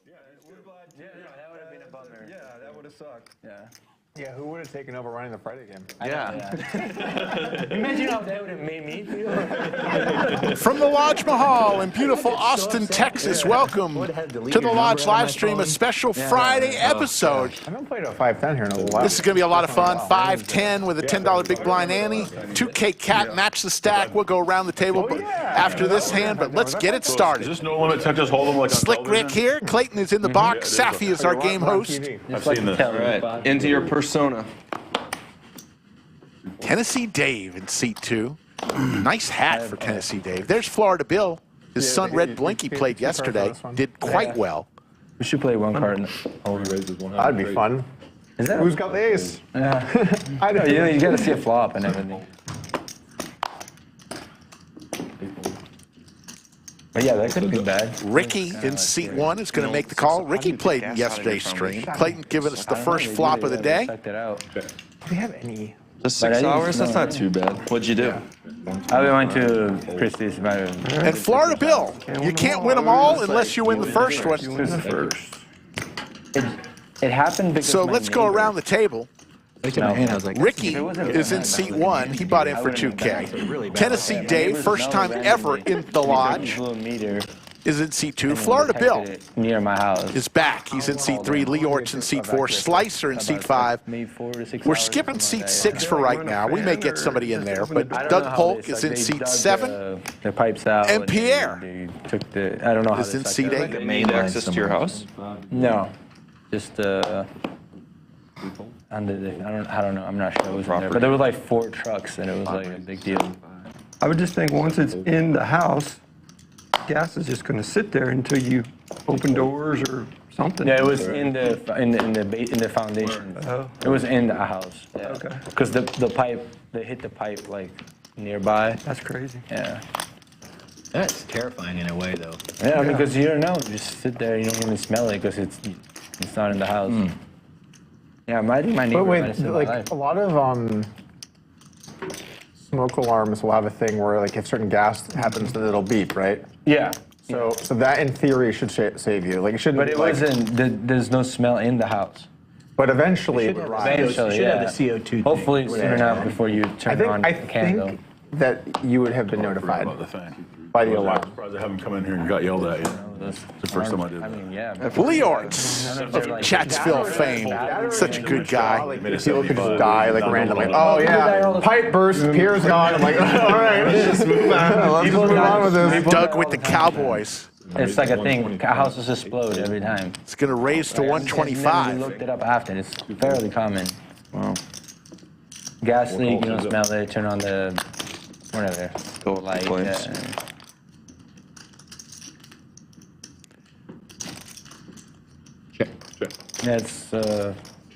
Yeah, that would have been a bummer. Yeah, that would have sucked. Yeah. Yeah, who would have taken over running the Friday game? Yeah. Imagine how that would have made me feel. From the Lodge Mahal in beautiful Austin, Texas, welcome to the Lodge live stream, a special Friday episode. I haven't played a 5-10 here in a while. This is going to be a lot of fun. 5-10 with a $10 big blind ante. 2K cat, match the stack. We'll go around the table after this hand, but let's get it started. Is this no limit to just hold them like Slick Rick here. Clayton is in the box. Safi is our game host. I've seen this. All right, into your persona. Tennessee Dave in seat 2. Nice hat for Tennessee Dave. There's Florida Bill. His son Red Blinky played yesterday. Did quite well. We should play one card. That'd be fun. Is that Who's got the ace? Yeah. I know. You got to see a flop and everything. But yeah, that couldn't be bad. Ricky in seat 1 is going to make the call. Ricky played in yesterday's stream. Clayton giving us the first flop of the day. Check that out. Do we have any? Just 6 hours? That's not too bad. What'd you do? I went to Christie's. And Florida Bill, you can't win them all unless you win the first one. It happened because So let's go around the table. Ricky is in seat 1. He bought in for 2K. Tennessee Dave, first time ever in the Lodge, is in seat 2. Florida Bill near my house is back. He's in seat 3. Leeortz in seat 4. Slicer in seat 5. We're skipping seat 6 for right now. We may get somebody in there, but Doug Polk is in seat 7. The pipes out. And Pierre took the. I don't know how is in seat 8. Main access to your house? No, just under the. I don't know. I'm not sure. It was in there, but there was like 4 trucks, and it was like a big deal. I would just think once it's in the house, gas is just going to sit there until you open doors or something. Yeah, it was in the foundation. Oh. It was in the house. Yeah. Okay. Because the pipe, they hit the pipe like nearby. That's crazy. Yeah. That's terrifying in a way, though. Yeah, because you don't know. You just sit there. You don't even smell it because it's not in the house. Yeah, I think my neighbor. But wait, like a lot of smoke alarms will have a thing where, like, if certain gas happens, then it'll beep, right? Yeah. So that in theory should save you. Like it shouldn't. But it wasn't. There's no smell in the house. But eventually, Should have the CO2. Hopefully soon enough before you turn on the candle. I think that you would have been notified by the alarm. I'm surprised I haven't come in here and got yelled at yet. It's the first time I did that. I mean, yeah. Leeortz of Chatsville fame. Such a good guy. People could just die like randomly. Oh yeah, pipe burst, Pierre's gone. I'm like, all right, let's just move on. Let's just move on with this. Doug with the Cowboys. It's like a thing. Houses explode every time. It's going to raise to We 125. looked it up after. It's fairly common. Wow. Gas leak, you don't smell it. Turn on the whatever. Go light. Check. Yeah, it's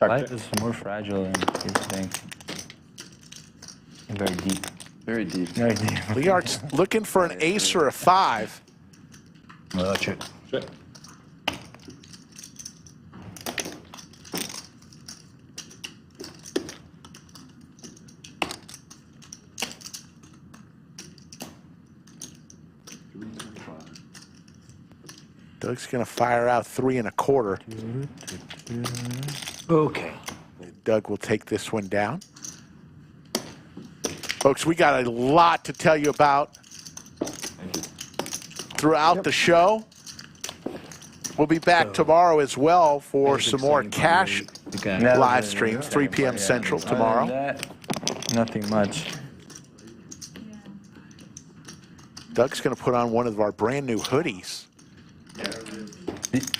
life is more fragile than people think. And very deep. Very deep. Very deep. Leeortz looking for an ace or a 5. Check. Doug's going to fire out 3 1/4. Okay. Doug will take this one down. Folks, we got a lot to tell you about throughout the show. We'll be back tomorrow as well for some more cash live streams, 3 p.m. Central tomorrow. Nothing much. Doug's going to put on one of our brand new hoodies.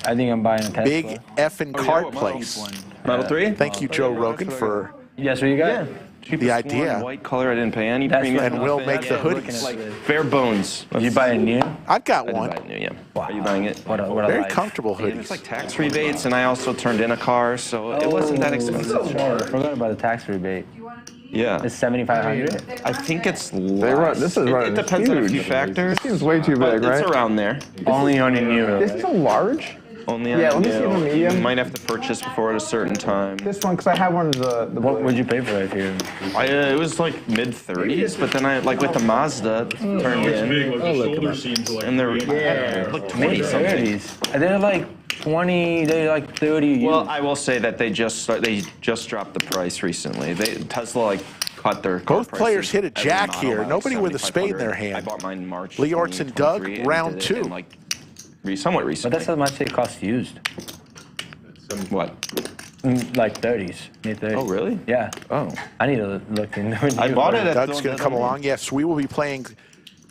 I think I'm buying a Tesla. Big effing card place. Model 3? Thank you, Joe Rogan, for Yes, what you got? the idea. White color, I didn't pay any That's premium. right. And we'll nothing. make the hoodies. Like bare bones. Did you buy a new? I've got I one. did buy a new, yeah. Are you buying it? What a Very life. comfortable Yeah, there's hoodies. like tax rebates, and I also turned in a car, so it wasn't that expensive. I forgot about the tax rebate. Yeah. It's $7,500. I think it's run- this is it running depends on a few huge. factors. This seems way too but big, right? It's around there. Only on a new. This is a large. Only on Yeah, let me see the you medium. might have to purchase before at a certain time. This one, because I have one of the What would you pay for it here? It was like mid-30s, but then I, like with the Mazda, turned in, Big, like the shoulder seems like and they're like 20 something. Mid-30s. And they're like 20, they like 30. Well, I will say that they just dropped the price recently. Tesla like cut their car Both players prices hit a every jack model here. by Nobody with a spade in their 7,500. I hand. bought mine in March. Leeortz and Doug, 2023, and round did it 2. in, like, somewhat But recently. that's how much they cost used. What? Like 30s, mid 30s. Oh, really? Yeah. Oh. I need to look into it. I bought it at Doug's going to come along. Yes, we will be playing,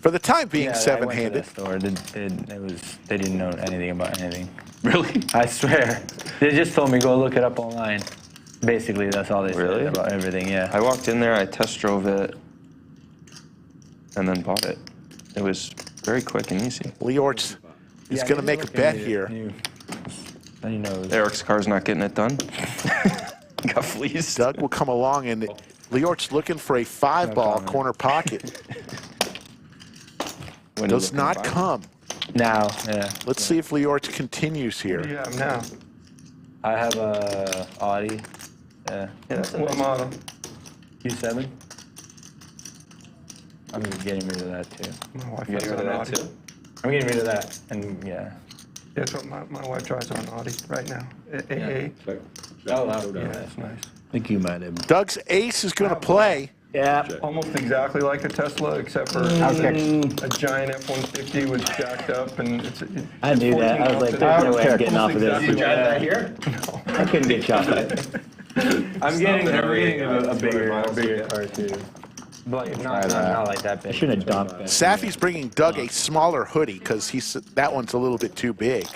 for the time being, seven-handed. They didn't know anything about anything. Really? I swear. They just told me go look it up online. Basically, that's all they Really? said about everything. Yeah. I walked in there, I test drove it, and then bought it. It was very quick and easy. Leeortz is going to make a bet here. You know, Eric's car's not getting it done. Got fleeced. Doug will come along, and Leeortz looking for a 5-ball corner pocket. When Does you not looking come. now, yeah. Let's see if Leeortz continues What do you here. have now? I have a Audi. Yeah. What model? Q7. I'm getting rid of that too. My wife You has getting rid an of Audi. that too? I'm getting rid of that, and yeah. That's what my wife drives on Audi right now. AA. Oh, wow. Yeah, that's nice. I think you might have. Doug's ace is going to play. Yeah. Almost exactly like a Tesla, except for I'll check. a giant F-150 was jacked up, and it's. I knew that. I was like, there's no way I'm getting off of this. Almost exactly like here? I couldn't get shot by it. I'm getting a bigger car too. But not like that I big. shouldn't have dumped that. Safi's bringing Doug a smaller hoodie because that one's a little bit too big.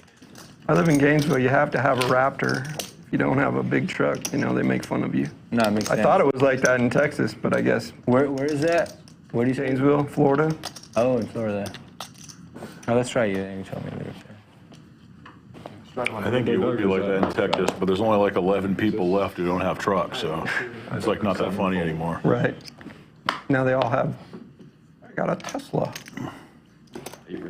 I live in Gainesville. You have to have a Raptor. If you don't have a big truck, you know, they make fun of you. No, it makes I sense. thought it was like that in Texas, but I guess Where is that? Where do you say? Gainesville, Florida. Oh, in Florida. Oh, that's right. You told me later. I think it would be like that in Texas, but there's only like 11 people left who don't have trucks, so it's like not that funny anymore. Right. Now they all have. I got a Tesla. They're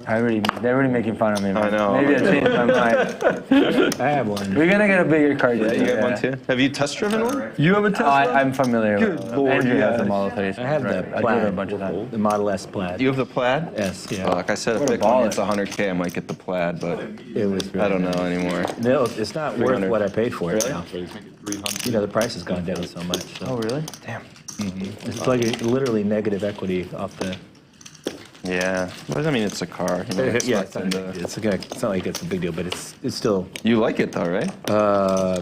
already making fun of me. Man. I know. Maybe I changed my mind. I have one. We're gonna get a bigger car. Yeah, you got one too? Have you test driven one? You have a Oh, Tesla? I'm familiar. Good with Lord, Andrew has yes. the Model 3. I have the I did it plaid. a bunch of times. The Model S plaid. You have the plaid? Yes, yeah. Like I said, if What a Bitcoin baller. hits 100K, I might get the plaid, but It was really I don't know anymore. No, it's not worth 300. what I paid for it Really? now. You know, the price has gone down so much. So. Oh, really? Damn. It's like literally negative equity off the. Yeah, but I mean, it's a car. You know, it's Yeah, nothing to- it's not like it's a big deal, but it's still. You like it though, right?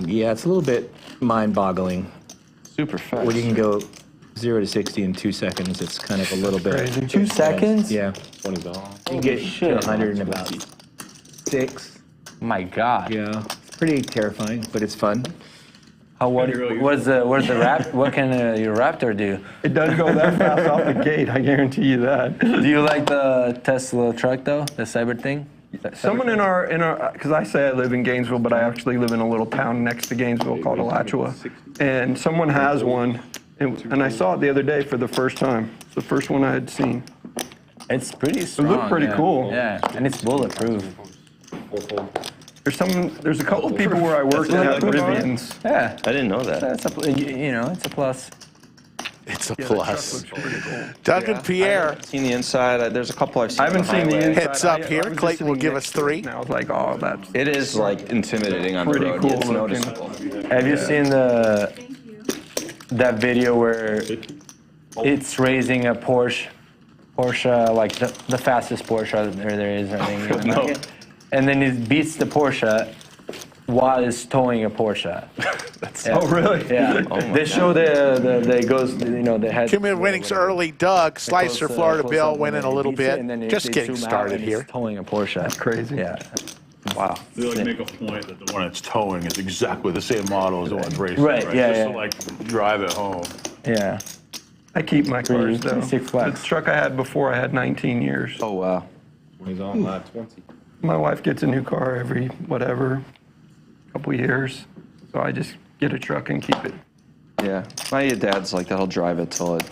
Yeah, it's a little bit mind-boggling. Super fast. When you can go 0 to 60 in 2 seconds, it's kind of a little bit. Crazy. 2 seconds? Yeah. You can get to 100 in about 6. My God. Yeah, it's pretty terrifying, but it's fun. What's the rap? What can your Raptor do? It doesn't go that fast off the gate, I guarantee you that. Do you like the Tesla truck though? The Cyber thing? Someone in our, because I say I live in Gainesville, but I actually live in a little town next to Gainesville called Alachua. And someone has one, and I saw it the other day for the first time. It's the first one I had seen. It's pretty strong. looked pretty yeah. cool. Yeah, and it's bulletproof. There's a couple of people where I work that have Rivians. Yeah. I didn't know that. That's it's a plus. It's a Yeah, the truck plus. looks pretty cool. Doug and I Pierre, haven't seen the inside. There's a couple I've seen. I haven't on seen the highway. inside. Heads up I here. was just Clayton will sitting give next us to it, 3. And I was like, oh, that's It is like intimidating on the pretty road. cool It's looking. noticeable. Have you seen that video where it's raising a Porsche, like the fastest Porsche there is, I think. in the No. market? And then it beats the Porsche while it's towing a Porsche. Oh, really? Yeah. Oh my They show the goes, the head. Cumulative winnings early. Doug, Slicer, Florida close Bill up, winning a and little beats it, and then bit. Just they getting zoom out started and here. It's towing a Porsche. That's crazy. Yeah. Wow. They like make a point that the one it's towing is exactly the same model as the one racing. Right, yeah, Just yeah. to like drive it home. Yeah. I keep my cars, though. Six Flags. The truck I had before, I had 19 years. Oh wow. He's on lap 20. My wife gets a new car every, whatever, couple years. So I just get a truck and keep it. Yeah. My dad's like that. He'll drive it till it.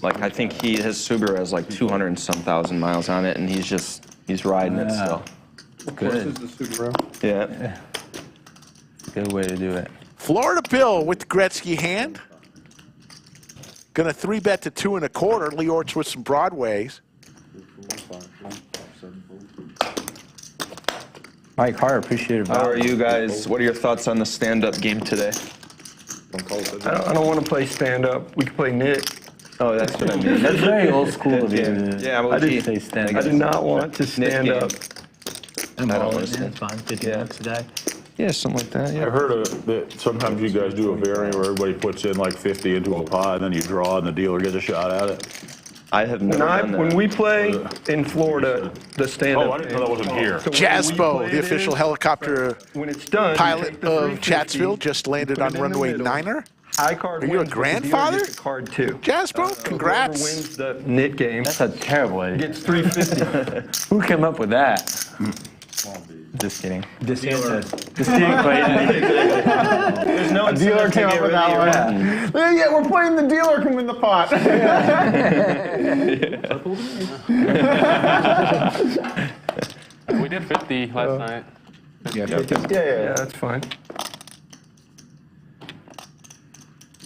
Like I think his Subaru has like 200 and some thousand miles on it, and he's riding it still. Good. This is the Subaru. Yeah. Good way to do it. Florida Bill with the Gretzky hand. Gonna 3-bet to 2 1/4. Leeortz with some Broadways. Mike Hart, appreciate it. How are you guys? What are your thoughts on the stand-up game today? I don't want to play stand-up. We can play Nik. Oh, that's what I mean. That's very old school of you. Yeah, I didn't say stand I up. do not want to stand up. I'm I don't all in. understand. That's fine. 50 bucks a day. Yeah, something like that. I Yeah. heard that sometimes you guys do a variant where everybody puts in like 50 into a pot, and then you draw, and the dealer gets a shot at it. I have never done that. When we play in Florida, the stand-up. Oh, I didn't know that wasn't here. So when we Jasbo, play the it official in, helicopter when it's done, you pilot take the of 350, Chatsville, just landed put on it in the runway middle. 9er. High card Are you a wins, but the dealer grandfather? gets a card too. Jasbo, So whoever congrats. wins the Nik game That's a terrible idea. gets 350. Who came up with that? Just kidding. DeSantis. There's no Dealer came up with that one. Yeah, we're playing the dealer can win the pot. We did 50 last night. Yeah, that's fine.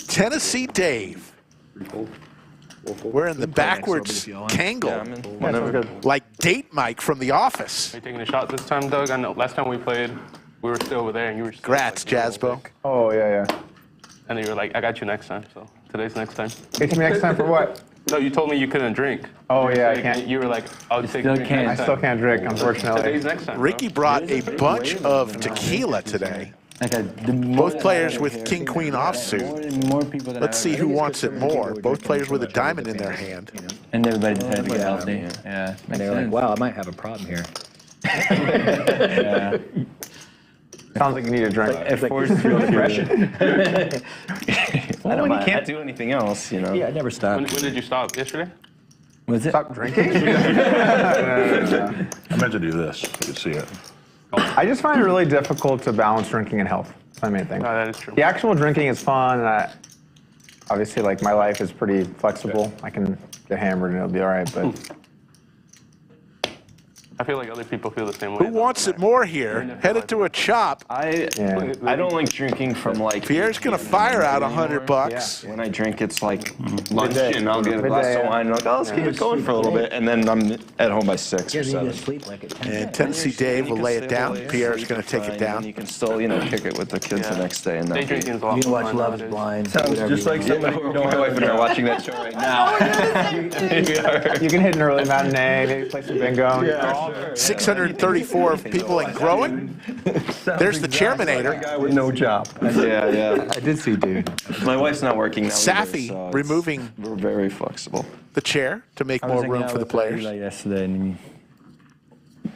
Tennessee Dave. We're in the backwards Kangle, Whenever. like Date Mike from The Office. Are you taking a shot this time, Doug? I know last time we played, we were still over there, and you were still Congrats, like, Jasbo. Oh, yeah. And then you were like, I got you next time, so today's next time. Get me next time for what? No, you told me you couldn't drink. Oh, yeah, I So can't. You were like, I'll take still a drink can't. I next still time. can't drink, unfortunately. Today's next time. Ricky brought a bunch of tequila today. Both players with King Queen offsuit. More people than Let's see who wants it more. Both players with a diamond in their hand. And everybody decided to get healthy. Yeah. And they were like, wow, I might have a problem here. Yeah. Sounds like you need a drink. It forces you depression. Well, when you can't do anything else, you know. Yeah, I never When stopped. did you stop? Yesterday? Was it? Stop drinking? I meant to do this. You can see it. I just find it really difficult to balance drinking and health. That's my main thing. No, that is true. The actual drinking is fun, and obviously, like, my life is pretty flexible. I can get hammered and it'll be all right, but I feel like other people feel the same way. Who wants it more here? Headed to a chop. I don't like drinking from like. Pierre's gonna fire out $100. When I drink, it's like lunch, and I'll get a glass Midday, of wine. And I'm like, oh, let's keep it going for a little bit, and then I'm at home by 6 or You need 7. to sleep like it. And Tennessee Dave will lay it down. Pierre's gonna take it down. You can still, you know, kick it with the kids the next day. And Day then drinking is a lot You can more watch fun Love is nowadays. Blind. Sounds whatever just you like want. somebody you don't my wife have. and I are watching that show right now. you can hit an early matinee, maybe play some bingo. 634 people and growing. There's the Chairmanator. Guy with no job. Yeah. I did see, dude. My wife's not working now. Safi either, so it's- removing We're very flexible. the chair to make more room for the players. Yesterday, and he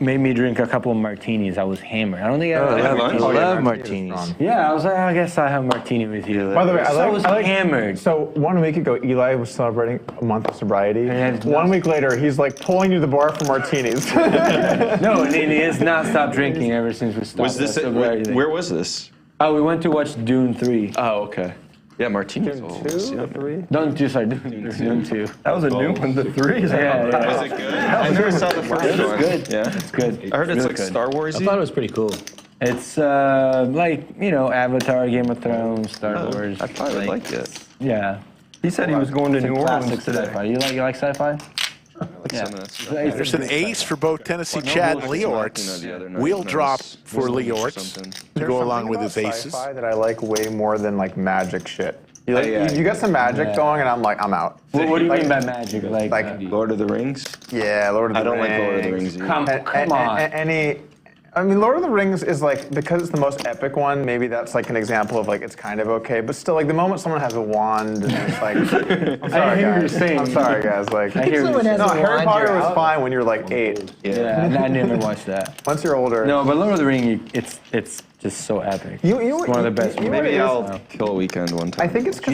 made me drink a couple of martinis. I was hammered. I don't think I love martinis. Yeah, I was like, I guess I'll have a martini with you. By the way, I was hammered. So 1 week ago, Eli was celebrating a month of sobriety. And 1 week later, he's like pulling you to the bar for martinis. No, and he has not stopped drinking ever since we stopped. Was this it? Where was this? Oh, we went to watch Dune 3. Oh, okay. Yeah, martinis. Don't do, sorry, Dune 2. That was a new one, the 3. Was it good? I never saw the first one. good. Yeah. It's good. I heard it's really like good. Star Wars. I thought it was pretty cool. It's like, you know, Avatar, Game of Thrones, Star Wars. I probably liked it. Yeah. He said he was going to It's a New classic Orleans today. sci-fi. You like sci-fi? Some of that stuff. There's an ace for both Tennessee Chad and Leeortz. Wheel drop for Leeortz to go along with his aces. Sci-fi that I like way more than like magic shit. You got some magic going, and I'm like, I'm out. What do you mean by magic? Like Lord of the Rings. Yeah, Lord of the Rings. I don't like Lord of the Rings either. come on. I mean, Lord of the Rings is like, because it's the most epic one, maybe that's like an example of like, it's kind of okay, but still, like the moment someone has a wand and it's like, I'm sorry, I hear what guys. you're saying. I'm sorry, guys. Like, I hear what you're no, saying. Harry Potter was fine when you're like 8. Yeah, I never watched that. Once you're older. No, but Lord of the Rings, it's just so epic. It's one of the best. Maybe I'll kill a weekend one time. I think it's because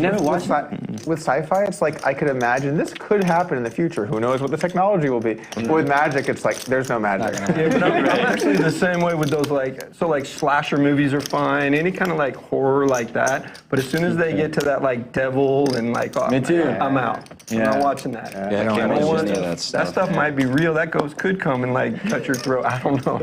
with sci-fi, it's like I could imagine this could happen in the future. Who knows what the technology will be? But with magic, it's like there's no magic. Yeah, but I'm actually the same way with those like slasher movies are fine, any kind of like horror like that. But as soon as they get to that like devil and like, oh, Me too. I'm out. I'm Yeah. not watching that. Yeah, I can't watch any of that That stuff. stuff might be real. That ghost could come and like cut your throat. I don't know.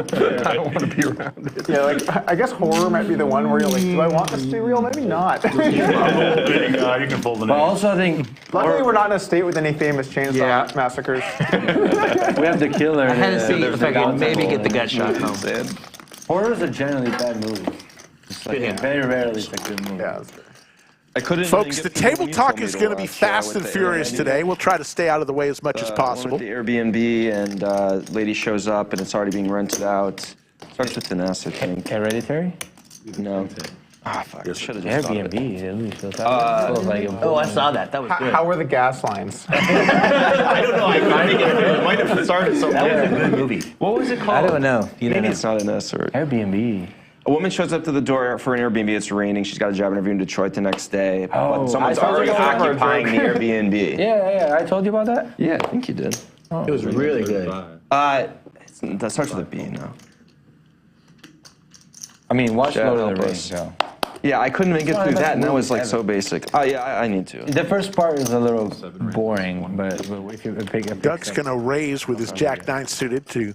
I don't want to be around it. Yeah, like I guess horror might be the one where you're like, do I want this to be real? Maybe not. You can fold the But name. also, I think Luckily, we're not in a state with any famous chainsaw massacres. we have the killer. I had to see if I could maybe get the gut shot home. Horrors are generally bad movies. It's like very rarely it's a good movie. Yeah, that's good. I couldn't. Folks, the get people table you talk told me is to going to be watch, fast with and the furious Airbnb. today. We'll try to stay out of the way as much as One possible. with the Airbnb and lady shows up and it's already being rented out. Starts with an S, I think. Hereditary? No. Ah, fuck. Should have just Airbnb. It. It really feels like Oh, I saw that. That was good. How were the gas lines? I don't know. I kind of get it. Might have started something. That was a good movie. What was it called? I don't know. You Maybe know. it's not an S or. Airbnb. A woman shows up to the door for an Airbnb. It's raining. She's got a job interview in Detroit the next day. Oh, but someone's I told already you about it. occupying the Airbnb. Yeah, I told you about that? Yeah, I think you did. It was really good. That starts with a B now. I mean, watch Yeah, Lord of the help Rings, us. so. Yeah, I couldn't make it One of through the that, and that was like movies so basic. Oh yeah, I need to. The first part is a little boring, but if you pick up. Doug's going to raise with his Jack 9 suited to Did you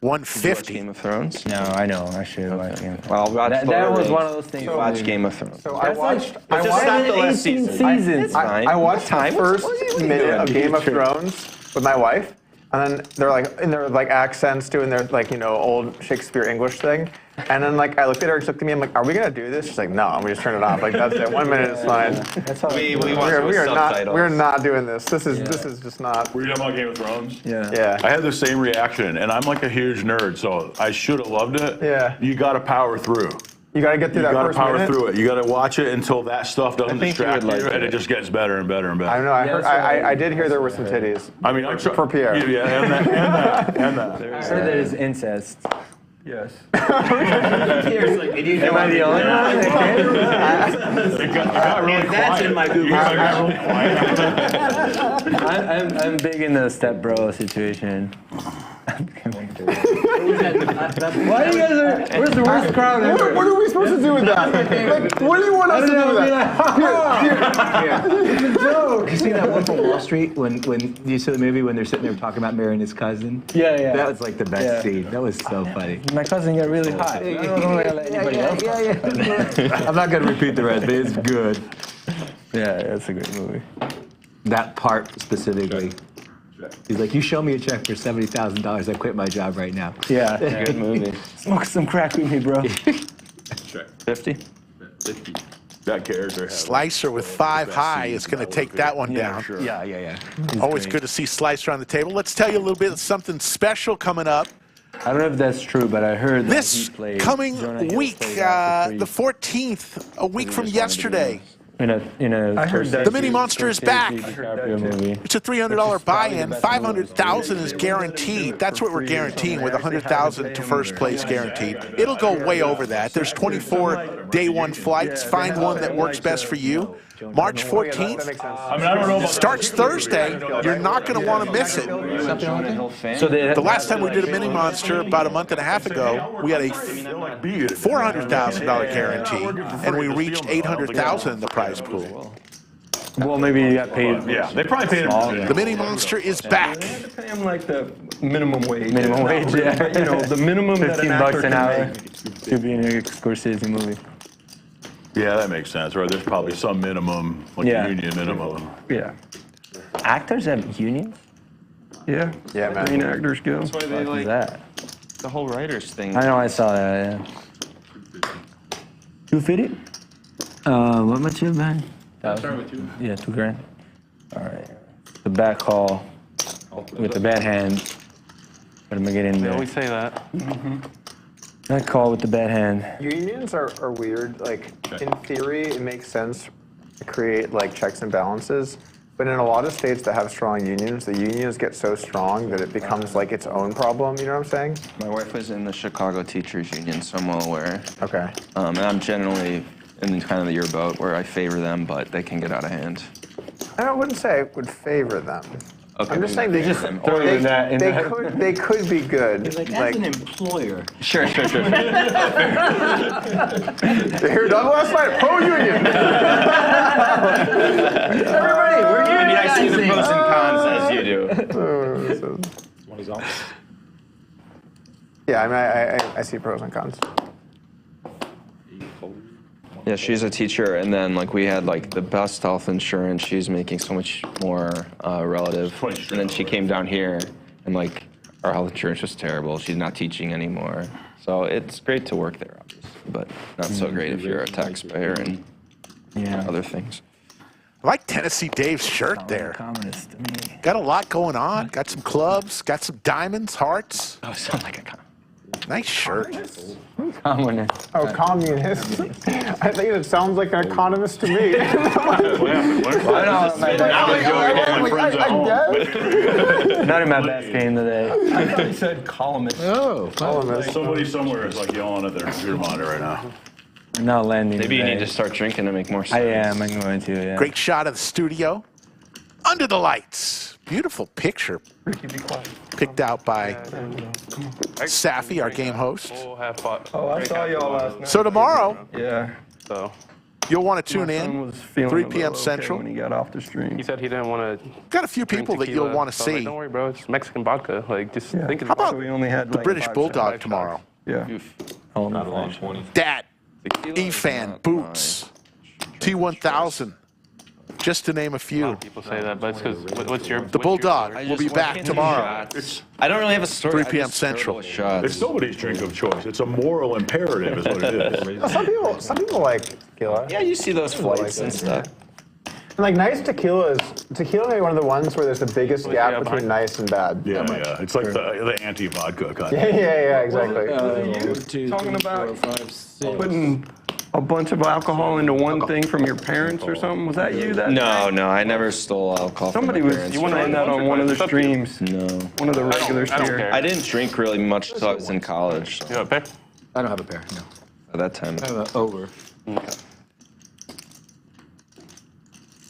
watch 150. Game of Thrones. No, I know. I should watch Game of Thrones. Well, watch That was Rings. one of those things. Watch Game of Thrones. So I watched. Just not the last season. seasons. It's fine. I watched Time? the first What are you minute doing? of Game of Thrones with my wife, and then they're like in their like accents doing their like old Shakespeare English thing, and then like I looked at her, she looked at me, I'm like, are we gonna do this? She's like, no, and we just turn it off. Like that's it. 1 minute is fine. That's how We We watch are, with we are not. subtitles. We're not doing this. This is just not. Were you talking about Game of Thrones? Yeah. Yeah. I had the same reaction, and I'm like a huge nerd, so I should have loved it. Yeah. You got to power through. You got to get through You that got to first power minute. through it. You got to watch it until that stuff doesn't think you distract would you, like and it. it just gets better and better and better. I don't know. I Yeah, heard. so I did hear there were some titties. I mean, I'm For Pierre. Yeah, and that. I heard there's incest. Yes. Am I the only one? It got really That's quiet. in my Google. It got really quiet. I'm big in the stepbro situation. Why you guys are? Where's the worst crowd ever? What are we supposed to do with that? Like, what do you want us to do with that? It's a joke. You see that one from Wall Street when you saw the movie when they're sitting there talking about marrying his cousin? Yeah. That was like the best Yeah. scene. That was so funny. My cousin got really hot. I don't know if I let anybody else. I'm not gonna repeat the rest, but it's good. Yeah, that's a great movie. That part specifically. He's like, you show me a check for $70,000, I quit my job right now. Yeah. Good movie. Smoke some crack with me, bro. 50. That character. Slicer with 5 high is going to take that one down. Sure. Yeah. Always good to see Slicer on the table. Let's tell you a little bit of something special coming up. I don't know if that's true, but I heard that This he played, coming Jonah Hill week, played after the 14th, a week from yesterday. in a I heard that. The Mini Monster is back. movie. It's a $300 buy-in. $500,000 is guaranteed. That's what we're guaranteeing with $100,000 to first place guaranteed. It'll go way over that. There's 24 day one flights. Find one that works best for you. March 14th I mean, I don't know about starts Thursday. You're not going to want to miss it. So The last time we did a Mini Monster about a month and a half ago, we had a $400,000 guarantee, and we reached $800,000 in the prize pool. well, maybe you got paid. Yeah, they probably paid him. The Mini Monster is back. To pay him like the minimum wage. Minimum wage, yeah. But, the minimum that an actor $15 an can hour make. to be in a Scorsese movie. Yeah, that makes sense, right? There's probably some minimum, like Yeah. a union minimum. Yeah. Actors have unions? Yeah. Yeah, man. Green Actors Guild. That's why they What is like that? the whole writers thing. I know I saw that, yeah. 250? What much you have, man? Yeah, $2,000. All right. The back haul with the bad hand. What am I getting They there? always say that. That call with the bad hand. Unions are weird. Like, in theory, it makes sense to create, like, checks and balances. But in a lot of states that have strong unions, the unions get so strong that it becomes, like, its own problem. You know what I'm saying? My wife was in the Chicago Teachers Union, so I'm well aware. Okay. And I'm generally in kind of your boat where I favor them, but they can get out of hand. I wouldn't say I would favor them. Okay, I'm just then saying they that's just them. Throw they, in that- in they that. could be good. Like, as an employer. Sure. Here, Doug last night, pro union. Everybody, we're I mean, I see the pros and cons as you do. Yeah, I mean, I see pros and cons. Yeah, she's a teacher, and then like we had like the best health insurance. She's making so much more relative, and then she came down here, and like our health insurance was terrible. She's not teaching anymore, So it's great to work there, obviously, but not so great if you're a taxpayer and other things. I like Tennessee Dave's shirt there. Communist to me. Got a lot going on. Got some clubs. Got some diamonds, hearts. Oh, sound like a communist. Nice shirt. Communist. Oh, communist. I think it sounds like an economist to me. Not in my best game today. I thought he said columnist. Oh, Columnist. Somebody somewhere is like yelling at their computer monitor right now. I'm not landing. Maybe you today. need to start drinking to make more I sense. am. I'm going to. Yeah. Great shot of the studio. Under the lights. Beautiful picture. Ricky, be quiet. Picked out by Safi, our game host. We'll have fun. Oh, I saw y'all last night. So tomorrow, Yeah. So you'll want to My tune son in. was feeling 3 a p.m. little Central. okay when he got off the stream. he said he didn't want to. Got a few people that you'll want to so I was see. like, don't worry, bro. It's Mexican vodka. Like, just think How about So we only had the like British 5 Bulldog shots. tomorrow? Yeah. Hold Not on. long 20. Dat, Tequila is E-Fan, not Boots, T1000, just to name a few. People say that, but it's because what's your The Bulldog I will just be why back can't you tomorrow. shots? I don't really have a story. 3 I p.m. just started Central. with shots. It's nobody's drink of choice. It's a moral imperative is what it is. Some people like tequila. Yeah, you see those flights and stuff. And like nice tequila may be one of the ones where there's the biggest gap between nice and bad. Yeah, yeah. It's like the anti-vodka kind Yeah, of. yeah, exactly. Talking about putting a bunch of alcohol into one thing from your parents or something. Was that you? That No, no, I never stole alcohol Somebody from my was parents. saying that on one of the streams. No. One of the regulars I don't here. care. I didn't drink really much until I was in college. So You know, pick? I don't have a pair, no. at that time. I have an over.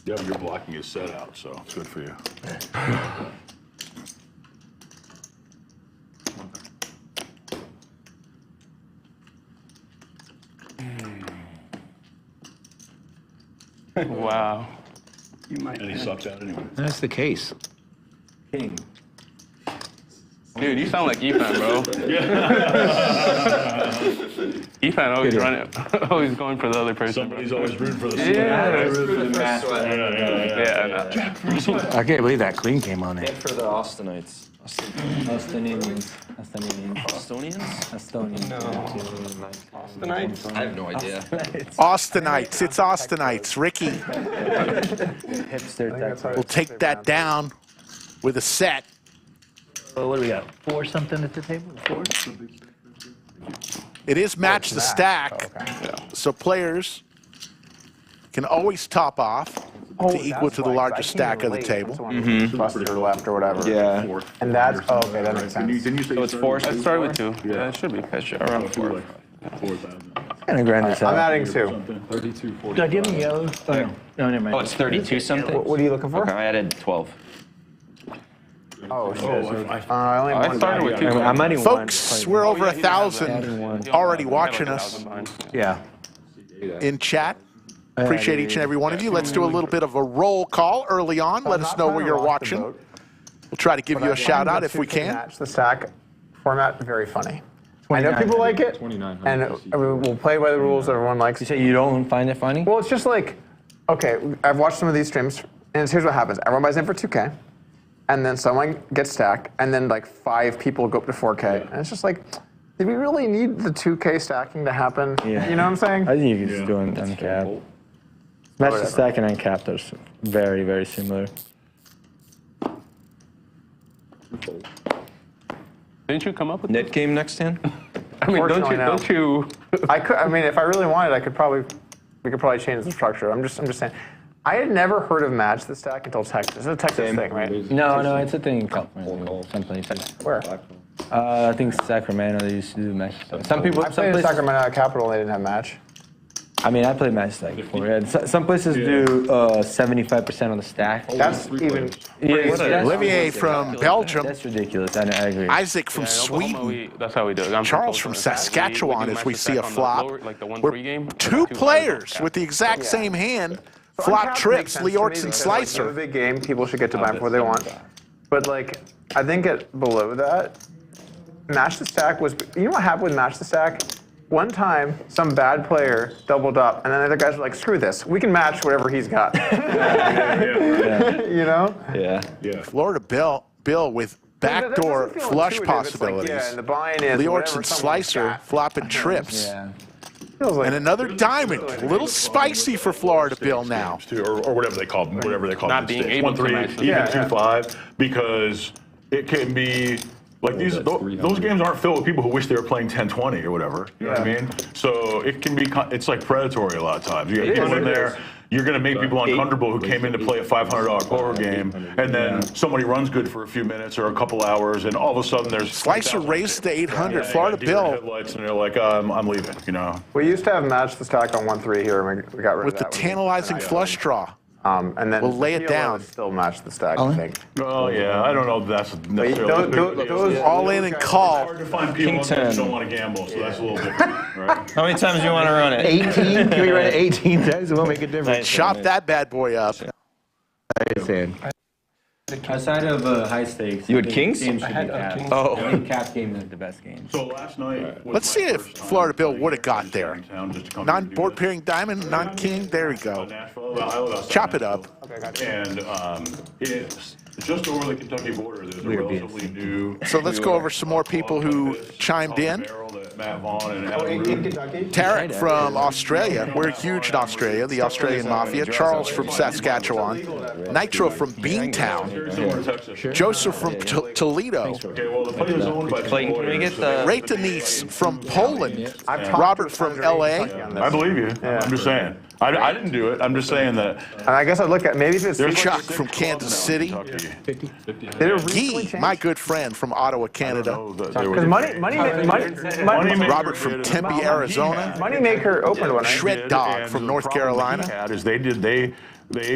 Yeah, but you're blocking his set out, so it's good for you. Wow. You might. And he sucked out anyway. That's the case. King. Dude, you sound like Ifan, bro. Ifan always running, always going for the other person. Somebody's always rooting for the Yeah. Yeah. I can't believe that clean came on there. For the Austinites. Estonians. Estonians? Estonians. Tonight. I have no idea. Austinites, it's Austinites. Ricky Hipster type. will take that down with a set. What do we got? 4 something at the table? 4? It is match the stack, so players can always top off to equal to the largest stack of the table. Busted or left or whatever. Yeah. And that's, oh, okay, that makes sense. Didn't you say So it's 4. I started with 2. Yeah, it should be around 4. 4,000. Kind of grind this I'm out. adding 2. 32, 40. Did I give him yellow? Oh, no. No, never mind. Oh, it's 32 something? What are you looking for? Okay, I added 12. Oh, shit. I I only have I one. started with 2. I'm adding one. Folks, we're over 1,000 already watching us Yeah. in chat. Appreciate each and every one of you. Let's do a little bit of a roll call early on. Let us know where you're watching. We'll try to give you a shout out if we can. Match the stack format, very funny. I know people like it, and we'll play by the rules everyone likes. You say you don't find it funny? Well, it's just like, okay, I've watched some of these streams, and here's what happens. Everyone buys in for 2K, and then someone gets stacked, and then like 5 people go up to 4K. And it's just like, did we really need the 2K stacking to happen? Yeah. You know what I'm saying? I think you can just do it uncapped. Match the stack and uncapped are very, very similar. Didn't you come up with Net game next hand? I mean, Unfortunately, no. don't you? I mean, if I really wanted, we could probably change the structure. I'm just saying. I had never heard of match the stack until Texas. It's a Texas thing, right? No, it's a thing in California. Some places. Where? I think Sacramento, they used to do match stack. Some people, I some played in places, Sacramento Capital, and they didn't have match. I mean, I played match stack before. Yeah. Some places do 75% on the stack. That's even. Olivier from Belgium, That's ridiculous. I agree. Isaac from Yeah, in Oklahoma, Sweden, that's how we do it. I'm Charles from Tulsa. Saskatchewan, do as match we the see stack a on the flop, lower, like the 1-3 where game. 2 players with the exact same hand flop Uncapped trips, makes sense to me Leeortz and because, like, Slicer. it's a big game. People should get to buy before they want. But like, I think below that, match the stack was. You know what happened with match the stack? One time, some bad player doubled up, and then the other guys were like, "Screw this. We can match whatever he's got." You know? Yeah. Yeah. Florida Bill with backdoor That doesn't feel flush intuitive. It's like, possibilities. yeah, and the buy-in is Leeortz whatever and someone's Slicer got. flopping trips. Yeah. Feels like And another diamond, a little spicy for Florida Bill now. Or whatever they call them, whatever they call Not them. being stakes. able 1-3, to match them. even Yeah, 2-5, because it can be like those games aren't filled with people who wish they were playing 10-20 or whatever. You know what I mean? So it can be, it's like predatory a lot of times. You have people in there. You're going to make people uncomfortable who came in to play a $500 poker game, and then somebody runs good for a few minutes or a couple hours, and all of a sudden there's Slicer raised to 800. Florida Bill headlights, and they're like, I'm leaving. You know. We used to have matched the stack on 1-3 here, and we got rid with of the that. tantalizing flush draw. And then We'll lay it Kilo down. Still match the stack, I think. Oh yeah, I don't know if that's necessarily. Those All in and call. Hard to find people King that 10. don't want to gamble, so that's a little different, right? How many times do you want to run it? 18? Can we run it 18 times? It won't make a difference. Chop that bad boy up. Outside of high stakes, You had kings? Games should be capped. Oh. I think cap game is the best game. So last night. was Let's my see if first time Florida Bill playing would have got there. in town just to come Non-board do pairing diamond, non-king. There we go. Nashville. I live outside Chop it Nashville. up. And it's just over the Kentucky border. There's a relatively new. So let's go over some more people who chimed in. Matt Vaughn and Adam Rubin. Tarek from Australia. We're huge in Australia, the Australian Mafia. Charles from Saskatchewan. Nitro from Beantown. Joseph from Toledo. Okay, well, the place is owned by Clayton, can we get the... Ray Denise from Poland. I've talked Robert to from Sandra LA. Kentucky on this. I believe you. I'm just saying. I didn't do it. I'm just saying that. And I guess I'd look at maybe if it's There's Chuck from Kansas City. Kentucky. Did it recently Guy, change? my good friend from Ottawa, Canada. Because Robert from Tempe, Arizona. Moneymaker opened one. Shred Dog from North Carolina. They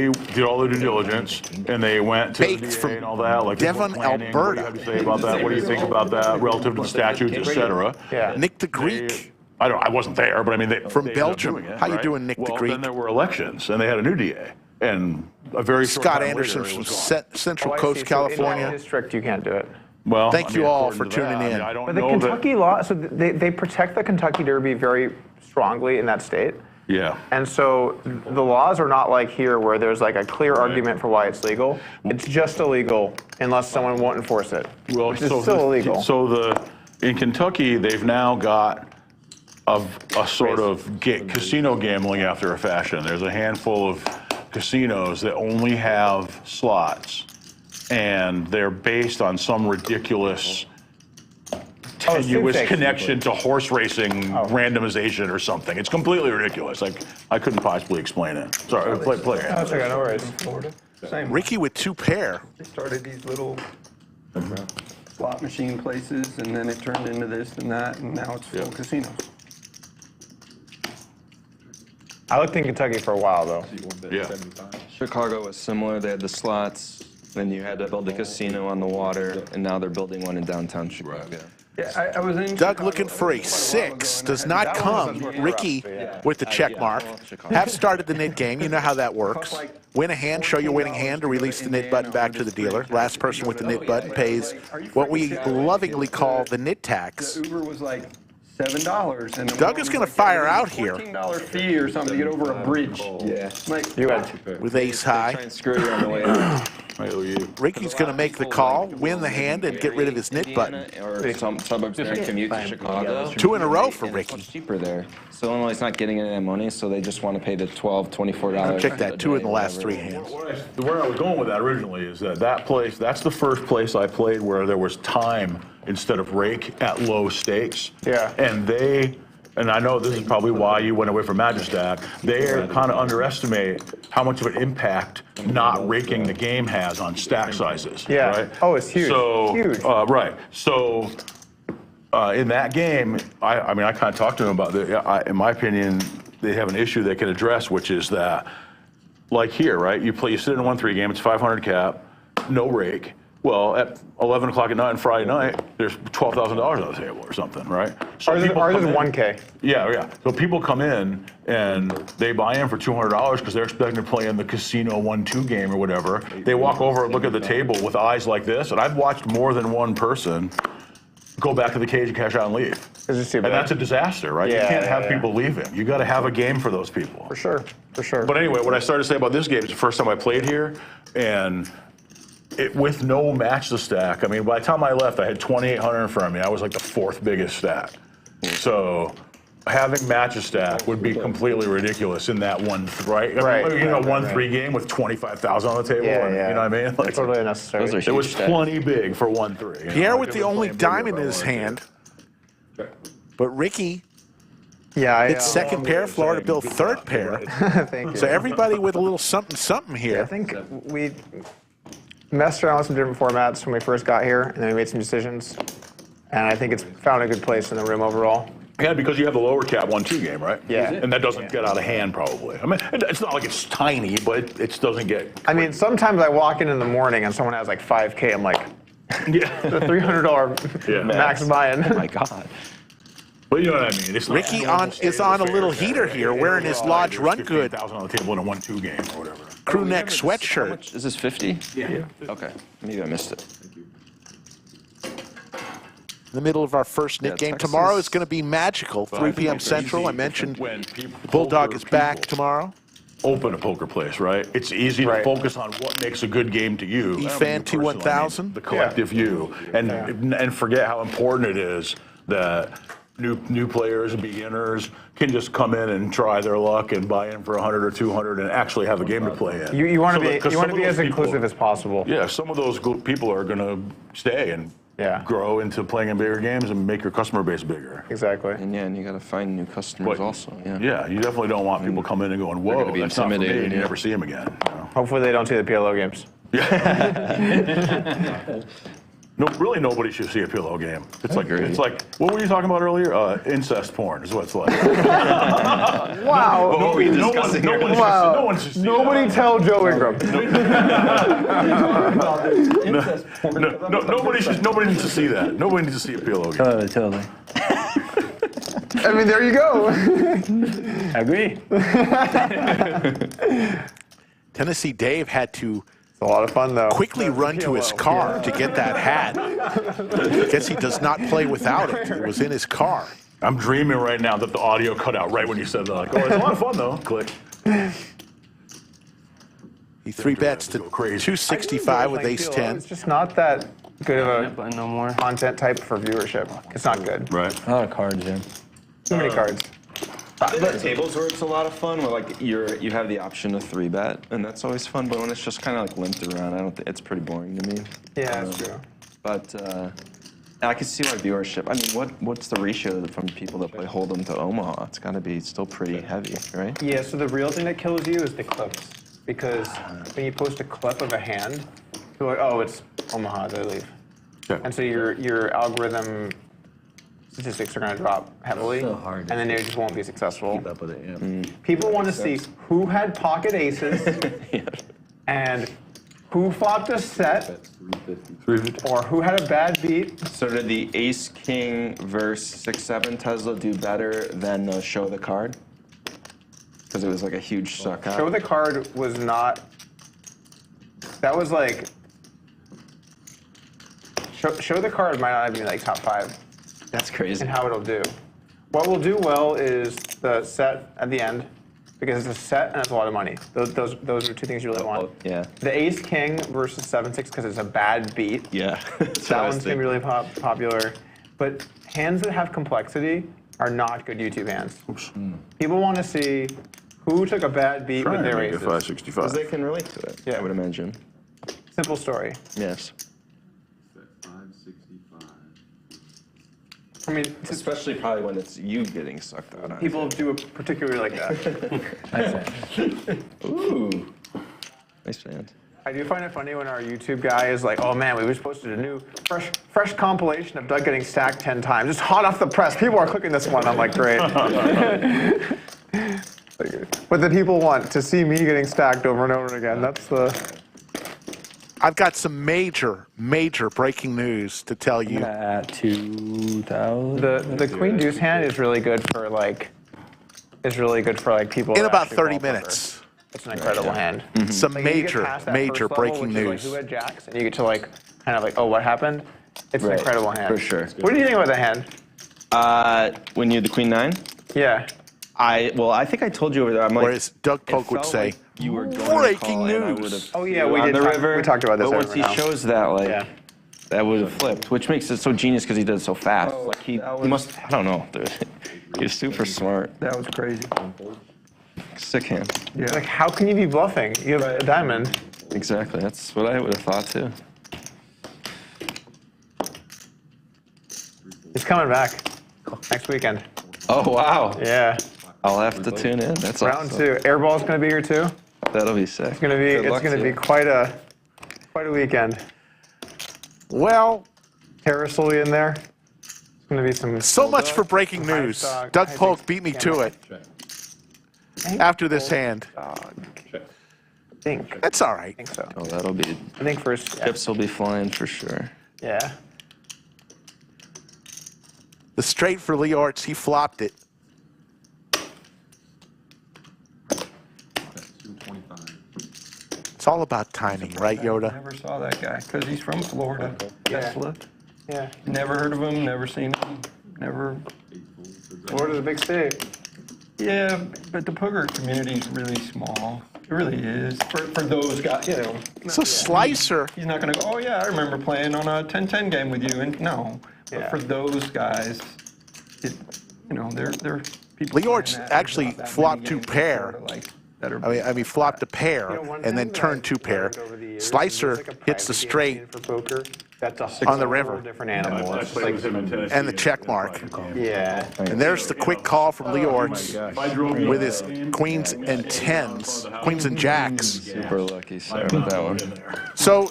did all the due diligence and they went to Baked the from DA and all that. Like Devon, planning. Alberta. What do you have to say about that? What do you think about that relative to the statutes, et cetera? Yeah. Nick the Greek. I wasn't there, but I mean, From they ended up Belgium. doing it, How you right? doing, Nick the Well, Greek? then there were elections and they had a new DA. And a very short Scott time Anderson later, it from was gone. Central Oh, I Coast, see. So in that California. district, you can't do it. Well, Thank you all for according to tuning in. I don't But the know Kentucky law, so they protect the Kentucky Derby very strongly in that state. Yeah. And so the laws are not like here where there's like a clear argument for why it's legal. It's just illegal unless someone won't enforce it, which is still illegal. So in Kentucky, they've now got a sort of casino gambling after a fashion. There's a handful of casinos that only have slots, and they're based on some ridiculous tenuous sweepstakes. connection to horse racing randomization or something. It's completely ridiculous. Like, I couldn't possibly explain it. Sorry, play again. That's okay, no worries. Florida. Same. Ricky with 2 pair. They started these little slot machine places, and then it turned into this and that, and now it's full casinos. I lived in Kentucky for a while though. Yeah. Chicago was similar. They had the slots. Then you had to build a casino on the water, and now they're building one in downtown Chicago. Yeah, I was in Doug Chicago looking for a little while 6. ago, Does and not that one come. was working Ricky with the check mark. Have started the nit game. You know how that works. Win a hand, show your winning hand to release the nit button back to the dealer. Last person with the nit button pays what we lovingly call the nit tax. The Uber was like $7, and Doug is going to fire out here $14 fee or something to get over a bridge. Yeah. Like, You had with ace Try high. and screw you on the way out. Ricky's going to make the call, win the hand, and get rid of his nit button. Or some suburbs there commute to Chicago. 2 in a row for It's Ricky. much cheaper there. So Illinois not getting any of that money, so they just want to pay the $12, $24. Check that, 2 in the last 3 whatever. hands. Where I was going with that originally is that place, that's the first place I played where there was time instead of rake at low stakes. Yeah. And I know this is probably why you went away from Magistack, they kind of underestimate how much of an impact not raking the game has on stack sizes. Yeah. Right? Oh, it's huge. So, Huge. Right. So in that game, I mean, I kind of talked to them about it. In my opinion, they have an issue they can address, which is that, like here, right? You sit in a 1-3 game, it's 500 cap, no rake. Well, at 11 o'clock at night on Friday night, there's $12,000 on the table or something, right? So ours people is come in- 1K. Yeah. So people come in and they buy in for $200 because they're expecting to play in the casino 1-2 game or whatever. They walk over and look at the table with eyes like this, and I've watched more than one person go back to the cage and cash out and leave. And that's a disaster, right? Yeah, you can't have yeah. people leaving. You got to have a game for those people. For sure. But anyway, what I started to say about this game is the first time I played here, and with no match the stack. I mean, by the time I left, I had 2,800 in front of me. I was like the 4th biggest stack. So having match a stack would be completely ridiculous in that one, right? I mean, 1-3 game with 25,000 on the table. Yeah, and, yeah. You know what I mean? Like, Totally unnecessary. Those are it was huge stacks. plenty big for 1-3. you Pierre know? with Like, the it was only plenty big diamond if I in his wanted to. hand. But Ricky, Yeah, it's second pair, Florida Bill third pair. Thank you. So everybody with a little something here. I think we messed around with some different formats when we first got here, and then we made some decisions. And I think it's found a good place in the room overall. Yeah, because you have the lower cap 1-2 game, right? Yeah. And that doesn't get out of hand, probably. I mean, it's not like it's tiny, but it doesn't get. I mean, sometimes I walk in the morning and someone has like 5K. I'm like, Yeah. the $300 max buy-in. Oh my God. But you know what I mean? It's not Ricky is on a little heater here, wearing his Lodge Run Good 15,000 on the table in a 1-2 game or whatever. crew neck How sweatshirt. much- Is this 50? Yeah. Okay. Maybe I missed it. In the middle of our first Nik game. Texas. Tomorrow is going to be magical, 3 p.m. Central. I mentioned Bulldog is back tomorrow. Open a poker place, right? It's easy to Right. focus on what makes a good game to you. I don't EFan mean personally, 21000. I mean the collective you, and forget how important it is that new players and beginners can just come in and try their luck and buy in for 100 or 200 and actually have a game to play in. You want to So be as inclusive as possible. Yeah, some of those people are going to stay and grow into playing in bigger games and make your customer base bigger. Exactly. And yeah, and you got to find new customers But- also. Yeah. Yeah, you definitely don't want people coming in and going, whoa, gonna be that's not for me, intimidated, and you yeah. never see them again. You know? Hopefully they don't see the PLO games. No, really, nobody should see a pillow game. It's like, agree. What were you talking about earlier? Incest porn is what it's like. Wow. No one should see Nobody that. tell Joe Ingram. Nobody needs to see that. Nobody needs to see a pillow game. Totally. I mean, there you go. I agree. Tennessee Dave had to It's a lot of fun, though. quickly run to his car to get that hat. Guess he does not play without it. It was in his car. I'm dreaming right now that the audio cut out right when you said that. Like, oh, it's a lot of fun, though. Click. He 3-bets to 265 with ace 10. It's just not that good of a But no more. content type for viewership. It's not good. Right. A lot of cards, Jim. Too many cards. There are tables where it's a lot of fun, where like you have the option to 3-bet, and that's always fun. But when it's just kind of like limped around, I don't think it's pretty boring to me. Yeah, that's true. But I can see why viewership. I mean, what's the ratio from people that play Hold'em to Omaha? It's got to be still pretty heavy, right? Yeah, so the real thing that kills you is the clips. Because when you post a clip of a hand, you're like, oh, it's Omaha, they leave. Okay. And so your algorithm statistics are going to drop heavily, So hard and then it just won't be successful. Keep up with it, yeah. People want to see who had pocket aces and who flopped a set, or who had a bad beat. So did the Ace King versus 6-7 Tesla do better than Show the Card? Because it was like a huge suck out. Show the Card was not. That was like. Show the Card might not even be like top 5 That's crazy. in how it'll do. What will do well is the set at the end, because it's a set and it's a lot of money. Those are two things you really want. Yeah. The Ace King versus 7-6 because it's a bad beat. Yeah. That one's gonna be really popular. But hands that have complexity are not good YouTube hands. People want to see who took a bad beat with their aces. 565. Because they can relate to it, I would imagine. Simple story. Yes. I mean, Especially probably when it's you getting sucked out on. people do it particularly like that. Ooh. Nice band. I do find it funny when our YouTube guy is like, "Oh man, we just posted a new fresh compilation of Doug getting stacked 10 times, just hot off the press. People are clicking this one." I'm like, "Great." But then people want to see me getting stacked over and over again. That's the. I've got some major breaking news to tell you. At 2,000. The Queen Deuce hand is really good for like. People. In that about actually 30 follow poker. minutes. It's an incredible hand. Some Like, you get past that major first level, breaking which is, news. Like, who had jacks, and you get to like kind of like, oh, what happened? It's an Right, incredible hand. for sure. What do you think about that hand? When you had the Queen 9? Yeah. Well, I think I told you over there. I'm like, Whereas Doug Polk would say, you were going to breaking call, and I news. would've- Oh yeah, we on did. the river. We talked about this. But I once he remember now. shows that, like, Yeah. that would have flipped, which makes it so genius because he did it so fast. Oh, Like he that was- must. I don't know, dude. He's super smart. That was crazy. Sick hand. Yeah. Like, how can you be bluffing? You have a diamond. Exactly. That's what I would have thought too. He's coming back next weekend. Oh wow. Yeah. I'll have to tune in. That's Round awesome. 2. Airball's gonna be here too. That'll be sick. It's gonna be. Good It's luck gonna to be you. quite a weekend. Well, Harris will be in there. It's gonna be some. so much for breaking news. Doug Polk beat me to it after this hand. I think. That's all right. I think so. Oh, that'll be. I think first. Yeah. Chips will be flying for sure. Yeah. The straight for Leeortz, he flopped it. It's all about timing, right, Yoda? Never saw that guy because he's from Florida. Tesla. Yeah. Never heard of him. Never seen him. Never. Florida's a big state. Yeah, but the poker community is really small. It really is for those guys. You know. So Slicer, He's not going to go. Oh yeah, I remember playing on a 10-10 game with you. And no, but Yeah. for those guys, they're people. Leeortz playing that. actually There's not that flopped many to games in pair. Florida, like, that are I mean, flopped a pair and then turned 2 pair. Slicer hits the straight For poker, that's a on the whole river. different animal. I It's played like, with him in Tennessee. and the check mark. yeah. And there's the quick call from Leeortz If I drove you with his queens and tens, queens and jacks. Super lucky, sir, with that one. So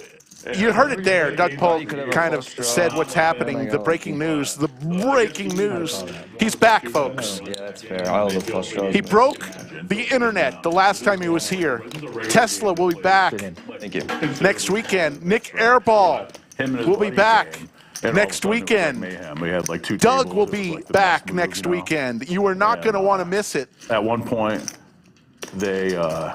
you heard it there. Doug Polk kind of said what's happening, the breaking news, the breaking news. He's back, folks. Yeah, that's fair. I'll have a flush draw. He broke the internet the last time he was here. Tesla will be back Thank you. next weekend. Nik Airball Him and his will be buddies back came. And next all of a sudden it was like weekend. mayhem. We had like 2 Doug tables. will It was be like the back best move, next you know. weekend. You are not going to want to miss it. At one point, they were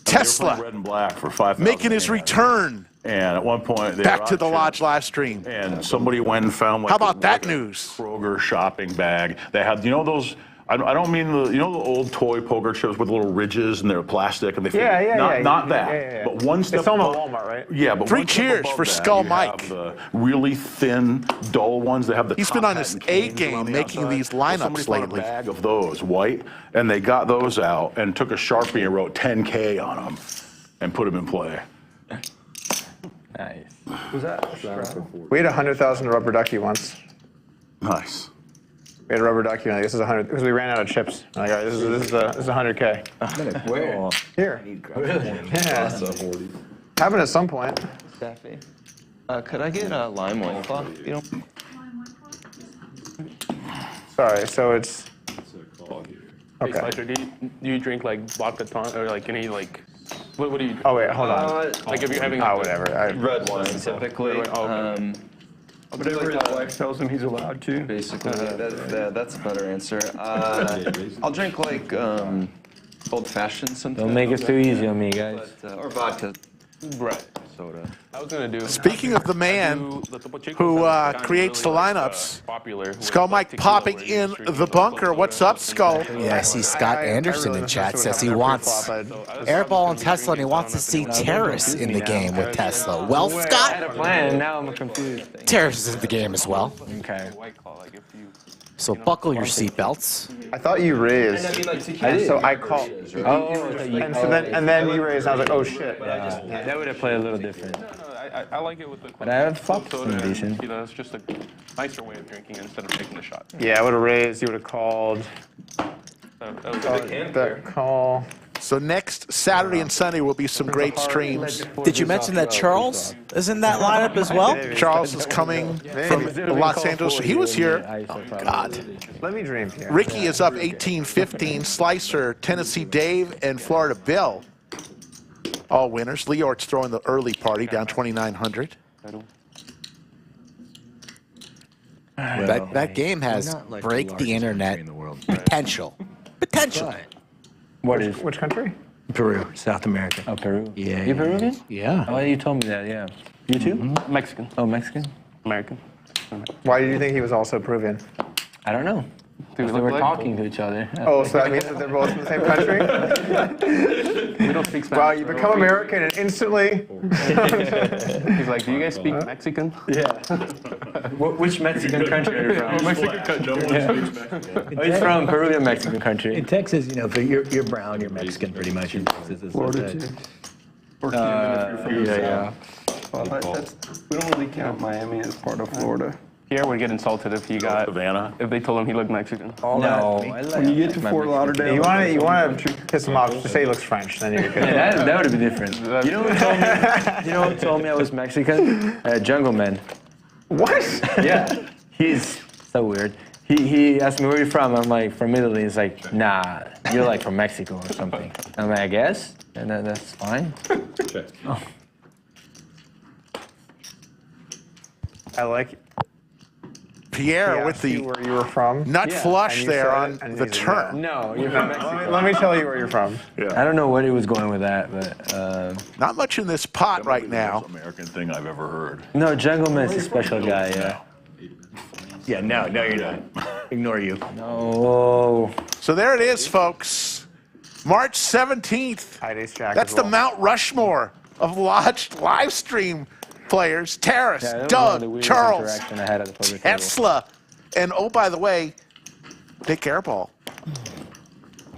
Tesla playing red and black for 5,000. making his return And at one point, they back were to out the of Lodge chips, live stream. and somebody went and found like How about that a news? Kroger shopping bag. They had, those. I don't mean the old toy poker chips with little ridges and they're plastic and they fit. Yeah. Not that. Yeah. But one step. It's on above- Walmart, right? Yeah, but 3 one step cheers above for that, Skull you Mike. have the really thin, dull ones. They have the. He's top been on hat his and A canes game around the making outside. these Well, lineups somebody found lately. a bag of those white, and they got those out and took a Sharpie and wrote 10K on them, and put them in play. Nice. Was that? We had 100,000 rubber ducky once. Nice. We had a rubber ducky. Like, this is 100 because we ran out of chips. Like, all right, this is 100K. Where? Here. Yeah. Happen at some point. Staffy. Could I get a lime white claw? You know? Sorry. So it's. Hey, Okay. Slicer, do you drink like vodka tonic or like any like what do you? Oh wait, hold on. Like if you're having Oh, whatever. Red wine, typically. Whatever his wife tells him he's allowed to. Basically, that's a better answer. I'll drink like old-fashioned something. Don't make it too easy on me, guys. But, or vodka, Right. soda. I was gonna do. Speaking of the man who creates the lineups, Skull Mike popping in the bunker. What's up, Skull? Yeah, I see Scott Anderson in chat says he wants Airball and Tesla, and he wants to see Terrace in the game with Tesla. Well, I had Scott, a plan, now I'm confused. Terrace is in the game as well. Okay. So buckle your seatbelts. I thought you raised. So I called. Oh, And then you raised. And I was like, oh shit. that would have played a little different. I like it with the. But I have flopped soda some and decent. tequila. It's just a nicer way of drinking it instead of taking the shot. Yeah, I would have raised. You would have called. That was a big The call. So next Saturday and Sunday will be some great streams. Did you mention that Charles is in that lineup as well? Charles is coming from Los Angeles. He was here. Oh, God. Let me dream here. Ricky is up 18-15. Slicer, Tennessee Dave, and Florida Bill. All winners. Leeortz throwing the early party down 2,900. That game has break the internet potential. Potential. What is? Which country? Peru, South America. Oh, Peru. Yeah. You Peruvian? Yeah. Oh, you told me that, yeah. You too? Mexican, Oh, Mexican? American. Why do you think he was also Peruvian? I don't know. Do we They look were alike? talking to each other. Oh, so that means that they're both in the same country? We don't speak Spanish. Wow, you become American and instantly. He's like, do you guys speak Mexican? Yeah. Which Mexican country are you from? Mexican country. Oh, he's from Peruvian Mexican country. In Texas, you know, but you're brown, you're Mexican pretty much in Texas. It's Florida like that. too. Or Cuban if you're from yeah. Well, we don't really count Miami as part of Florida. Pierre would get insulted if he got Savannah. if they told him he looked Mexican. All No, that. I like- When you get to Fort Lauderdale, You want to piss him off, just say he looks French, then you're good. Yeah, that would be different. You know who told me I was Mexican? Jungle Man. What? Yeah. He's so weird. He asked me, where are you from? I'm like, from Italy. He's like, nah, you're like from Mexico or something. I'm like, I guess. And then that's fine. Oh. I like Pierre with the where you were from. nut Yeah. flush And you there said on it, and the you said turn. No, you're from Mexico. Let me tell you where you're from. I don't know what he was going with that, but Not much in this pot right now. American thing I've ever heard. no, Jungle Man's a special guy, yeah. Yeah, no, you're not. Ignore you. No. So there it is, folks. March 17th. I'd ace jack That's as the well. Mount Rushmore of live stream players. Terrace, Yeah, that was one of the Doug, weirdest Charles, interaction I had at the poker table. Tesla, and oh, by the way, Nik Airball.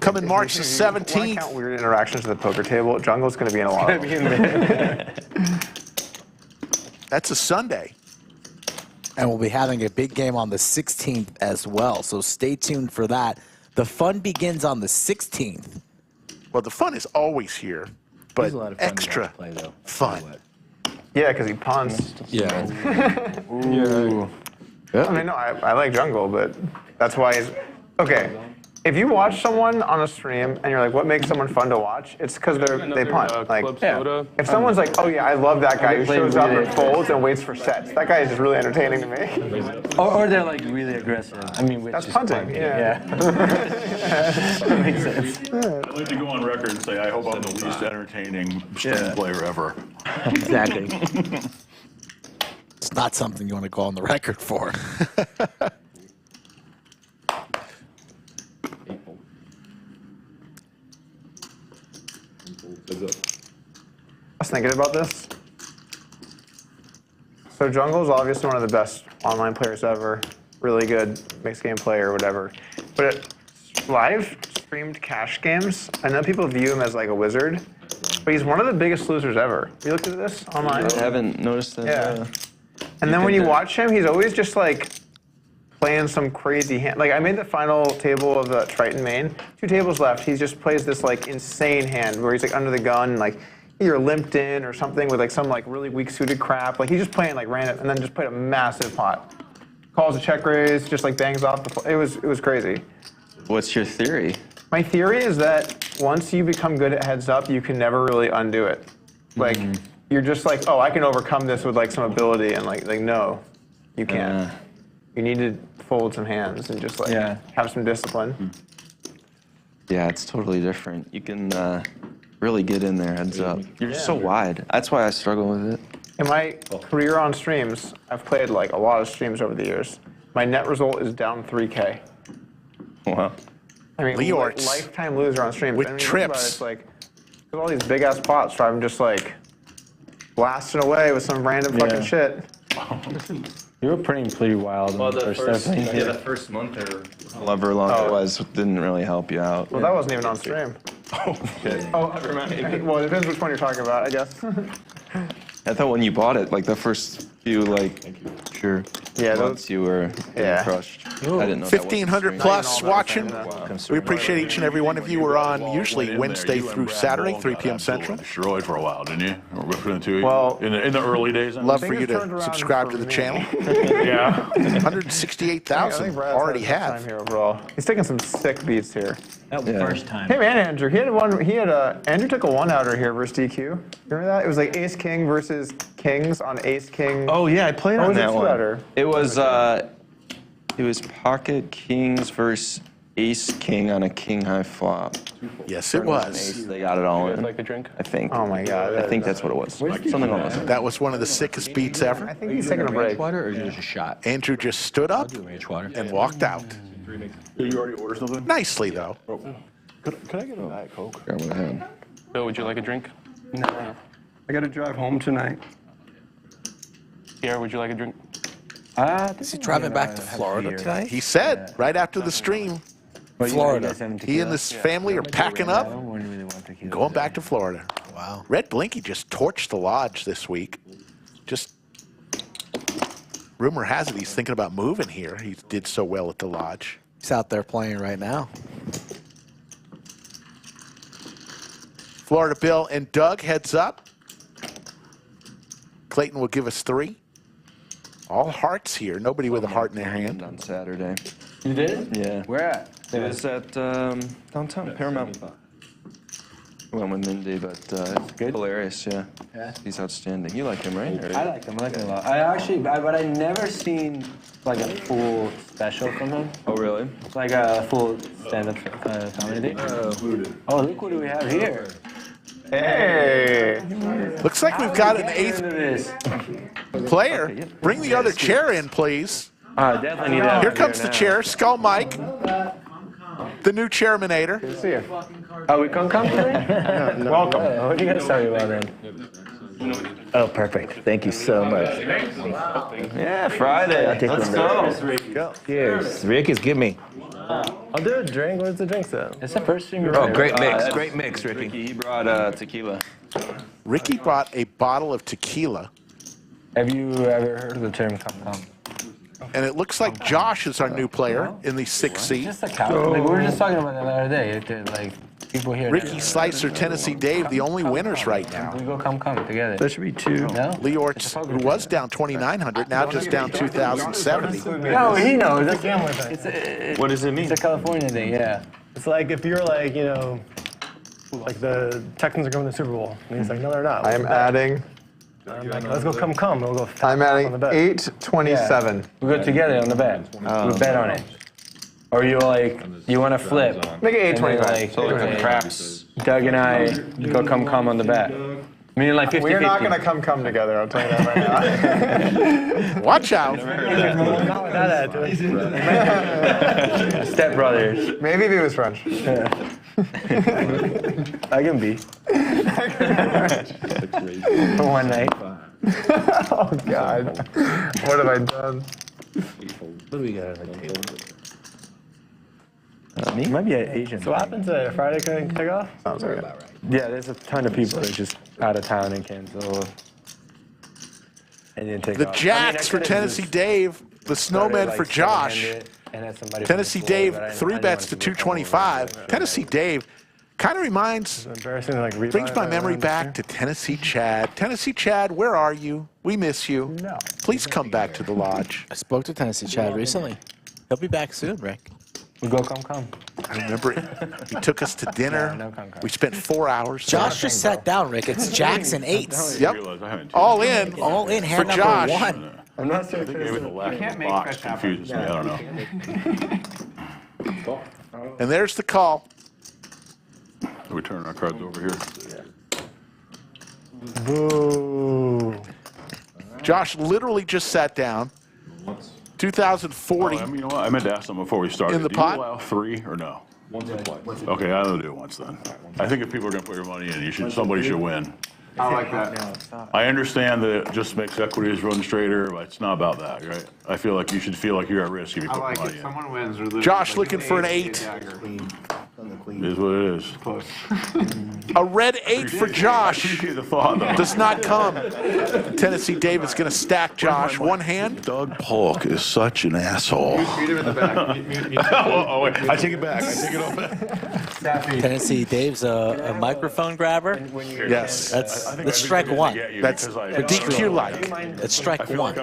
Coming March the If you want to 17th. count weird interactions at the poker table, Jungle's going to be in a lot of them. That's a Sunday. And we'll be having a big game on the 16th as well, so stay tuned for that. The fun begins on the 16th. Well, the fun is always here, but There's a lot of fun to extra play, though. fun. Yeah, because he punts. Yeah. I mean, no, I like Jungle, but that's why he's... Okay, if you watch someone on a stream and you're like, what makes someone fun to watch? It's because they punt. Like, if someone's like, oh yeah, I love that guy who shows up and folds and waits for sets. That guy is just really entertaining to me. Or they're like really aggressive. I mean, which That's is punting, fun. yeah. That makes sense. I'd like to go on record and say I hope I'm the least entertaining stream player ever. Exactly. It's not something you want to go on the record for. I was thinking about this. So Jungle's obviously one of the best online players ever. Really good mixed game player or whatever. But at live streamed cash games, I know people view him as like a wizard, but he's one of the biggest losers ever. You looked at this online? I haven't noticed that. Yeah. And then when you watch him, he's always just like playing some crazy hand. Like I made the final table of the Triton main. 2 tables left. He just plays this like insane hand where he's like under the gun, like either limped in or something with like some like really weak suited crap. Like he's just playing like random, and then just played a massive pot. Calls a check raise, just like bangs off the. It was crazy. What's your theory? My theory is that once you become good at heads up, you can never really undo it. Like you're just like, oh, I can overcome this with like some ability, and like no, you can't. You need to fold some hands and just like have some discipline. Yeah, it's totally different. You can really get in there heads up. You're just so wide. That's why I struggle with it. In my career on streams, I've played like a lot of streams over the years. My net result is down 3K. Wow. I mean, Leeortz lifetime loser on streams. with I mean, you think about it, trips. It's like, because all these big ass pots, so I'm just like blasting away with some random fucking shit. You were pretty wild. Well, the first month or however long it was didn't really help you out. Well, that wasn't even on stream. Oh, never mind. Well, it depends which one you're talking about, I guess. I thought when you bought it, like the first few, like, months you were crushed. I didn't know 1,500 plus watching. We appreciate each and every one of you. We're on usually Wednesday through Saturday, 3 p.m. Central. Destroyed for a while, didn't you? Or between the two of you? Well, in the early days. Love for you to subscribe to the channel. Yeah. 168,000 already have. Here overall. He's taking some sick beats here. That was the first time. Hey man, Andrew, he had one. Andrew took a 1-outer here versus DQ. Remember that? It was like Ace King versus Kings on Ace King. Oh yeah, I played Or on was it that one. 2-outer? It was Pocket Kings versus Ace King on a King high flop. Yes, it was. They got it all in. Like a drink? I think. Oh my god. I think that's what it was. Something along those lines. That was one of the sickest beats ever. I think he's taking a break. Water or just a shot? Andrew just stood up Ranch water. and walked out. Did you already order something? Nicely, though. Could I get a Diet Coke? Grab one ahead. Bill, would you like a drink? No. I got to drive home tonight. Pierre, would you like a drink? Is he driving back to Florida tonight? He said right after the stream, Florida. he and his family are packing up, going back to Florida. Wow. Red Blinky just torched the lodge this week. Just rumor has it he's thinking about moving here. He did so well at the lodge. He's out there playing right now. Florida Bill and Doug heads up. Clayton will give us 3. All hearts here. Nobody with a heart in their hand. On Saturday. You did? Yeah. Where at? It was at downtown Paramount. Went with Mindy, but Good? hilarious, yeah. Yeah. He's outstanding. You like him, right? Or- I like him a lot. But I never seen like a full special from him. Oh, really? Like a full stand-up comedy. Oh, look what do we have here. Hey! Looks like we've got an Into 8th this. player. Bring the other chair in, please. Definitely need that. Here comes the chair. Skull Mike, the new chairmanator. See ya. Oh, we can come today? Welcome. What are you guys talking about then? Oh, perfect. Thank you so much. Yeah, Friday. Let's go. Cheers. Ricky's, give me. I'll do a drink. What's the drink though? It's the first stream you're Oh, great mix. Great mix, Ricky. He brought tequila. Ricky brought a bottle of tequila, Have you ever heard of the term come? and it looks like Josh is our new player in the 6th seat. Just a cow. Like, we were just talking about that the other day. Like, people here. Ricky Slicer, Tennessee Dave, the only winners right now. We go come together. That should be 2. No? Leeortz, who was down 2,900, now just down 2,070. No, he knows. It's What does it mean? a California thing, yeah. It's like if you're like, you know, like the Texans are going to the Super Bowl. And he's like, no, they're not. I am adding. I'm like, let's go come. We'll go I'm on adding the bet. 827. We go together on the bet. We bet on it. Or you want to flip. Make it And then, 825. So like okay, a craps. Doug and I go come on the bet. Meaning like 50-50. We're not going to come together. I'll tell you that right now. Watch out. Not with that attitude. Step brothers. Maybe if he was French. I can be. For one night. Oh, God. What have I done? What do we got on the table? Me? Might be an Asian. So what happened today? Friday couldn't take off? Sounds good. Yeah, there's a ton of people that are just out of town and cancel. And didn't take The off. Jacks for Tennessee Dave, the Snowmen for Josh. Tennessee Dave, 3 bets to 225. Tennessee Dave kind of reminds, Embarrassing, like brings my memory back to Tennessee Chad. Tennessee Chad, where are you? We miss you. No. Please come back to the lodge. I spoke to Tennessee Chad recently. He'll be back soon, Rick. We go come. I remember he took us to dinner. No, come. We spent 4 hours. Josh just sat down, Rick. It's Jacks and 8s. Yep. All in. All in, hand For number Josh. 1. I'm not sure if Maybe the last box confuses me. I don't know. And there's the call. We turn our cards over here. Boo. Josh literally just sat down. 2,040. You know what? I meant to ask them before we started. In the Do pot? you allow 3 or no? Once or twice. Okay, I'll do it once then. I think if people are going to put your money in, somebody should win. I like that. I understand that it just makes equities run straighter, but it's not about that, right? I feel like you should feel like you're at risk if you I put like money it. in. Someone wins or loses. Josh like looking for an 8. It is what it is. A red 8 for Josh. Appreciate the thought, though. Does not come. Tennessee Dave is going to stack Josh. One hand. Doug Polk is such an asshole. Meet him in the back. Oh, wait. I take it back. I take it all back. Tennessee Dave's a microphone grabber. Yes. That's strike 1. That's DQ-like. That's strike 1.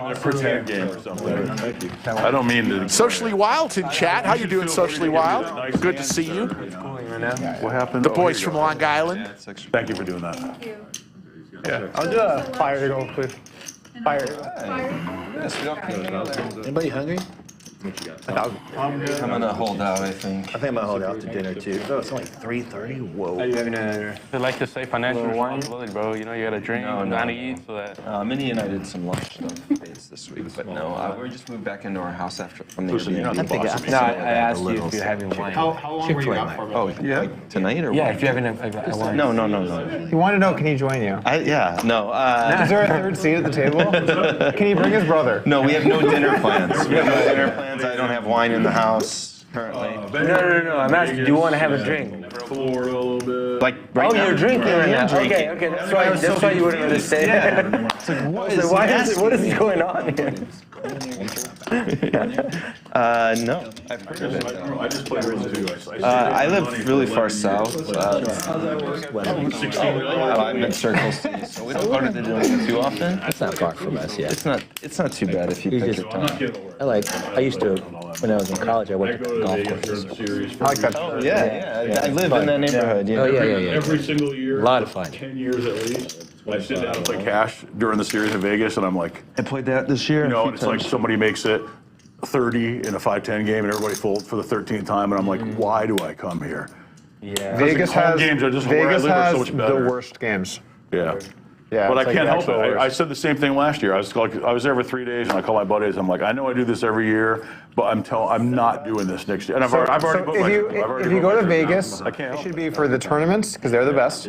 I don't mean to. Socially Wild's in chat. How you doing, Socially Wild? Good to see you. What happened? The boys from Long Island. Thank you for doing that. Yeah. I'll do a fire to go, please. Fire. Anybody hungry? I'm gonna hold out, I think. I think I'm gonna hold out to dinner too. Oh, it's only 3:30. Whoa. Are you having a They like to say financial responsibility, bro. You know, you gotta drink, No, you no. gotta eat, so that. Minnie and I did some lunch stuff dates this week, but no, we just moved back into our house after from the Listen, you're not Airbnb. the boss of me. No, I asked you if you're having wine. How long were you out for? Oh, Yeah. like tonight or Yeah, what? if you're having a wine. No. He wanted to know, can he join you? Yeah, no. Is there a third seat at the table? Can he bring his brother? No, we have no dinner plans. We have no dinner plans. I don't have wine in the house currently. No. I'm asking, do you want to have a drink? Florida a little bit. Like right now? You're drinking right now. drinking. Okay. That's why you wouldn't understand. It's like, what What is going on here? No. I've heard of it. I just played Risen 2. I live really far south. I'm in Circle C, so we don't go to the gym too often. That's not far from us, yeah. It's not too bad if you pick your time. I used to, when I was in college, I went to golf courses. I like that. Yeah. I live in that neighborhood. Oh, yeah. Every single year. A lot of fun. 10 years at least. I sit down and play cash during the series in Vegas, and I'm like, I played that this year. you know, and it's like somebody makes it 30 in a 5-10 game, and everybody folds for the 13th time, and I'm like, why do I come here? Yeah. Vegas home has, games are just where I Vegas live are so has much the better. worst games. Yeah. Yeah, But I it's like can't the help it. actual I worst. said the same thing last year. I was there for 3 days, and I called my buddies. I'm like, I know I do this every year, but I'm not doing this next year. And I've already booked my trip. If you go to Vegas, I can't it help should be for the tournaments because they're the best,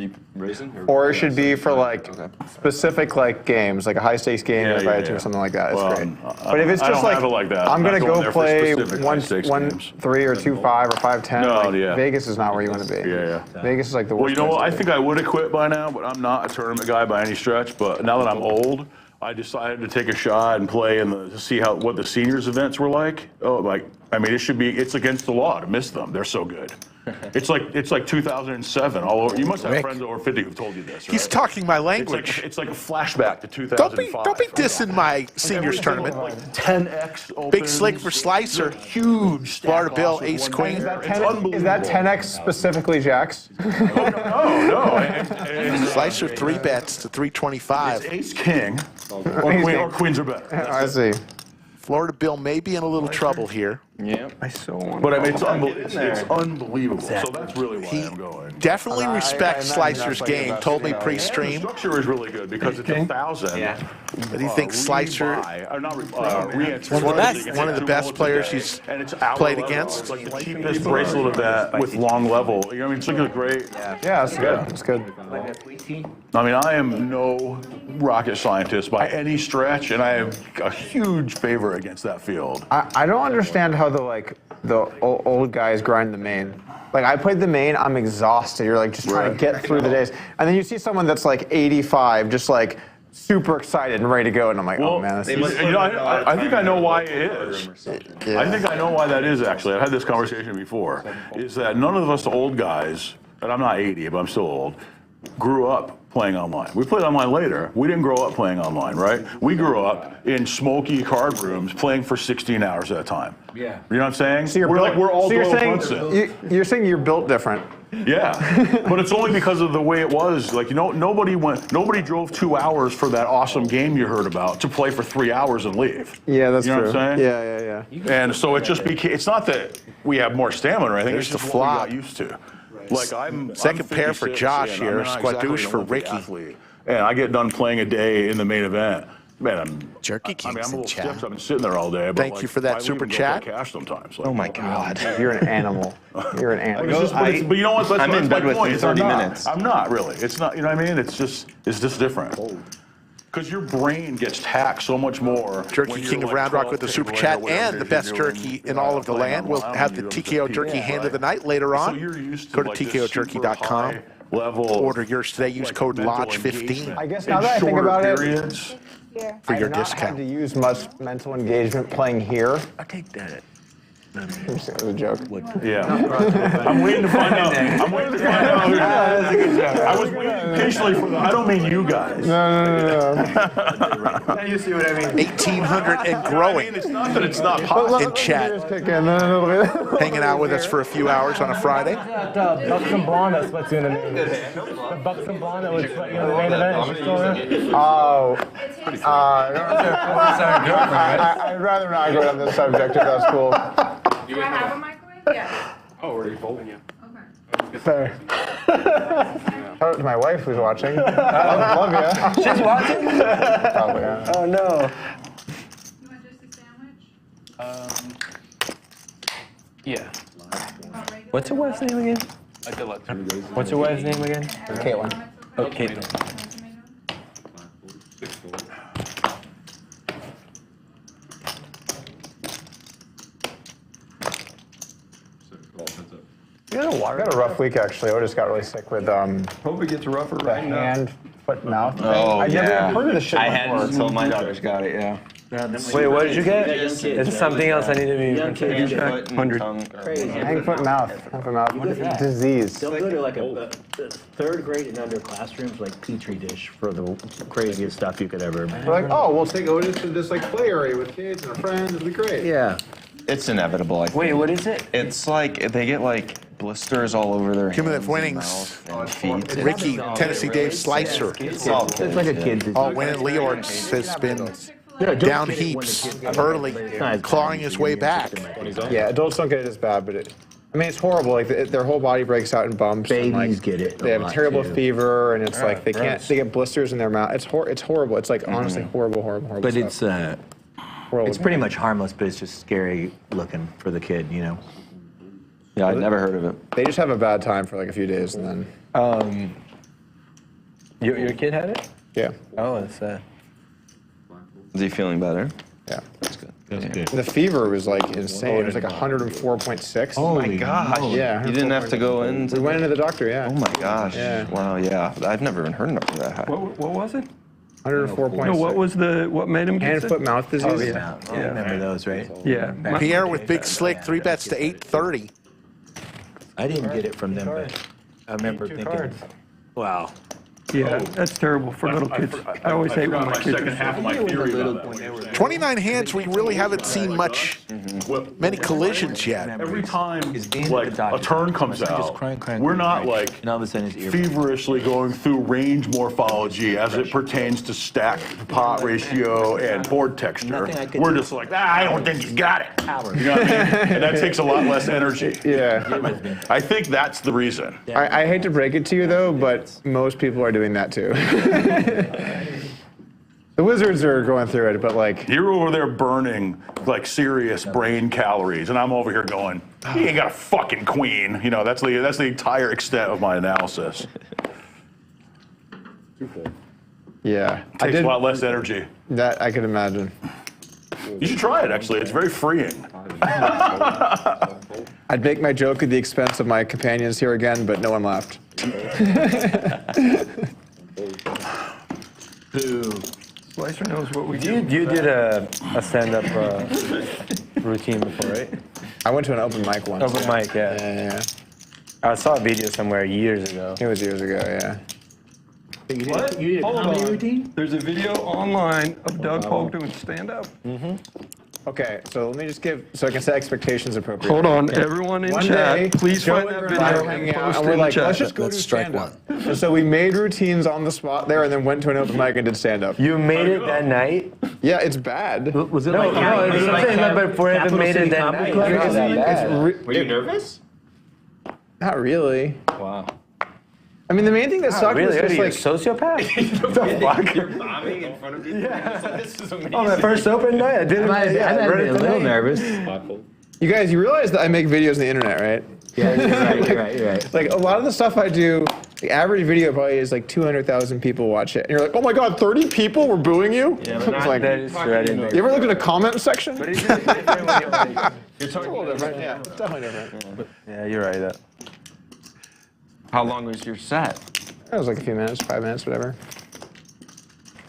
or it should be for like specific like games, like a high stakes game Yeah, or yeah, or yeah. something like that. It's Well, great. But if it's I just don't like have it like that. I'm I'm gonna not going go there for play specific high-stakes games. 1-3 or 2-5 or 5-10, No, like, yeah. Vegas is not where you want to be. Yeah. Vegas is like the worst. Well, you know place what? I to be. think I would have quit by now, but I'm not a tournament guy by any stretch. But now that I'm old, I decided to take a shot and play to see what the seniors events were like. It's against the law to miss them. They're so good. It's like 2007 all over. You must have Rick. friends over 50 who've told you this, right? He's talking my language. It's like a flashback to 2005. Don't be dissing my seniors tournament. 10x opens, Big slick for Slicer. huge Florida stack Bill, loss with ace one queen. pair. Is It's that unbelievable. 10x specifically jacks? No. Slicer 3 bets to 325. It's ace king or queens are better. I see. Florida Bill may be in a little trouble here. Yeah. I so want. But I mean, it's unbelievable. So that's really why I'm going. Definitely respects Slicer's game. Told me The pre-stream structure is really good because it's 1,000. Yeah. that he thinks Slicer one of the best players he's played against. It's like the cheapest bracelet of that with long level. You know, I mean, it's looking great. Yeah, it's good. It's good. I mean, I am no rocket scientist by any stretch, and I have a huge favor against that field. I don't understand how the old guys grind the main. Like I played the main, I'm exhausted. You're like just trying to get through the days, and then you see someone that's like 85, just like super excited and ready to go, and I'm like, oh man, this is. I think I know why it is. I think I know why that is, actually. I've had this conversation before, is that none of us old guys, and I'm not 80, but I'm still old, grew up playing online. We played online later. We didn't grow up playing online, right? We grew up in smoky card rooms playing for 16 hours at a time. Yeah. You know what I'm saying? So we're all so you're Doyle saying Brunson. you're saying you're built different. Yeah, but it's only because of the way it was. Like, you know, nobody drove 2 hours for that awesome game you heard about to play for 3 hours and leave. Yeah, that's you know true. What I'm saying? Yeah. And so it just became. It's not that we have more stamina or anything. There's it's just the what we flop. got used to. Like I'm Second pair for 56, Josh and here, I'm not Squadouche exactly an for Olympic Ricky. athlete. And I get done playing a day in the main event. Man, Jerky I'm a King's in little chat. stiff 'cause I've been sitting there all day. But Thank you for that I leave super and go play chat. Cash sometimes. Oh my God. You're an animal. You're an animal. But you know what? That's I'm in my bed with point. in is I'm 30 not. minutes. I'm not really. It's not. You know what I mean? It's just different. Because your brain gets taxed so much more. Jerky when King you're of like Round Rock 12, with the 15, super or chat whatever and it the is best you're doing, jerky in all of the playing land. We'll online. have the I don't TKO need Jerky to hand of the right? night later So on. you're used to Go to like this TKOJerky.com. super high level. Order yours today. Use like, code mental LODGE15 engagement I guess in now that I think shorter about it, periods. for your I've not discount. had to use much mental engagement playing here. I'll take that. It was a joke. Yeah. I'm waiting to find out. I'm waiting to find out. That's a good joke. I was waiting patiently for the. I don't mean you guys. No. You see what I mean? 1,800 and growing. It's not that it's not possible. In chat, hanging out with us for a few hours on a Friday. The Bucks and Blonde that sweats you in the main. The Bucks and Blonde that would sweat you in the main event. She's still there. Oh. I'd rather not go on this subject if that's cool. Do I have a microwave? Yeah. Oh, already folding you. Okay. Fair. Shout out to my wife who's watching. Love you. She's watching? Probably, yeah. Oh, no. You want just a sandwich? Yeah. What's your wife's name again? I did let you. What's your wife's name again? Caitlin. Oh, Caitlin. I got a rough week actually. Otis got really sick with Hope it gets rougher the right now. hand, foot, mouth thing. Oh, I never even heard of this shit I before. hadn't until my daughters got it, yeah. Wait, what did you get? Is it something else I need to be Hand, foot, and 100. tongue. Hand, foot, mouth. Hand, foot, mouth. What is that? Disease. They'll go to like a third grade and under classrooms, like Petri dish for the craziest stuff you could ever imagine. We're like, oh, we'll take Otis to this like play area with kids and our friends. It'll be great. Yeah. It's inevitable, I think. Wait, what is it? It's like they get like blisters all over their Cumulative hands and winnings. mouth and feet. Ricky, Tennessee Dave Slicer. It's all It's like a kid's. Oh, winning Leeortz has been down heaps early, clawing his way back. Yeah, adults don't get it as bad, but I mean, it's horrible. Like their whole body breaks out in bumps. Babies and, like, get it. They have a lot, terrible too. fever, and it's like they can't. They get blisters in their mouth. It's horrible. It's like honestly horrible But stuff. it's pretty much harmless, but it's just scary looking for the kid, you know. Yeah, I'd never heard of it. They just have a bad time for like a few days, and then Your kid had it? yeah, Oh, it's Is he feeling better? yeah. That's good. That's good. The fever was like insane. It was like 104.6. Oh my gosh. Yeah. You didn't have to go in? We went into the doctor. Yeah. Oh my gosh. Yeah. Wow, yeah. I've never even heard enough of that high. What was it? 104.6. No, what made him get Hand, sick? foot, mouth disease. Oh, yeah. I remember those, right? Yeah. Pierre with Big Slick, 3 bets to 830. I didn't get it from them, but I remember thinking, wow. Yeah, that's terrible for little kids. I always hate when my kids second half of my theory about that. 29 hands, we really haven't seen many collisions yet. Every time being like the doctor. a turn comes Just out, crying, we're not like and all of a sudden his ear. feverishly going through range morphology as it pertains to stack pot ratio and board texture. Nothing I could We're do. just like, I don't think he's got it. You know what I mean? And that takes a lot less energy. Yeah. I think that's the reason. I hate to break it to you though, but most people are doing that too. The Wizards are going through it, but like You're over there burning like serious brain calories, and I'm over here going, he ain't got a fucking queen. You know, that's the entire extent of my analysis. yeah, Takes a lot less energy. that I could imagine. You should try it, actually. It's very freeing. I'd make my joke at the expense of my companions here again, but no one laughed. Slicer knows what we do. You did a stand-up routine before, right? I went to an open mic once. Open mic, yeah. Yeah. I saw a video somewhere years ago. It was years ago, yeah. What? You did a Hold comedy on. routine? There's a video online of Doug Polk doing stand-up. Okay, so let me just so I can set expectations appropriately. Hold on, everyone in One chat, day, please Joe find and that I video were hanging and out, post and it we're in like, the let's chat. just go do stand-up. And so we made routines on the spot there, and then went to an open mic and did stand-up. You made it that night? Yeah, it's bad. Was it No, like no, it's something, but before I even made it that night, it's not that bad. Were you nervous? Not really. Wow. I mean, the main thing that sucked Really? was Are just you a like sociopath? You're bombing in front of people. Yeah. This is amazing. Oh, my first open night, I didn't. I'd be a little nervous. you guys. You realize that I make videos on the internet, right? Yeah, you're right. Like a lot of the stuff I do, the average video probably is like 200,000 people watch it, and you're like, oh my god, 30 people were booing you. Yeah, It's but like, that is true. I didn't. you ever look at a comment section? But it's just different when you're like, It's a little different. Yeah, it's definitely different. yeah, you're right. How long was your set? That was like a few minutes, 5 minutes, whatever.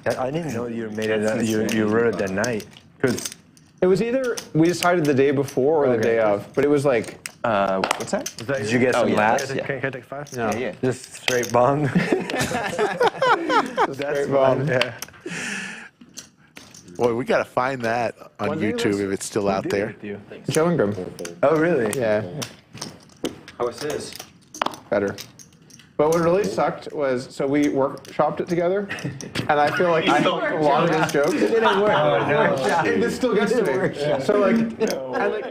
I didn't even know you made it. You wrote it that night, because It was either we decided the day before or the day of, but it was like. What's that? Did you get some laughs? Can I take 5? No. Yeah. Just straight bomb. Straight bomb. Yeah. Boy, we got to find that on YouTube if it's still out there. Joe Ingram. Oh, really? Yeah. How was his? Better. But what really sucked was, so we workshopped it together, and I feel like a lot of his jokes. It didn't work. It still gets to me. So like,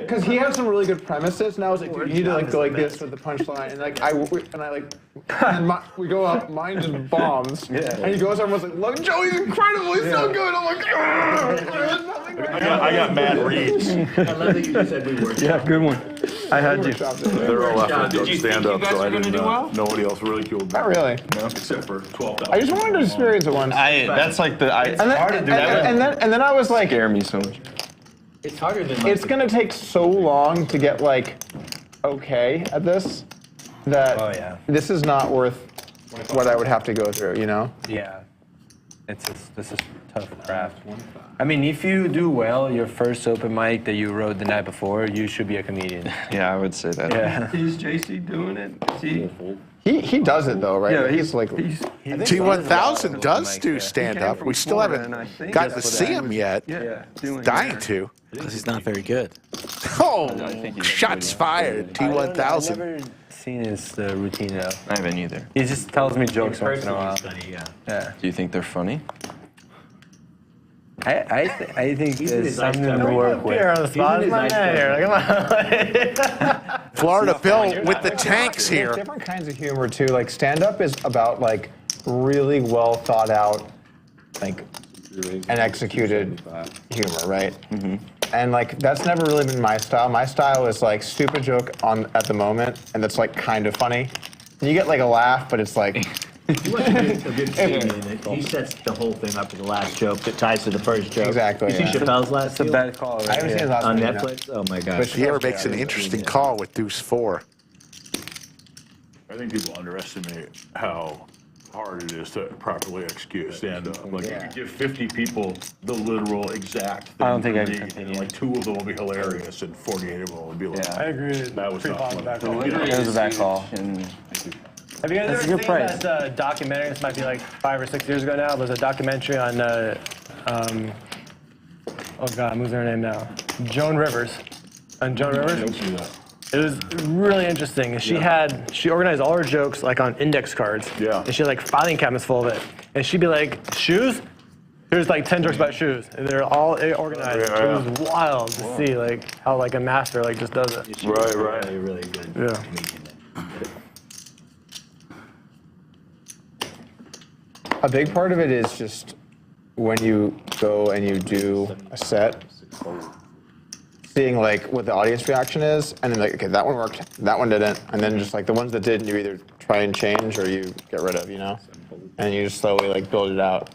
because he had some really good premises, and I was like, dude, you need to like go like this with the punchline, and like we go up, mine just bombs, and he goes up and was like, look, Joey's incredible, he's so good. I'm like, I got mad reads. I love that you just said we were. Yeah, good one. I had you. They're all after Did you stand think up, you guys so I were gonna didn't do well? nobody else ridiculed me. Not really. No, except for 12,000. I just wanted to experience it once. That's like the. And then I was like, Scare me so much. It's harder than. it's gonna take so long to get like okay at this that this is not worth what I would have to go through, you know? Yeah. This is tough craft. I mean, if you do well your first open mic that you wrote the night before, you should be a comedian. Yeah, I would say that. Yeah. Is JC doing it? He does it though, right? Yeah, he's like T1000 does do stand-up. We still haven't gotten to see him yet. Dying to. Because he's not very good. Oh, shots fired, I've T1000. never seen his routine though. I haven't either. He just tells me jokes once in a while. Yeah. Do you think they're funny? I think there's something to work with. Here on the spot, my man here. Come on. Florida Bill with the tanks There's here. different kinds of humor too. Like stand-up is about like really well thought out, like and executed humor, right? Mm-hmm. And like that's never really been my style. My style is like stupid joke at the moment, and that's like kind of funny. And you get like a laugh, but it's like. You watch a good comedian, he sets the whole thing up to the last joke that ties to the first joke. Exactly. You see Chappelle's last It's a bad call. I haven't seen his last on one, Netflix? Oh my God. He ever makes an interesting call with Deuce 4. I think people underestimate how hard it is to properly execute stand-up. Like, you could give 50 people the literal exact thing. I don't think I can and continue. like 2 of them will be hilarious, and 48 of them will be like, Yeah. I agree. that was Pretty not fun funny. with that. It was a bad call. Have you guys That's a ever good seen price. that documentary? This might be like 5 or 6 years ago now. There's a documentary on, oh God, who's her name now? Joan Rivers. On Joan Rivers? It was really interesting. She organized all her jokes like on index cards. Yeah. And she had like filing cabinets full of it. And she'd be like, shoes? Here's like 10 jokes about shoes. And they're all organized. Yeah. It was wild to see like how like a master like just does it. Right, right. Really, really good. Yeah. A big part of it is just when you go and you do a set, seeing like what the audience reaction is, and then like, okay, that one worked, that one didn't, and then just like the ones that didn't, you either try and change or you get rid of, you know, and you just slowly like build it out.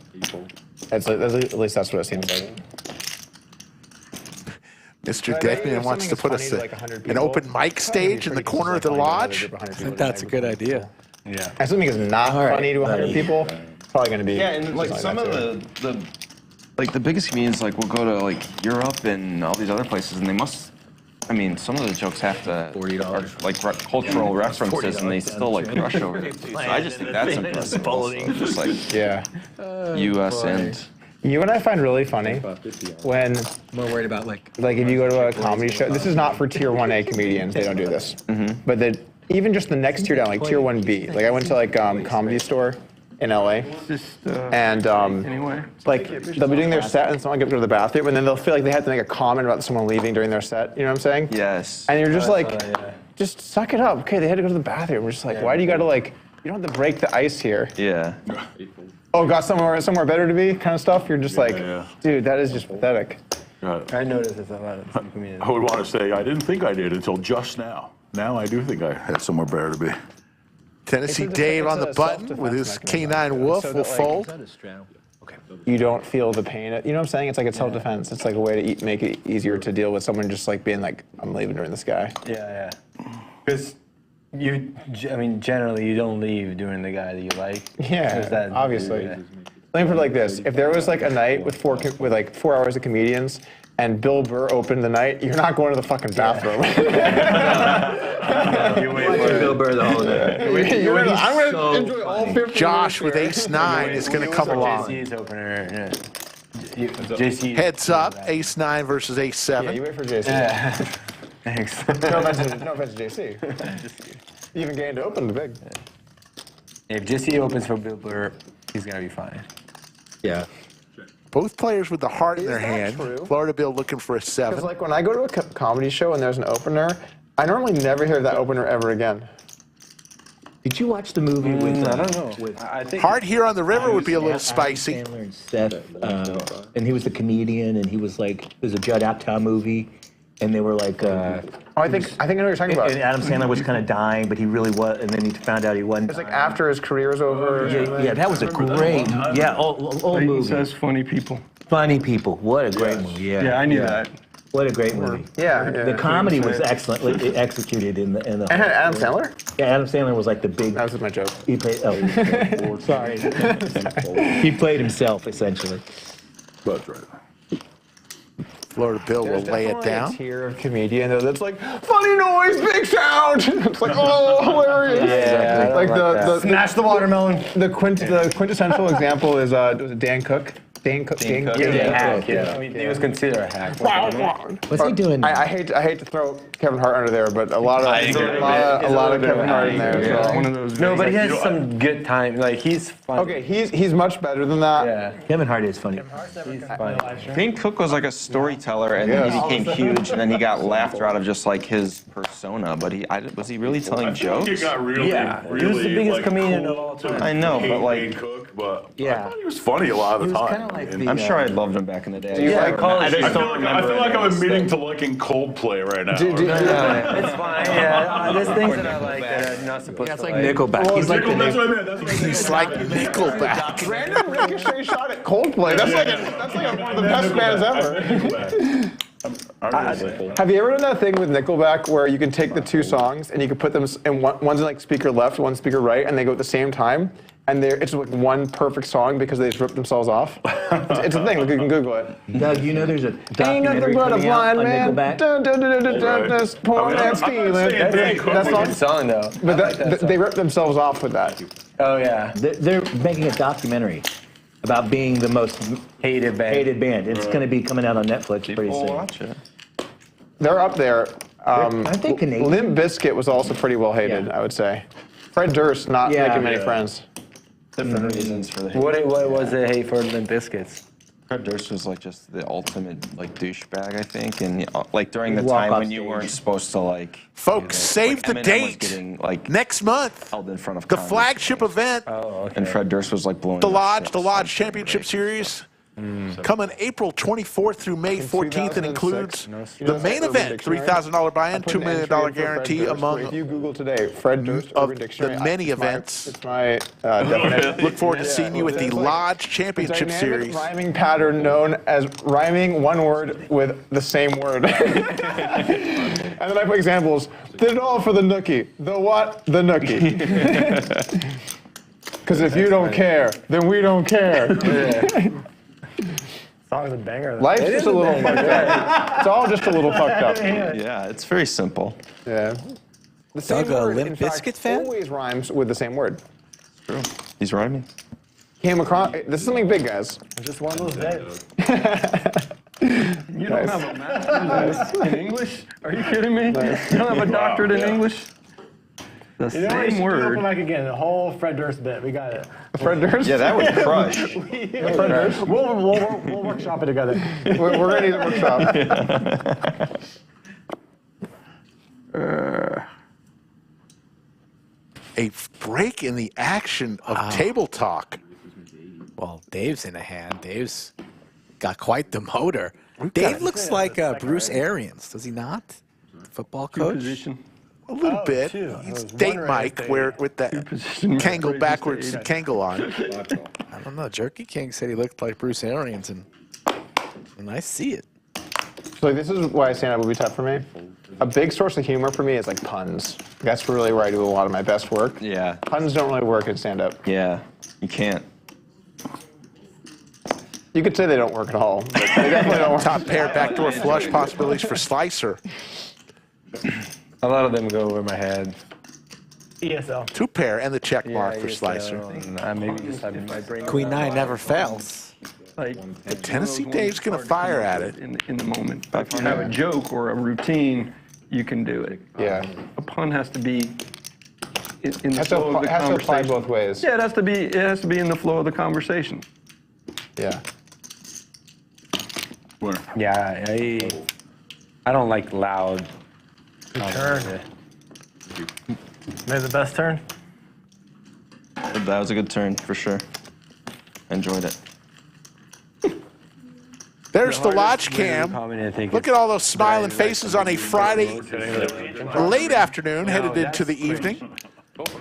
It's like, at least that's what it seems like. Mr. I bet you Deckman if wants to something's put funny us to, like, 100 an people, open mic stage in the corner of the lodge. I think that's a good idea. Yeah. And something is not funny to 100 people, it's probably going to be. Yeah, and like some of the like the biggest comedians like will go to like Europe and all these other places, and they must. I mean, some of the jokes have to are like cultural references, and they still like rush over it. So I just think that's impressive. Also. Just like U.S. and. You know what I find really funny? When More worried about like if you go to a comedy show, this is not for tier 1A comedians, they don't do this. But even just the next tier down, like tier 1B. Like I went to like Comedy Store in LA, and like they'll be doing their set and someone gets to the bathroom, and then they'll feel like they have to make a comment about someone leaving during their set. You know what I'm saying? Yes. And you're just like, just suck it up. Okay, they had to go to the bathroom. We're just like, why do you got to like? You don't have to break the ice here. Yeah. Oh, got somewhere better to be, kind of stuff. You're just like, dude, that is just pathetic. I noticed this a lot of some comedians. I would want to say I didn't think I did until just now. Now I do think I had somewhere better to be. Tennessee Dave on the button with his K9 Wolf will fold. You don't feel the pain. You know what I'm saying? It's like a self-defense. It's like a way to make it easier to deal with someone just like being like, I'm leaving during this guy. Yeah. Because generally you don't leave during the guy that you like. Yeah, obviously. Let me put it like this: if there was like a night with 4 hours of comedians, and Bill Burr opened the night, you're not going to the fucking bathroom. You wait for Bill Burr the whole day. I'm going to enjoy all 50 Josh with minutes ace-9 is going to come along. JC's opener. Yeah. JC. Heads up, ace-9 versus ace-7. Yeah, you wait for JC. Yeah. Thanks. No offense to JC. You even gained to open the big. If JC opens for Bill Burr, he's going to be fine. Yeah. Both players with the heart in their Is that hand. true? Florida Bill looking for a 7. Because like when I go to a comedy show and there's an opener, I normally never hear that opener ever again. Did you watch the movie with? I don't know. I think Hard Here on the River would be a little Adam spicy. Sandler and Seth, and he was the comedian, and he was like, there's a Judd Apatow movie, and they were like. Oh, I think I know what you're talking about. And Adam Sandler was kind of dying, but he really was, and then he found out he wasn't. It's like after his career was over. Yeah, that was a great, old He movie. says funny people. Funny People. What a great movie. Yeah. Yeah, I knew that. What a great movie. Yeah. The comedy was excellently executed in the. And had Adam Sandler? Yeah, Adam Sandler was like the big. That was my joke. He played. Oh, sorry. He played himself essentially. That's right. Florida Bill will lay it down. A tier of comedian though that's like funny noise, big sound. It's like oh, hilarious. Yeah, like the Smash the watermelon. the quintessential example is was it Dan Cook? Dan Cook. He was a hack. Yeah. I mean, he was considered a hack. What's he doing? I hate to throw Kevin Hart under there, but a lot of Kevin Hart in there. Yeah, So. one of those. No, but he has some good time. Like he's fun. Okay, he's much better than that. Yeah. Kevin Hart is funny. He's fun. Dan Cook was like a storyteller, and then he became huge, and then he got laughed out of just like his persona. But was he really telling I feel like jokes? he got really, really, he was the biggest like, comedian cool of all time. I know, hate but like, Dan Cook, but Yeah. I thought he was funny a lot of the time. Kinda like the, I'm sure I loved him back in the day. Yeah, like college. I just don't remember. I feel like any I'm of his admitting stuff. to liking Coldplay right now. It's fine. Yeah, there's things that I like that are not supposed to. It's like like. Nickelback. He's like the That's what I meant. That's what I meant. He's like Nickelback. Random ricochet shot at Coldplay. That's like one of the best bands ever. Have you ever done that thing with Nickelback where you can take the two songs and you can put them in one's in like speaker left, one's speaker right, and they go at the same time, and it's like one perfect song because they just rip themselves off? It's a thing. Look, you can Google it. Doug, you know there's a Ain't documentary nothing but a coming out blind on man. Nickelback. Dun, dun, dun, dun, dun, dun, dun, poor man's stealing. That's Good song though. But they rip themselves off with that. Oh yeah. They're making a documentary about being the most Hated band. It's going to be coming out on Netflix pretty soon. Watch it. They're up there. Aren't they Canadian? Limp Bizkit was also pretty well hated, Yeah. I would say. Fred Durst not making many friends. Different reasons for the hate. What was the hate for Limp Bizkits? Fred Durst was like just the ultimate like douchebag, I think, and like during the Walk time off when you stage. weren't supposed to like. Folks, save the Eminem was date. getting, like, Next month, held in front of the Congress. flagship event, And Fred Durst was like blowing. the up Lodge stuff. Championship Series. Coming April 24th through May 14th, and includes the main event, $3,000 buy-in, $2 million guarantee among If you Google today, Fred Durst of Urban Dictionary, the many it's my- events. It's my definition. Look forward to seeing you at the It's like Lodge Championship dynamic Series. rhyming pattern known as rhyming one word with the same word. And then I put examples. Did it all for the nookie. The what? The nookie. Because if you don't care, then we don't care. Song's a banger. Life's just a little fucked up. It's all just a little fucked up. Yeah, it's very simple. Yeah. The same Doug, a word, Limp in fact, Bizkit fan? always rhymes with the same word. True. He's rhyming. Came across. This is something big, guys. It's just one of those days. You don't have a master's in English? Are you kidding me? You don't have a doctorate in English? The You know what? same word. Open mic again. The whole Fred Durst bit. We got it. Fred Durst? Yeah, that would crush. Fred Durst? We'll workshop it together. We're ready to workshop. A break in the action of table talk. Well, Dave's in a hand. Dave's got quite the motor. Dave looks like Bruce Arians, does he not? Football coach? Position. A little bit. two. He's There was date one right Mike there. where with that Position Kangle right backwards just Kangle on. I don't know. Jerky King said he looked like Bruce Arians, and I see it. So this is why stand-up would be tough for me. A big source of humor for me is like puns. That's really where I do a lot of my best work. Yeah. Puns don't really work in stand-up. Yeah. You can't. You could say they don't work at all, but they definitely don't work. Top pair, backdoor flush possibilities for Slicer. A lot of them go over my head. ESL. 2 pair and the check mark Yeah, for ESL, Slicer. and, maybe just having my brain. Queen 9 never fails. Like, And Tennessee Dave's going to fire at it. in the moment. If you have a joke or a routine, you can do it. Yeah. A pun has to be in the Has flow of the to apply conversation. both ways. Yeah, it has to be in the flow of the conversation. Yeah. Yeah, I don't like loud. Good turn. Made the best turn. That was a good turn for sure. Enjoyed it. There's the lodge cam. Look at all those smiling faces on a Friday late afternoon headed into the evening.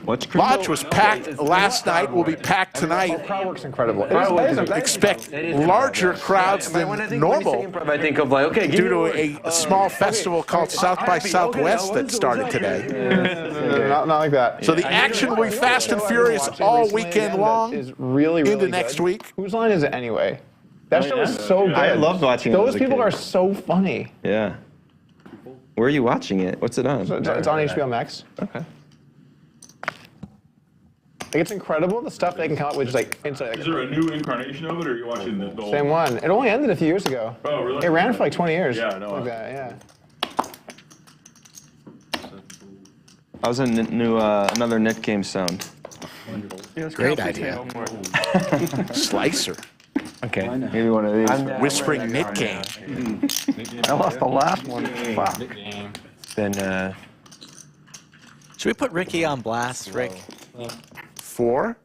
Lodge was packed last night, will be packed tonight. Crowd work's incredible. Expect larger crowds than normal I think of like, okay, due to a small festival called South by Southwest that started today. Not like that. So the action will be fast and furious all weekend long Is really into next week. Whose line is it anyway? That show is so good. I loved watching it. Those people are so funny. Yeah. Where are you watching it? What's it on? It's on HBO Max. Okay. Like, it's incredible the stuff they can come up with. Just like instantly. Is there a new incarnation of it, or are you watching the old? Same one. It only ended a few years ago. Oh, really? It ran for like 20 years. Yeah, I know. Like that, yeah. I was in another Nik game sound. Great idea. Slicer. Okay. Maybe one of these. Whispering Nik game. I lost the last one. Fuck. Then Should we put Ricky on blast, Rick? 4.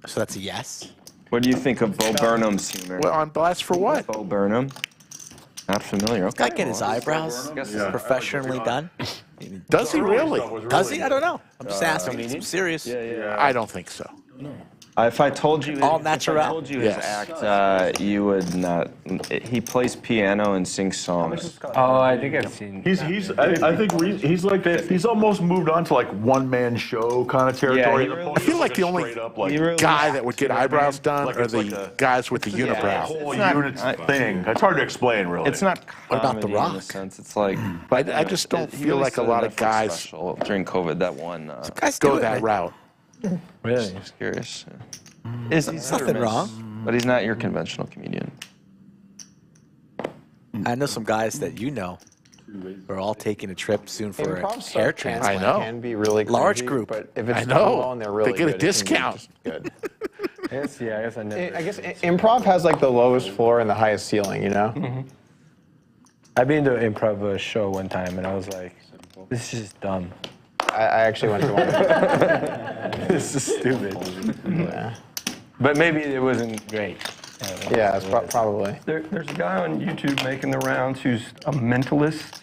So that's a yes. What do you think of Bo Burnham's humor? Well, on blast for what? Bo Burnham. Not familiar. Guy Okay. get his eyebrows professionally done. Does he really? Does he? I don't know. I'm just asking. I'm serious. I don't think so. If I told you, All if natural? I told you his act, you would not. He plays piano and sings songs. oh, I think I've seen. I think he's like that. He's almost moved on to like one-man show kind of territory. Yeah, I feel like the only guy that would get eyebrows done are the guys with the unibrow. whole unit thing. It's hard to explain, really. It's not What about The comedy in a Rock? sense. It's like, But I just don't he feel really like a said lot a of Netflix guys special during COVID that one. Guys do go it, that man. route. Really? Just curious. There's nothing wrong. But he's not your conventional comedian. I know some guys that you know are all taking a trip soon for a Improv hair stuff transplant. I know. Can be really Large cringy, group. But if it's I done know. well and they're really They get a good, it can be discount. just good. Yes, yeah, I guess I never. I guess improv has like the lowest floor and the highest ceiling, you know? I've been to an improv show one time, and I was like, this is just dumb. I actually went to one. This is stupid. Yeah, But maybe it wasn't great. yeah, it's probably. There's a guy on YouTube making the rounds who's a mentalist,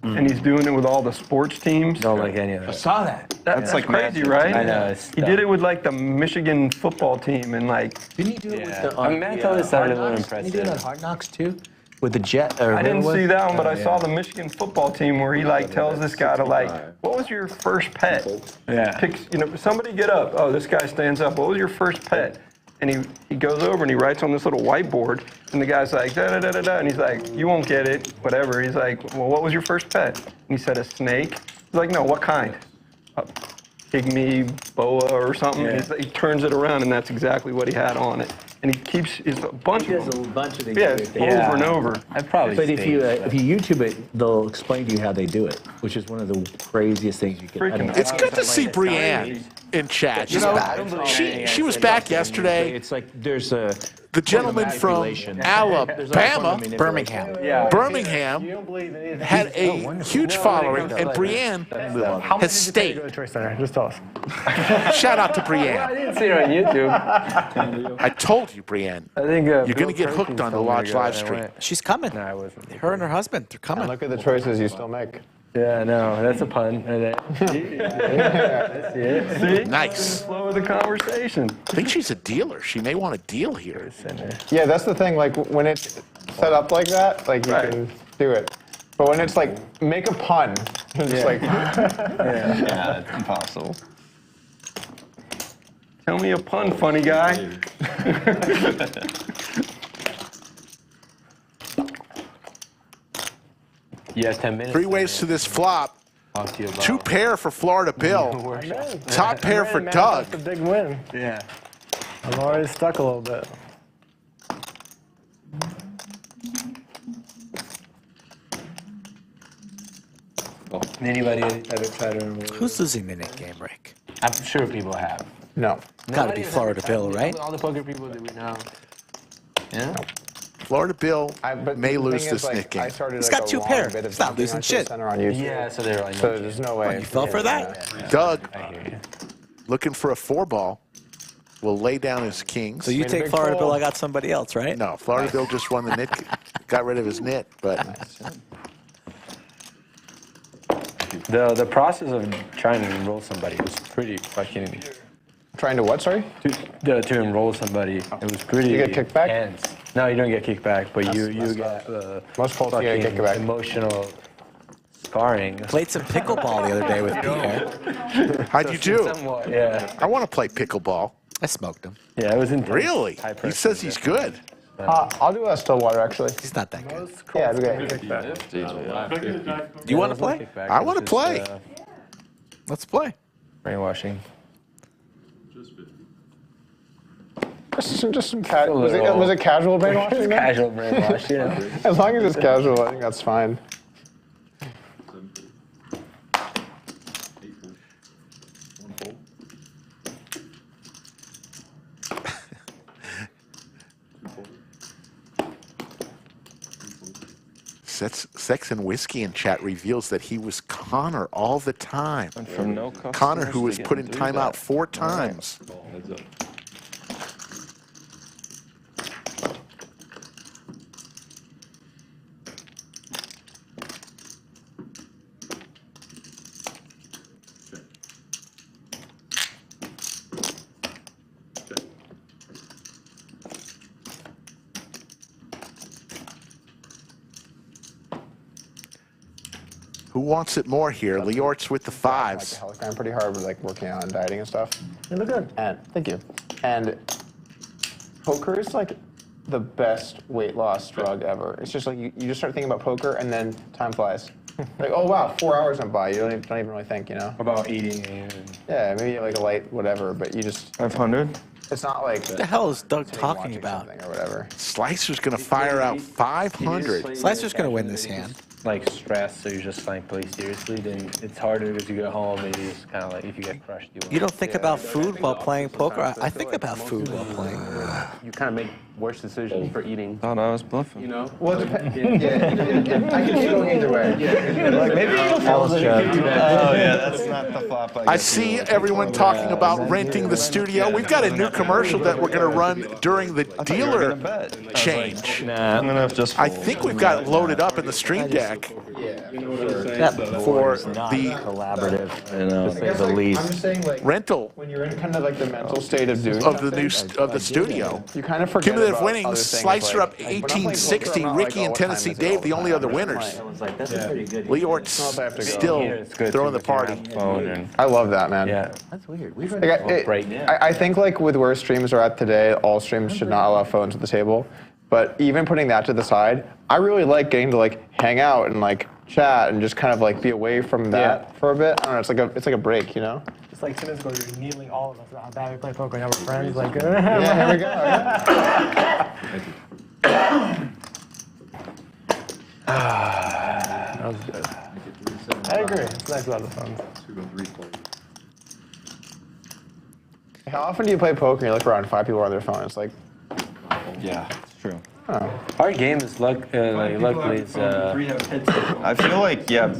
and he's doing it with all the sports teams. Don't like any of that. Saw that. That's like crazy, magic. right? I know, it's He did it with like the Michigan football team, and like Didn't he do it with Yeah. the? I'm mentally a little Didn't he do it on impressive. Hard Knocks too? With the Jet? Or I didn't whatever it see was? that one, but I yeah. saw the Michigan football team where he like tells this guy to like, what was your first pet? Yeah. Pick, somebody get up. Oh, this guy stands up. What was your first pet? And he goes over and he writes on this little whiteboard, and the guy's like, da da da da da, and he's like, you won't get it, whatever. He's like, well, what was your first pet? And he said a snake. He's like, no, what kind? A pygmy, boa, or something. Yeah. He turns it around, and that's exactly what he had on it. And he keeps a bunch He of does a them. bunch of things. Yeah, with it. over and over. I'd probably But if you stay. YouTube it, they'll explain to you how they do it, which is one of the craziest things you can. I mean, It's good to see Brienne in chat. You know, she was back yesterday. It's like there's The gentleman from Alabama, Birmingham. Birmingham, had a huge following, and Brienne has stayed. Go to Choice Center. Just tell us. Shout out to I Brienne. didn't see her on YouTube. I told you, Brienne. I think You're Bill going to get Perkins hooked on the told me to Lodge go, live and I stream. went. She's coming. No, I wasn't. Her and her husband, they're coming. And look at the choices you still make. Yeah, no, that's a pun. That's it. See? Nice. Flow of the conversation. I think she's a dealer. She may want a deal here. Yeah, that's the thing. Like when it's set up like that, like you can do it. But when it's like make a pun, it's like Yeah, it's impossible. Tell me a pun, funny guy. Yeah, 10 minutes. 3 ways to this flop. 2 pair for Florida Bill. Top pair for Doug. That's a big win. Yeah. I'm already stuck a little bit. Anybody ever try to enroll? Who's losing the Nik game, Rick? I'm sure people have. No. Gotta be Florida Bill, right? All the poker people that we know. Yeah. Florida Bill But may the lose thing this is, like, Nick game. I started He's like got a 2 long pair. bit of He's not jumping losing on shit. Center on YouTube. Yeah, so they're like, So there's no way. You fell for that? Doug, I hear you. looking for a 4-ball, will lay down his kings. So you Made a take big Florida Bill, call. I got somebody else, right? No, Florida Bill just won the nit, got rid of his nit, but The process of trying to enroll somebody was pretty fucking. Trying to what, sorry? To enroll somebody, it was pretty. You get kickback? Tense. No, you don't get kickback, but you get Most polls you get fucking kickback. emotional scarring. Played some pickleball the other day with Pierre. how'd you do? Somewhat, yeah. I want to play pickleball. I smoked him. Yeah, it was intense. Really? High He pressure, says he's good. I'll do a Stillwater, actually. He's not that good. Yeah, it'd be great. Do you want to play? Kickback I is wanna just, play. Let's play. Brainwashing. Just some was it casual brainwashing? man? Casual brainwash, yeah. As long as it's casual, I think that's fine. Sex and Whiskey in chat reveals that he was Connor all the time. From no customers Connor, who to was get put in to do timeout that. 4 times. Who wants it more here? Leeortz with the 5s. Like, I'm pretty hard with like working out and dieting and stuff. You look good. And thank you. And poker is like the best weight loss drug ever. It's just like you just start thinking about poker and then time flies. Like, oh wow, 4 hours went by. You don't even really think, you know? About eating and Yeah, maybe like a light whatever, but you just 500? it's not like What the hell is Doug talking watching about? something or whatever. Slicer's going to fire out 500. Slicer's going to win this hand. like stressed, so you just like play seriously, then it's harder because you get home, maybe it's kind of like if you get crushed. You don't think about food while playing poker? I think about food while playing. You kind of make worse decisions for eating. Thought I was bluffing. You know? Well, it depends. I can see it going either way. Like maybe it'll fall. Oh yeah, that's not the flop. I see everyone talking about renting the studio. We've got a new commercial that we're going to run during the dealer change. I'm gonna have just. I think we've got it loaded up in the stream deck for the collaborative, to say the I'm least. just saying, like, rental when you're in kind of like the mental state of doing of the something, new of the studio. you kind of forget Cumulative about winnings: other things, Slicer like, up when I'm playing poker, 1860. I'm not Ricky like, and oh, what time Tennessee is it all Dave, the only time? other I'm just winners. playing. Like, that's a pretty good. Leeortz I have to go. still It's good throwing too, the if you have party. a phone and I love that, man. yeah. That's weird. We Like, I think like with where streams are at today, all streams should not allow phones at the table. But even putting that to the side, I really like getting to like hang out and like chat and just kind of like be away from that for a bit. I don't know. It's like a break, you know? It's like 2 minutes ago, you're needling all of us about how bad we play poker. Now we're friends. Like, Yeah, here we go. That was good. I agree. It's nice about the fun. How often do you play poker and you look around and 5 people are on their phone? It's like, Yeah, it's true. Our game is luckily it's I feel like your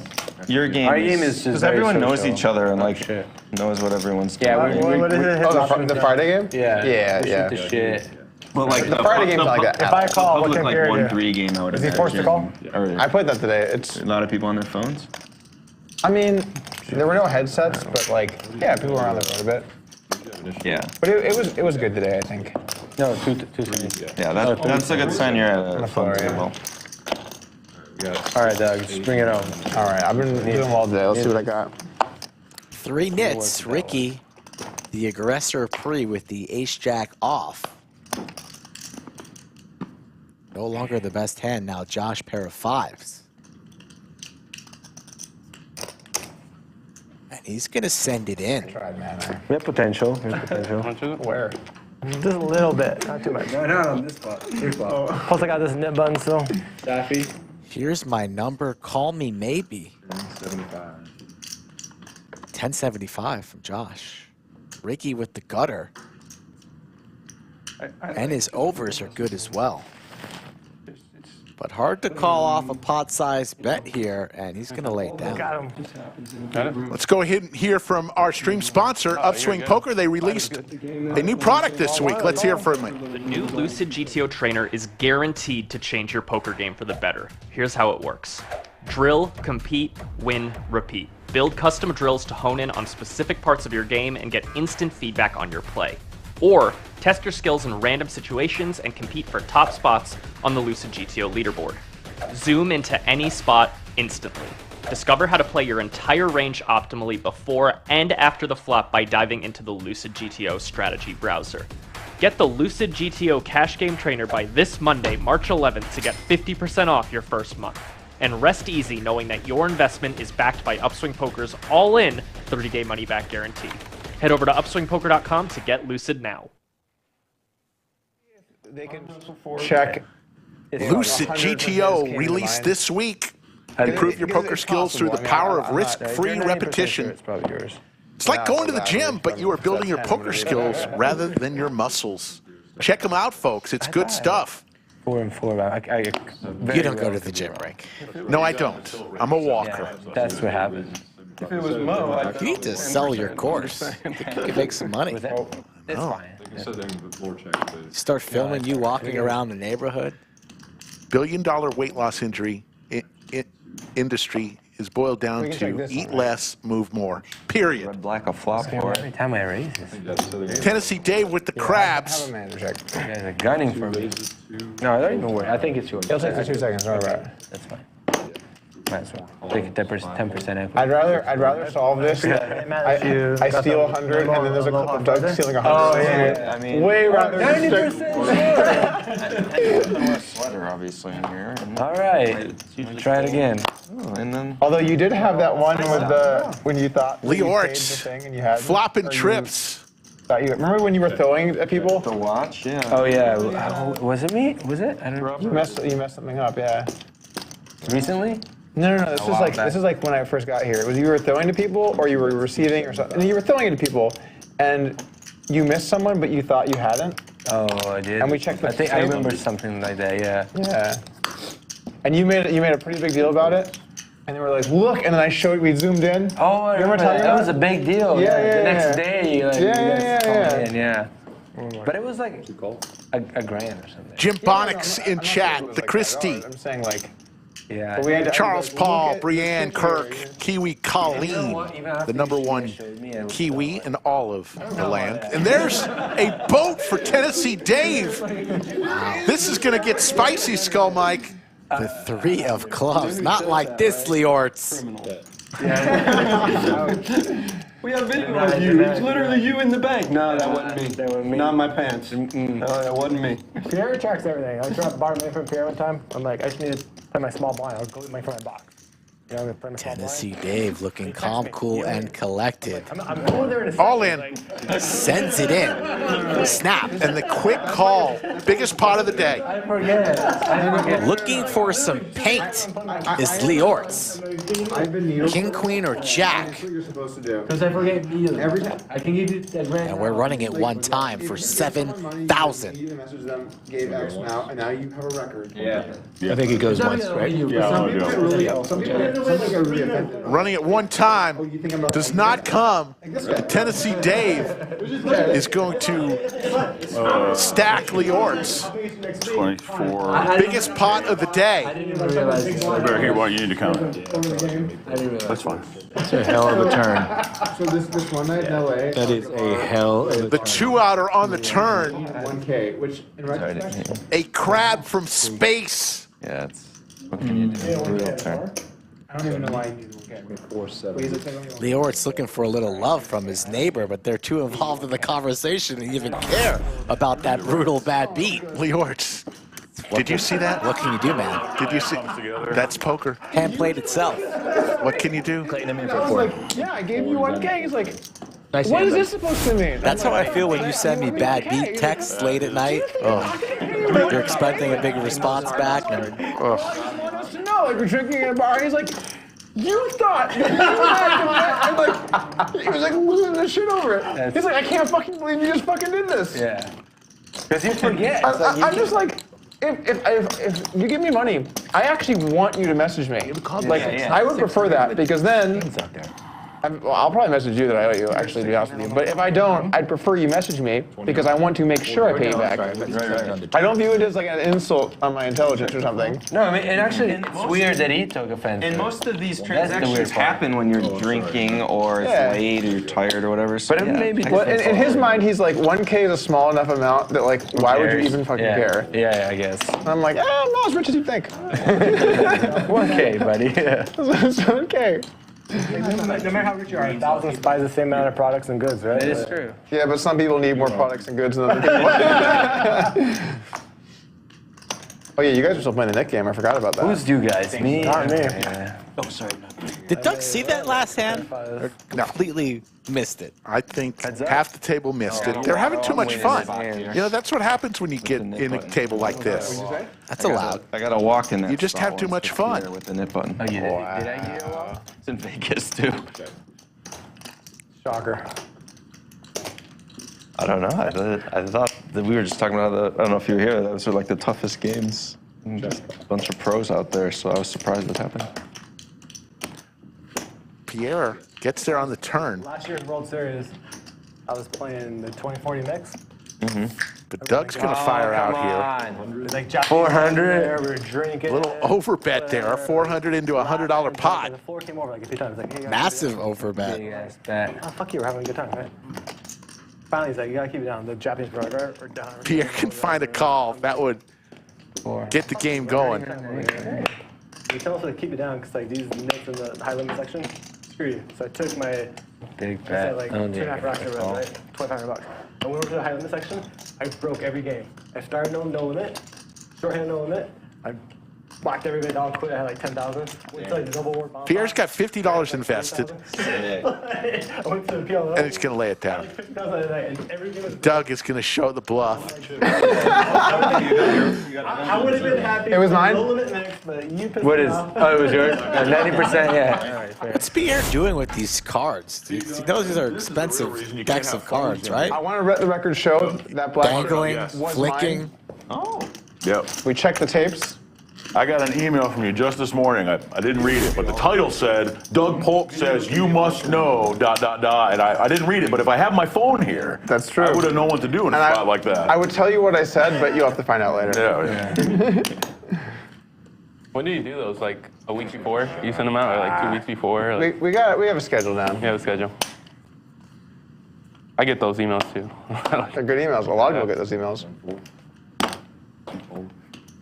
game. Our game is just because very everyone knows social. each other and like shit. knows what everyone's doing. Yeah, What is it? oh, the Friday game? yeah, Yeah, we yeah. shoot the shit. But like The Friday game's not like that. If I call, what public can like Pierre do? 1-3 game, I would Is he forced to call? Or I played that today. It's, a lot of people on their phones. I mean, there were no headsets, but like, yeah, people were on their phone a bit. Yeah. But it was good today, I think. No, two seconds. Yeah, that's a good sign you're at a floor, fun yeah. table. All right, Doug, just bring it on. All right, I've been doing well today. Let's see what I got. 3 nits. Ricky The aggressor pre with the ace-jack off. No longer the best hand. Now Josh, pair of fives. And he's going to send it in. We have potential. Where? Just a little bit, not too much. No, not on this spot. Your spot. Plus, I got this nip button still. Daffy. Here's my number. Call me maybe. 75. 1075 from Josh. Ricky with the gutter. And his overs are good as well. But hard to call off a pot-sized bet here, and he's going to lay it down. Got him. Let's go ahead and hear from our stream sponsor, Upswing Poker. They released a new product this week. Let's hear from it. The new Lucid GTO trainer is guaranteed to change your poker game for the better. Here's how it works. Drill, compete, win, repeat. Build custom drills to hone in on specific parts of your game and get instant feedback on your play. Or test your skills in random situations and compete for top spots on the Lucid GTO leaderboard. Zoom into any spot instantly. Discover how to play your entire range optimally before and after the flop by diving into the Lucid GTO strategy browser. Get the Lucid GTO Cash Game Trainer by this Monday, March 11th to get 50% off your first month. And rest easy knowing that your investment is backed by Upswing Poker's all-in 30-day money-back guarantee. Head over to upswingpoker.com to get Lucid now. They can check. Lucid GTO released this week. Improve your poker skills through the power of risk-free repetition. It's like going to the gym, but you are building your poker skills rather than your muscles. Check them out, folks. It's good stuff. 4 and 4. You don't go to the gym, Rick. No, I don't. I'm a walker. That's what happens. If it was Mo, You need to sell your course. I think you could make some money. It's fine. Start filming you walking around the neighborhood. Billion-dollar weight loss industry is boiled down to eat less, move more. Period. Red black a flop for Every time I raise this, Tennessee Dave with the crabs. you guys are gunning for me. No, I don't even worry. I think it's yours. It'll take the 2 seconds. All right. That's fine. Might as well. Take 10% equity. I'd rather solve this. I steal 100 and then there's a clip of Doug stealing 100. Oh, yeah. I mean, way rather than 90%. sweater, obviously, in here. All right. Try it again. Oh, and then Although you did have that one with the when you thought Leeortz, the thing and you had flopping trips. Remember when you were throwing at people? the watch, yeah. Oh, yeah. Was it me? Was it? I don't know. You messed something up, yeah. Recently? No. This is like when I first got here. It was you were throwing to people or you were receiving or something. And you were throwing it to people, and you missed someone, but you thought you hadn't. Oh, I did. And we checked the I think I table. remember something like that. Yeah. Yeah. And you made a pretty big deal about it. And they were like, look, and then we zoomed in. Oh, I remember talking that. about Was a big deal. Yeah. The next day, like, you guys called me in, yeah. But it was like a grand or something. Jim Bonix in chat, the Christie. I'm saying like, Yeah. but we had to, Charles look Paul, at- Brianne, Kirk, Kiwi Colleen, the #1 Kiwi in all of the land. And there's a boat for Tennessee Dave. This is going to get spicy, Skull Mike. The 3 of clubs. Not like this, Leeortz. we have video of you. It's literally you in the bank. No, that wasn't me. Not in my pants. No, that wasn't me. Pierre tracks everything. I dropped bar money from Pierre one time. I'm like, I just need to play my small blind. I'll go with my for my box. You know, I'm gonna play my small Tennessee blind. Dave looking calm, cool, and collected. I'm going there in a All second, in. like, Sends it in. Snap. And the quick call, biggest pot of the day. I forget. Looking for some paint is Leeortz. King, queen, or jack. Because I forget immediately. Every time. I can give you that random. And we're running it one time for 7,000. You messaged them, gave X amount, and now you have a record. Yeah. I think it goes once, right? Some people get really offended. Running it one time does not come. Tennessee Dave is going to stack Leeortz. 24. Biggest pot of the day. I didn't even realize this. I better hear what you need to count. I didn't realize. That's fine. That's a hell of a turn. So this one night in LA, That is a hell of a The 2-outer on the turn. 1K, which in retrospect, A crab from space. Yeah, it's what can you do? Real turn. I don't even know why he didn't get me. 4-7. Leeortz looking for a little love from his neighbor, but they're too involved in the conversation to even care about that brutal bad beat. Leeortz, did you see that? What can you do, man? Did you see? That's poker. Hand played itself. What can you do? Clayton him in I for was 4. like, yeah, I gave you 1K. He's like, Nice what hand, is this supposed to mean? That's how I feel when you send me bad beat texts late at night. You're expecting a big response back. And, I want us to know, like, we're drinking in a bar. He's like, you thought that you had to, and like, he was like losing his shit over it. He's like, I can't fucking believe you just fucking did this. Yeah. Because you forget. I'm just like, if you give me money, I actually want you to message me. Like, I would prefer that because then. I'll probably message you that I owe you, actually, to be honest with you. But if I don't, I'd prefer you message me because I want to make sure I pay you back. I don't view it as like an insult on my intelligence or something. No, I mean, and actually, it's weird that he took offense. And most of these That's the weird transactions part. happen when you're drinking or it's Yeah. late or you're tired or whatever. So But it may be Well, in his mind, he's like, 1K is a small enough amount that, like, why would you even fucking care? Yeah, I guess. And I'm like, I'm not as rich as you think. 1K, buddy. Yeah. It's 1K. No matter how rich you are, 1,000 buys the same amount of products and goods, right? It is true. Yeah, but some people need more products and goods than other people. Oh yeah, you guys are still playing the Nik game. I forgot about that. Who's you guys? Me? Not me. Yeah. Oh, sorry. Did Doug see that last hand? Or completely missed it? I think half the table missed it. They're having too much fun. You know, that's what happens when you get in a table like this. That's allowed. I got to walk in that. You just have too much fun. With the nip button. Oh, you did? Did I hear a walk? It's in Vegas too. Shocker. I don't know. I thought that we were just talking about I don't know if you were here. Those are like the toughest games. Just a bunch of pros out there, so I was surprised it happened. Pierre gets there on the turn. Last year's World Series, I was playing the 2040 mix. But Doug's going to fire out here. It's like Japanese 400. there, we were drinking. A little over bet there, 400 into a $100 pot. And the floor came over like a few times. Like, hey, guys, Massive overbet. Big ass bet. oh, fuck you, we're having a good time, right? Finally, he's like, you gotta keep it down. The Japanese brother are down. Pierre can find a call. That would get the game going. You tell us to keep it down because like these nits in the high limit section, screw you. So I took my, Big I bet. said like I don't think 2.5 racks or whatever, right? 2,500 bucks. I went over to the high limit section. I broke every game. I started no limit, shorthand no limit. I blocked every bit down, quit. I had like 10,000. Went to like double war bomb. Pierre's got $50 invested, I went to the PLO. and he's going to lay it down. 50,000 a night, and every game was. Doug is going to show the bluff. I would have been happy. It was mine? No limit next, but you pissed What me is? off. Oh, it was yours? 90%? Yeah. All right, fair. What's Pierre doing with these cards? He knows these are expensive decks of cards, right? I want to let the record show that black Dangling, was flicking. mine. Oh. Yep. We checked the tapes. I got an email from you just this morning. I didn't read it, but the title said, Doug Polk says you must know, ... And I didn't read it, but if I have my phone here, That's true. I would have known what to do in a spot like that. I would tell you what I said, but you'll have to find out later. Yeah. When do you do those? Like a week before? You send them out, or like 2 weeks before? Like, We have a schedule down. you have a schedule. I get those emails too. They're good emails. A lot of people get those emails.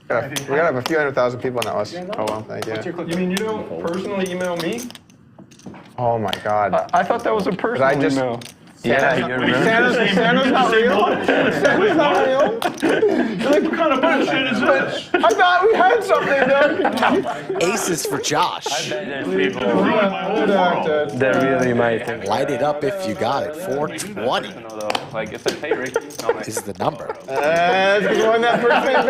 We gotta have a few 100,000 people on that list. Oh well, thank you. You mean you don't personally email me? Oh my God. I thought that was a personal email. Yeah, you remember? Santa's not real? Santa's not real? You're like, what kind of bullshit is this? I thought we had something, Doug. Aces for Josh. I bet there's people that really might think. Light it up if you got it. 420 Like it says, hey Ricky. I'm like, is the number. Let's go on that first name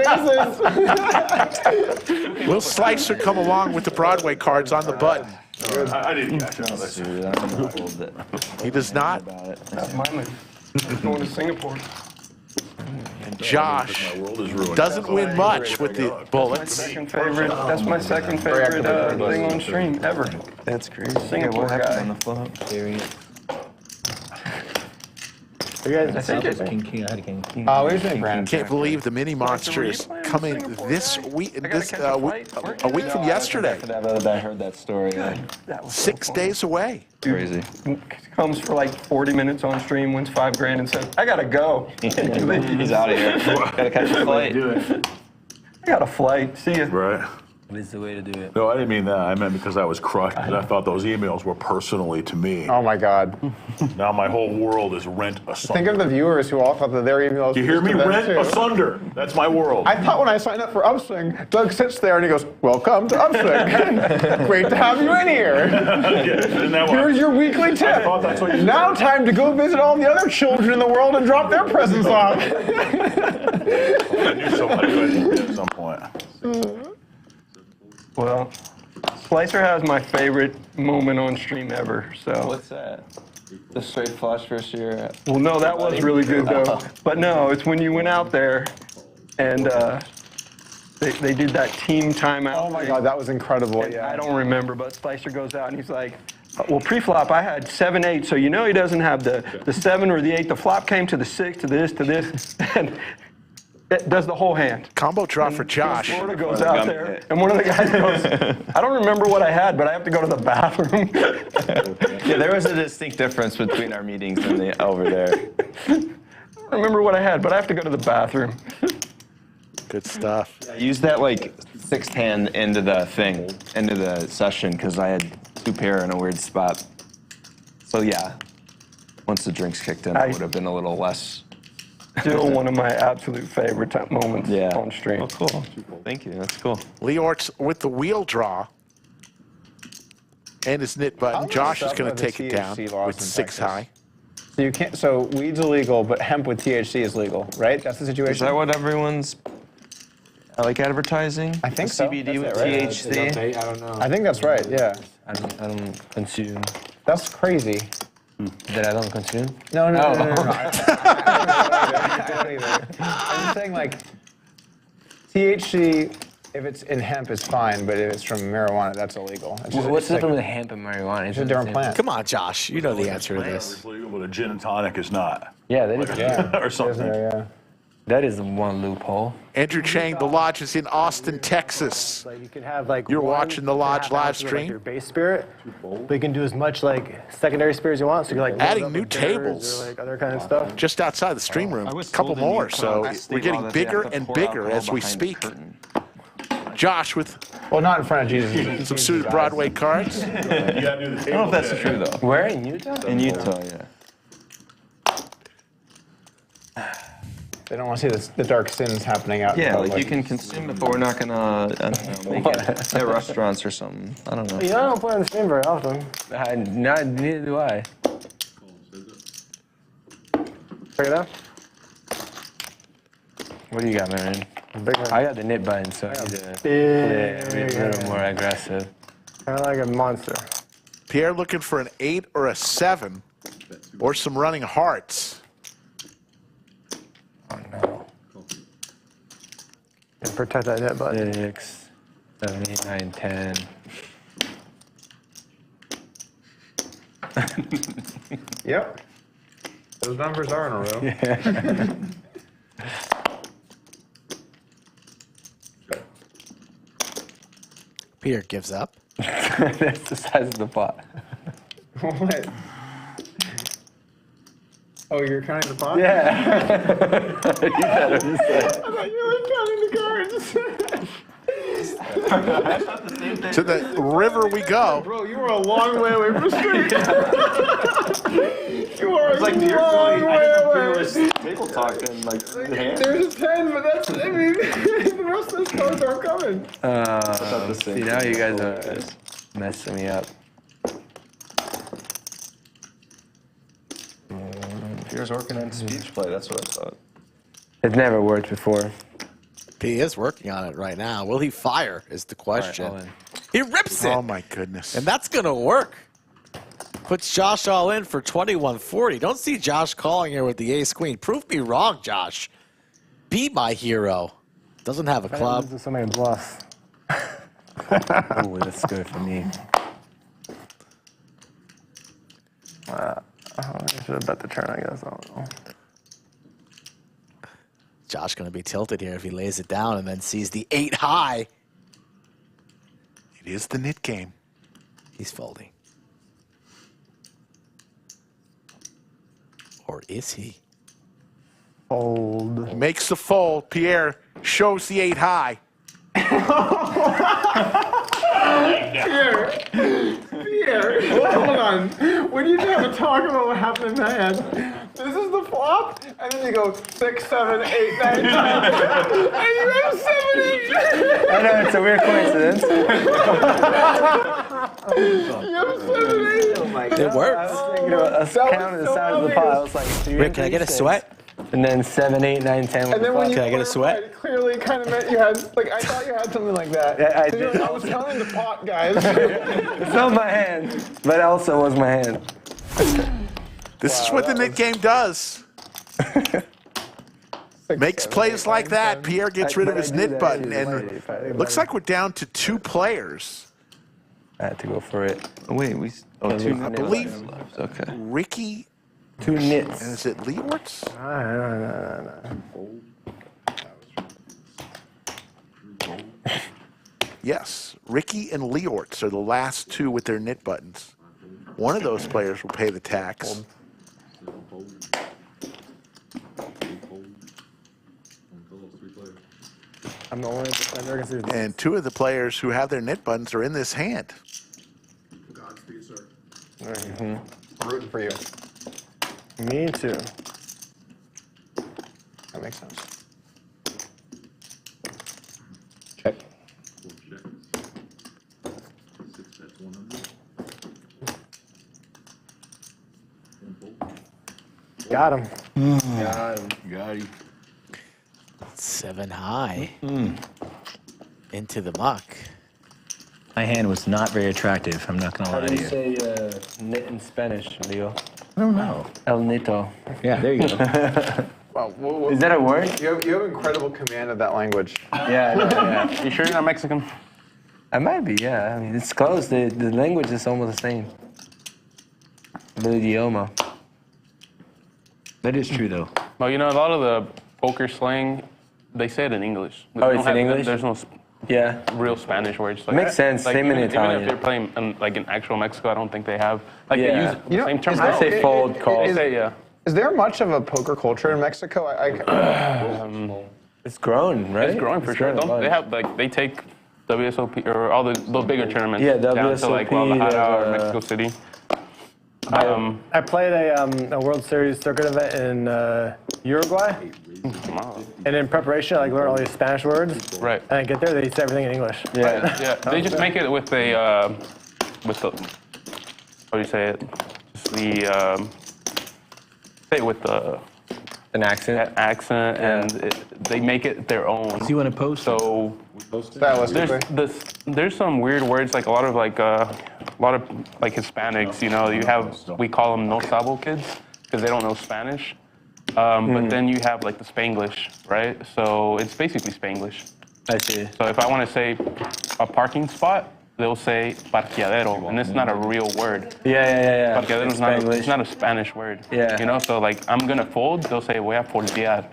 basis. Will Slicer come along with the Broadway cards on the button? I didn't catch all this. He does not. That's my money. Going to Singapore. And Josh My world is ruined. doesn't win much with the bullets. Second favorite. That's my second favorite thing on stream ever. That's crazy. Singapore What happened guy. on the flop? You guys, I think it's King. I had a King. What do you think, Brandon? Can't believe the mini monster is coming this week. A week from yesterday. I heard that story. 6 days away. Crazy. Comes for like 40 minutes on stream, wins $5 grand, and says, "I gotta go. He's out of here. Gotta catch a flight. I got a flight. See ya." Right. What is the way to do it? No, I didn't mean that. I meant because I was crushed. I thought those emails were personally to me. Oh my God. Now my whole world is rent asunder. Think of the viewers who all thought that their emails. You hear me? to them, Rent too. asunder. That's my world. I thought when I signed up for Upswing, Doug sits there and he goes, "Welcome to Upswing. Great to have you in here. Isn't that what- Here's your weekly tip. I thought that's what you Now said. time to go visit all the other children in the world and drop their presents off." I knew somebody would do that at some point. Well, Slicer has my favorite moment on stream ever. So. What's that? The straight flush versus your. Well, no, that was really good though. But no, it's when you went out there, and they did that team timeout. Oh my God, that was incredible. And Yeah. I don't remember, but Slicer goes out and he's like, well, pre-flop I had 7-8, so you know he doesn't have the 7 or the 8. The flop came to the 6, to this, and it does the whole hand. Combo draw for Josh. Florida goes out there, and one of the guys goes, I don't remember what I had, but I have to go to the bathroom. Yeah, there was a distinct difference between our meetings and the over there. I don't remember what I had, but I have to go to the bathroom. Good stuff. I used that like 6th hand into the thing, into the session, because I had 2 pair in a weird spot. So yeah, once the drinks kicked in, I would have been a little less. Still one of my absolute favorite moments on stream. Oh, cool. Thank you. That's cool. Leeortz with the wheel draw and his knit button. Josh is going to take it down with 6 high. So you can't. So weed's illegal, but hemp with THC is legal, right? That's the situation. Is that what everyone's like advertising? I think so. CBD with That's it, right? THC. I don't know. I think that's right. Yeah. I don't consume. That's crazy. That I don't consume? No. Oh. I don't either. I'm just saying, like, THC, if it's in hemp, is fine, but if it's from marijuana, that's illegal. It's just- What's it's the like- difference with hemp and marijuana? It's a different plant. Come on, Josh. You know the answer to this. It's legal, but a gin and tonic is not. Yeah, that is. Or something. Yeah. That is the one loophole. Andrew Chang, the lodge is in Austin, Texas. Like you could have like You're one watching the and a lodge half live ounces of, like, stream? your base spirit, but you can do as much like secondary spirit as you want. So you can like load Adding up new with bitters tables. or like other kind of stuff. Just outside the stream room. A couple more, so we're getting bigger and bigger as we speak. Josh with Well, not in front of Jesus. some suited Broadway cards. You gotta do the I don't know if that's true though. Where in Utah? In Utah, yeah. They don't want to see the dark sins happening out. in Yeah, like public. you can consume it, but we're not gonna, I don't know, make it at restaurants or something. I don't know. You know, I don't play on the stream very often. Neither do I. Check it out. What do you got, man? Big one. I got the knit button, so I need to play a little more aggressive. Kind of like a monster. Pierre looking for an 8 or a 7, or some running hearts. Oh no. And protect that net button. 6, 7, 8, 9, 10. Yep. Those numbers are in a row. Pierre gives up. That's the size of the pot. What? Oh, you're counting the pot? Yeah. I thought you were counting the cards. To the river we go. Bro, you were a long way away from the street. You are a long way away. Table talking like There's a 10, but that's, I mean, the rest of those cards aren't coming. See, now you guys are messing me up. Pierre's working on speech play, that's what I thought. It's never worked before. He is working on it right now. Will he fire is the question. All in. He rips it. Oh my goodness. And that's going to work. Puts Josh all in for 2140. Don't see Josh calling here with the ace queen. Prove me wrong, Josh. Be my hero. Doesn't have a club. So many bluffs. Oh, that's good for me. I should have bet the turn, I guess. I don't know. Josh going to be tilted here if he lays it down and then sees the 8 high. It is the knit game. He's folding. Or is he? Fold. Makes the fold. Pierre shows the 8 high. Pierre, hold on. When you have a talk about what happened in the hand, this is the flop, and then you go 6, 7, 8, 9, 10, and you have 7, 8. I know, it's a weird coincidence. You have 7, 8. Oh my God. It works. I was thinking about us counting the size of the pot. I was like, Rick, can I get a sweat? And then 7, 8, 9, 10. And then when you Can I get a sweat? it clearly kind of meant you had, like, I thought you had something like that. Yeah, I So you're did. like, I was counting the pot, guys. It's not my hand, but it also was my hand. This is what the Nik game does. Makes plays like that. Pierre gets rid of his Nik button, and looks like we're down to 2 players. I had to go for it. Oh, wait, I believe Okay. Ricky 2 nits. and is it Leeortz? Yes, Ricky and Leeortz are the last 2 with their Nik buttons. One of those players will pay the tax. I'm the only defender against these. And 2 of the players who have their Nik buttons are in this hand. Rooting for you. Me too. That makes sense. Check. Got him. Got him. 7 high. Into the muck. My hand was not very attractive. I'm not gonna How lie do to you you. say nit in Spanish, Leo? I don't know. El nito. Yeah, there you go. Wow, Is that a word? You have incredible command of that language. Yeah, yeah. You sure you're not Mexican? I might be, yeah. I mean, it's close. The language is almost the same. The idioma. That is true, though. Well, you know, a lot of the poker slang, they say it in English. They Oh, don't it's in English? There's no Yeah. real Spanish words. Like, Makes sense. Same in even Italian. if they're playing in actual Mexico, I don't think they have. Like they Yeah. use the same term. I say fold, call. They say, yeah. Is there much of a poker culture in Mexico? It's grown, right? It's growing for sure. grown a bunch. They have they take WSOP or all those bigger tournaments Yeah, down to like WSOP, Guadalajara or they have, Mexico City. I played a World Series circuit event in Uruguay, and in preparation, I learned all these Spanish words. Right. And I get there, they say everything in English. Yeah. Yeah, they just make it with the how do you say it? Just the say it with the an accent. And they make it their own. So you want to post? So there's some weird words like a lot of Hispanics. You know, we call them no sabo kids because they don't know Spanish. But then you have like the Spanglish, right? So it's basically Spanglish. I see. So if I want to say a parking spot, they'll say parqueadero, and it's not a real word. Yeah. Parqueadero is not a Spanish word. Yeah. You know, so like I'm gonna fold, they'll say voy a foldear.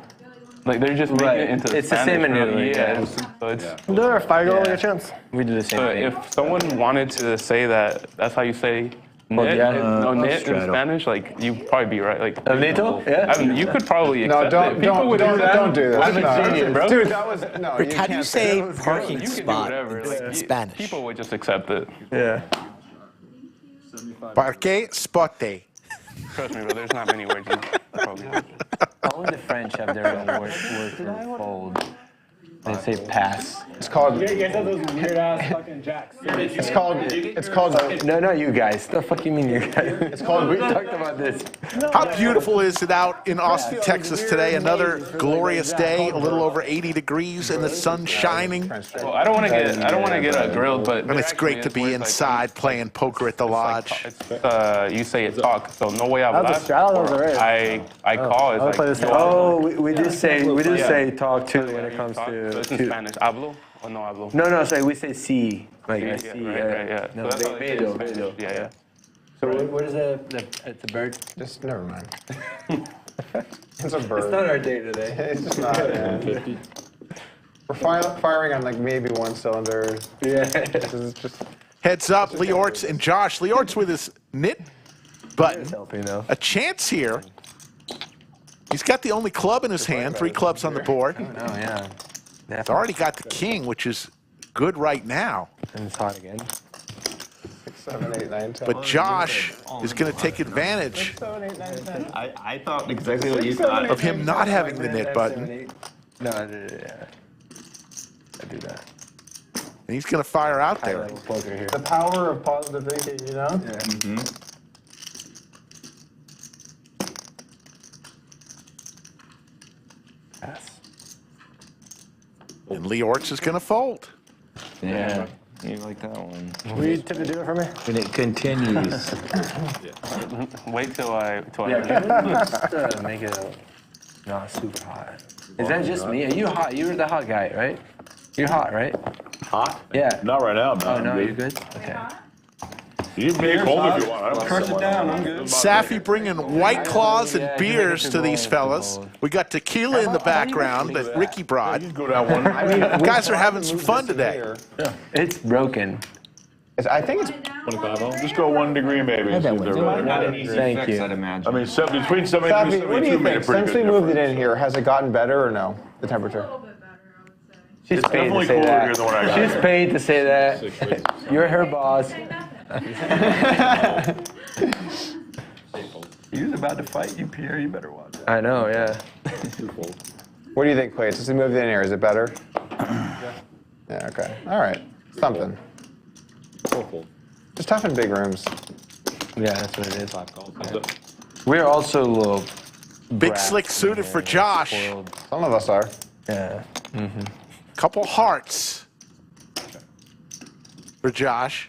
Like they're just making it into It's the Spanish. same in Italy. Yeah. So it's. Do it or Figo on your chance. We do the same So thing. if someone wanted to say that's how you say nit, nit in Spanish, like you'd probably be right. Like El nito? Yeah. I mean, you could probably accept don't it. People would do that. don't do this. I'm a genius, bro. Dude, that was no. Rick, how do you say parking You can do spot whatever. in Like, Spanish? People would just accept it. Yeah. Parque spote. Trust me, bro. There's not many words. Probably. Only the French have their own word for fold. They say pass. It's called. You guys have those weird ass fucking jacks. It's called. No, you guys. The fuck you mean you guys? It's called. We talked about this. How beautiful is it out in Austin, Texas today? Another glorious day, a little over 80 degrees and the sun shining. Well, I don't want to get grilled, but And it's great to be inside playing poker at the lodge. You say it talk, so no way I That's a straddle, those are right. I call it. I'll play this Like, one. Oh, we do say talk too when it comes so to. it's in Spanish. Hablo or no hablo? No, sorry, we say sí. Like I Sí, see. right, yeah. No, So that's how they say it in vedo. Spanish. Yeah. So what is it's a bird? Just never mind. It's a bird. It's not our day today. It's just not. Man. We're firing on like maybe one cylinder. Yeah. This is just. Heads up, Leeortz and Josh. Leeortz with his nit button. Helping though. A chance here. He's got the only club in his hand, 3 clubs on the board. Oh yeah. He's already got the king, which is good right now. And it's hot again. 6, 7, 8, 9, 10. But Josh is going to take advantage 7, 8, 9, 10. I thought exactly what you thought. of him not having the knit button. No, yeah. I do that. And he's going to fire out there. Poker here. The power of positive thinking, you know? Yeah. Mm-hmm. Pass. And Leeortz is going to fold. Yeah. You like that one. Will you tip to do it for me? And it continues. Wait till I. Just make it not super hot. Is that just me? Are you hot? You're the hot guy, right? You're hot, right? Hot? Yeah. Not right now, man. Oh, no, I'm you're good? Okay. You can make cold if you want. I don't Crush it down, I'm good. Safi bringing White Claws and beers to these fellas. We got tequila in the background that Ricky brought. You can go down one. I mean, Guys are having some fun today. It's broken. I think it's 25 home. Just go 1 degree maybe. and see if they're ready. Not an easy Thank fix, you. I'd imagine. I mean, between 73 Safi, and what do you 72 made a think? pretty Since good we moved it difference. in here, has it gotten better or no? The temperature? A little bit better, I would say. She's It's paid to definitely say cooler that. here than when I got She's here. paid to say that. You're her boss. He was about to fight you, Pierre. You better watch it. I know, yeah. What do you think, Clay? Since we moved in here, is it better? Yeah, okay. All right. Something. Just tough in big rooms. Yeah, that's what it is. We're also a little Big slick suited for Josh. Some of us are. Yeah. Couple hearts for Josh.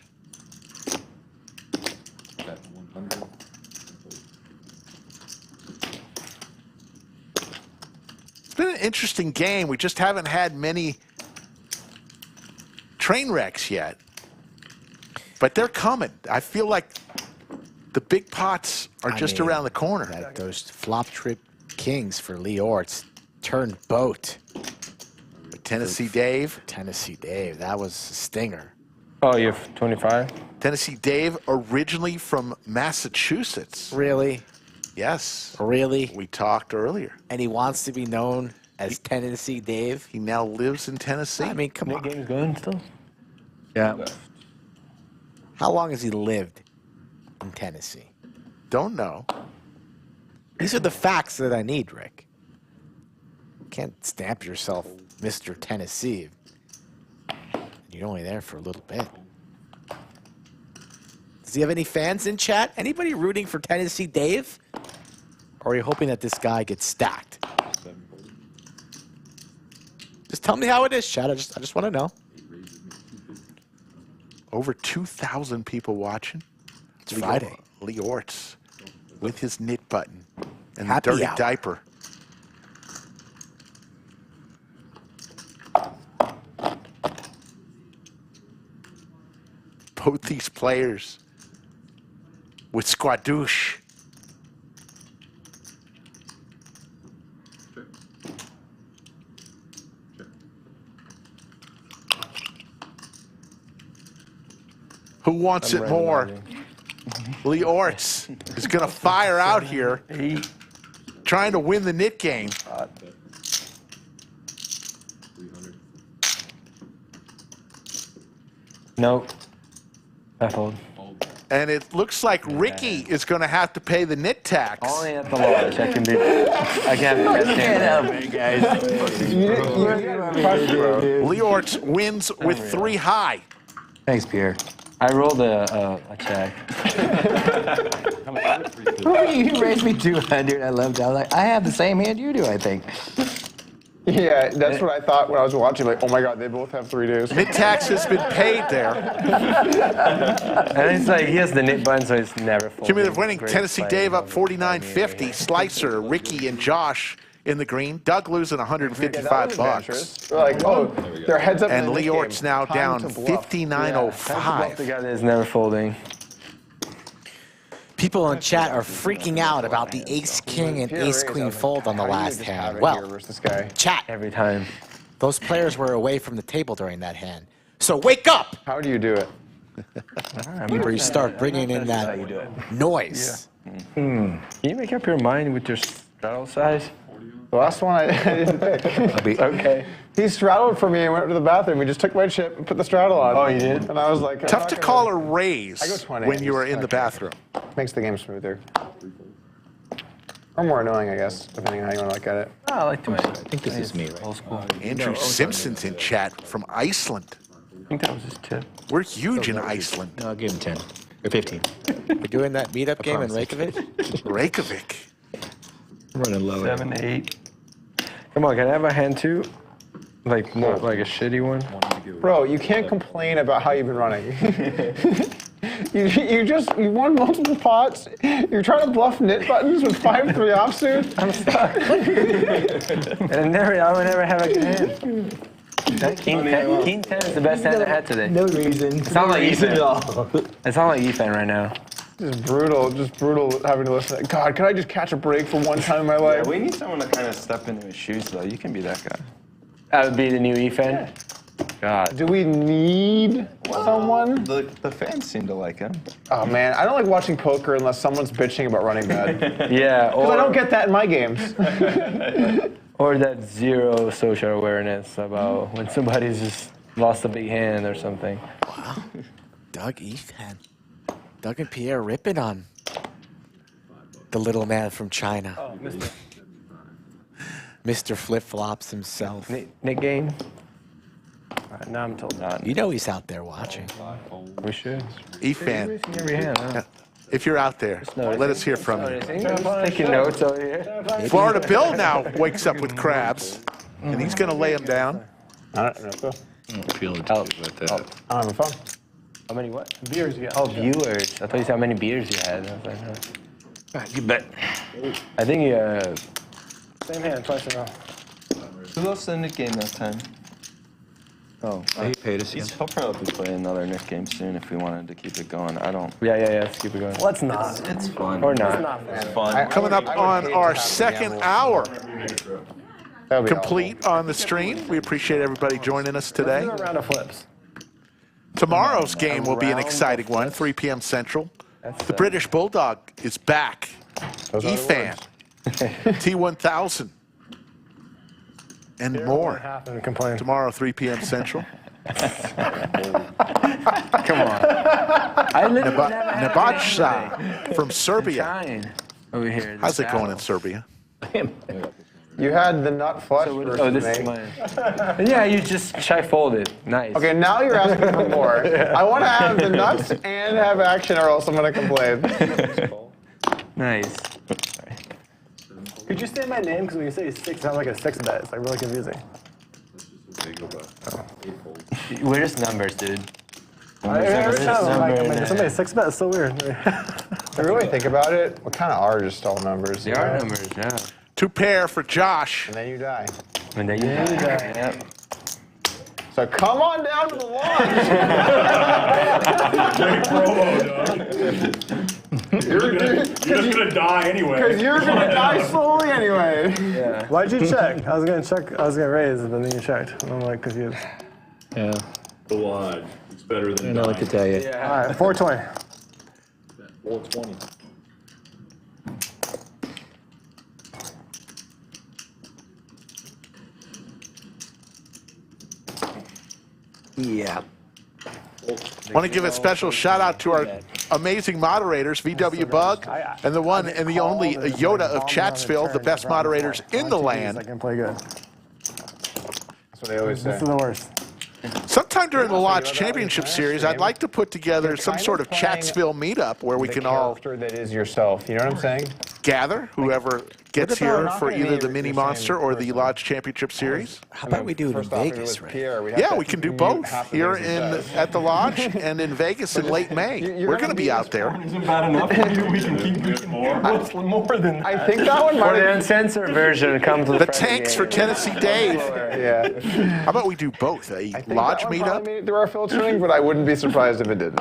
It's been an interesting game. We just haven't had many train wrecks yet. But they're coming. I feel like the big pots are just around the corner. Those flop trip kings for Leeortz turned boat. Tennessee Dave. Tennessee Dave, that was a stinger. Oh, you're 25? Tennessee Dave, originally from Massachusetts. Really? Yes. Really? We talked earlier. And he wants to be known as Tennessee Dave? He now lives in Tennessee. I mean, come on. Game's going still? Yeah. How long has he lived in Tennessee? Don't know. These are the facts that I need, Rick. You can't stamp yourself Mr. Tennessee. You're only there for a little bit. Does he have any fans in chat? Anybody rooting for Tennessee Dave? Or are you hoping that this guy gets stacked? Just tell me how it is, chat. I just want to know. Over 2,000 people watching. It's Friday. Leeortz with his knit button and Happy the dirty hour. diaper. Both these players with squadouche. Who wants it more? Leeortz is going to fire out here, trying to win the knit game. Nope. I fold. And it looks like Ricky is going to have to pay the knit tax. Only at the lodge. I can be. I can have the best hand. Leeortz wins with 3 high. Thanks, Pierre. I rolled a check. You raised me 200. I loved it. I was like, I have the same hand you do, I think. Yeah, that's what I thought when I was watching. Like, oh my God, they both have 3 days. Knit tax has been paid there. And it's like he has the knit button, so it's never folding. Cumulative winning, Great Tennessee play. Dave up 49.50. Slicer, Ricky, and Josh in the green. Doug losing 155 bucks. Like, oh, their heads up. And in the Leeortz game. now Time down to bluff. 59.05. The guy that is never folding. People in chat are freaking out about the ace-king and ace-queen fold on the last hand. Well, chat. Every time. Those players were away from the table during that hand. So wake up! How do you do it? Where you start bringing in that noise. Can you make up your mind with your straddle size? The last one I didn't pick. Okay. He straddled for me and went to the bathroom. He just took my chip and put the straddle on. Oh, you did? And I was like, Tough to call a raise I go 20. when you are in the bathroom. Makes the game smoother. Or more annoying, I guess, depending on how you want to look at it. Oh, I like to. I think this is me, right? Old school. Andrew Simpson's in chat from Iceland. I think that was his tip. We're huge in Iceland. No, I'll give him 10 or 15. We're doing that meetup game in Reykjavik? Reykjavik. I'm running low. 7, 8. Come on, can I have a hand too? Like more like a shitty one. Bro, you can't complain about how you've been running. you won multiple pots. You're trying to bluff nit buttons with 5-3 offsuit. I'm stuck. And I would never have a good hand. King 10 is the best hand I had today. No reason. It's not like reason Ethan at all. It's not like Ethan right now. Just brutal having to listen to that. God, can I just catch a break for one time in my life? Yeah, we need someone to kind of step into his shoes, though. You can be that guy. That would be the new Ethan. God. Do we need someone? The fans seem to like him. Oh man, I don't like watching poker unless someone's bitching about running bad. Yeah, Because I don't get that in my games. Or that zero social awareness about when somebody's just lost a big hand or something. Wow. Doug Ethan. Doug and Pierre ripping on the little man from China. Oh, Mr. Flip-Flops himself. Nick game? All right, now I'm told. You know he's out there watching. We should. E-fan, Every hand, huh? if you're out there, let us hear from you. Taking notes over here. Florida Bill now wakes up with crabs, and he's going to lay them down. I don't know. Feeling too, but I don't have a phone. How many what? Beers you got. Oh, viewers. I thought you said how many beers you had. I was like, huh. You bet. I think Same hand, twice in a row. Who else did Nick game that time? Oh, he paid us. he'll probably play another Nick game soon if we wanted to keep it going. I don't. Yeah, let's keep it going. Let's not. It's fun. Or not. It's fun. Coming up on our second hour, That would be complete on the stream. We appreciate everybody joining us today. Do a round of flips. Tomorrow's game will be an exciting one, 3 p.m. Central. The British Bulldog is back. E-fan, T1000, and more. Tomorrow, 3 p.m. Central. Come on. Nabajsa from Serbia. Over here. How's it going in Serbia? You had the nut flush versus Oh, this me. is mine. Yeah, you just shy folded. Nice. Okay, now you're asking for more. I want to have the nuts and have action, or else I'm going to complain. Nice. Could you say my name? Because when you say 6, it sounds like a 6 bet. It's like really confusing. We're just numbers, dude. Every time I'm like, somebody 6 bet is so weird. If you really think about it, what kind of are just all numbers? They are numbers, yeah. 2 pair for Josh. And then you die. And then you die. Yep. So come on down to the launch. You're just gonna die anyway. Because you're going to die slowly anyway. Yeah. Why'd you check? I was going to raise, but then you checked. I'm like confused. Yeah. The lodge. It's better than And I like to tell you. All right, 420. 420. Yeah. Want to give a special shout out to our amazing moderators, VW Bug, and the one and the only Yoda of Chatsville, the best moderators in the land. I can play good. That's what they always say. This is the worst. Sometime during the Lodge Championship Series, I'd like to put together some sort of Chatsville meetup where we can all that is yourself. You know what I'm saying? gather, whoever gets here for either the Mini Monster or the Lodge Championship Series. How about we do it in Vegas, right? Yeah, we can do both here at the Lodge and in Vegas in late May. We're going to be out there. Isn't bad enough. We can keep more. More than I think that one For might the uncensored version, comes with The tanks for Tennessee Dave. Yeah. How about we do both? A Lodge meetup Made it through our filtering, but I wouldn't be surprised if it didn't.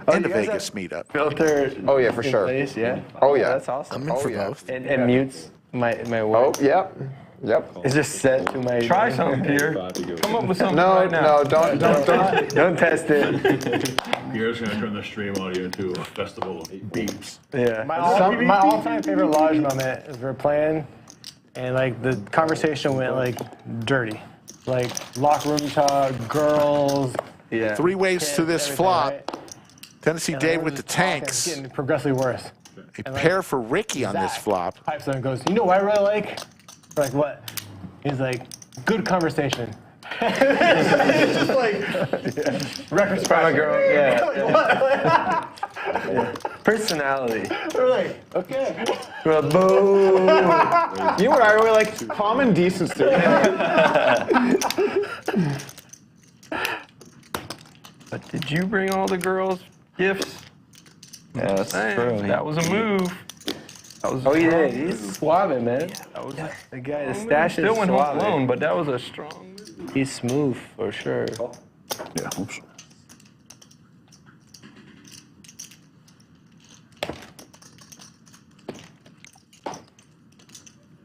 and a Vegas meetup. filter. Oh yeah, for sure. Place, yeah. Oh yeah. That's awesome. I'm in for both. And mutes my Oh work. yep. Yep. It's just set to my. Try something, Pierre. Come up with something No, right now. no, don't. Don't test it. Pierre's gonna turn the stream audio into a festival of beeps. Yeah. My all-time favorite Lodge moment is we're playing, and like the conversation went like dirty, like locker room talk, girls. Yeah. 3 waves to this everything, flop. right? Tennessee And Dave I with the was talking, tanks. it's getting progressively worse. A pair for Ricky on this Zach flop. pipes in and goes, you know what I really like? We're like, what? He's like, good conversation. It's just like, record scratch. Girl, yeah. Like, what? Personality. We're like, okay. Well, boom. You know what I really like? Common decency. But did you bring all the girls gifts? Yeah, that's true. That was a move. That was Oh, he did. He's suave, man. That was The guy, the stash is still went home suave. alone, but that was a strong move. He's smooth for sure. Yeah, hope so.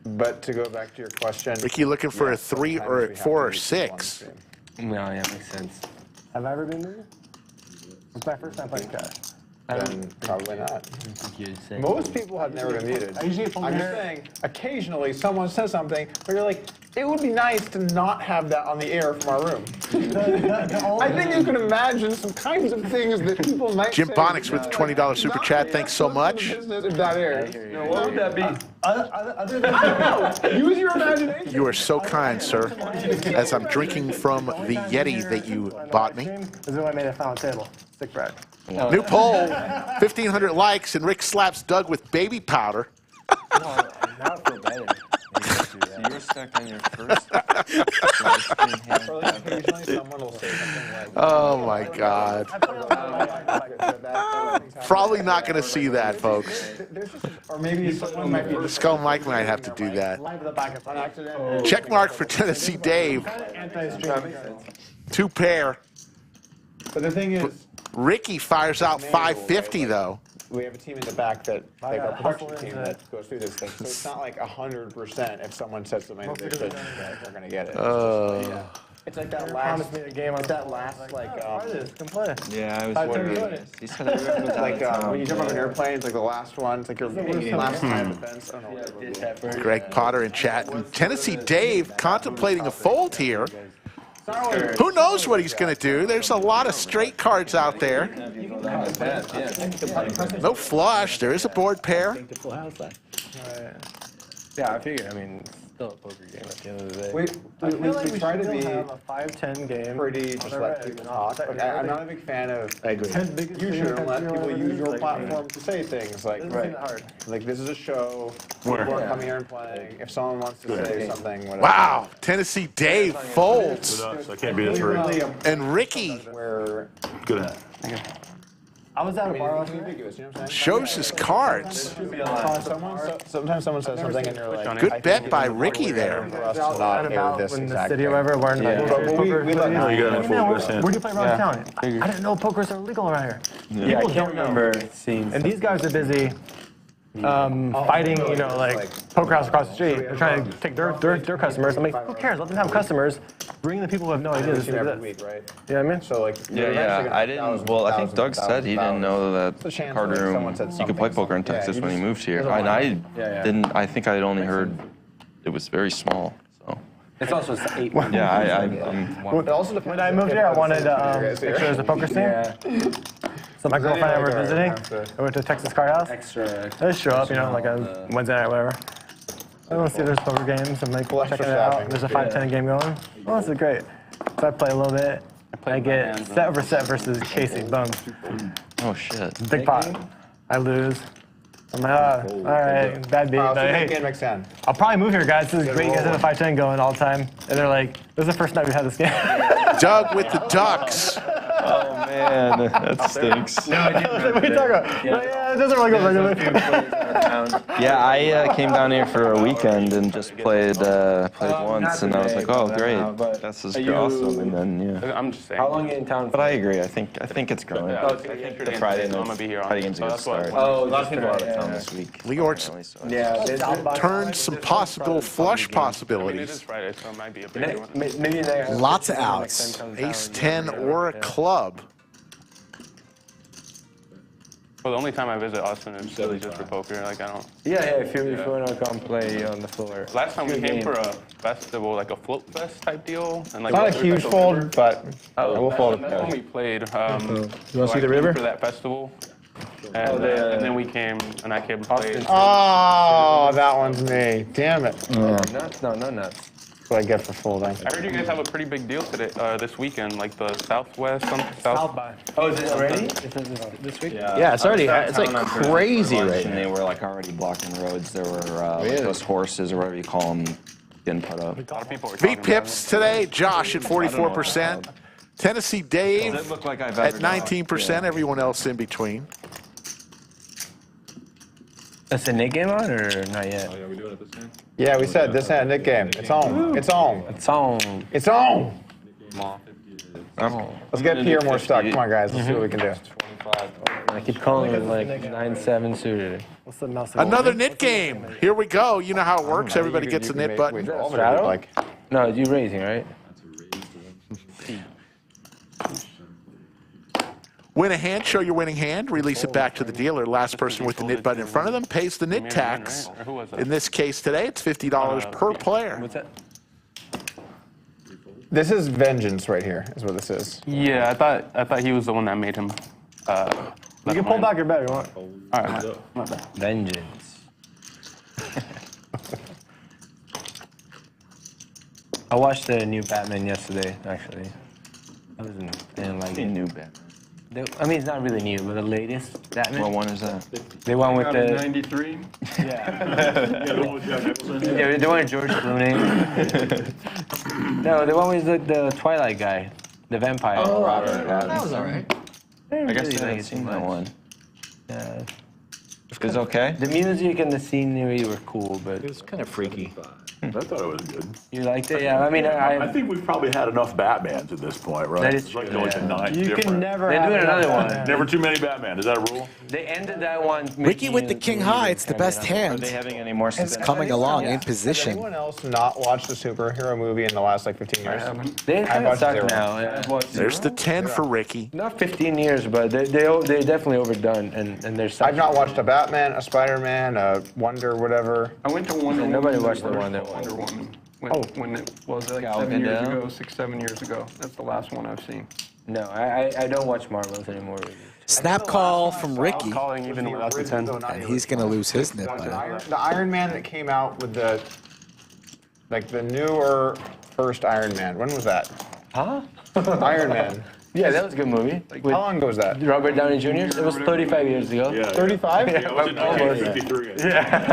But to go back to your question, Ricky looking for a yes, 3 sometimes or we a have 4 or to use one 6. stream. No, yeah, makes sense. Have I ever been there? It's my first time playing cash. Then probably not. Most Most people have never been muted. I usually get I'm just saying, occasionally someone says something where you're like, it would be nice to not have that on the air from our room. I think you can imagine some kinds of things that people might Jim say Bonnix with the $20 super chat. Thanks so much. business if that airs. What would that be? Other than Use your imagination. You are so kind, sir. As I'm drinking from the Yeti that you bought me. This is when I made a final table. Sick Brad. New poll, 1,500 likes, and Rick slaps Doug with baby powder. Now I feel better. So you were stuck on your first. Occasionally someone will say something like, Oh my God. Probably not going to see that, folks. or maybe someone might be Skull Mike might have to do that. Live the back on accident. Check mark for Tennessee Dave. Anti-stream. 2 pair. But the thing is, Ricky fires out 550 though. we have a team in the back that, like our production team that goes through this thing. So it's not like 100% if someone says something that they should, they're going to get it. Yeah. It's like that last, Promised me a game on that last, like, can play. Yeah, I was I wondering. couldn't do it. He said everyone was like out of when you town. jump off an airplane, it's like the last one. It's like your last time defense. I don't know. Greg Potter in chat. And Tennessee Dave contemplating a fold here. Who knows what he's going to do? There's a lot of straight cards out there. No flush. There is a board pair. Yeah, I figure. I mean, it's still a poker game at the end of the day. We try to be have a 5-10 game. pretty just let people talk. Like, I'm not a big fan of. I agree. You shouldn't let people use your platform to say things like, like this is a show. People are coming here and playing. If someone wants to say something, whatever. Wow. Tennessee Dave folds. I can't be a 3. And Ricky Where Good. I was at a bar it's ambiguous, you know what I'm saying? shows his cards. Sometimes someone says something and you're like, Good bet by Ricky there. for us to not air this in the exact city thing. or whatever, wearing like But we let No, you got it full best hand. where do you play around town? I didn't know poker's illegal around here. Yeah, I can't remember seeing. And these guys are busy fighting, you know, like poker house across the street. They're trying to take their customers. I'm like, who cares? Let them have customers. Bring the people who have no idea this Every exists. week, right? You know what I mean? So like, Yeah, I didn't. Well, I think Doug said he didn't know that It's a chance card that room someone said you could play something. poker in Yeah, Texas you when he just- moved here, doesn't and I yeah. didn't. I think I'd only heard it was very small. So It's also 8. yeah, I'm. It also depends. When I moved here, I wanted pictures of the poker scene. Yeah. So my girlfriend and I were visiting. I went to Texas Card House. Extra. I just show up, you know, like a Wednesday night, whatever. I want to see if there's poker games. I'm like checking it out. There's a 5-10 game going. Oh, this is great. So I play a little bit. I get set over set versus Casey. Boom. Oh shit. Big pot. I lose. I'm like, oh, all right, bad beat. So But big hey, game next time. I'll probably move here, guys. This is great. You guys have a 5-10 going all the time. And they're like, this is the first night we've had this game. Doug with the Ducks. Oh man, that stinks. What are you talking about? Yeah, it doesn't really go regularly. Yeah, I came down here for a weekend and just played once, and I was like, oh great, this is awesome. And then yeah. I'm just saying. How long are you in town? But I agree. I think it's growing. Yeah, I think the Friday so I'm gonna be here on Friday game's a good that's why- start. Oh, a lot of people are out of yeah, town yeah. this week. Leeortz Yeah. turns some possible flush I mean, it is possibilities. Friday, so it might be a big one. Maybe next. Lots of outs. Ace 10 or a club. Well, the only time I visit Austin is really just for poker. Like I don't. Yeah, if you want to come play on the floor. Last time we came for a festival, like a float fest type deal, and like It's not a huge fold, but we'll fold it. That's when we played. You want to so see I the came river? for that festival, and then we came and I came and played. Oh, that one's me. Damn it. Nuts? No nuts. That's what I get for folding. I heard you guys have a pretty big deal today, this weekend, like the Southwest, South by. Oh, is it already? This week? Yeah, it's already. It's like crazy right And now. they were like already blocking roads. There were like those horses or whatever you call them getting put up. A lot of people are V talking pips today. Josh at 44%. Tennessee Dave Does it look like I've at ever done? 19%. Everyone else in between. That's a Nik game on or not yet? Oh, yeah, we doing it this game? Yeah, we said this hand Nik game. It's on. It's on. It's on. It's on. Oh. Let's get Pier more stuck. Come on, guys. Let's see what we can do. I keep calling it like 9-7 suited. What's the mouse? Another nit game. Here we go. You know how it works. Everybody gets a nit button. Straddle? Like, No, you raising, right? Win a hand, show your winning hand, release it back to the dealer. Last person with the nit button in front of them pays the nit tax. Or who was that? In this case today, it's $50 per player. What's that? this is vengeance right here, is what this is. Yeah, I thought he was the one that made him. You can pull back your bet if you want. All right, my bad. Vengeance. I watched the new Batman yesterday, actually. I didn't like it. New Batman. I mean, it's not really new, but the latest Batman. What one is that? The one with the 93. yeah, the one with George Clooney. No, the one with the Twilight guy, the vampire. Oh, That was all right. I guess I haven't seen that one. Yeah. It's okay? The music and the scenery were cool, but It was kind of freaky. I thought it was good. you liked it? Yeah, I mean, I think we've probably had enough Batmans at this point, right? That is It's like true, going to yeah. 9 You different. can never They're have doing enough another one. Batman. Never too many Batman. Is that a rule? They ended that one. Ricky with the king high. It's the best Are hand. they having any more It's success? coming along in Has position. anyone else not watched a superhero movie in the last like 15 years? They I kind of watched suck zero. now. Yeah. There's the 10 for Ricky. Not 15 years, but they definitely overdone, and they're sucking. I've not watched a Batman, a Spider-Man, a Wonder, whatever. I went to Wonder Woman. Nobody watched the Wonder Wonder Woman. When, Oh. when it was like Gal 7 years Gadot. ago, 6-7 years ago. That's the last one I've seen. No, I don't watch Marvels anymore. Really. Snap call from Ricky, Calling even without the 10. and he's going to lose his nip button. The Iron Man that came out with the newer first Iron Man. When was that? Huh? Iron Man. Yeah, that was a good movie. With How long ago was that? Robert Downey Jr. It was 35 years ago. Yeah. 35? Yeah, it was in 1953.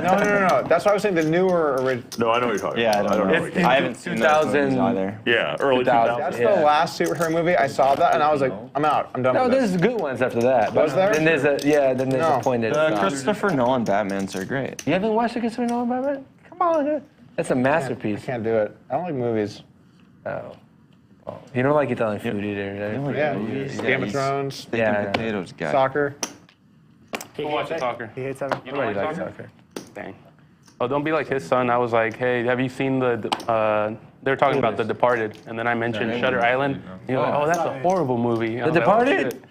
No. That's why I was saying the newer original. No, I know what you're talking Yeah, I about. don't know. what you're I haven't seen those movies 2000. either. Yeah, early 2000. 2000s. That's Yeah. the last superhero movie. I saw that and I was like, I'm out. I'm done No, with there's this. good ones after that. Was there? Then there's then there's No. a point that The it stops. Christopher Nolan Batmans are great. You haven't watched the Christopher Nolan Batman? Come on, dude. That's a I masterpiece. can't do it. I don't like movies. Oh. You don't like Italian food either. right? Yeah. Yeah, Game of he's Thrones, Steak Yeah. and potatoes guy. soccer. Who watches soccer? He hates having. You don't Nobody like likes soccer? soccer. Dang. Oh, don't be like his son. I was like, hey, have you seen they were talking about The Departed, and then I mentioned Shutter Island. You're like, oh, that's a horrible movie. The Departed?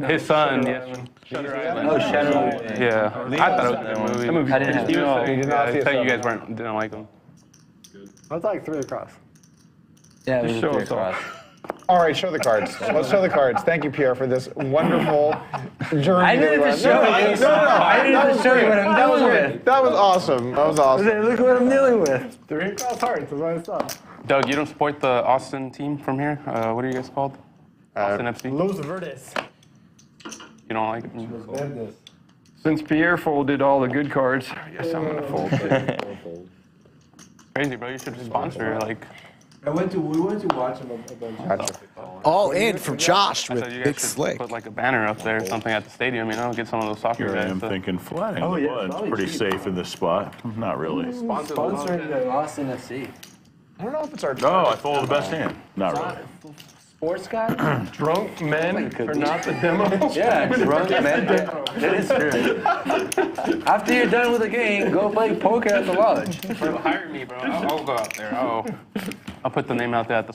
His son, yeah. Shutter Island. Oh, Shadow Island. Yeah. I thought it was a good movie. I didn't have You know, You did not see I it, thought you so- guys didn't like him. That's like 3 across. Yeah, it was Just a show three us all. across. All right, show the cards. Let's show the cards. Thank you, Pierre, for this wonderful journey. I needed to show you. I needed to show you what I'm dealing with. That was awesome. That was awesome. Look what I'm dealing with. 3 across hearts. That's what I saw. Doug, you don't support the Austin team from here? What are you guys called? Austin FC? Los Verdes. You don't like it? Since Pierre folded all the good cards, I guess I'm going to fold too. Crazy, bro. You should sponsor, like... We went to watch him a bunch of All in from Josh I with thought you Big guys should Slick. put like a banner up there or something at the stadium, you know, get some of those soccer Here I guys am to thinking flatting Oh, the yeah, button's probably pretty cheap. safe in this spot. Not really. Sponsoring the Austin FC. I don't know if it's our. No, I folded the best hand. Not really. Sports guy? Drunk men are not the demo. Yeah, drunk man. That is true. After you're done with the game, go play poker at the lodge. Bro, hire me, bro. I'll go out there. I'll put the name out there at the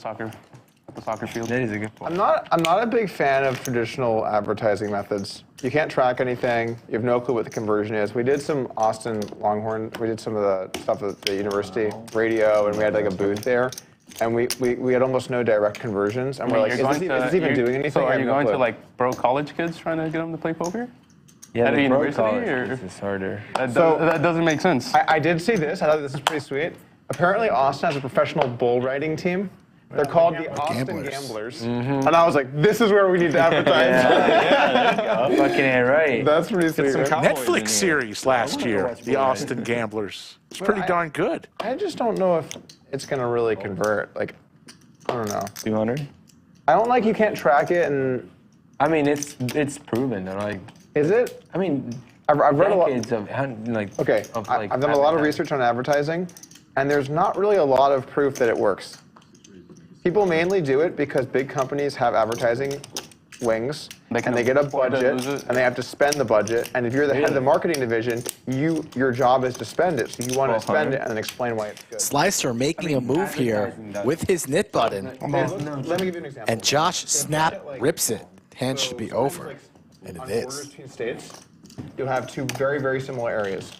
the soccer field. That is a good point. I'm not a big fan of traditional advertising methods. You can't track anything. You have no clue what the conversion is. We did some Austin Longhorn. We did some of the stuff at the university radio, and we had like a booth there. And we had almost no direct conversions. And we're like, is this even doing anything? So are you going to like bro college kids trying to get them to play poker? Yeah, at a university, or or it's harder. that doesn't make sense. I did see this. I thought this is pretty sweet. Apparently, Austin has a professional bull riding team. They're called the Austin Gamblers. And I was like, this is where we need to advertise. Fucking it right. That's pretty sweet. Netflix series last year, the Austin Gamblers. It's pretty darn good. I just don't know if it's going to really convert. Like, I don't know. 200? I don't like you can't track it, and I mean, it's proven. They're like, is it? I mean, I've read a lot. Of like. Okay, I've done a lot of research on advertising, and there's not really a lot of proof that it works. People mainly do it because big companies have advertising wings, and they get a budget, and they have to spend the budget. And if you're the head of the marketing division, your job is to spend it. So you want to spend it and then explain why it's good. Slicer making a move here with his knit button. Let me give you an example. And Josh snap rips it. Hand should be over. And it is. Borders between states, you'll have two very, very similar areas.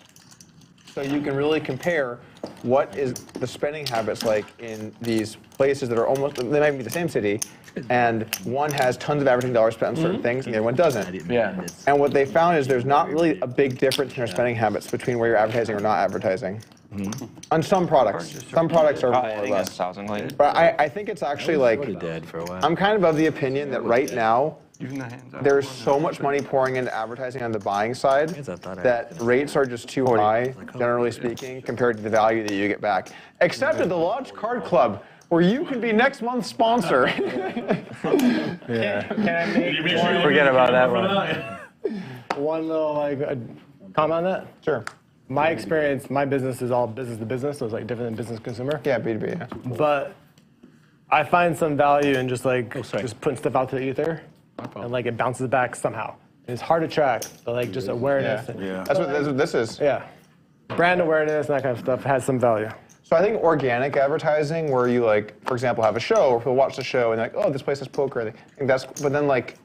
So you can really compare what is the spending habits like in these places that are almost, they might be the same city, and one has tons of advertising dollars spent on certain things, and the other one doesn't. Yeah. And what they found is there's not really a big difference in your spending habits between where you're advertising or not advertising. On some products. Some products are more or less. But I think it's actually like, I'm kind of the opinion that right now, there's so much money pouring into advertising on the buying side that rates are just too high, generally speaking, compared to the value that you get back. Except at the Lodge Card Club, where you can be next month's sponsor. Yeah. Can I make one? Forget about that one. One little comment on that? Sure. My experience, my business is all business to business, so it's like different than business consumer. Yeah, B2B, yeah. But I find some value in just just putting stuff out to the ether, and like it bounces back somehow. And it's hard to track, but like just awareness. Yeah. That's what this is. Yeah. Brand awareness and that kind of stuff has some value. So I think organic advertising, where you like, for example, have a show, or people watch the show and they're like, oh, this place has poker. I think that's, but then like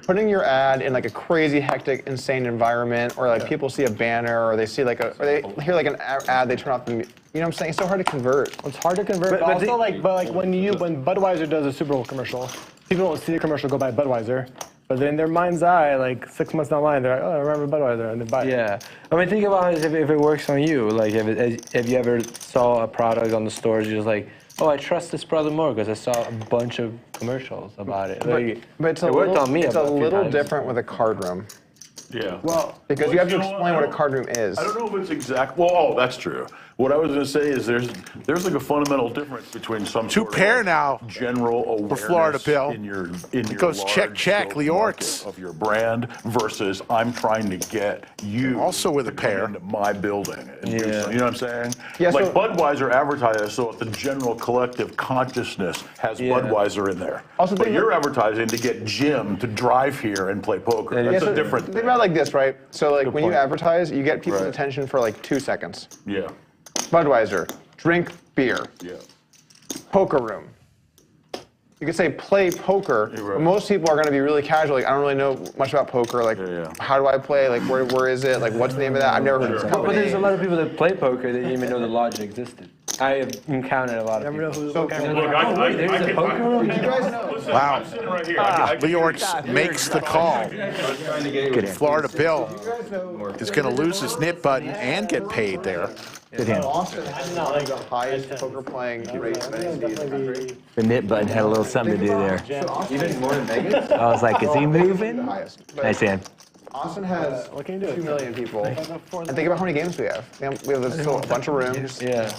putting your ad in like a crazy, hectic, insane environment, or like people see a banner, or they see like or they hear like an ad, they turn off the, you know what I'm saying? It's so hard to convert. It's hard to convert, but also when Budweiser does a Super Bowl commercial, people don't see the commercial, go buy Budweiser. But then in their mind's eye, like 6 months down the line, they're like, oh, I remember Budweiser, and they buy it. Yeah. I mean, think about it if it works on you. Like, if you ever saw a product on the stores, you're just like, oh, I trust this product more because I saw a bunch of commercials about it. But it's a little different with a card room. Yeah. Well, because you have to explain what a card room is. I don't know if it's exact. Well, that's true. What I was going to say is there's like a fundamental difference between some Two pair now general awareness for Florida Bill. in your It goes check, Leeortz of your brand versus I'm trying to get you also with a pair into my building. And do Yeah. something. You know what I'm saying? Yeah, like so- Budweiser advertises, so if the general collective consciousness has Budweiser in there. Also, but think you're advertising to get Jim to drive here and play poker. That's a different Think thing. about it like this, right? So like when you advertise, you get people's attention for like 2 seconds. Yeah. Budweiser, drink beer. Yeah. Poker room. You could say play poker, but most people are going to be really casual. Like, I don't really know much about poker. Like, how do I play? Like, where is it? Like, what's the name of that? I've never heard of this company. But there's a lot of people that play poker that didn't even know the Lodge existed. I have encountered a lot of people. There's a poker room? Did you guys know? Wow. Leeortz makes the call. Florida Bill is going to lose his knit button and get paid there. Austin has the highest poker playing rates in any city in the country. The knit button had a little something to do there. Even more than Vegas? I was like, is he moving? Nice hand. Austin has 2 million people. And think about how many games we have. We have a bunch of rooms. Yeah.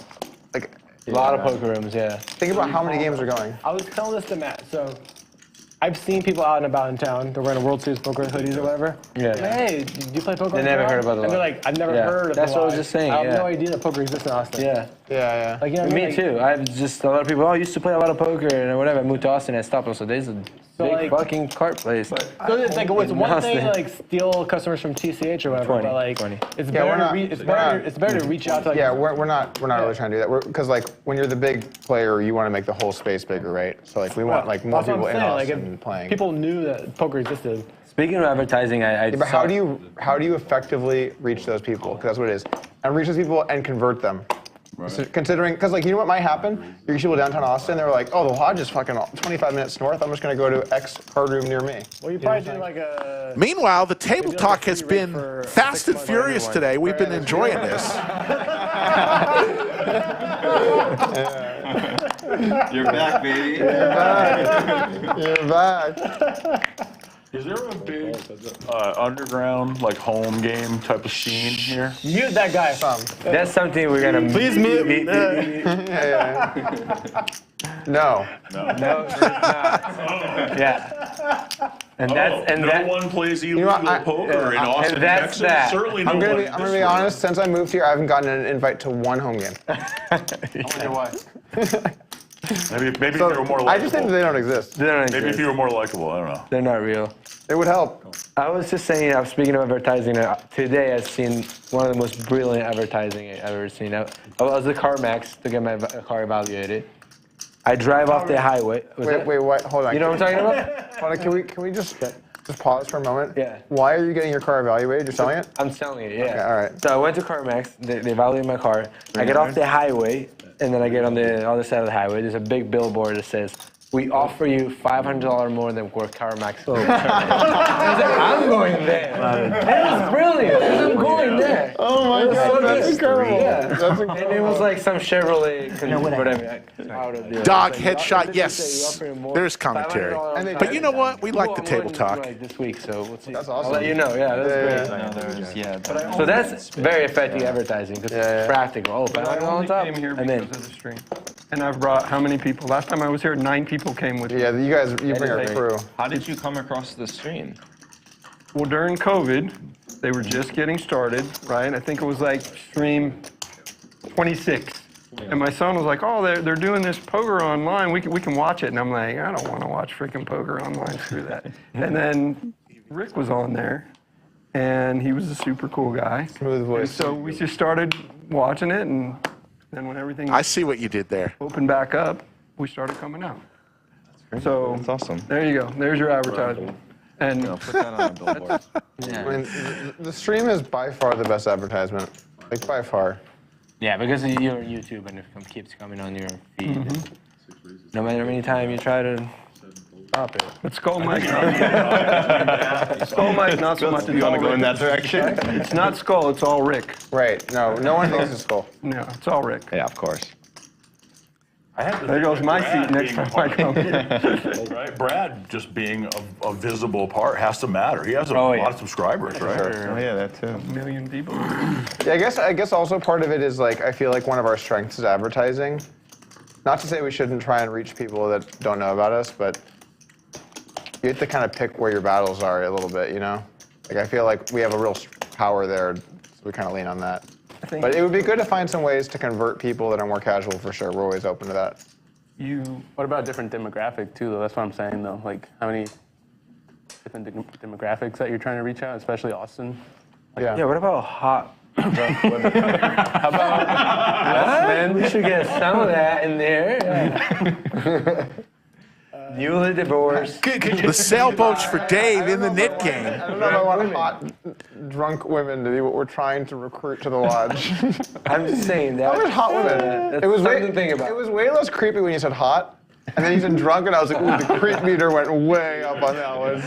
Like a lot of poker rooms, yeah. Think about how many games are going. I was telling this to Matt. So I've seen people out and about in town. They're wearing World Series poker hoodies or whatever. Yeah. Hey, do you play poker? They never heard about the And they're lodge. like, I've never Yeah. heard of That's the what I was lodge. just saying, I have yeah. no idea that poker exists in Austin. Yeah. Yeah. Like, you know what I mean? Me too. I've just a lot of people. Oh, I used to play a lot of poker and whatever. I moved to Austin and stopped. So there's a big like- fucking cart place. So it's like it's in one thing Austin. to like steal customers from TCH or whatever, 20, but like 20. it's Yeah, we're better. not- It's we're better. not- It's better to reach out to like. Yeah, we're not really trying to do that. Because like when you're the big player, you want to make the whole space bigger, right? So like we want like more That's what I'm people in saying, like, Austin if playing. People knew that poker existed. Speaking of advertising, I Yeah, but how do you effectively reach those people? Because that's what it is. And reach those people and convert them. So considering, because like you know what might happen? You people downtown Austin, they're like, oh, the lodge is fucking 25 minutes north. I'm just gonna go to X card room near me. Well, you probably do like a. Meanwhile, the table talk has been fast and furious today. We've been enjoying this. You're back, baby. You're back. Is there a big underground, like home game type of scene here? Mute that guy. That's something we're gonna. Please mute. No. No, it's not. Yeah. And no one plays illegal poker in Austin, and that's Texas. that. Certainly no I'm one. gonna be honest. Since I moved here, I haven't gotten an invite to one home game. Why? Maybe if you were more likable. I just think that they don't exist. They don't Maybe if you were more likable, I don't know. They're not real. It would help. I was just saying, I'm speaking of advertising, today I've seen one of the most brilliant advertising I've ever seen. I was at CarMax to get my car evaluated. I drive off the highway. Wait, what? Hold on. You know what I'm talking about? Hold on, can we just pause for a moment? Yeah. Why are you getting your car evaluated? You're selling it? I'm selling it, yeah. Okay, all right. So I went to CarMax, they evaluated my car. I get off the highway, and then I get on the other side of the highway. There's a big billboard that says, we offer you $500 more than what CarMax. I was like, I'm going there. That is brilliant. I'm going there. Oh my God, that's incredible. Yeah. And it was like some Chevrolet, whatever. Out of the Dog headshot, yes. There's commentary. But you know what? We like the table talk. This week, so we'll see. That's awesome. I'll let you know. Yeah, that's great. So that's very effective advertising because it's practical. Oh, But I $500 on only top. came here And because then of the stream. And I've brought how many people? Last time I was here, 9 people came with me. Yeah, you bring our crew. How did you come across the stream? Well, during COVID, they were just getting started, right? I think it was like stream 26. And my son was like, oh, they're doing this poker online. We can watch it. And I'm like, I don't want to watch freaking poker online. Screw that. And then Rick was on there, and he was a super cool guy. Smooth voice. And so we just started watching it, and then when everything I see what you did there. opened back up, we started coming out. So That's awesome. there you go. There's your advertisement. And Put that on a billboard. I mean, the stream is by far the best advertisement. Like, by far. yeah, because you're on YouTube and it keeps coming on your feed. No matter how many times you try to stop it. but Skull Mike, Skull Mike, not so much. You want to go in that direction? It's not Skull. It's all Rick. Right. No one thinks it's cool. No, it's all Rick. Yeah, of course. There goes my seat next time I come. Right, Brad just being a visible part has to matter. He has a lot of subscribers, right? Oh yeah, that too. A million people. Yeah, I guess also part of it is like I feel like one of our strengths is advertising. Not to say we shouldn't try and reach people that don't know about us, but you have to kind of pick where your battles are a little bit, you know? Like I feel like we have a real power there, so we kind of lean on that. But it would be good to find some ways to convert people that are more casual for sure. We're always open to that. What about a different demographic too, though? That's what I'm saying, though. Like, how many different demographics that you're trying to reach out, especially Austin? Yeah. Yeah, what about hot drunk women? How about men? We should get some of that in there. Newly divorced. The sailboats for Dave in the knit game. I don't know if I want hot, drunk women to be what we're trying to recruit to the lodge. I'm just saying that. How about hot women? That's It was something way, to think about. It was way less creepy when you said hot, and then you said drunk, and I was like, ooh, the creep meter went way up on that one.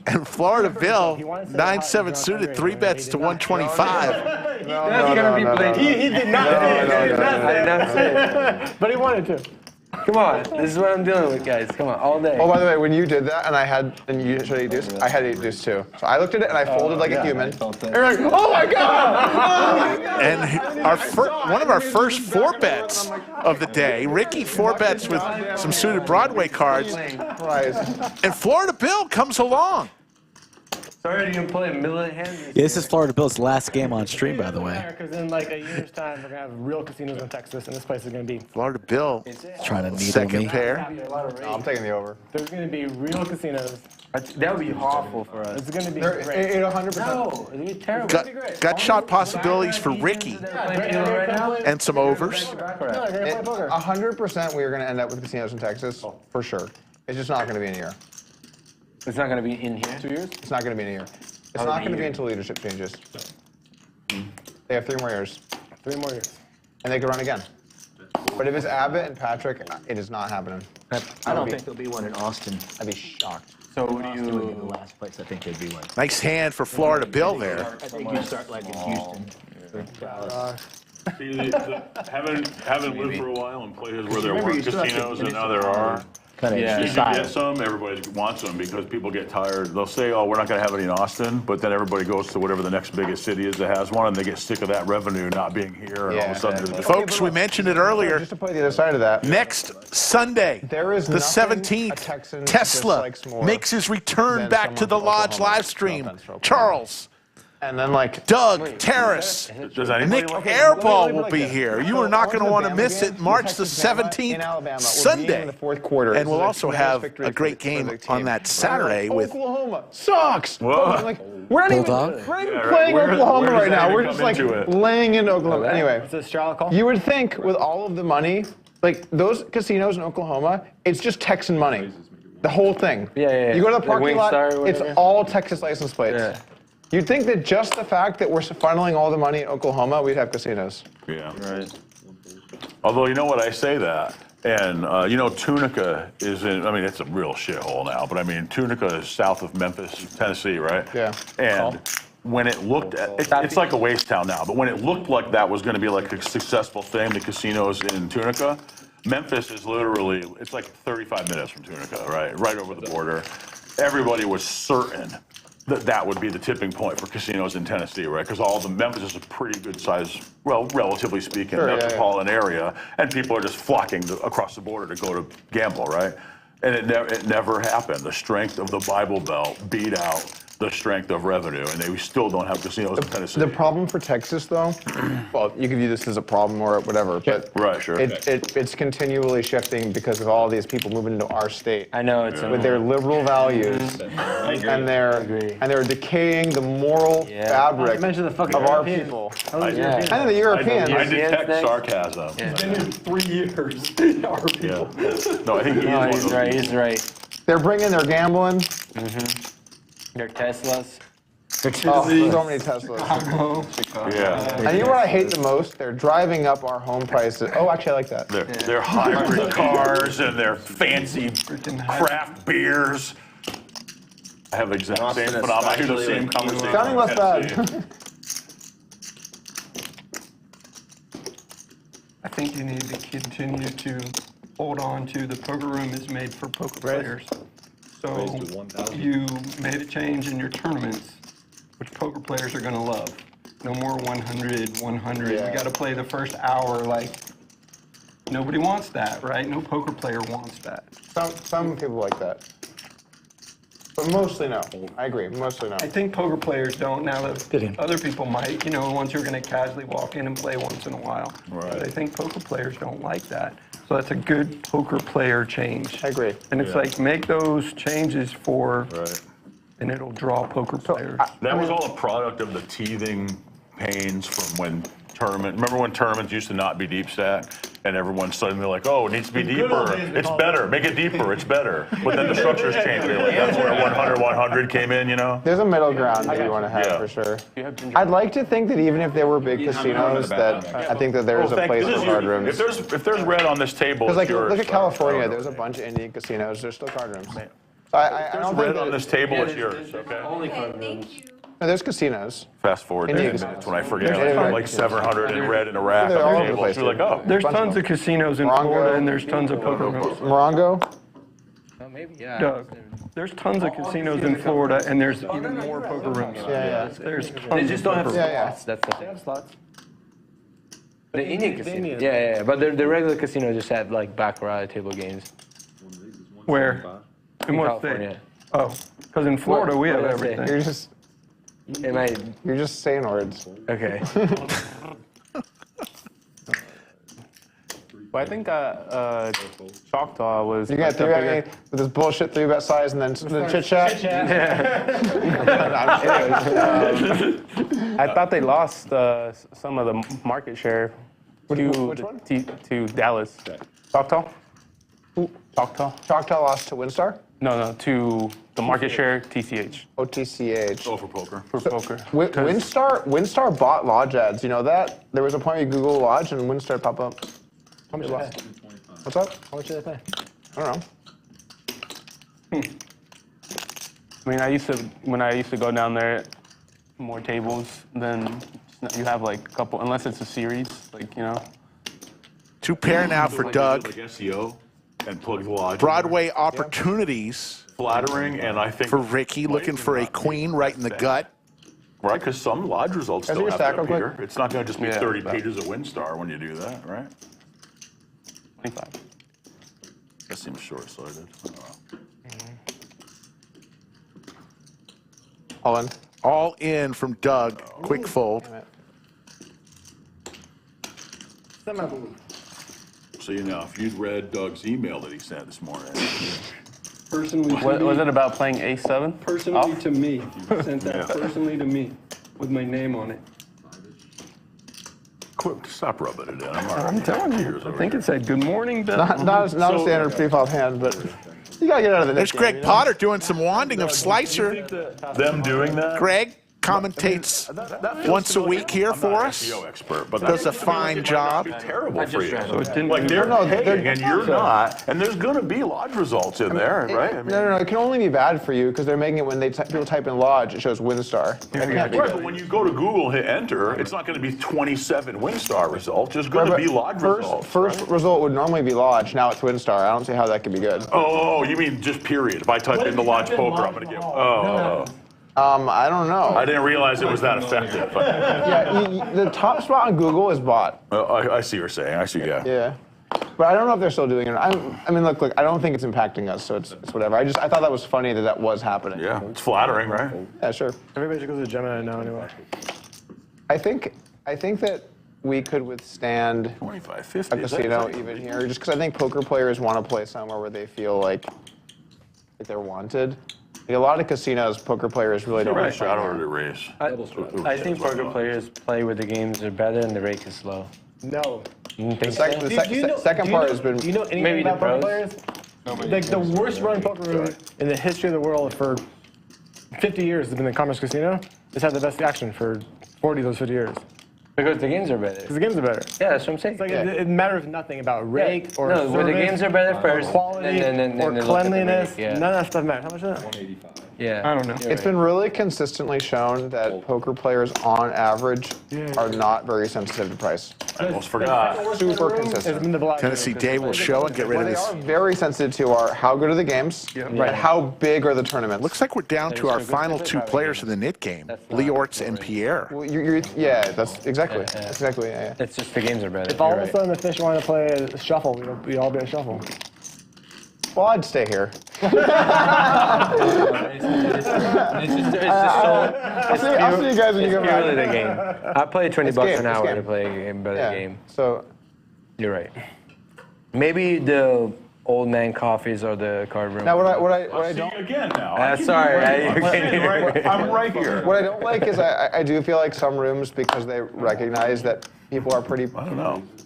And Florida Bill, 9-7 suited, 3 bets to 125. No. He did not say it. He did not say it. But he wanted to. Come on, this is what I'm dealing with, guys. Come on, all day. Oh, by the way, when you did that and you should eat deuce, I had to eat deuce too. So I looked at it and I folded like a human. And you're like, oh my god! And one of our first 4 bets of the day, Ricky 4 bets with some suited Broadway cards, and Florida Bill comes along. Sorry, you can play middle of hand. Yeah, this is Florida Bill's last game on stream, by the way. Because in like a year's time, we're gonna have real casinos in Texas, and this place is gonna be. Florida Bill, trying to needle second me. pair. No, I'm taking the over. There's gonna be real casinos. That would be awful for us. It's gonna be They're great. 100%. No, it'd be terrible. Gut shot possibilities for Ricky and some overs. 100% we are going to end up with casinos in Texas, for sure. It's just not going to be in a year. It's not going to be in here? 2 years? It's not going to be in a year. It's not going to be until leadership changes. They have 3 more years. 3 more years. And they could run again. But if it's Abbott and Patrick, it is not happening. I don't think there'll be one in Austin. I'd be shocked. So Austin would be the last place I think there'd be one. Nice hand for Florida Bill there. I think you start like in Houston. See, having lived for a while in places where there weren't casinos and now there are. Yeah. You can get some, everybody wants them because people get tired. They'll say, oh, we're not going to have any in Austin, but then everybody goes to whatever the next biggest city is that has one, and they get sick of that revenue not being here, and all of a sudden there's Folks, we mentioned it earlier. Just to play the other side of that. Next Sunday, There is the nothing a 17th, Texan Tesla dislikes more makes his return than back to someone the from Lodge Oklahoma. live stream. No offense to Oklahoma. Charles, And then like Doug, Terrace, Does anybody Nik want Airball will be here. You are not going to want to miss it. March the 17th, Sunday. And we'll also have a great game on that Saturday with Oklahoma sucks. Whoa. Like, we're not even Bulldog? playing Where Oklahoma does right now. that We're even just come like into it? laying into Oklahoma. Anyway, Is it a straddle call? you would think with all of the money, like those casinos in Oklahoma, it's just Texan money. The whole thing. Yeah. You go to the Like parking lot, Wingstar or it's whatever? all Texas license plates. Yeah. You'd think that just the fact that we're funneling all the money in Oklahoma, we'd have casinos. Yeah. Right. Although, you know what, I say that, and you know, Tunica is in, I mean, it's a real shithole now, but I mean, Tunica is south of Memphis, Tennessee, right? Yeah. And when it looked at, it's like a waste town now, but when it looked like that was going to be like a successful thing, the casinos in Tunica, Memphis is literally, it's like 35 minutes from Tunica, right over the border. Everybody was certain that would be the tipping point for casinos in Tennessee, right? Because all the Memphis is a pretty good size, well, relatively speaking, metropolitan area, and people are just flocking across the border to go to gamble, right? And it never happened. The strength of the Bible Belt beat out the strength of revenue, and they still don't have casinos in Tennessee. The problem for Texas, though, well, you could view this as a problem or whatever, but right, sure. It's continually shifting because of all these people moving into our state. I know it's with their liberal values, and they're decaying the moral fabric of our people. And the Europeans. I detect sarcasm. It's been in 3 years. Our people. No, I think he's right. He's right. They're bringing their gambling. Their Teslas. Oh, so many Teslas. Yeah. And you know what I hate the most? They're driving up our home prices. Oh, actually, I like that. Their hybrid cars and their fancy craft beers. I have the exact same phenomenon. I hear the same conversation. Sounding less bad. I think you need to continue to hold on to the poker room is made for poker players. So you made a change in your tournaments, which poker players are going to love. No more 100, 100. Yeah. You got to play the first hour like nobody wants that, right? No poker player wants that. Some people like that. But mostly no. I agree. Mostly no. I think poker players don't now that other people might, you know, ones who are going to casually walk in and play once in a while. Right. But I think poker players don't like that. So that's a good poker player change. I agree. And it's like, make those changes and it'll draw poker players. That was all a product of the teething pains from when remember when tournaments used to not be deep stack, and everyone's suddenly like, oh, it needs to be deeper. It's better. Make it deeper. It's better. But then the structures changed. Like, that's where 100 came in, you know? There's a middle ground that you want to have for sure. I'd like to think that even if there were big casinos, that I think that there is a place for card rooms. If there's red on this table, Because like, it's yours. look at California. There's a bunch of Indian casinos. There's still card rooms. I don't Red think on this table, it's yours. Okay. Only card rooms. No, there's casinos. Fast forward 10 minutes when I forget, There's like 700 in red in a rack They're on all the over the table. place, You're like, oh. There's tons of casinos in Florida, and there's tons of poker rooms. Morongo? Oh, maybe, yeah. Doug, there's tons of casinos in Florida, and there's even more poker rooms. Yeah. There's tons They just don't have of slots. poker Yeah. That's the thing. The Indian casino. Yeah, but the regular casino just had like baccarat table games. Where? In what California. state? Oh, because in Florida we have What did I say? everything. You're just saying words. Okay. But I think Choctaw was. You got the 3-bet bigger- with this bullshit 3-bet size and then the chit chat. I thought they lost some of the market share to Dallas. Choctaw? Choctaw? Choctaw lost to Winstar? No, to the market share, TCH. OTCH. Oh, for poker. For poker. Winstar bought lodge ads. You know that? There was a point where you Google lodge and Winstar pop up. How much did they pay? What's up? How much did they pay? I don't know. I mean, when I used to go down there, more tables, then you have like a couple, unless it's a series, like, you know. 2 pair now for Doug. Like SEO and plug the lodge. Broadway opportunities. Flattering, and I think for Ricky, looking for a queen right in the gut. Right, because some lodge results Can I still see your have stack to real appear. It's not going to just be Yeah, 30 but- pages of Winstar when you do that, right? 25. That seems short-sighted. All in. All in from Doug. Quick fold. So, you know, if you'd read Doug's email that he sent this morning. Personally, Was it about playing A7? personally to me. Sent that personally to me with my name on it. Quit, stop rubbing it in. I'm telling you. I think it said, "Good morning, Bill." Not a standard pre-flop hand, but you gotta get out of the There's net Greg game, you know? Potter doing some wanding of Slicer. Them doing that? Greg commentates once a week here for us. SEO expert, but Does a fine job. Terrible for you. So it didn't Like do they're that. paying and you're not, and there's going to be lodge results in there, right? I mean, No, it can only be bad for you because they're making it when people type in lodge, it shows Winstar. That can't be right, good. but when you go to Google, hit enter, it's not going to be 27 Winstar results. There's going to be lodge results. First result would normally be lodge. Now it's Winstar. I don't see how that could be good. Oh, you mean just period? If I type in the lodge poker, I'm going to get. Oh. I don't know. I didn't realize it was that effective. Yeah, the top spot on Google is bot. I see what you're saying. I see, yeah. Yeah. But I don't know if they're still doing it. I mean, look, I don't think it's impacting us, so it's whatever. I thought that was funny that was happening. Yeah, it's flattering, right? Yeah, sure. Everybody should go to the Gemini now anyway. I think that we could withstand 25, 50. a casino even here, just because I think poker players want to play somewhere where they feel like they're wanted. Like a lot of casinos, poker players really don't Right, want to play shadow or there. the race. I think poker players play where the games are better and the rate is low. No. You think The so? second part has been. Do you know anything Maybe the about poker pros? players? Like the worst run poker room in the history of the world for 50 years has been the Commerce Casino. It's had the best action for 40 of those 50 years. Because the games are better. Because the games are better. Yeah, that's what I'm saying. It's like it matters nothing about rake or No, where the service games are better or first, quality then or look at the cleanliness. rake, yeah. None of that stuff matters. How much is that? 185. Yeah. I don't know. It's been really consistently shown that poker players, on average, are not very sensitive to price. I almost forgot. Super It's consistent. been the Bellagio. Tennessee Day will show and get rid What of they this. are very sensitive to are how good are the games and how big are the tournaments. Looks like we're down to our final 2 players in the knit game, Leeortz and Pierre. Well, yeah, that's exactly. That's exactly, yeah. It's just the games are better. If all You're of a right. sudden the fish want to play a shuffle, we'd all be a shuffle. Well, I'd stay here. It's just so. I'll see you guys when you It's come purely back. the game. I play 20 It's bucks game, an it's hour game. to play a better Yeah. game. So, You're right. Maybe the old man coffees or the card room. now what I See don't you again now. Sorry, I'm right here. what I don't like is I do feel like some rooms, because they recognize that people are pretty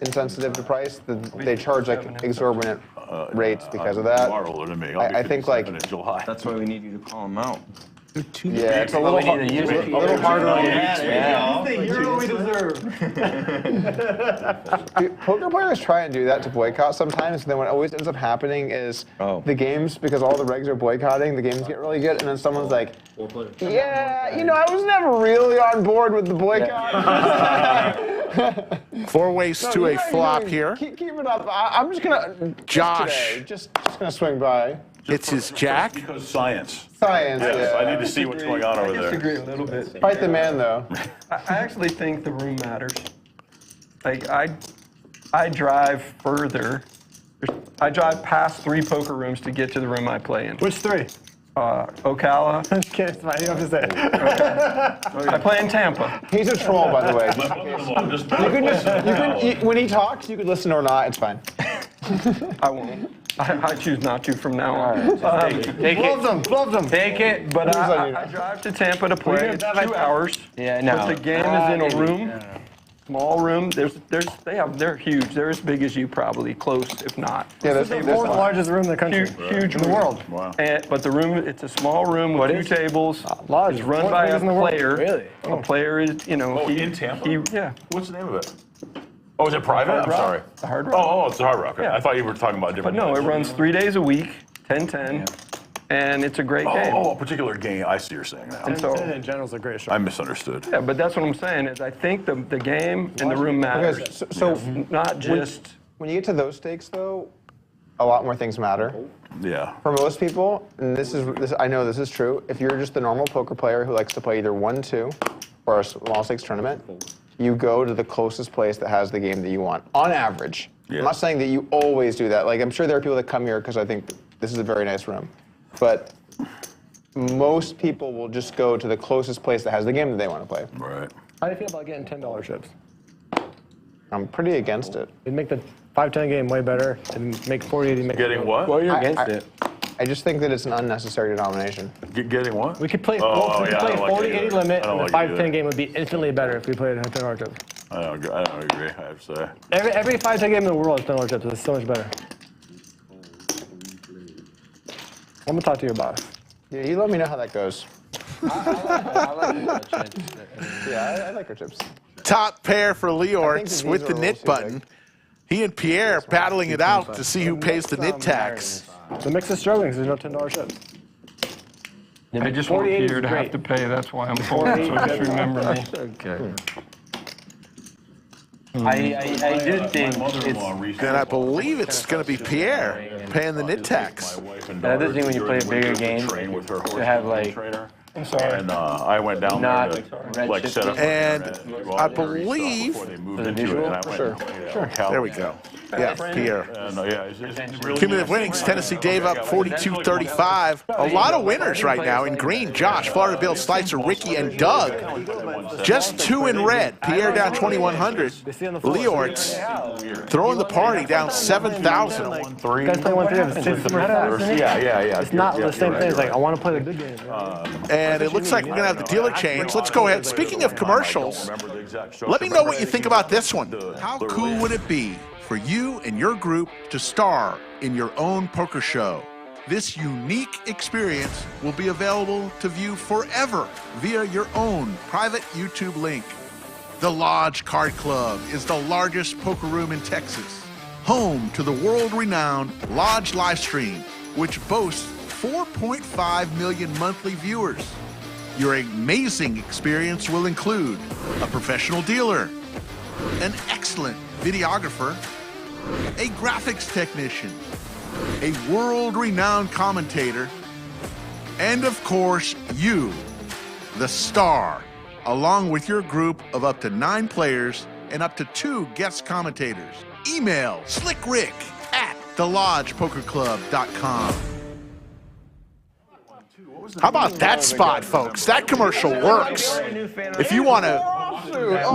insensitive to price, they charge like exorbitant rates because of that. You are older than me. I think, like- in July. That's why we need you to call them out. Yeah, it's a little, We need to use it. a little harder on you. Yeah. The hero we deserve. Poker players try and do that to boycott sometimes, and then what always ends up happening is the games, because all the regs are boycotting, the games get really good, and then someone's like, yeah, you know, I was never really on board with the boycott. 4 ways to a flop here. Keep it up. I'm just gonna, Josh. just gonna swing by. It's his jack. Because science. Science, Yes, yeah. I need to see what's going on over I there. disagree a little bit. Fight the man, though. I actually think the room matters. Like, I drive further. I drive past 3 poker rooms to get to the room I play in. Which 3? Ocala. Okay, it's fine. You don't have to say it. I play in Tampa. He's a troll, by the way. You when he talks, you can listen or not. It's fine. I won't. I choose not to from now on. Take it. Love them. Take it. But I drive to Tampa to play. It's 2 hours. Yeah, no. But the game is in a room, small room. They're huge. They're as big as you probably, close if not. Yeah, This is the 4th largest room in the country. Huge in the world. Wow. But the room, it's a small room with 2 tables. Large. It's run by a in the world. player. Really? A player is, you know. Oh, in Tampa? Yeah. What's the name of it? Oh, is it private? I'm Rock. sorry. The Hard Rock. Oh, it's the Hard Rock. Yeah. I thought you were talking about a But different. no, it runs 3 days a week, 10-10, and it's a great game. Oh, a particular game. I see what you're saying now. And so, in general is a great show. I misunderstood. yeah, but that's what I'm saying is I think the game and the room matters. Okay, so Not just. when you get to those stakes, though, a lot more things matter. Yeah. For most people, and this I know this is true, if you're just the normal poker player who likes to play either 1-2 or a small stakes tournament, you go to the closest place that has the game that you want, on average. Yeah. I'm not saying that you always do that. Like, I'm sure there are people that come here because I think this is a very nice room. But most people will just go to the closest place that has the game that they want to play. Right. How do you feel about getting $10 chips? I'm pretty against it. It'd make the 5-10 game way better and make 40-80 make Getting what? Well, you're against it. I just think that it's an unnecessary denomination. Getting what? We could play, Oh, we could yeah, I play don't like 40-80 it either. limit, I don't and the like it 5-10 game would be infinitely better if we played a $10 chips. I don't agree, I have to say. Every 5-10 game in the world is $10 chips. It's so much better. I'm gonna talk to your boss. Yeah, you let me know how that goes. I like chips. Yeah, I like our chips. Top pair for I think Leeortz that with these the are a knit little too button. He and Pierre battling it out to see who pays the knit tax. The mix is struggling because there's no $10 chips. I just want 48 is Pierre to have great. to pay. That's why I'm pulling. So just remember me. Okay. I do think And I believe it's going to be Pierre paying the knit tax. I do think when you play a bigger game, to have like I'm sorry. And I went down Not there to red set up. And I believe, before they moved into it, and I went Sure. there we go. Yeah, Pierre. And, yeah, it's really Cumulative winnings, Tennessee Dave up 42-35. A lot of winners right now in green. Josh, Florida Bill, Slicer, Ricky, and Doug. Just 2 in red. Pierre down 2,100. Leeortz throwing the party down 7,000. You guys play 1-3. It's not the same thing. It's like I want to play the good game. And it looks like we're going to have the dealer change. Let's go ahead. Speaking of commercials, let me know what you think about this one. How cool would it be for you and your group to star in your own poker show? This unique experience will be available to view forever via your own private YouTube link. The Lodge Card Club is the largest poker room in Texas, home to the world-renowned Lodge Livestream, which boasts 4.5 million monthly viewers. Your amazing experience will include a professional dealer, an excellent videographer, a graphics technician, a world-renowned commentator, and of course, you, the star, along with your group of up to 9 players and up to 2 guest commentators. Email slickrick@thelodgepokerclub.com. How about that spot, folks? That commercial works. If you want to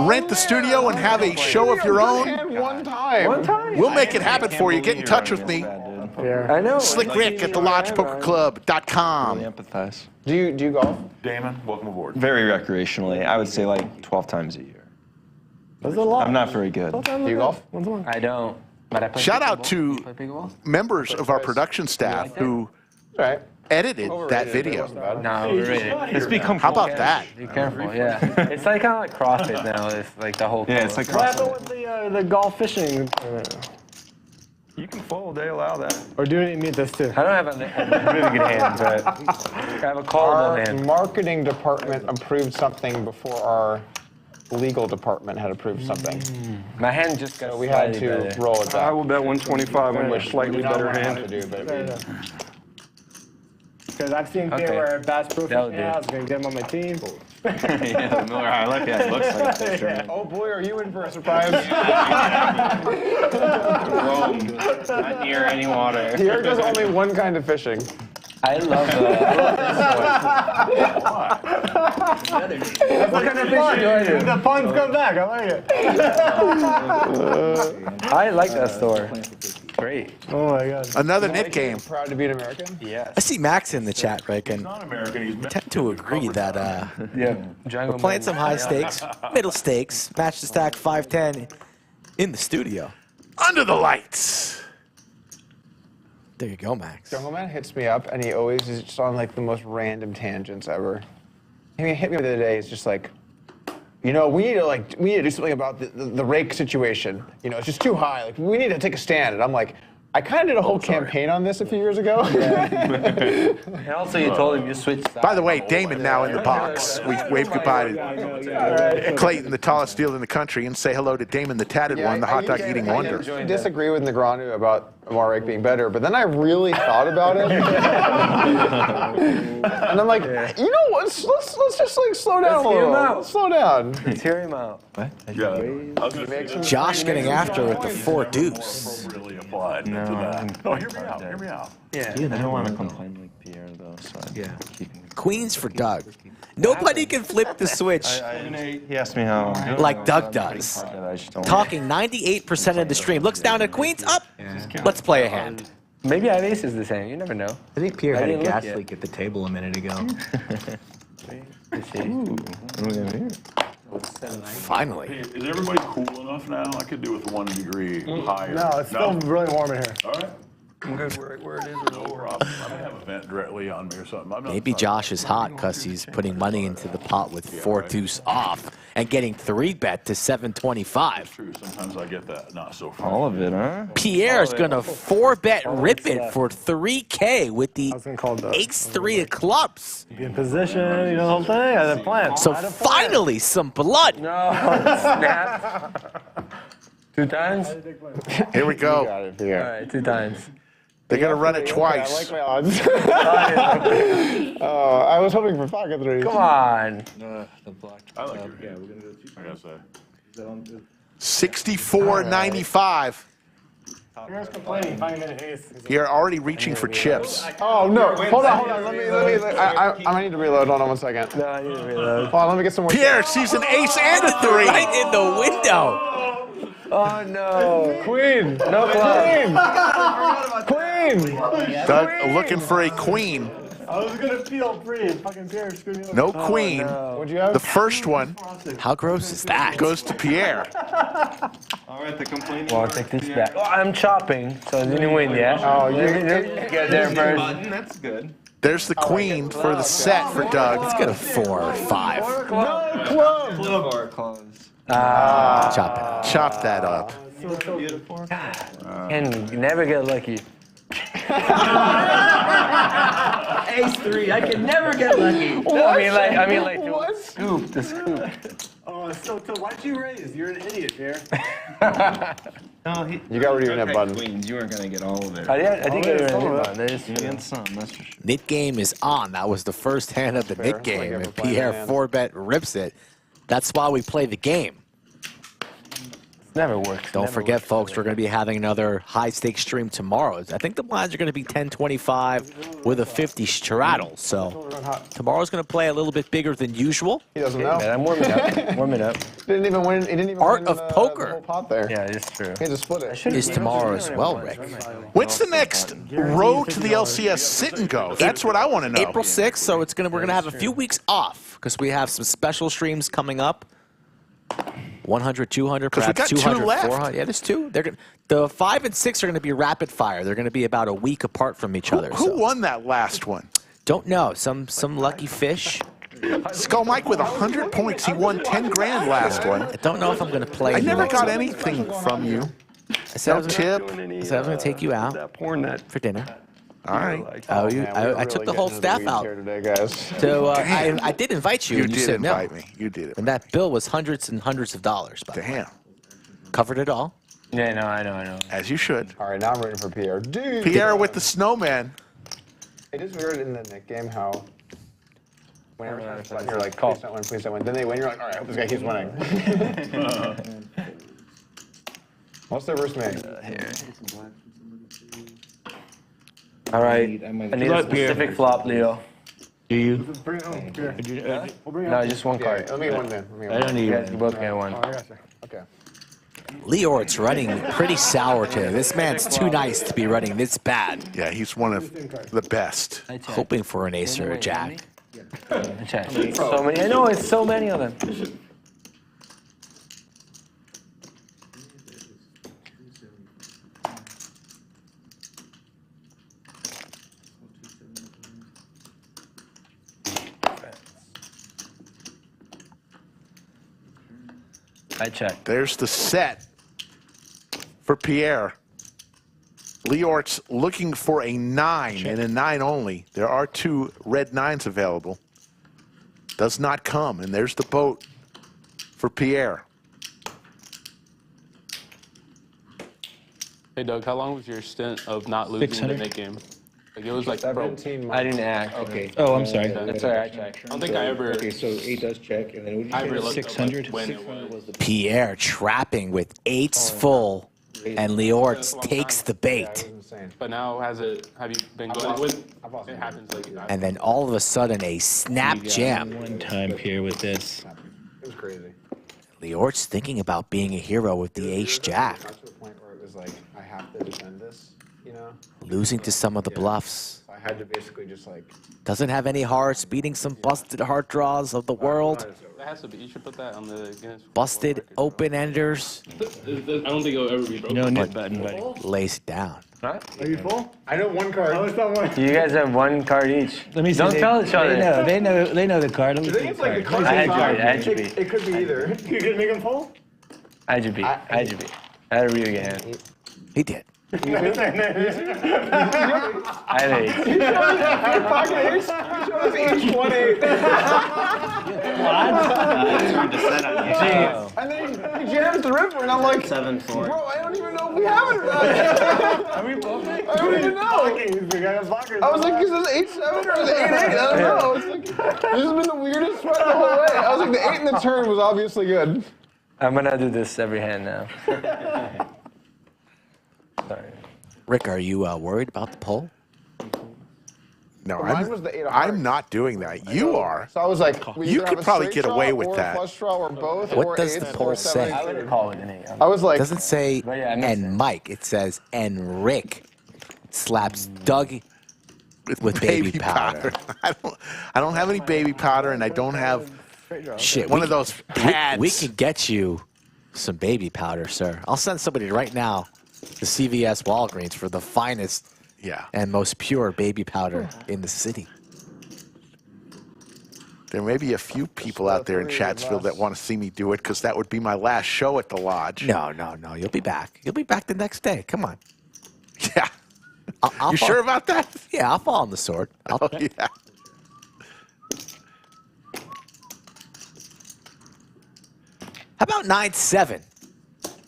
rent the studio and have a show of your own, One time. we'll make it happen for you. Get in touch with me. I know. slickrick@thelodgepokerclub.com. Empathize. Do you golf? Damon, welcome aboard. Very recreationally. I would say like 12 times a year. That's a lot. I'm not very good. Do you golf? I don't. But I play Shout out pickleball. to You play pickleball? members of our production staff who Right. edited that video. No, really. It's become. How about that? Be careful, yeah. It's like kind of like CrossFit now. It's like the whole. Yeah, it's like What happened with the golf fishing tournament? You can fold, they allow that. Or do you need this too? I don't have a really good hand, but I have a callable Our hand. marketing department approved something before our legal department had approved something. My hand just got. So we had to better. roll it I back. will bet 125 on a Which slightly we do not better want hand. to do, but Because I've seen Okay. Pierre wear Bass Pro That'll Fishing. do. I was going to get him on my team. Yeah, the Miller High Life. Yeah, it looks like a fisherman. oh boy, are you in for a surprise? Rome, not near any water. Here does only one kind of fishing. I love this one. What kind of fishing do I do? The puns come back. I like it. I like that store. Great. Oh my God. Another Nik game. Proud to be an American? Yes. I see Max in the chat, Rick, and Not American. He's I tend to agree that Yeah. we're playing some high stakes, middle stakes, match the stack 5-10 in the studio. Under the lights. There you go, Max. Jungle Man hits me up, and he always is just on like the most random tangents ever. He hit me the other day. It's just like, you know, we need to do something about the rake situation. You know, it's just too high. Like, we need to take a stand. And I'm like, I kind of did a whole campaign on this a few years ago. And also, you told him you switched sides. By the way, Damon now in the box. We wave goodbye to Clayton, the tallest field in the country, and say hello to Damon, the tatted one, the hot dog eating wonder. I disagree with Negreanu about Amar Rake being better, but then I really thought about it. And I'm like, you know what? Let's just like slow down a little. Let's slow down. Let's hear him out. What? Yeah. Josh getting after with the 4 deuce. Really applied to that. No, hear me out. Hear me out. Yeah. I don't want to complain like Pierre though, so I'm keeping it. Queens for Doug. Nobody can flip the switch He asked me how. like Doug does. I just don't. Talking 98% of the stream. Looks down at Queens, up. Let's play a hand. Maybe I have aces the same. You never know. I think Pierre I had a didn't look gas yet. leak at the table a minute ago. Let's see. What do we have here? Finally. Hey, is everybody cool enough now? I could do with 1 degree higher. No, it's still really warm in here. All right. I'm good where it is. No problem. I may have a vent directly on me or something. I'm not Maybe Josh is hot because he's putting money into the pot with 4 deuce off and getting 3-bet to 725. True. Sometimes I get that. Not so far. All of it, huh? Pierre's going to 4-bet rip it for 3K with the I was going to call it ace-3 of clubs. be in position, you know the whole thing. I had a plan. So I had a plan. finally, some blood. No, snap. 2 times? Here we go. All right, 2 times. They're going to run it I twice. like my odds. I was hoping for pocket threes. Come on. I like your hand. I gotta say. 64.95. Pierre's complaining. Finally made an ace. You're already reaching for chips. Oh no! Hold on. Let me. I need to reload. Hold on 1 second. No, I need to reload. Hold on. Let me get some more. Pierre sees an ace and a 3. Right in the window. Oh, no. Queen. No club. Queen. Doug looking for a queen. I was going to feel free. Fucking Pierre screwed me over. No queen. What'd you have? The first one How gross is that? goes to Pierre. All right, the complaining. Well, I'll take this back. Oh, I'm chopping, so I didn't win yet. Oh, you get there first. Button, that's good. There's the queen for the set for Doug. Let's get a 4 or 5. Club or close. Chop it up. Chop that up. Beautiful. And never get lucky. Ace-3, I can never get lucky. No, I mean like the scoop. Oh, so why'd you raise? You're an idiot, Pierre. No, You got rid of your net button. Queens, you weren't gonna get all of it. I think I did it. You get some, that's for sure. Nit game is on. That was the first hand of the Nit game, and Pierre 4-bet rips it. That's why we play the game. Never works. Don't forget, folks, we're going to be having another high-stakes stream tomorrow. I think the blinds are going to be 10-25 with a 50 straddle. So tomorrow's going to play a little bit bigger than usual. He doesn't know. Man, I'm warming up. Warming up. Didn't even win. He didn't even Art win of poker. the whole pot there. Yeah, it's true. He had to split it. Is tomorrow as well, Rick. When's the next road to the LCS sit and go? That's what I want to know. April 6th, so we're going to have a few weeks off because we have some special streams coming up. 100, 200, 'Cause we perhaps got 200, two left. 400. Yeah, there's 2. The 5 and 6 are going to be rapid fire. They're going to be about a week apart from each other. Who won that last one? Don't know. Some lucky fish. Skull Mike with 100 points. He won 10 grand last one. I don't know if I'm going to play. I never next got one. anything from you. I said No tip. I said I was going to take you out for dinner. All right. Oh, I took the whole staff out. Today, guys. So I did invite you. You and you did said no. invite me. You did it. And that bill was hundreds and hundreds of dollars. By the way. Damn. Covered it all. Yeah, no, I know. As you should. All right, now I'm rooting for Pierre. Dude. Pierre with the snowman. It is weird in the Nik game how whenever you're like, please don't win, please don't win. Then they win, you're like, all right, I hope this guy keeps winning. What's their versus me? All right, I need a specific flop, Leo. Do you? Bring it home. No, just one card. Let me get one then. I don't need You guys both get one. Oh, I got you. Okay. Leeortz running pretty sour today. This man's too nice to be running this bad. Yeah, he's one of the best. Hoping for an ace or a jack. So many. I know, it's so many of them. I check. There's the set for Pierre. Leeortz looking for a 9 and a 9 only. There are 2 red 9s available. Does not come, and there's the boat for Pierre. Hey, Doug, how long was your stint of not losing the 600? Nik game? Like, it was like 17 I didn't act. Okay. Oh, I'm sorry. That's all right, I checked. I don't think I ever. Okay, so 8 does check, and then what did I you ever say? looked up, 600? when it was. Pierre trapping with eights full, and Leeortz takes the bait. But now, have you been going with? It happens like. And then all of a sudden, a snap jam. One time here with this. It was crazy. Leeortz thinking about being a hero with the ace jack. Got to the point where it was like, I have to defend this, you know? Losing to some of the bluffs. I had to basically just like. Doesn't have any hearts, beating some busted heart draws of the world. That has to be. You should put that on the Guinness. Busted open-enders. I don't think it'll ever be broken. No nip button, buddy. Lays it down. Are you full? I know one card. Oh, it's not one. You guys have one card each. Let me see. Don't tell each other. They know the card. Let me I see think the it's like the card. card. I had you beat. It could be either. You gonna make him full? I had you beat. I had you beat. I had a real good hand. He did. I had eight. Pocket ace. Show us each 1 8. And then he jams the river, and I'm like, 7-4. bro, I don't even know if we have it or not. Are we both? I don't even know. I was like, is this 8-7 or is it 8-8? I don't know. It's like, this has been the weirdest sweat the whole way. I was like, the 8 in the turn was obviously good. I'm gonna do this every hand now. Sorry. Rick, are you worried about the poll? No, Mine was the 8 of hearts. I'm not doing that. You are. So I was like, we You either could have a probably straight get away draw with or that. A flush draw or both. What or does eights the or poll say? 7-8. I would call it an 8. I was like, It doesn't say But yeah, I missed and Mike. It says and Rick slaps Doug with baby powder. I don't have any baby powder, and I don't have Shit, one of those pads. We could get you some baby powder, sir. I'll send somebody right now to CVS Walgreens for the finest and most pure baby powder in the city. There may be a few people out there in Chatsville that want to see me do it, because that would be my last show at the lodge. No. You'll be back. You'll be back the next day. Come on. Yeah. I'll You fall- sure about that? Yeah, I'll fall on the sword. Oh, yeah. How about 9-7?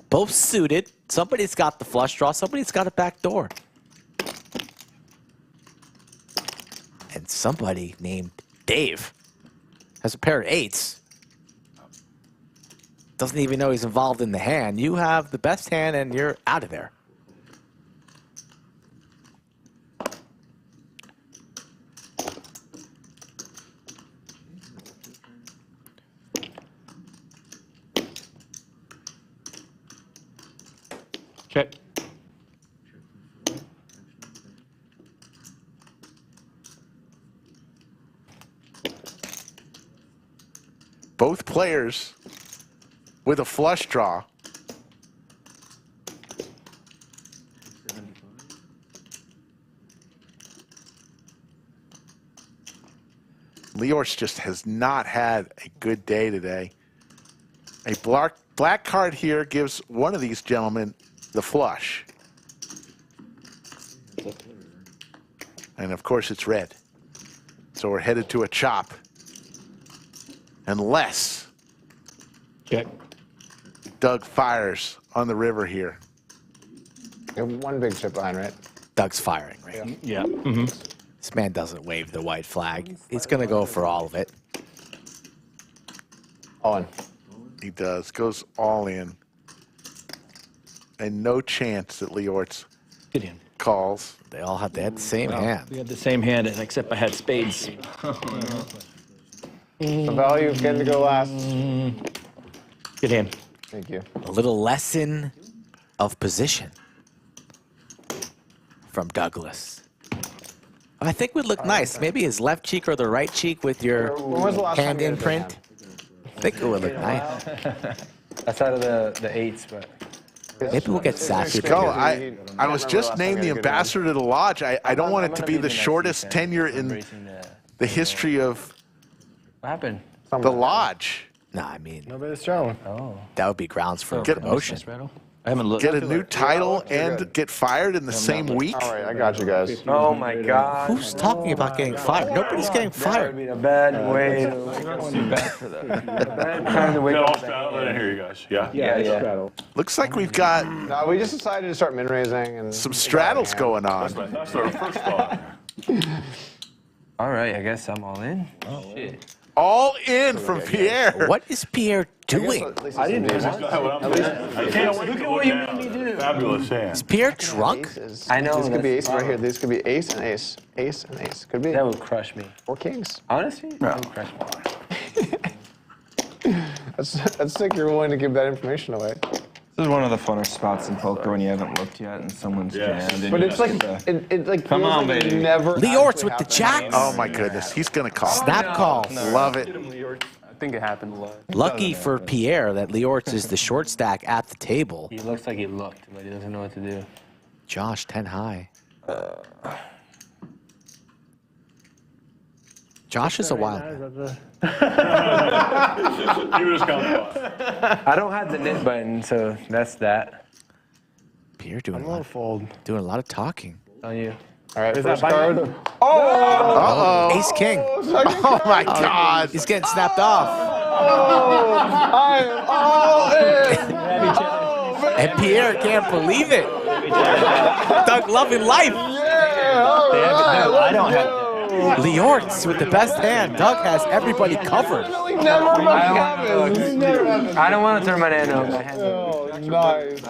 Both suited. Somebody's got the flush draw. Somebody's got a back door. And somebody named Dave has a pair of 8s. Doesn't even know he's involved in the hand. You have the best hand, and you're out of there. Check. Both players with a flush draw. Leeortz just has not had a good day today. A black card here gives one of these gentlemen the flush. And of course it's red. So we're headed to a chop. Unless Doug fires on the river here. You have one big chip behind, right? Doug's firing, right? Yeah. This man doesn't wave the white flag. He's going to go for all of it. All in. He does. Goes all in. And no chance that Leeortz calls. They had the same hand. We had the same hand, except I had spades. The value of getting to go last. Good hand. Thank you. A little lesson of position from Douglas. I think would look nice. Maybe his left cheek or the right cheek with your When was the last hand time you had a big imprint. I think it would look nice. That's out of the eights, but. Maybe we'll get sassy. Go. I was just named the ambassador to the lodge. I don't want it to be the shortest tenure in the history of What happened? the lodge. No, I mean, Nobody's showing. that would be grounds for Get- promotion. I haven't looked. Get a new title and get fired in the same week. All right, I got you guys. Oh my God. Who's talking about getting fired? Nobody's getting That fired. would be a bad way to. Bad time to wake All up. straddle? I didn't hear you guys. Yeah? Yeah. Looks like we've got No, we just decided to start min raising and some straddles going on. That's our first thought. All right, I guess I'm all in. Oh shit. All in from Pierre. What is Pierre doing? I didn't do that. I can't wait to look at it. Fabulous hand. Is Pierre drunk? I know. This could be ace right here. This could be ace and ace. Ace and ace. Could be. That would crush me. Or kings. Honestly, that would crush me. That's sick you're willing to give that information away. This is one of the funner spots in poker when you haven't looked yet and someo's jammed. And But you it's like, just get it like Come feels on, like it baby. never Leeortz actually with the happened. jacks. Oh my goodness, he's gonna call. Snap call. Love it. I think it happened a lot. Lucky for Pierre that Leeortz is the short stack at the table. He looks like he looked, but he doesn't know what to do. Josh, 10 high. Josh is a wild man. He was coming on. I don't have the knit button, so that's that. Pierre doing I'm a little fold. doing a lot of talking. On you. All right, Is first that card. button? Uh-oh. Ace king. Oh my God. He's getting snapped off. I am all in. And Pierre can't believe it. Doug loving life. I don't have. Leeortz with the best hand. Doug has everybody covered. Really never happens. Never happens. I don't want to turn my hand over. My hand Oh, nice.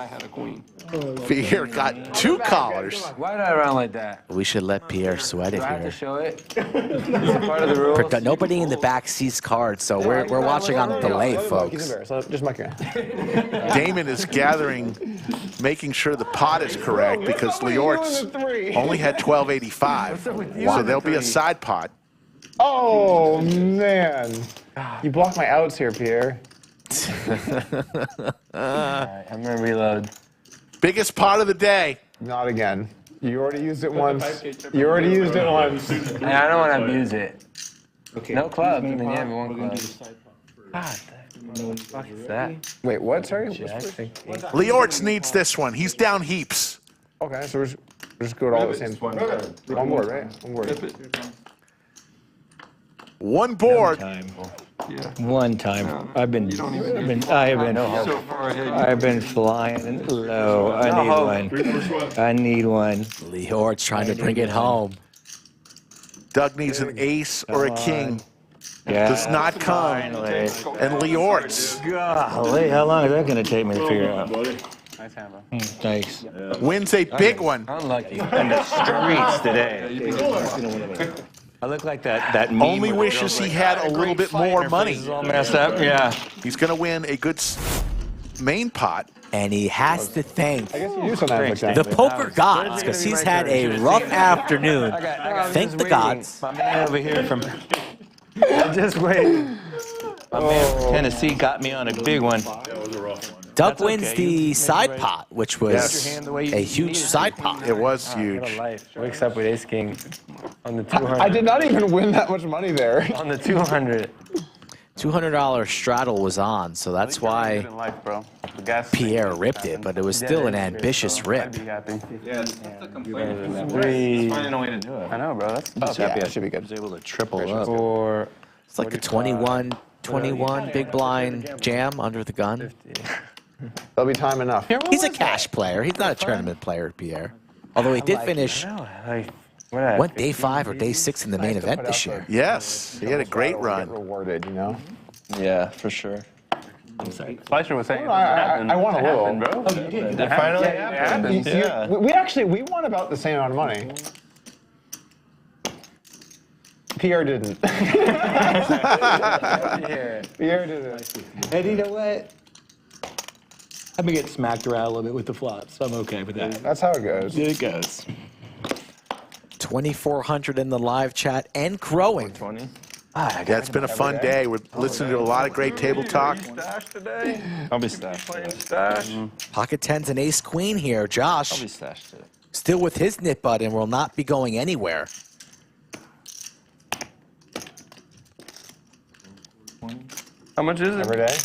Pierre got two collars. Why did I run like that? We should let Pierre sweat it Do I have to here. show it? Is it part of the rules? Nobody in the back sees cards, so we're watching on delay, He's folks. embarrassed. Just muck your hand. Damon is gathering, making sure the pot is correct because Leeortz only had 1285. So there'll be a side pot. Oh, man. You blocked my outs here, Pierre. Alright, I'm gonna reload. Biggest pot of the day. Not again. You already used it once. You already used it once. And I don't want to abuse it. Okay. No clubs. I mean, yeah, but one club. God, what the fuck is that? Wait, what? Sorry? Leeortz needs this one. He's down heaps. Okay, so we're just going all the same. One board, right? One board. One board. One time. I've been flying low. I need one. Leeortz trying to bring it home. Doug needs an ace or a king. Yeah. Does not come. And Leeortz Golly, how long is that going to take me to figure out? Nice hand, bro. Thanks. wins a big one. Unlucky. In the streets today. I look like that meme. Only wishes he had a little bit more money. All messed up. Yeah. He's going to win a good main pot. And he has to thank I guess you do sometimes like that. the poker gods because he's had a rough afternoon. Thank the gods. My man over here from Just wait. my man from Tennessee got me on a big one. Doug wins the side pot, which was a huge side pot. It was What a huge. life. Wakes up with ace king on the 200. I did not even win that much money there. On the 200. $200 straddle was on, so that's why In life, bro. The gas Pierre ripped it, but it was still an ambitious rip. I'd be happy. Yeah, it's the complaint. Three. Finding a way to do it. I know, bro. That's tough. Yeah, it should be good. was able to triple up. Four. It's like a 21 big blind jam under the gun. There'll be time enough. He's a cash player. He's not a tournament player, Pierre. Although he did finish, went day 5 or day 6 in the main event this year. Yes, he had a great run. Rewarded, you know. Yeah, for sure. Fleischer was saying I won a little. bro. It finally happened. Yeah. We won about the same amount of money. Pierre didn't. Pierre didn't. And you know what? I've been getting smacked around a little bit with the flops, so I'm okay with that. That's how it goes. It goes. 2,400 in the live chat and growing. 20. Yeah, it's been a fun day. We're listening to a lot of great table talk. I'll be stashed. Pocket tens and ace queen here. I'll Josh be stashed too. still with his nit button, will not be going anywhere. How much is it? Every day?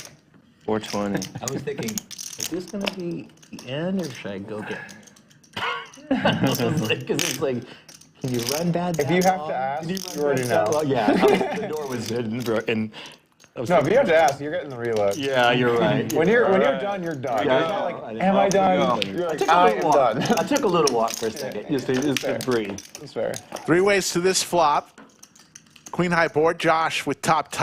420. I was thinking, is this going to be the end, or should I go get Because it's like, can you run bad? If you have to ask, you already know. Yeah, the door was hidden, and no, if you have to ask, you're getting the reload. Yeah, you're right. When you're done, you're done. Yeah, You're not like, am I done? You're like, I am done. I took a little walk for a second, just to breathe. That's fair. 3 ways to this flop. Queen high board, Josh with top.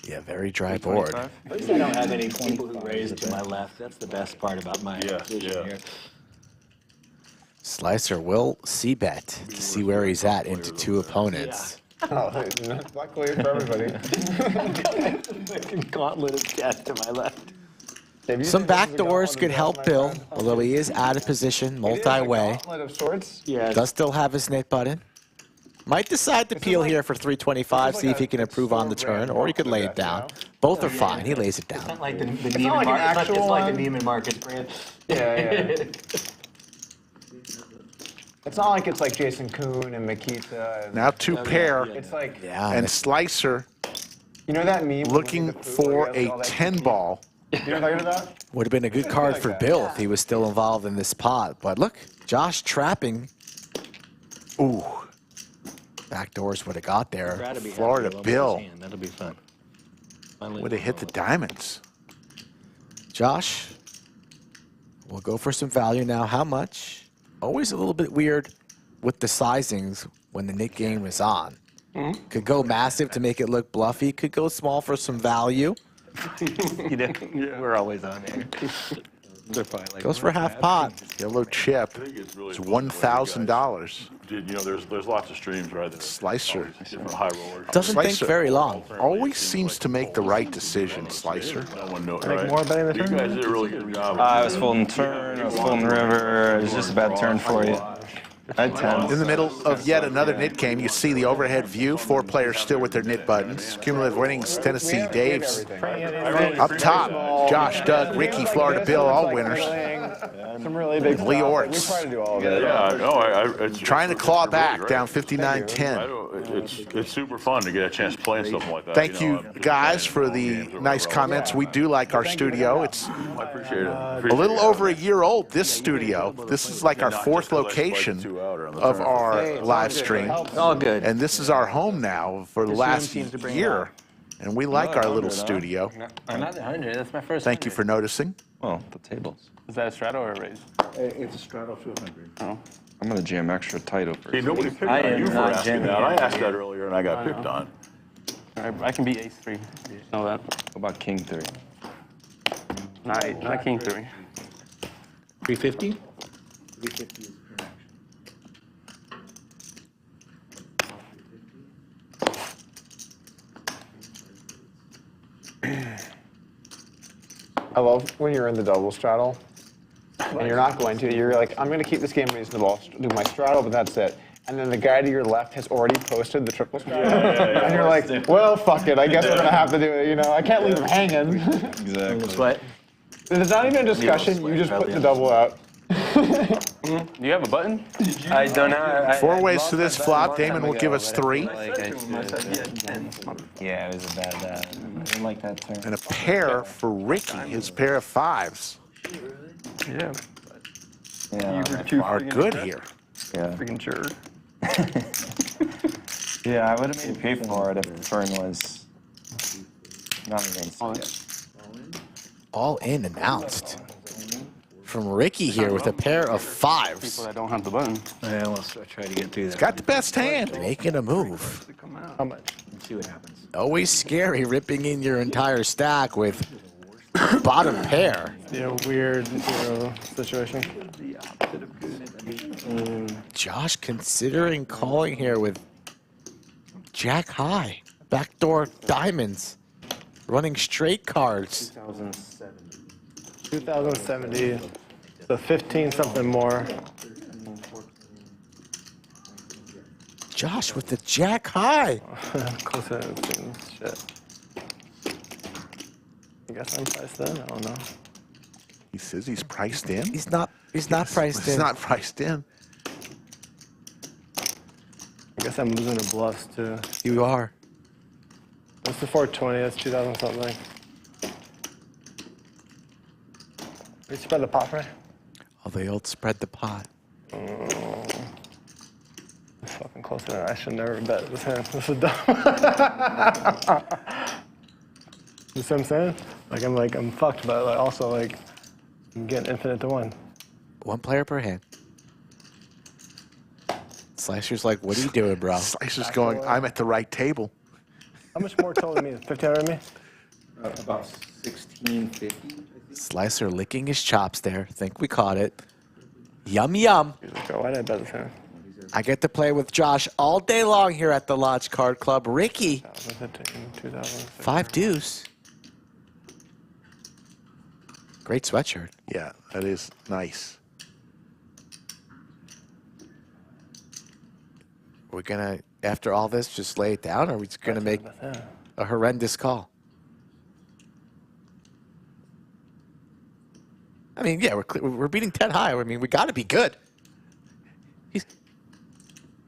Yeah, very dry board. At least I don't have any people who raise to my left. That's the best part about my position here. Slicer will c-bet to see where he's at into 2 opponents. Oh, luckily for everybody. Gauntlet of death to my left. Some backdoors could help Bill, although he is out of position, multi-way. Gauntlet of sorts? Yeah. Does still have his nit button. Might decide to peel here for 325, see if he can improve on the turn, or he could lay it down. Both are fine. He lays it It's down. not like the Neeme market. It's like the Neeme market brand. Yeah. It's not like it's like Jason Kuhn and Makita. And Now 2 pair. It's like, And Slicer you know that meme? looking for a 10 ball. You know what I'm talking about? Would have been a good card for Bill if he was still involved in this pot. But look, Josh trapping. Ooh. Backdoors would have got there. Florida Bill That'll be fun. would have hit the diamonds. Josh, we'll go for some value now. How much? Always a little bit weird with the sizings when the Nik game is on. Could go massive to make it look bluffy. Could go small for some value. You know, we're always on there. They're probably like, Goes for half pot. Yellow chip. It's $1,000. You know, there's lots of streams, right? Slicer. Different high rollers. Doesn't think very long. Always seems to make the right decision, Slicer. No one knows, Make right? more betting the You turn? guys did a really good job. I was folding turn, I was folding river. It was just a bad turn for you. I had 10. In the middle of yet another nit game, you see the overhead view. 4 players still with their nit buttons. Cumulative winnings, Tennessee Dave's. Up top, Josh, Doug, Ricky, Florida Bill, all winners. Some really big stuff. Leeortz. We try to do all of it. Yeah, no, it's Trying to claw super back, big, down right? 59-10. It's super fun to get a chance to play in something like that. Thank you, guys, for the nice comments. We do like our studio. It's I appreciate it. a little over a year old, this studio. This is like our 4th location of our live stream. all good. And this is our home now for the last year. And we like our little studio. Another 100. That's my first. Thank you for noticing. Well, the tables. Is that a straddle or a raise? It's a straddle 200. Oh. I'm going to jam extra tight over. See, nobody picked I on am you for not asking jamming that. I yet. asked that earlier and I got picked on. All right, I can be ace 3. Know that. What about king 3? Not king 3. 350? 350 is correct. I love when you're in the double straddle and you're not going to. You're like, I'm going to keep this game reasonable, do my straddle, but that's it. And then the guy to your left has already posted the triple straddle. And you're like, well, fuck it. I guess we're going to have to do it. You know, I can't leave him hanging. Exactly. What? There's not even a discussion. You just put the double out. Do you have a button? I don't know. Four ways to this flop. Damon will give us 3. Yeah, it was a bad. I didn't like that turn. And a pair for Ricky, his pair of 5s. Yeah. Yeah, Are good here. yeah. Freaking jerk. Yeah, I would have made you pay for it if the turn was not against it. All in announced. From Ricky here with a pair of 5s. People that don't have the button. I almost tried to get through that. Got the best hand. Making a move. How much? Let's see what happens. Always scary ripping in your entire stack with bottom pair. Yeah, weird situation. Josh considering calling here with jack high. Backdoor diamonds. Running straight cards. 2070. So 15 something more. Josh with the jack high. Closer to 15. Shit. I guess I'm priced in. I don't know. He says he's priced in. He's not priced in. He's not priced in. I guess I'm losing to bluffs too. You are. What's the 420? That's 2000 something. We spread the pot for? Oh, they all spread the pot. It's fucking closer than I should never bet this hand. This is dumb. You see what I'm saying? I'm fucked, but also I'm getting infinite to 1. 1 player per hand. Slicer's like, what are you doing, bro? Slicer's going, I'm at the right table. How much more total me? 1500 me? About 1650. Slicer licking his chops there. Think we caught it. Yum, yum. Why did I bet this hand? I get to play with Josh all day long here at the Lodge Card Club. Ricky, 2015, 5 deuce. Great sweatshirt. Yeah, that is nice. We're gonna, after all this, just lay it down, or are we just gonna make a horrendous call? I mean, yeah, we're beating 10 high. I mean, we got to be good.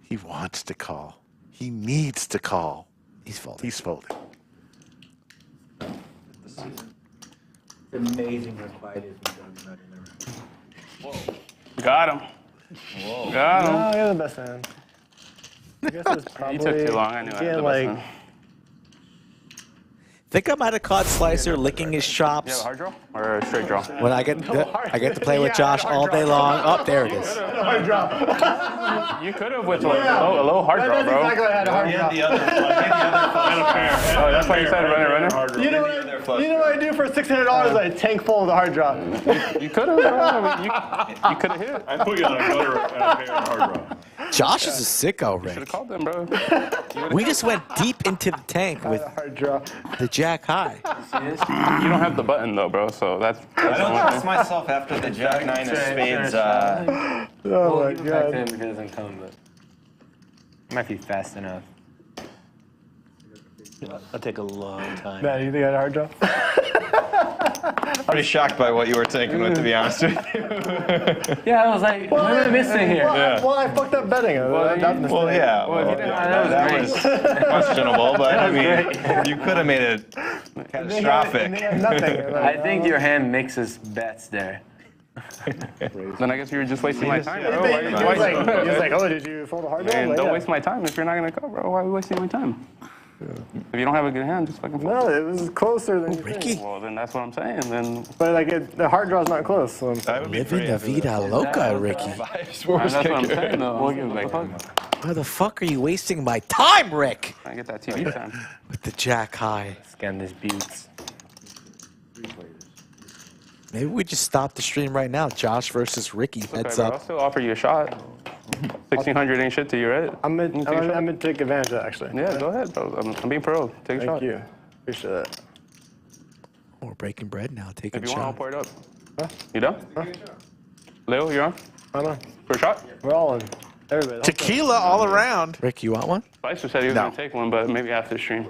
He wants to call. He needs to call. He's folding. He's folding. It's amazing how quiet it is when Doug's not in the room. Got him. Whoa. Got him. No, you're the best hand. I guess it's probably You took too long. I knew I had the best one. Think I might have caught Slicer licking his chops. You have a hard draw or a straight draw? When I get to play with Josh all day long. Oh, there it is. Hard draw. You could have with a low hard draw, bro. Exactly what I had a hard draw. The other Oh, that's why you said runner. You know what I do for $600? I tank full of the hard draw. You could have, bro. I mean, you could have hit. I put you on a gutter and a pair and hard draw. Josh is a sicko, Rick. Should have called them, bro. We just went deep into the tank with hard draw. the jack high. You don't have the button though, bro. So that's I don't trust myself after the jack 9 of spades. Oh my god. If it doesn't come, but it might be fast enough. That'll take a long time. Man, you think I had a hard draw? Pretty shocked by what you were taking with, to be honest with you. Yeah, I was like, what am I missing here? Well, I fucked up betting. Well, yeah. That was questionable, but I mean, you could have made it catastrophic. I think your hand mixes bets there. Then I guess you were just wasting my time, bro. He was like, oh, did you fold a hard draw? Man, don't waste my time if you're not gonna call, bro. Why are we wasting my time? If you don't have a good hand, just fucking fold. No, it was closer than you think. Well, then that's what I'm saying. Then. But the hard draw's not close. So Living la vida loca, Ricky. That's what I'm saying, though. Why the fuck are you wasting my time, Rick? I get that TV time. With the jack high. Scan this buttes. Maybe we just stop the stream right now. Josh versus Ricky. Heads I'll up. still offer you a shot. 1600 ain't shit to you, right? I'm gonna take advantage of that, actually. Yeah, go ahead, bro. I'm being pro. Take a shot. Thank you. Appreciate that. Oh, we're breaking bread now. Taking If you a want, I'll shot. pour it up. Huh? You done? Huh? Leo, you on? I'm on. For a shot? We're all in. Everybody. Tequila all around. Rick, you want one? Spicer said he was gonna take one, but maybe after the stream.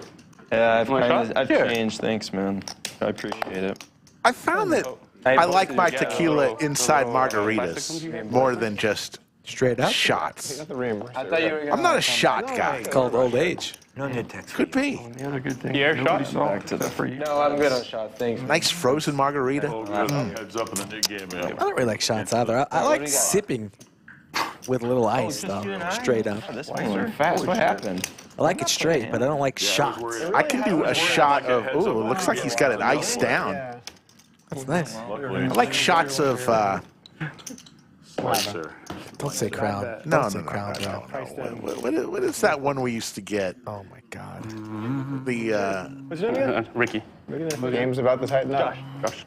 Yeah, Want a shot? I've Here. changed. Thanks, man. I appreciate it. I found that I like my tequila inside margaritas more than just straight up shots. I thought you were gonna I'm not a shot guy. It's called old age. No need text. Could be. The other good thing. Pierre, Nobody shot? saw Back to the except for you. No, I'm good on shots. Thanks. Nice frozen margarita. Heads up in the Nik game, I man. don't really like shots either. I like sipping with a little ice, though, straight up. This one went fast. What happened? I like it straight, but I don't like shots. I can do a shot of, ooh, it looks like he's got it iced down. That's nice. I like shots of, Slicer. Don't say crown. no, Don't say no, crown, no, bro. no. What is that one we used to get? Oh, my God. The, What's your name again? Ricky. The game's about to tighten up. Josh.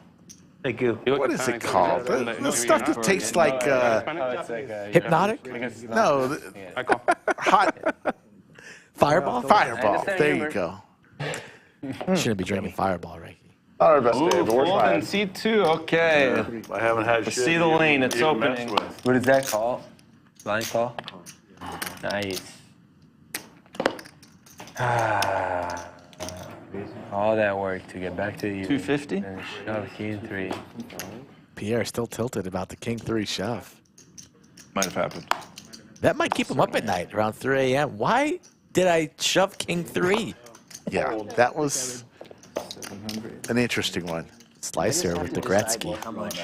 Hey, Goob. what is it called? The stuff that tastes like, Hypnotic? no, hot Fireball? fireball. There you go. Shouldn't be drinking Fireball, Ricky. Not our best day, Ooh, but we're fold and fine. C2. Okay. I haven't had shit. See the to lane, even- it's even mess opening. with. What is that call? Line call? Nice. All that work to get back to you. 250? And shove king 3. Pierre still tilted about the King 3 shove. Might have happened. That might keep him up at night around 3 a.m. Why did I shove King 3? Yeah, that was an interesting one. Slicer with the Gretzky. How much?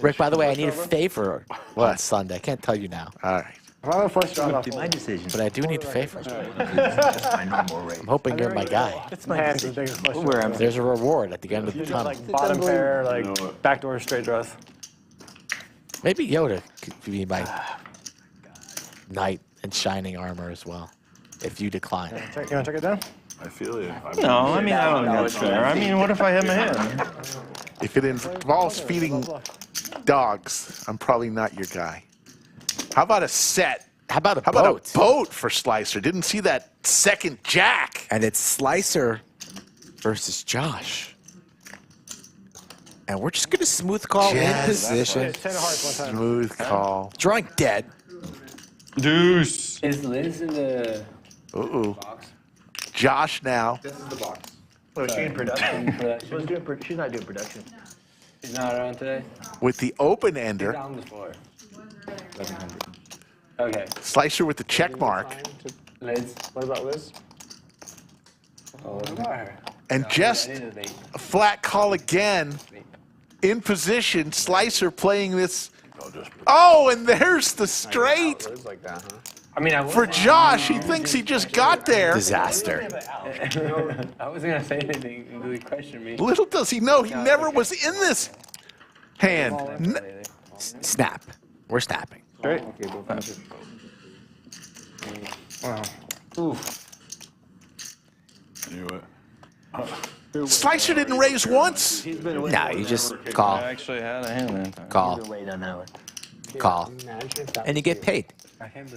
Rick, by the way, I need a favor on Sunday. I can't tell you now. All right. I'll flush draw off. My decision. But I do need a favor. That's my normal rate. I'm hoping you're my guy. It's my hands is big as flush Where draw. am There's a reward at the end of the Just tunnel. like bottom pair, like backdoor straight draws. Maybe Yoda could be my knight in shining armor as well, if you decline. You want to check it down? I feel you. No, I mean, I don't think that's fair. I mean, what if I hit my hand? If it involves feeding dogs, I'm probably not your guy. How about a set? How about a How boat? about a boat for Slicer? Didn't see that second jack. And it's Slicer versus Josh. And we're just going to smooth call in Yes. position. 10 of hearts one time. Smooth call. Drawing dead. Deuce. Is Liz in the Ooh. Josh now. This is the box. Oh, she's in production. production? She's not doing production. She's not around today? With the open She's ender. on the floor. 1100. Okay. Slicer with the check mark. Liz. What about Liz? Oh, what about her? And just a flat call again. In position. Slicer playing this. Oh, and there's the straight. Liz like that, huh? I mean, For Josh, he thinks he just got there. Disaster. I wasn't going to say anything until he questioned me. Little does he know, he never was in this hand. Snap. We're snapping. Straight? Wow. Oof. Knew it. Slicer didn't raise once. No, you just call. I actually had a hand there. Call. Wait on that one. Call. And you get paid.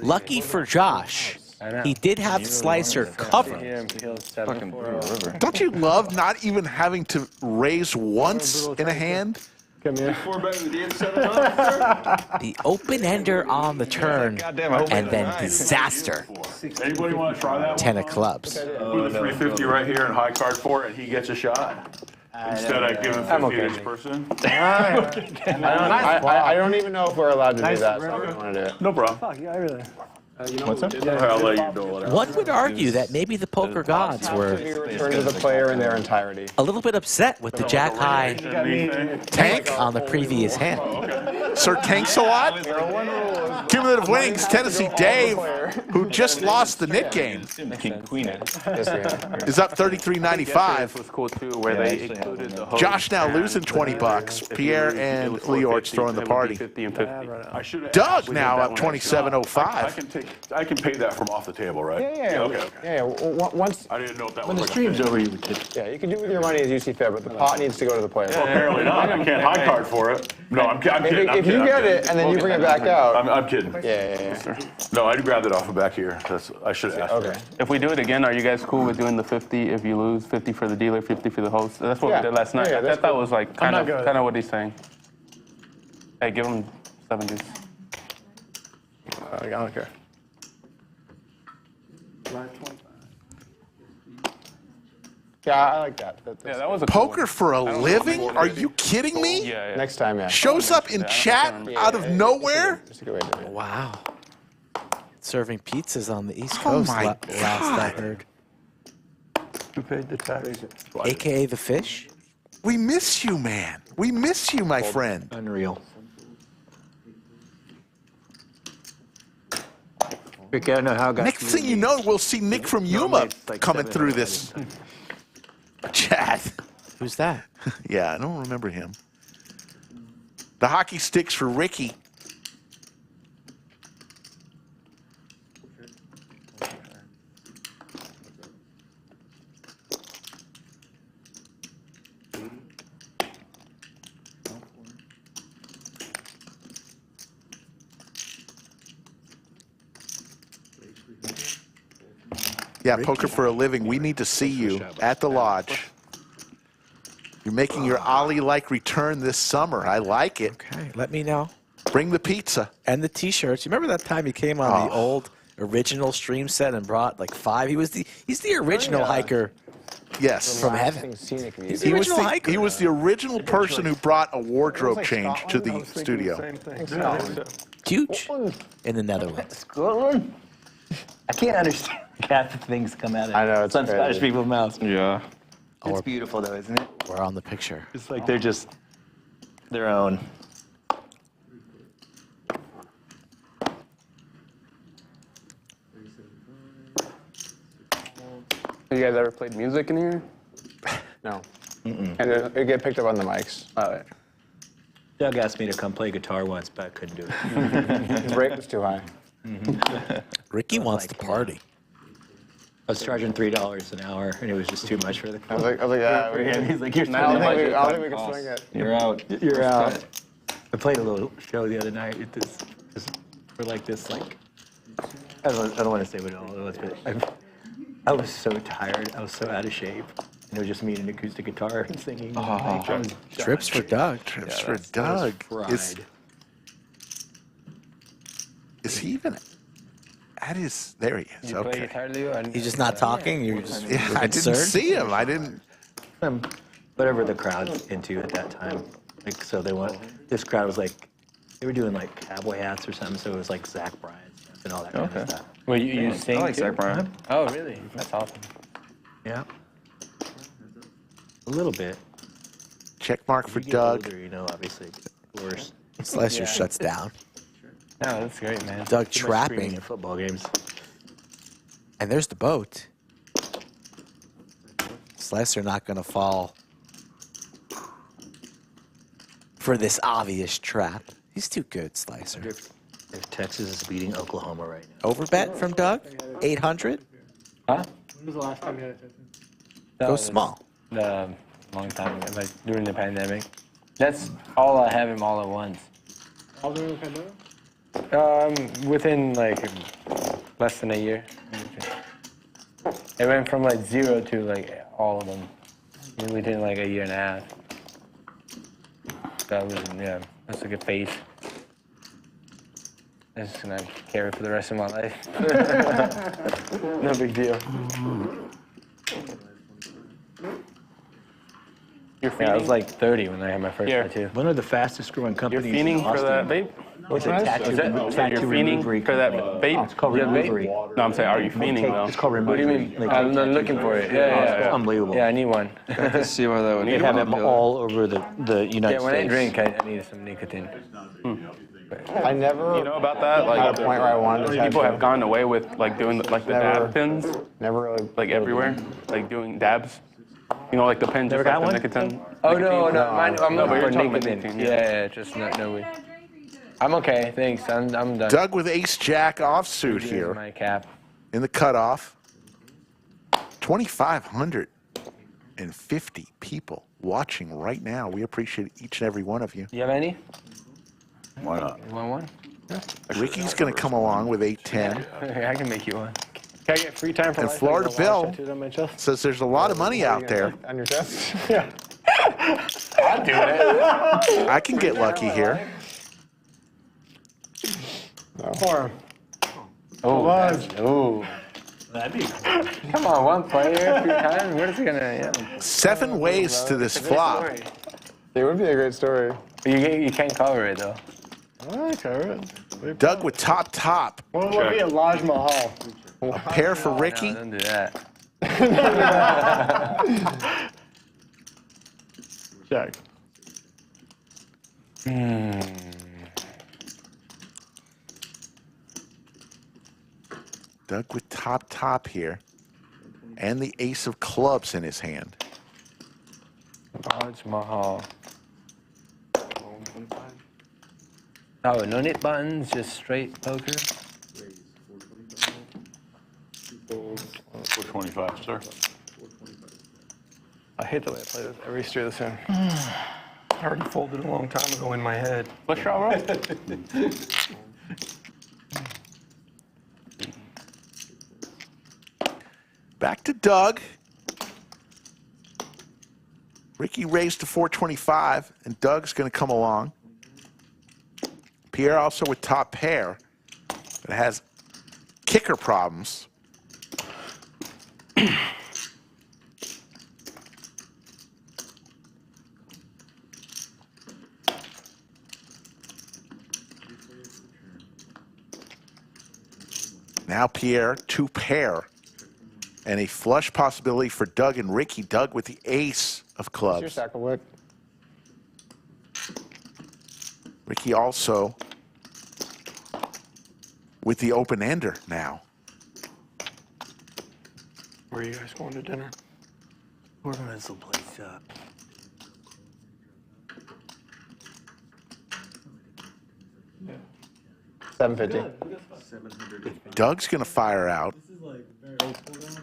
Lucky for Josh, he did have Slicer covered. Fucking river. Don't you love not even having to raise once in a hand? Come here. The open ender on the turn, and then disaster. Anybody want to try that 10 of clubs. Put the 350 right here and high card for it, and he gets a shot. Instead, I give him 50 to each person. I don't even know if we're allowed to do that, so I don't want to do it. No problem. Fuck, yeah, I really. What's up? I'll let you do it. One would argue that maybe the poker gods were Return to the player in their entirety. a little bit upset with the jack high tank on the previous hand. Sir Tanks-a-Lot? Cumulative winnings, Tennessee Dave, who just lost the Nik game, is up 33.95. was cool too, where they included the host. Josh now losing 20 bucks. Pierre and Leeortz throwing the party. 50 and 50. I should have Doug actually now did that up one. I 27.05. I can pay that from off the table, right? Yeah. Okay. Yeah. Once I didn't know if that When was the like a stream's thing. over, you would tip. Yeah, you can do with your money as you see fit, but the pot needs to go to the player. Well, apparently not. I can't high card for it. No, I'm kidding. If you get it and then you bring it back out. I'm kidding. Yeah. No, I grabbed it off the back here. I should have asked. Okay. If we do it again, are you guys cool with doing the 50 if you lose, 50 for the dealer, 50 for the host? That's what Yeah. we did last night. Yeah, I that's thought that cool. was like kind not good. of what he's saying. Hey, give him 70s. I don't care. Yeah, Yeah, I like that. Yeah, that was a Poker for a living? Are you kidding me? Yeah. Next time, yeah. Shows up in chat out of nowhere? That's a good way to do it. Wow. Serving pizzas on the East Oh Coast my last I heard. Who paid the tax? AKA the fish? We miss you, man. We miss you, my friend. Unreal. Ricky, I don't know how I got Next thing you know, we'll see Nick from Yuma coming through this chat. Who's that? Yeah, I don't remember him. The hockey sticks for Ricky. Yeah, Poker for a living. We need to see you at the lodge. You're making your Ollie-like return this summer. I like it. Okay, let me know. Bring the pizza. And the T-shirts. You remember that time he came on the old original stream set and brought like 5? He's the original hiker. Yes. From heaven. He's the original hiker. He was the original person who brought a wardrobe change to the studio. Huge in the Netherlands. Scotland? I can't understand half the things come out of I know, it's some Scottish crazy. people's mouths. Yeah. It's beautiful though, isn't it? We're on the picture. It's like they're just their own. Have you guys ever played music in here? No. And it get picked up on the mics. Doug asked me to come play guitar once, but I couldn't do it. The rate was too high. Ricky wants to party. I was charging $3 an hour, and it was just too much for the I was like, yeah. He's like, you're I don't think we can swing it. You're out. You're out. I played a little show the other night at this for like this, like, I don't want to say what it all was, but I was so tired. I was so out of shape. And it was just me and an acoustic guitar and singing. Trips for Doug. Trips for Doug. Fried. Is he even at his? There he is. You play Okay. guitar, Leo? He's just not talking. You're just Yeah, you're I didn't concerned? see him. I didn't. Whatever the crowd's into at that time. Like, so this crowd was like, they were doing like cowboy hats or something, so it was like Zach Bryan stuff and all that kind of stuff. Well, you sing I like too? Zach Bryan. Oh, really? That's awesome. Yeah. A little bit. Check mark for You get Doug. older, you know, obviously, worse. Slicer shuts down. No, that's great, man. Doug Too much screaming trapping. at football games. And there's the boat. Slicer not going to fall for this obvious trap. He's too good, Slicer. If Texas is beating Oklahoma right now. Overbet from Doug? 800? Huh? When was the last time you had a Texan? Go small. Long time ago, like during the pandemic. That's all I have him all at once. All during the pandemic? Within like less than a year. It went from like 0 to like all of them within like a year and a half. That was, yeah, that's a good phase. I'm just gonna carry for the rest of my life. No big deal. Yeah, I was like 30 when I had my first tattoo. One of the fastest growing You're companies fiending in for Austin. that vape? It's a tattoo, You're fiending for that vape? It's called removery. No, I'm saying, are you fiending though? It's called What do you removery. mean? I'm not looking for it. Yeah. It's unbelievable. Yeah, I need one. I can see why that would They be have them popular. all over the United Yeah, when I States. drink, I need some nicotine. I never. You know about that? Had Like, a point where I wanted to people tattoo. have gone away with like doing like the Never- dab pins, Never really. like everywhere, like doing dabs. You know, like the pen just Never like got the one? nicotine. Oh no, mine, I'm No, looking but for you're talking about nicotine. nicotine, Yeah, just no weed. I'm okay, thanks. I'm done. Doug with Ace Jack offsuit Here's here my cap. in the cutoff. 2,550 people watching right now. We appreciate each and every one of you. You have any? Why not? You want one? Ricky's going to come along with 810. I can make you one. Can I get free time for And life? Florida Like, a lot of Bill tattoos on my chest? says there's a lot of money out there. On your chest? Yeah. I'll do it. I can get lucky here. Or Oh, oh. That'd be cool. Come on, one player, 3 times. What is he gonna? Yeah. 7 ways to this flop. It would be a great story. You can't cover it though. I cover it. Doug with top. What would be a Laj Mahal? A pair for Ricky. No, don't do that. Check. Doug with top here. And the ace of clubs in his hand. Taj Mahal. Oh, no knit buttons, just straight poker. 425, sir. I hate the way I play this. Every steer the same. I already folded a long time ago in my head. Flush draw roll. Back to Doug. Ricky raised to 425, and Doug's going to come along. Pierre also with top pair, but has kicker problems. Now Pierre, 2 pair, and a flush possibility for Doug and Ricky. Doug with the ace of clubs. Your stack of wood. Ricky also with the open-ender now. Where are you guys going to dinner? We're going to someplace up. $750. Doug's going to fire out. This is like very old school now.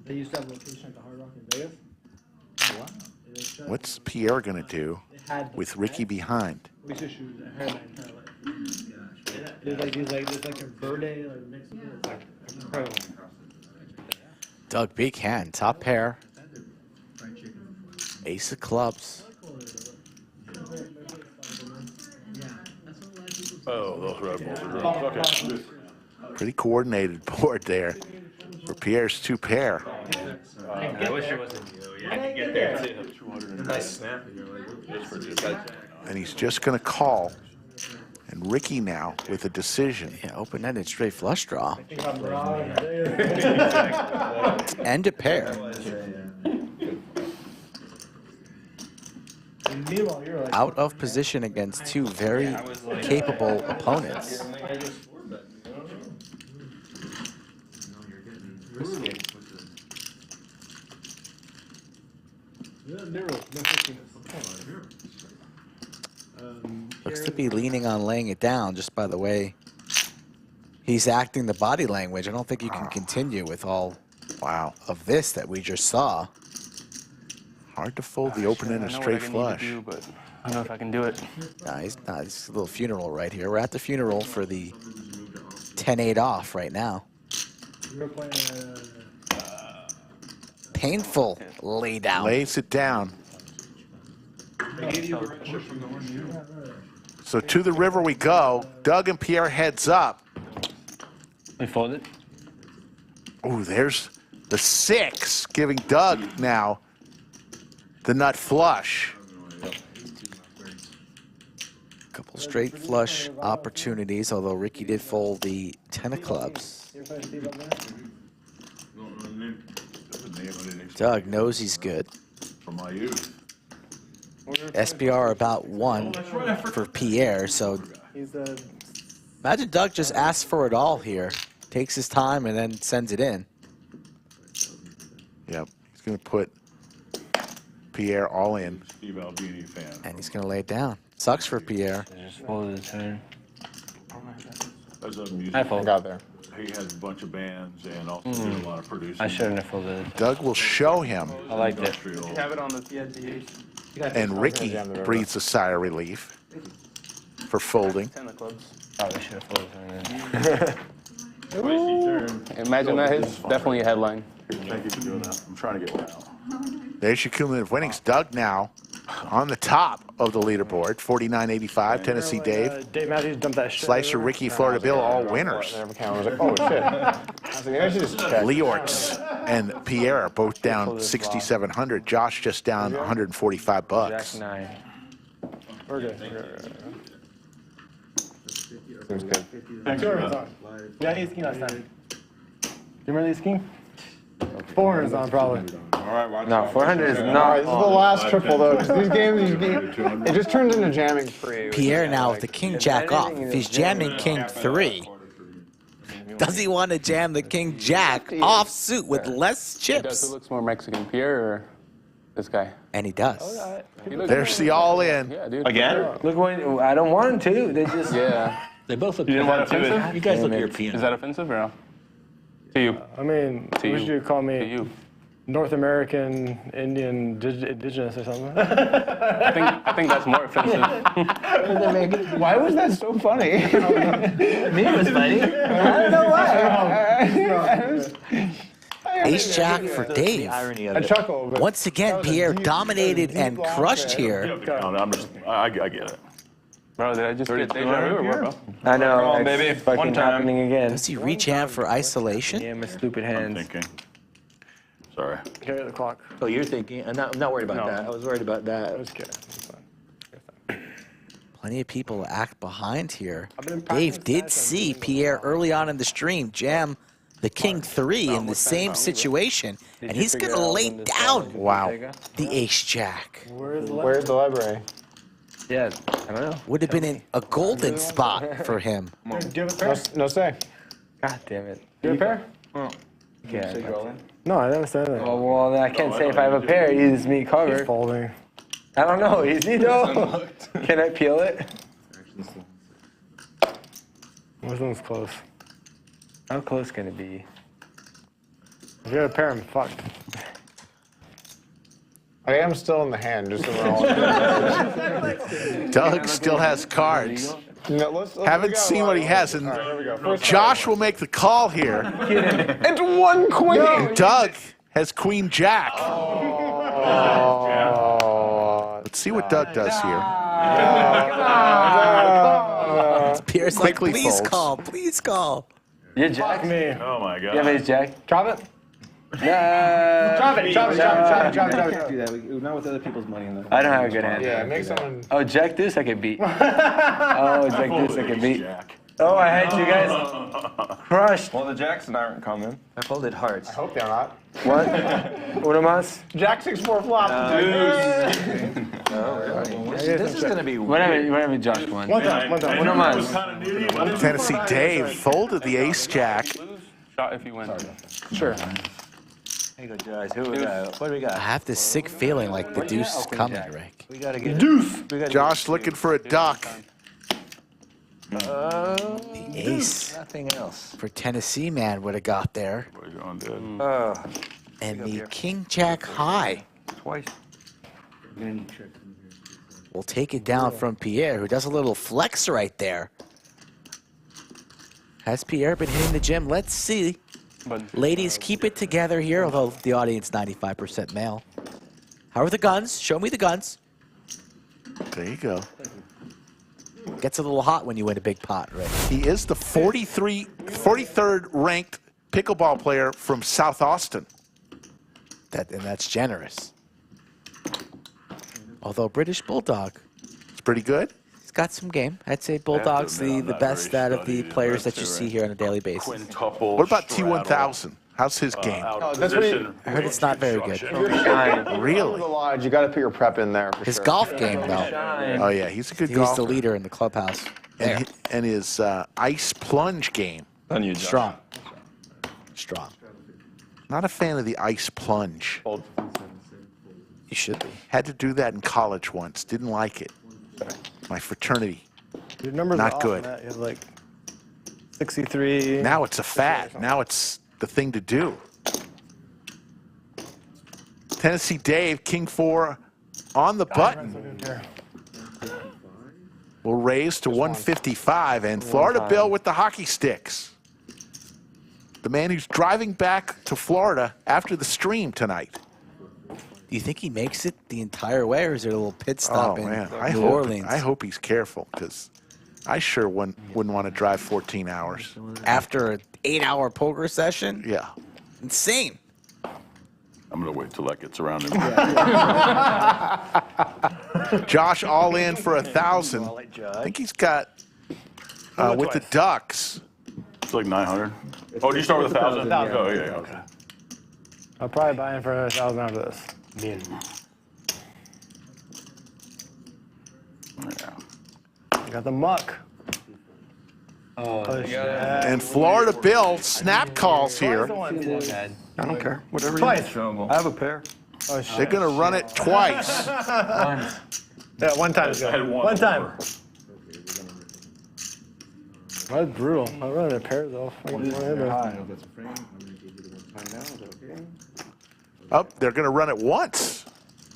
They used to have a location at the Hard Rock in Vegas. Oh, wow. What's Pierre going to do with Ricky behind? We should shoot a hairline kind of like. There's like a verde like mix of it. Like incredible. Doug, big hand, top pair. Ace of clubs. Oh, those Red Bulls are gross. Okay. Pretty coordinated board there for Pierre's 2 pair. I wish it wasn't you. Yeah, I get there too. Nice snap. And he's just going to call. And Ricky now with a decision. Yeah, open-ended straight flush draw. And a pair. Out of position against 2 very capable opponents. Looks to be leaning on laying it down just by the way he's acting the body language. I don't think you can continue with all of this that we just saw. Hard to fold the open end a straight flush. But I don't know if I can do it. Nah, it's a little funeral right here. We're at the funeral for the 10-8 off right now. Painful lay down. Lays it down. So to the river we go. Doug and Pierre heads up. We folded. Oh, there's the 6, giving Doug now the nut flush. Couple straight flush opportunities, although Ricky did fold the 10 of clubs. Doug knows he's good. From my youth. SPR about 1 for Pierre, so imagine Doug just asks for it all here, takes his time, and then sends it in. Yep, he's going to put Pierre all in. Steve Albini fan. And he's going to lay it down. Sucks for Pierre. Just folded the turn. As a musician, I fold. Got there. He has a bunch of bands and also did a lot of producing. I shouldn't have folded. Doug will show him. I liked it. You have it on the TNT. And Ricky breathes a sigh of relief for folding. 10 of clubs. Probably should have folded. Imagine that hits definitely a headline. Thank you for doing that. I'm trying to get one out. There's your cumulative winnings. Doug now on the top of the leaderboard, 49.85. Tennessee Dave. Dave Matthews dumped that shit. Slicer, Ricky, Florida Bill, all winners. I was like, oh shit. I was like, I should just check. Leeortz and Pierre are both down 6,700. Josh just down 145 bucks. Jack 9. We're good. We're good. Seems good. Yeah, he's king last time. You remember he's king? 400's on probably. No, 400 is All not. right, this is the last triple though, because these games, it just turns into jamming free. Pierre now with the king jack off. If he's jamming king 3, does he want to jam the king jack off suit with less Does chips? it looks more Mexican, Pierre or this guy? And he does. There's the all-in. Yeah, dude. Again? Look, when I don't want to. They just. Yeah. They both look. You didn't want to do it? You guys look European. Is that offensive or no? To you. I mean, To would you. you call To me you. North American, Indian, indigenous or something? I think that's more offensive. Why was that so funny? Me was funny. I don't know why. Ace jack for Dave. Irony of I it. chuckle, but Once again, Pierre dominated and crushed here. I get it. Bro, did I just get deja vu or what, bro? I know. Come on, it's baby. fucking One time. happening again. Does he rejam for isolation? Yeah, my stupid I'm hands. thinking. Sorry. Carry the clock. Oh, you're thinking. I'm not worried about No. that. I was worried about that. It's good. It's fine. Plenty of people act behind here. I've been Dave practicing did stats on see Pierre early on in the stream jam the king 3 in the same situation, and he's going to lay down Wow. the ace jack. where's the library? Yeah, I don't know. Would have been a golden spot for him. Do you have a pair? No say. God damn it. Do you have a pair? Yeah. No, I never said that. Well, then I can't say if I have a pair. He's me He's covered. folding. I don't know. Is he though? Can I peel it? This one's close. How close can it be? If you have a pair, I'm fucked. I am still in the hand, just so we're all. Doug still has cards. No, let's Haven't seen what he has, and Josh will make the call here. It's one queen. And Doug has queen jack. Oh. Let's see what Doug does here. Pierre's like, Quickly please folds. call, please call. You're Jack? Me. Oh my God. You have ace Jack? Chop it. Yeah. Chop it. Do that. Not with other people's money in there. I don't have a good hand. Yeah, make someone. Oh, Jack deuce I can beat. Oh, Jack deuce I can beat. Oh, I had you guys crushed. Well, the Jackson aren't coming. I folded hearts. I hope they're not. What? Uno más? Jack 6-4 flop. This is going to be Whatever Josh won. One time. Uno más. Tennessee Dave folded the ace jack. Shot if you win. Sure. Here you go, guys. Who we got? What do we got? I have this sick feeling like the deuce is coming, Rick. We got to get Deuce. Josh looking for a duck. The ace nothing else. for Tennessee man would have got there. We're going good. And the king jack high Twice. will take it down from Pierre, who does a little flex right there. Has Pierre been hitting the gym? Let's see. Ladies, keep it together here, although the audience 95% male. How are the guns? Show me the guns. There you go. Gets a little hot when you win a big pot, right? He is the 43rd ranked pickleball player from South Austin. And that's generous. Although British Bulldog, It's pretty good. he's got some game. I'd say Bulldog's the best out of the players that you see here on a daily basis. Quintuple. What about T1000? How's his game? That's what he, I heard it's not very good. Really? the lodge, you got to put your prep in there for His sure. golf game, though. Oh, yeah, he's a good He was golfer. the leader in the clubhouse. There. And his ice plunge game. On you, Josh. Strong. Strong. Not a fan of the ice plunge. You should be. Had to do that in college once. Didn't like it. My fraternity. Your numbers Not are off good. on that. You have like 63. Now it's a fad. Now it's the thing to do. Tennessee Dave, King 4 on the button. Will raise to 155, and Florida Bill with the hockey sticks. The man who's driving back to Florida after the stream tonight. Do you think he makes it the entire way, or is there a little pit stop in I New hope, Orleans? I hope he's careful, because I sure wouldn't want to drive 14 hours. After an 8-hour poker session? Yeah. Insane. I'm going to wait till that gets around. Josh all in for 1,000. I think he's got, with the ducks. It's like 900. Oh, do you start with 1,000? Oh, yeah, okay. I'll probably buy in for 1,000 after this. Yeah. You got the muck. Oh, shit. And Florida Bill snap calls here. I don't care. Whatever Twice. you I have a pair. Oh, shit. They're going to run it twice. Yeah, one time is good. One time. That's brutal. I'm running a pair though. Oh, they're going to run it once.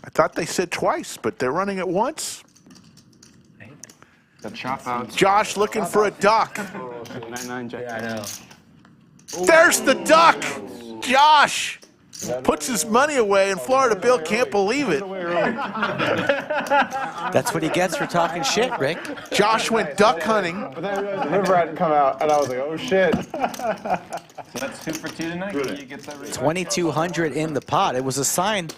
I thought they said twice, but they're running it once. The chop out. Josh looking for a duck. 9-9 jack. Yeah, I know. There's the duck. Josh puts his money away, and Florida Bill can't believe it. That's what he gets for talking shit, Rick. Josh went duck hunting. But then I realized the river hadn't come out, and I was like, oh shit. So that's 2 for 2 tonight. You get that 2,200 in the pot. It was a sign.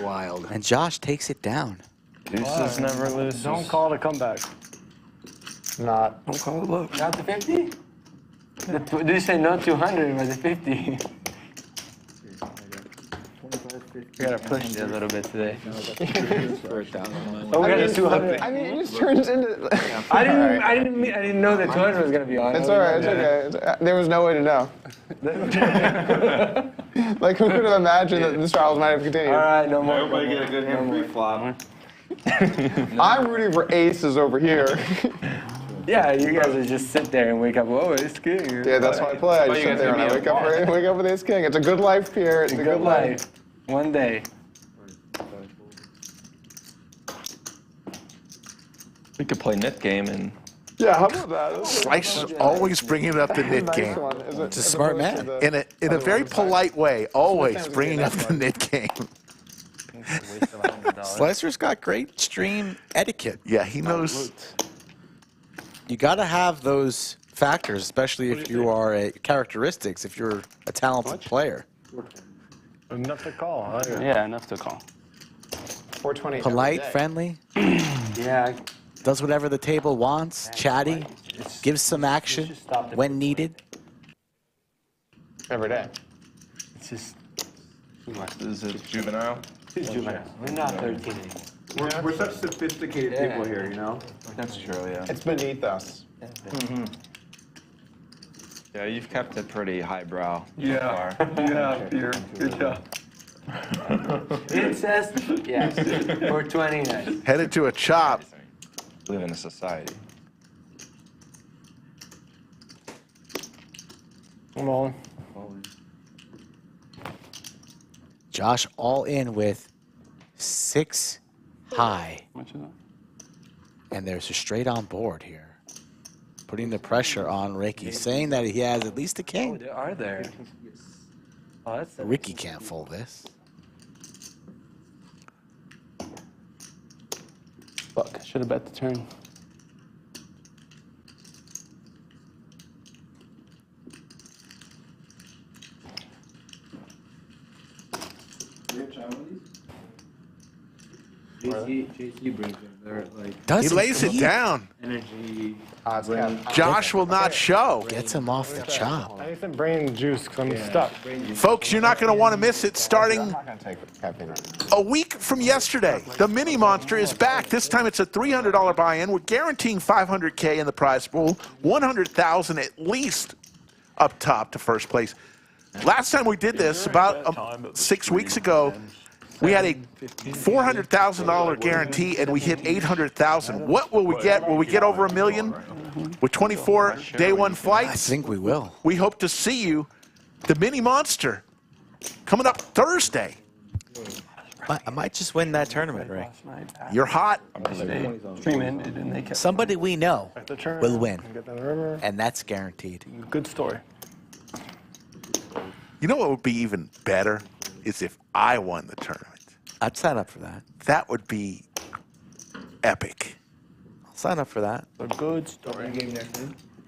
Wild. And Josh takes it down. Deuces never loses. Don't call it a comeback. Not. Don't call it luck. Not the 50? Did you say not 200, but the 50? We gotta push it a little bit today. Oh, we got a 200. I mean, it just turns into. I didn't know that 200 was gonna be on. It's all right. It's okay. There was no way to know. Like, who could have imagined that the trials might have continued? All right, no more. Everybody get a good hand pre-flop. I'm rooting for aces over here. Yeah, you guys would just sit there and wake up. Whoa, it's king. Yeah, that's why I play. I just sit there and I wake up with ace king. It's a good life, Pierre. It's a good life. One day. We could play net game and. Yeah, how about that? Slice is always bringing up the nit game. It's a smart man. In a very polite way, always bringing up the nit game. Slicer's got great stream etiquette. Yeah, he knows. You got to have those factors, especially if you are characteristics, if you're a talented player. Enough to call. Yeah, enough to call. 420. Polite, friendly. Yeah. Does whatever the table wants. Chatty. Gives some action when needed. Every day. It's just. Is it juvenile? It's juvenile. We're not 13 anymore. We're such sophisticated people here, you know? That's true, yeah. It's beneath us. Yeah, you've kept it pretty highbrow. Yeah. Yeah, Pierre. Good job. Incest? Yes. 420, nice. Headed to a chop. Live in a society. I'm all in. Josh all in with 6 high. How much is that? And there's a straight on board here. Putting the pressure on Ricky, saying that he has at least a king. There are there. Oh, that's Ricky can't fold this. Fuck, I should have bet the turn. JC brings them. They're like. He lays it down. Energy. Josh will not show. Gets him off the chop. I need some brain juice because I'm stuck. Folks, you're not going to want to miss it starting a week from yesterday. The Mini Monster is back. This time it's a $300 buy-in. We're guaranteeing $500K in the prize pool, $100,000 at least up top to first place. Last time we did this, about 6 weeks ago, we had a $400,000 guarantee, and we hit $800,000. What will we get? Will we get over $1 million with 24 day one flights? I think we will. We hope to see you, the Mini Monster, coming up Thursday. I might just win that tournament, Rick. You're hot. Stream ended and they kept. Somebody we know will win, and that's guaranteed. Good story. You know what would be even better is if I won the tournament. I'd sign up for that. That would be epic. I'll sign up for that. A good story.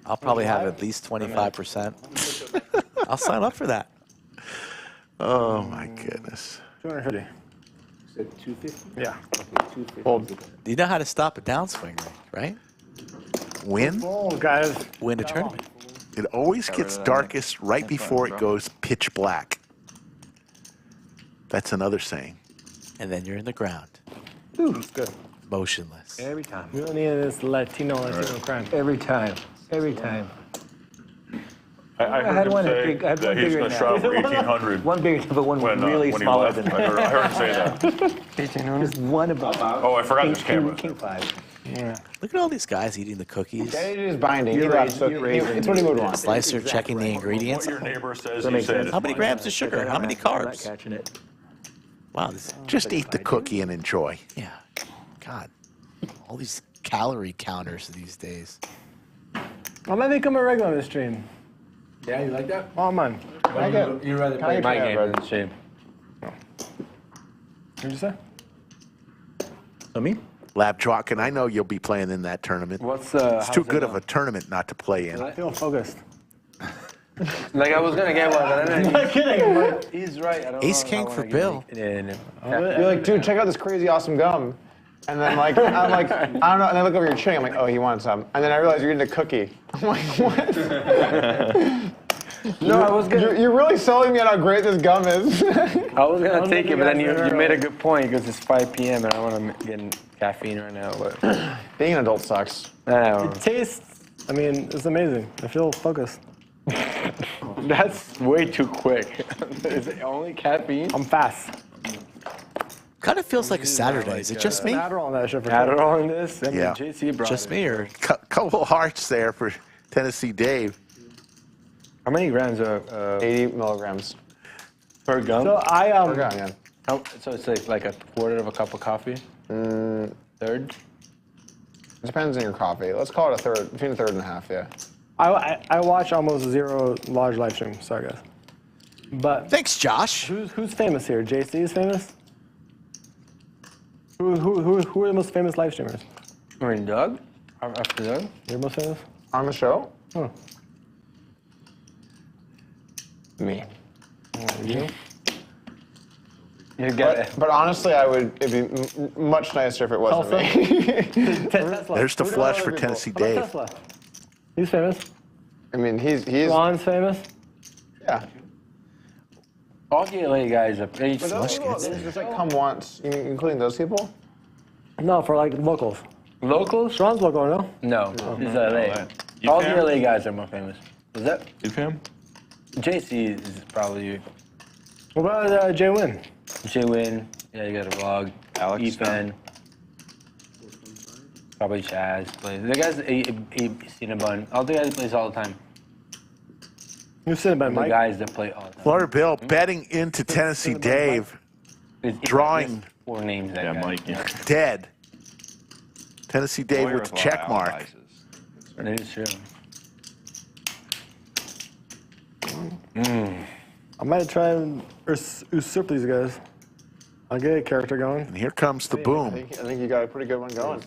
I'll probably have at least 25%. I'll sign up for that. Oh my goodness. 250. Said 250? Yeah. Okay, 250. Well, You know how to stop a downswing, right? Win? oh, guys. Win a tournament. It always gets darkest right before it goes pitch black. That's another saying. And then you're in the ground, That's good. motionless. Every time. We don't need this Latino crime. Every time. Every time. I had heard him one say big- I had that one he's bigger going to than shut up that. for 1,800 One bigger, but one when, really when he smaller left. than I heard him say that. Just one about. Oh, I forgot this camera. King 5. Yeah. Look at all these guys eating the cookies. It is binding. You're He right, left, so you're right. it's what he would want. Slicer checking the ingredients. What your neighbor says, That you makes say sense. it How is many mine. grams of sugar? How many I'm not carbs? catching it. Wow, this, Just eat the cookie and enjoy. yeah. God, all these calorie counters these days. I might become a regular on this stream. Yeah, you like that? Oh, man. You'd rather play my game than the stream. What'd you say? So me? Lab Jock, and I know you'll be playing in that tournament. What's It's too good of a tournament not to play in. I feel focused. Like I was gonna get one, but I'm not kidding. but he's right. I don't Ace know King if I for wanna Bill. You're like, dude, check out this crazy awesome gum. And then like, I'm like, I don't know. And I look over your chin. I'm like, oh, he wants some. And then I realize you're eating a cookie. I'm like, what? No, I was gonna. You're really selling me on how great this gum is. I was gonna take it, but then you made a good point because it's 5 p.m. and I want to get caffeine right now. But Being an adult sucks. I know. It tastes, I mean, it's amazing. I feel focused. That's way too quick. Is it only caffeine? I'm fast. Kind of feels like a Saturday. Is it just me? Adderall on that shit for sure. Adderall in this? I mean, Yeah. JC brought Just it. me, or Couple hearts there for Tennessee Dave. How many grams are 80 milligrams. per gum? So I, Per gun, yeah. So it's like a quarter of a cup of coffee? Third? It depends on your coffee. Let's call it a third, between a third and a half, yeah. I watch almost zero large live streams. Sorry, guys. But thanks, Josh. Who's famous here? JC is famous? Who are the most famous live streamers? I mean, Doug? After Doug? You're most famous? On the show? Oh. Me. You? You get it. But honestly, it'd be much nicer if it wasn't me. Tesla. There's the flush for Tennessee How about Dave. Tesla? He's famous. I mean, he's Ron's famous. yeah. All the LA guys are pretty But those people, they just like come once, including those people. No, for like locals. Locals? Ron's local, no? No, he's LA. You All fam? the LA guys are more famous. Was that? You fam? JC is probably What about Jay Wynn? J-Win. Yeah, you got a vlog. Alex Ethan. Probably Chaz plays. The guys, Cinnabon. All the guys plays all the time. You've seen it by The Mike. guys that play all the time. Florida Bill betting into Tennessee Dave, drawing 4 names that Yeah, guy. Mike. Yeah. dead. Tennessee Dave with the check mark. That is true. I might try and usurp these guys. I'll get a character going. And here comes the I boom. think you got a pretty good one going.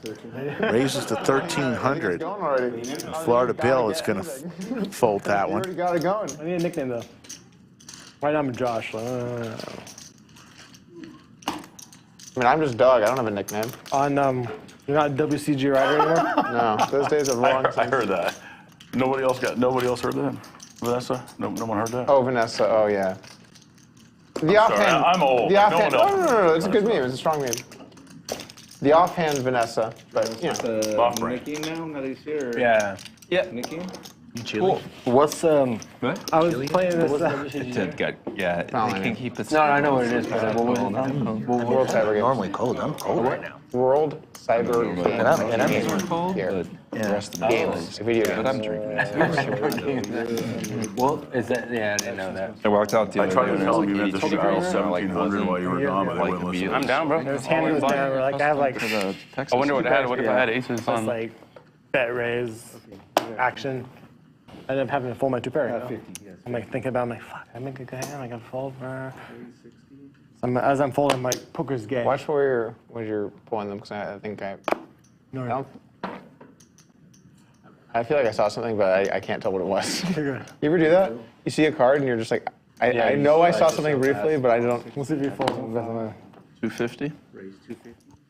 Raises to 1,300. Going already. Florida Bill is going to fold that You one. already got it going. I need a nickname though. Right now I'm Josh. I mean, I'm just Doug. I don't have a nickname. You're not WCG writer anymore? No, those days are long. I heard that. Nobody else heard that? Vanessa? No one heard that? Oh, Vanessa. Oh, yeah. The offhand. I'm old. The No offhand. one else. No. It's a good meme. It's a strong meme. The offhand Vanessa, but you know. Off brand. Nicky now that he's here. Yeah. Yeah. Nicky? Cool. What's I was playing this. Yeah, Fine. they can't keep it. No, I know what it is, but what was it? World Cyber Games. Normally cold. I'm cold right now. World Cyber Games. And I'm Here. The rest of the Games. Video games. But I'm drinking. Well, is that? Yeah, I didn't know that. I walked out the I other tried day to and it tell was them you like meant to 82 straddle degrees, so like 1,700 while you were gone, but they wouldn't listen. I'm down, bro. His hand was down. Like I have like for the Texas. I wonder what I had. What if I had aces just on? like bet raise action. I ended up having to fold my 2 pair. You know? I'm like thinking about. I'm like, fuck. I make a good hand. I got to fold for. As I'm folding, my poker's gay. Watch where you're pulling them, because I think I feel like I saw something, but I can't tell what it was. You ever do that? You see a card and you're just like, I know I saw something briefly, but I don't. We'll see if you fold. 250.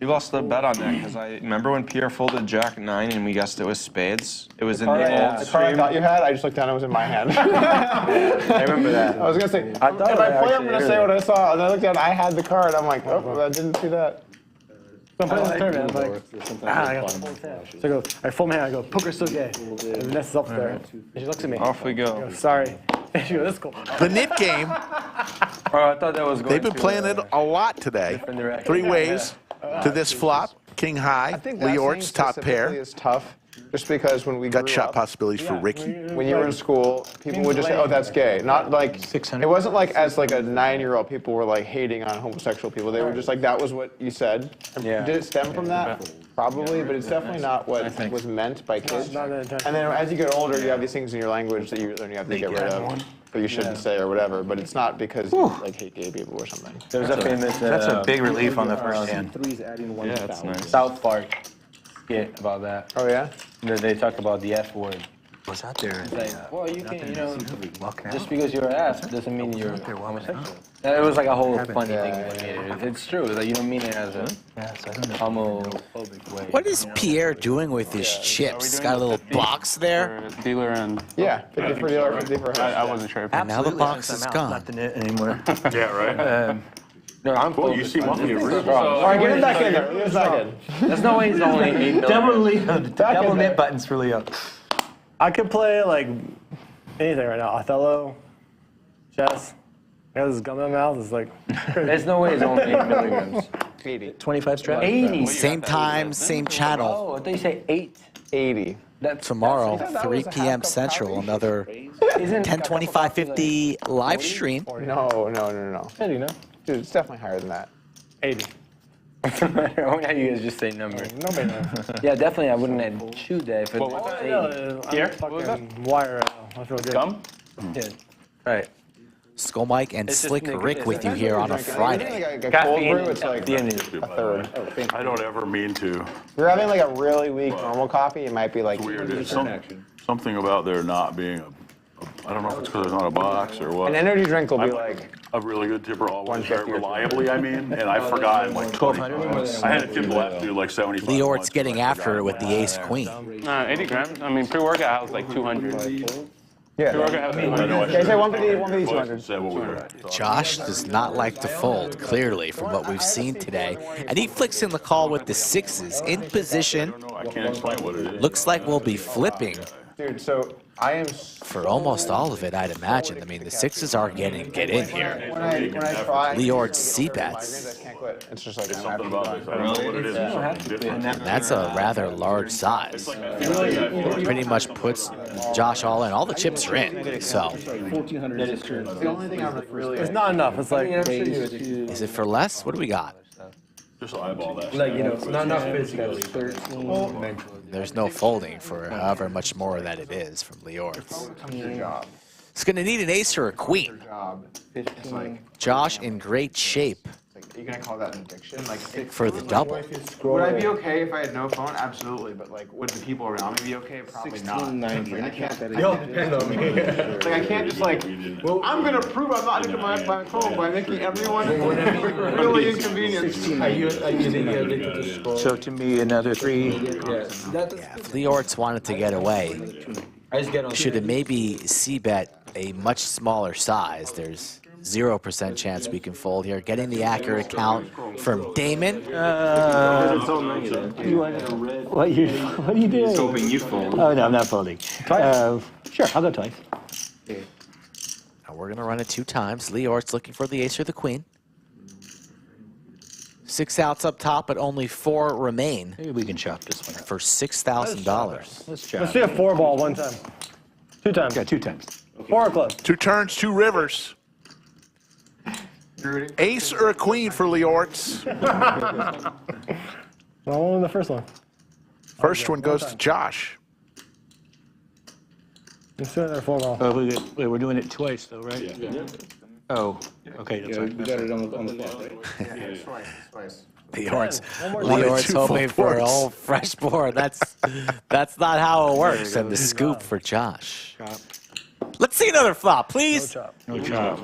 You lost the bet on that because I remember when Pierre folded Jack 9 and we guessed it was spades. It was in the old The card I thought you had, I just looked down and it was in my hand. I remember that. I was gonna say, if I play, I'm gonna say what I saw, and I looked down, I had the card. I'm like, oh, I didn't see that. So I'm playing this tournament, I'm like, I got full hand. So I go, I fold my hand, I go, poker's so gay. And Vanessa's up there. And she looks at me. Off we go. I go, sorry. And she goes, that's cool. The Nik game, I thought that was going they've been playing it a lot today. 3 ways to this flop. King high, I think that Leeortz scene top pair. specifically is tough, just because when we Gut grew shot up, possibilities for Ricky. when you were in school, people would just say, "Oh, that's gay." Not like it wasn't like as like a 9-year-old, people were like hating on homosexual people. They were just like, that was what you said. Yeah. Did it stem from that? Probably, but it's definitely not what was meant by kids. And then as you get older, you have these things in your language that you have to get rid of, or you shouldn't say or whatever. But it's not because you like hate gay people or something. There's a famous. That's a big relief on the first hand. Yeah, that's nice. South Park skit about that. Oh yeah. They talk about the F word. What's out there? It's like, well, you can, just because you're an ass doesn't mean you're homosexual. And it was like a whole funny thing when they made it. It's true. Like, you don't mean it as a homophobic way. What is Pierre doing with his chips? He's got a little box there. Dealer and Yeah, 50 for dealer, 50 for her. I wasn't sure. And now the box is gone. Not the net anymore. Yeah, right. No, I'm Well, you see monthly All right, get him back in there. Get him back in. There's no way he's only 8 million. Double net buttons for Leo. I could play like anything right now. Othello, chess. I got this gum in my mouth. It's like There's no way it's only 8 milligrams. 80. 25 straps. 80. Same time, same channel. Oh, I thought you say 8. 80. Tomorrow, 3 p.m. Central, another 10:25:50 live stream. No. How do you know? Dude, it's definitely higher than that. 80. How you guys just say numbers? Nobody knows. Yeah, definitely. I wouldn't shoot that if it I'm fucking wire right now. I feel good. Gum? Yeah. Right. Skull Mike and Slick Rick with you here on a Friday. Like a cold brew, it's like a third. I don't ever mean to. If you're having like a really weak normal coffee, it might be like Weird. There's something about there not being I don't know if it's because there's not a box or what. an energy drink will be like a really good tipper always, reliably, I mean, and I've forgotten like 1,200. I had a tip last do like 75. Leeortz getting after it with the ace queen. 80 grams. I mean, pre-workout house like 200. yeah. Pre-workout house 200. Okay, say 150, 200. Said what we were. Josh does not like to fold, clearly, from what we've seen today. And he flicks in the call with the sixes in position. I can't explain what it is. Looks like we'll be flipping Dude, so I am for almost all of it, I'd imagine. I mean, the sixes are getting get in here. when I try Leeortz C-bets. I can't quit. It's just like Something about this. I don't know what it is. It's something different. That's a rather large size. Pretty much puts Josh all in. All the chips are in. So, the only thing I'm really It's not enough. It's like is it for less? What do we got? Just eyeball that. Like, you know, it's not enough physically. 13 mentally. There's no folding for however much more that it is from Leeortz. comes your job. It's going to need an ace or a queen. Job. It's like Josh in great shape are you gonna call that an addiction? Like for the double. would I be okay if I had no phone? Absolutely, but like would the people around me be okay? Probably not. Like, I can't. Like I can't just like. Well, I'm gonna prove I'm not into my phone by making everyone really inconvenienced. So to me, another 3. Yeah, if Leeortz wanted to get away, should have maybe C-bet a much smaller size. There's 0% chance we can fold here. Getting the accurate count from Damon. What are you doing? He's hoping you fold. Oh, no, I'm not folding. Sure, I'll go twice. Now we're going to run it 2 times. Leeortz looking for the ace or the queen. 6 outs up top, but only 4 remain. Maybe we can chop this one for $6,000. Let's chop. Let's see a 4-ball one time. 2 times. Yeah, 2 times. 4 clubs. 2 turns, 2 rivers. Ace or a queen for Leeortz. Well, the first one. First one goes to Josh. Let's do another 4-ball. We're doing it twice, though, right? Yeah. Oh, okay. That's right. We got it on the flop, right? Twice. Leeortz hoping for a whole fresh board. That's not how it works. And the scoop for Josh. Let's see another flop, please. No chop.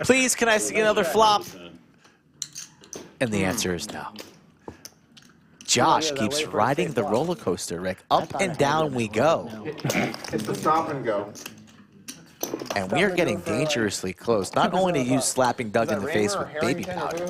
Please, can I see another flop? And the answer is no. Josh keeps riding the roller coaster, Rick. Up and down we go. It's the stop and go. And we are getting dangerously close. Not only to you slapping Doug in the face with baby powder,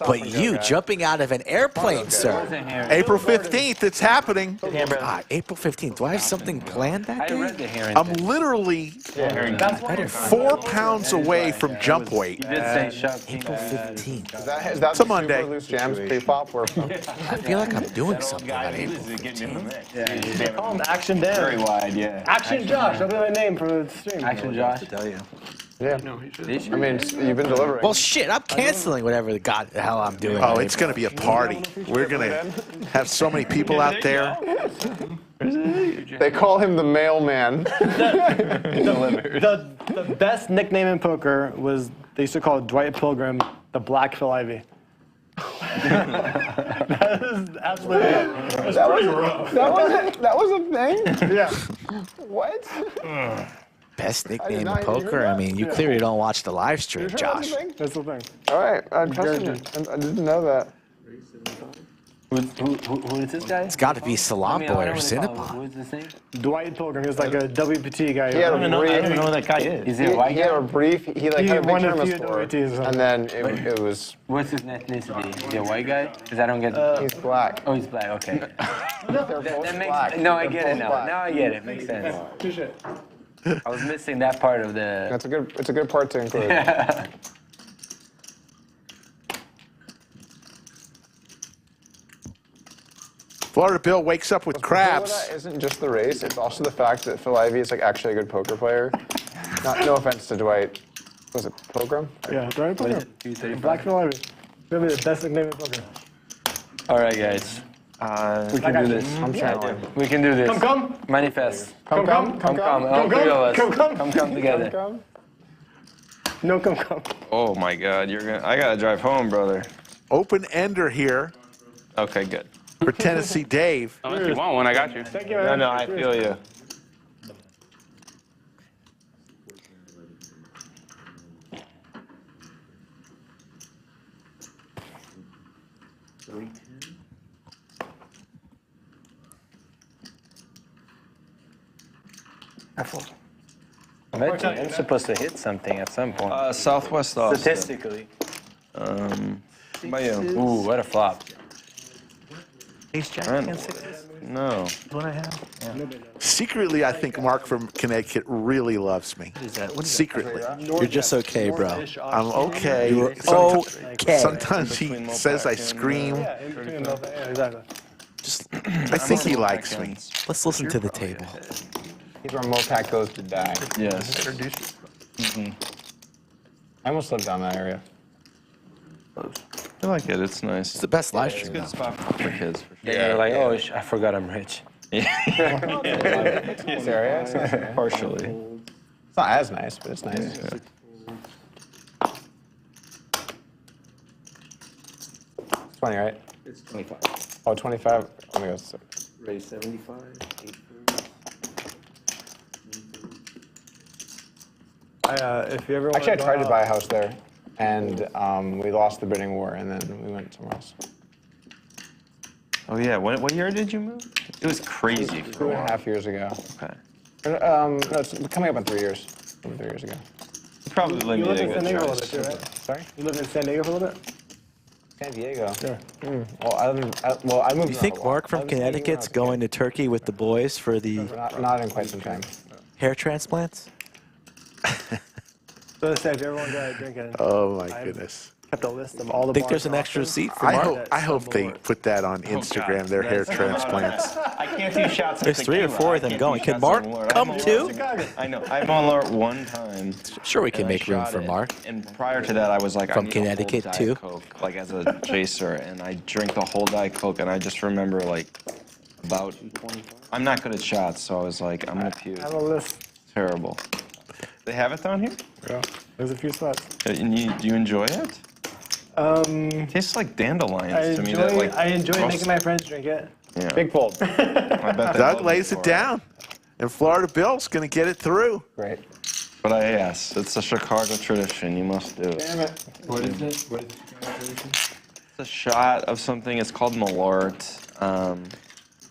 but you jumping out of an airplane, sir. April 15th, it's happening. April 15th. Do I have something planned that day? I'm literally 4 pounds away from jump weight. April 15th. Is that It's a Monday. Loose Jams pre-flop? I feel like I'm doing something on April 15th. Call him Action Dan. Very wide, yeah. Action Josh. That'll be my name for the stream. Action Josh. Tell you. Yeah. I mean, you've been delivering. Well, shit, I'm canceling whatever the hell I'm doing. Oh, it's going to be a party. We're going to have so many people out there. They call him the mailman. The best nickname in poker was, they used to call Dwight Pilgrim the Black Phil Ivey. That is absolutely. That was a thing? Yeah. What? Best nickname in poker? I mean, you clearly don't watch the live stream, Josh. That's the thing. All right, I trust him. I didn't know that. Who is this guy? It's got to be Salam Boy or Cinnabon. Who's this name? Dwight Pilgrim. He was like a WPT guy. He had a brief. I don't even know who that guy is. Is he a white He guy? had a brief. He like had a big won a tournament few score, WPTs or and then it was. What's his ethnicity? Is he a white guy? Because I don't get. He's black. Oh, he's black. Okay. They're both That makes. black. No, I get They're it now. both black. Now I get it. Makes sense. I was missing that part of the. That's a good. It's a good part to include. Florida Bill wakes up with crabs. That isn't just the race; it's also the fact that Phil Ivey is like actually a good poker player. No offense to Dwight. Was it Pilgrim? Yeah, Dwight Pilgrim. Black Phil Ivey. Maybe the best nickname in poker. All right, guys. We can do this. I'm trying. We can do this. Come. Manifest. Come. All three of us. Come together. No, come. Oh my God, I gotta drive home, brother. Open ender here Okay, good. for Tennessee Dave. Unless you want one, I got you. Thank you, man. No, I feel you. I'm supposed to hit something at some point. Southwest offset. Statistically. By you. Ooh, what a flop. Ace Jack Right. against sixes. No. What I have? Yeah. Secretly, I think Mark from Connecticut really loves me. What is that? Secretly. You're just okay, bro. I'm okay. You're okay. Sometimes he says I scream. Yeah, in between both. Yeah, exactly. Just I think he likes me. let's listen to the table. He's where Mopac goes to die. Yes. I almost lived down that area. I like it. It's nice. It's the best live It's a stream. good spot for kids. For sure. Yeah, you're like, oh, I forgot I'm rich. Serious? Partially. It's not as nice, but it's nice. Yeah. It's 20, right? It's 25. Oh, 25. Oh my God. Raise 75. 8 If you ever want Actually, I go tried to out- buy a house there, and we lost the bidding war, and then we went somewhere else. Oh yeah. What year did you move? It was crazy. 2.5 years ago. Okay. No, it's coming up on 3 years. 3 years ago. Probably You made lived a in San good Diego a choice. little bit, too, right? Sorry? You lived in San Diego for a little bit? San Diego. Yeah. Well, I moved You around think a lot. Mark I from was in San Diego Connecticut's when I was going to Turkey with the boys for the a kid. Not in quite some time. hair transplants? So let's say if everyone got a drink in. Oh my goodness. Kept a list of all the Think bars there's an in extra Austin. seat for I Mark? hope they put that on Instagram. Their hair transplants. I can't do shots. There's 3 or 4 of them going. Can Mark come too? I know. I've on Leeortz one time. Sure, we can and I make room shot for it. Mark. And prior to that, I was like, From I need a whole Connecticut, Diet too? Coke, like as a chaser, and I drank the whole Diet Coke, and I just remember like about. I'm not good at shots, so I was like, I'm gonna puke. I have a list. Terrible. They have it down here? Yeah, there's a few spots. And do you enjoy it? It tastes like dandelions to me. I enjoy making my friends drink it. Yeah. Big fold. Doug lays it down, and Florida Bill's going to get it through. Great. But yes, it's a Chicago tradition. You must do it. Damn it. What is it? What is it? It's a shot of something. It's called Leeortz.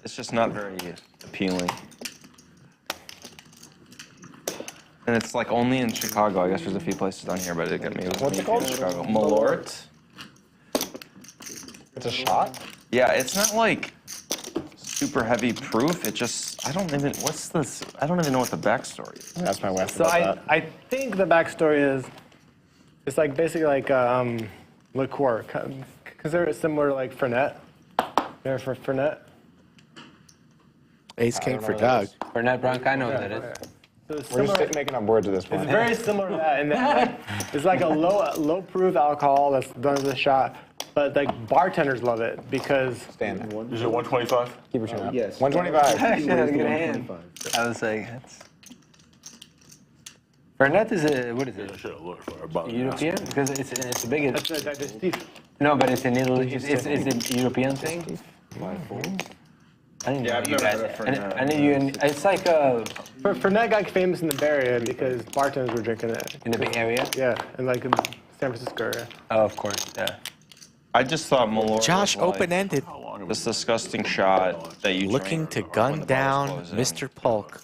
It's just not very appealing. And it's like only in Chicago. I guess there's a few places down here, but it got me. What's it called? Chicago. Leeortz. It's a shot? Yeah, it's not like super heavy proof. It just, I don't even, what's this? I don't even know what the backstory is. That's my wife. So I think the backstory is, it's like basically like liqueur. Consider it similar to like Fernet. There for Fernet. Ace King for Doug. Fernet Branca, I know what that is. So it's We're just similar- making up words at this point. It's very similar to that, and then it's like a low proof alcohol that's done as a shot, but like bartenders love it because. Stand there. Is it 125? Keep your chin up. Yes. 125. I actually had a good hand. I was like, that's. Fernet is a, what is I it? should have looked for it. European? Because it's the biggest. That's a digestif. No, but it's an Italy. It's a European thing. I didn't know I've you never guys. had a Fernet. I knew you. It's like Fernet got famous in the Bay Area because bartenders were drinking it. in the Bay Area. Yeah, and like in San Francisco area. Oh, of course. Yeah. I just thought Leeortz Josh, was like open-ended. this disgusting shot that you Looking drink to gun when the down bottle's closing. Mr. Polk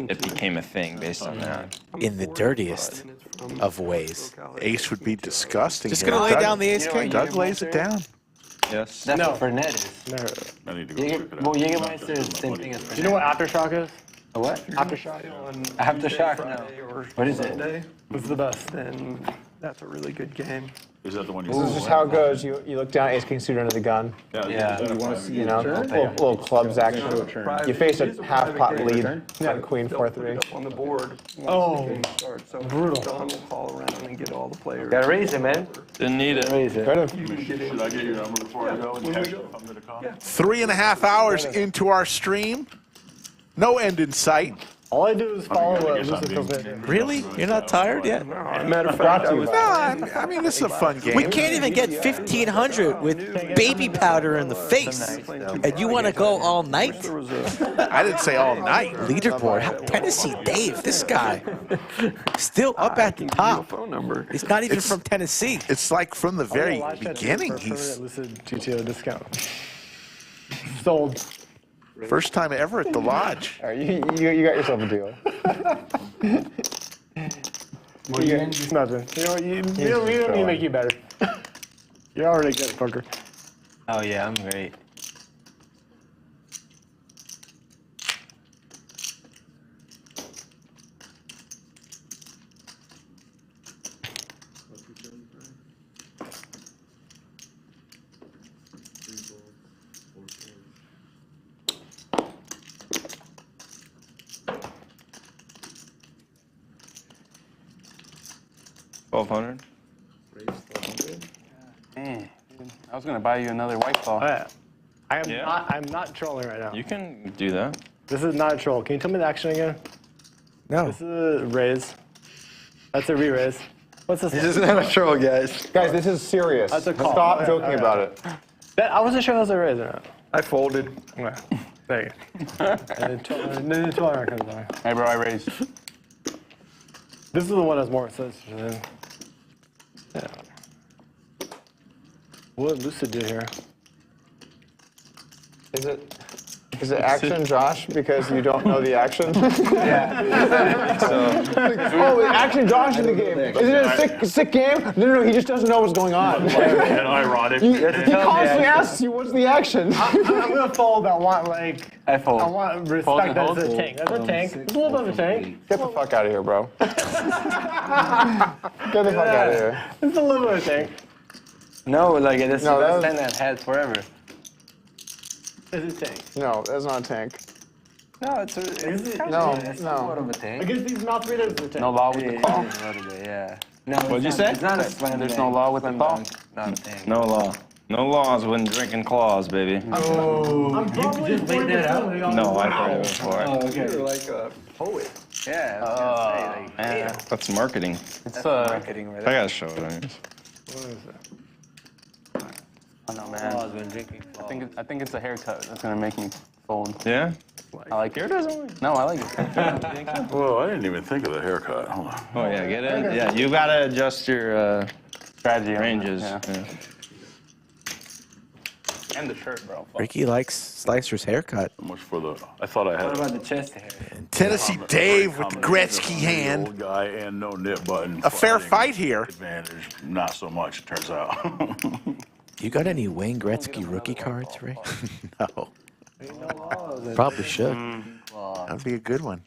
It became a thing based on that. in the dirtiest of ways. Ace would be disgusting. Just here. gonna lay Doug- down the ace king. Doug lays it down. Yes. That's No. what Fernet is. Never. I need to go check it out. Well, Jägermeister is the same thing as Fernet. Do you know what aftershock is? A what? Aftershock. Aftershock? No. What is it? What's the best? Then that's a really good game. Is that the one you This is just how it goes. You look down, ace king suited under the gun. Yeah. You know, little clubs action. You face a half pot lead on queen 4-3. On the board. Oh, brutal. Don will call around and get all the players. Gotta raise it, man. Didn't need it. Raise it. Should I get your number before I go and text you if I'm going to come? 3.5 hours into our stream. No end in sight. all I do is follow what guess I'm Lucy tells me to do. Really? You're not tired yet? Matter of fact, I was. No, I mean, this is a fun game. We can't even get 1,500 with baby powder in the face. And you want to go all night? I didn't say all night. Leaderboard. Tennessee Dave, this guy. Still up at the top. Phone number. He's not even It's- from Tennessee. It's like from the very Watch that beginning. for He's permanent Lucid GTO discount. Sold. first time ever at the lodge. All right, you got yourself a deal. It's nothing. You know, we don't need to make you better. You're already good at poker. Oh yeah, I'm great. $1,200. Man, I was gonna buy you another White Claw. I'm not trolling right now. You can do that. This is not a troll. Can you tell me the action again? No. This is a raise. That's a re-raise. What's this? This is not a troll, guys. Guys, this is serious. That's a call. Stop Yeah, joking about it. I wasn't sure that was a raise or not. I folded. Yeah. There you go. And then 12 comes by. Hey, bro, I raised. This is the one that's more sensitive. Yeah. What did Lucid do here? Is it action, Josh, because you don't know the action? Yeah. Oh, action, Josh in the game. Is it a sick game? No, he just doesn't know what's going on. And ironic. He constantly asks you, what's the action? I'm gonna fold. I want I fold. I want respect that it's a tank. That's a tank. It's a little bit of a tank. Get the fuck out of here, bro. Get the fuck out of here. It's a little bit of a tank. No, like this No, that is was- thing that had forever. It's a tank. No, that's not a tank. No, it's kind No, of it's no. somewhat of a tank. Against these mouth readers, it's a tank. No law with the It call. is a little bit, yeah. No, What'd you say? It's not a slam There's dunk. no law with the Slam call. dunk, not a tank. No law. No laws when drinking claws, baby. Oh, you just laid that out? No, I've heard it before. Oh, okay. You're like a poet. Yeah, I was gonna say, like, Yeah, that's marketing. It's marketing, right? I gotta show it. Anyways. What is that? I know, man. Claws when drinking claws. I think it's a haircut that's gonna make me fold. Yeah? I like it. No, I like it. Whoa, I didn't even think of the haircut. Hold on. Oh yeah, get it. Yeah, you gotta adjust your strategy ranges. Yeah. Yeah. And the shirt, bro. Ricky likes Slicer's haircut. So much for the. I thought I had. What about the chest hair? Tennessee Dave with the Gretzky hand. Old guy and no nip button. A fair fight here. Advantage, not so much. It turns out. You got any Wayne Gretzky rookie cards, Rick? No. Probably should. That'd be a good one.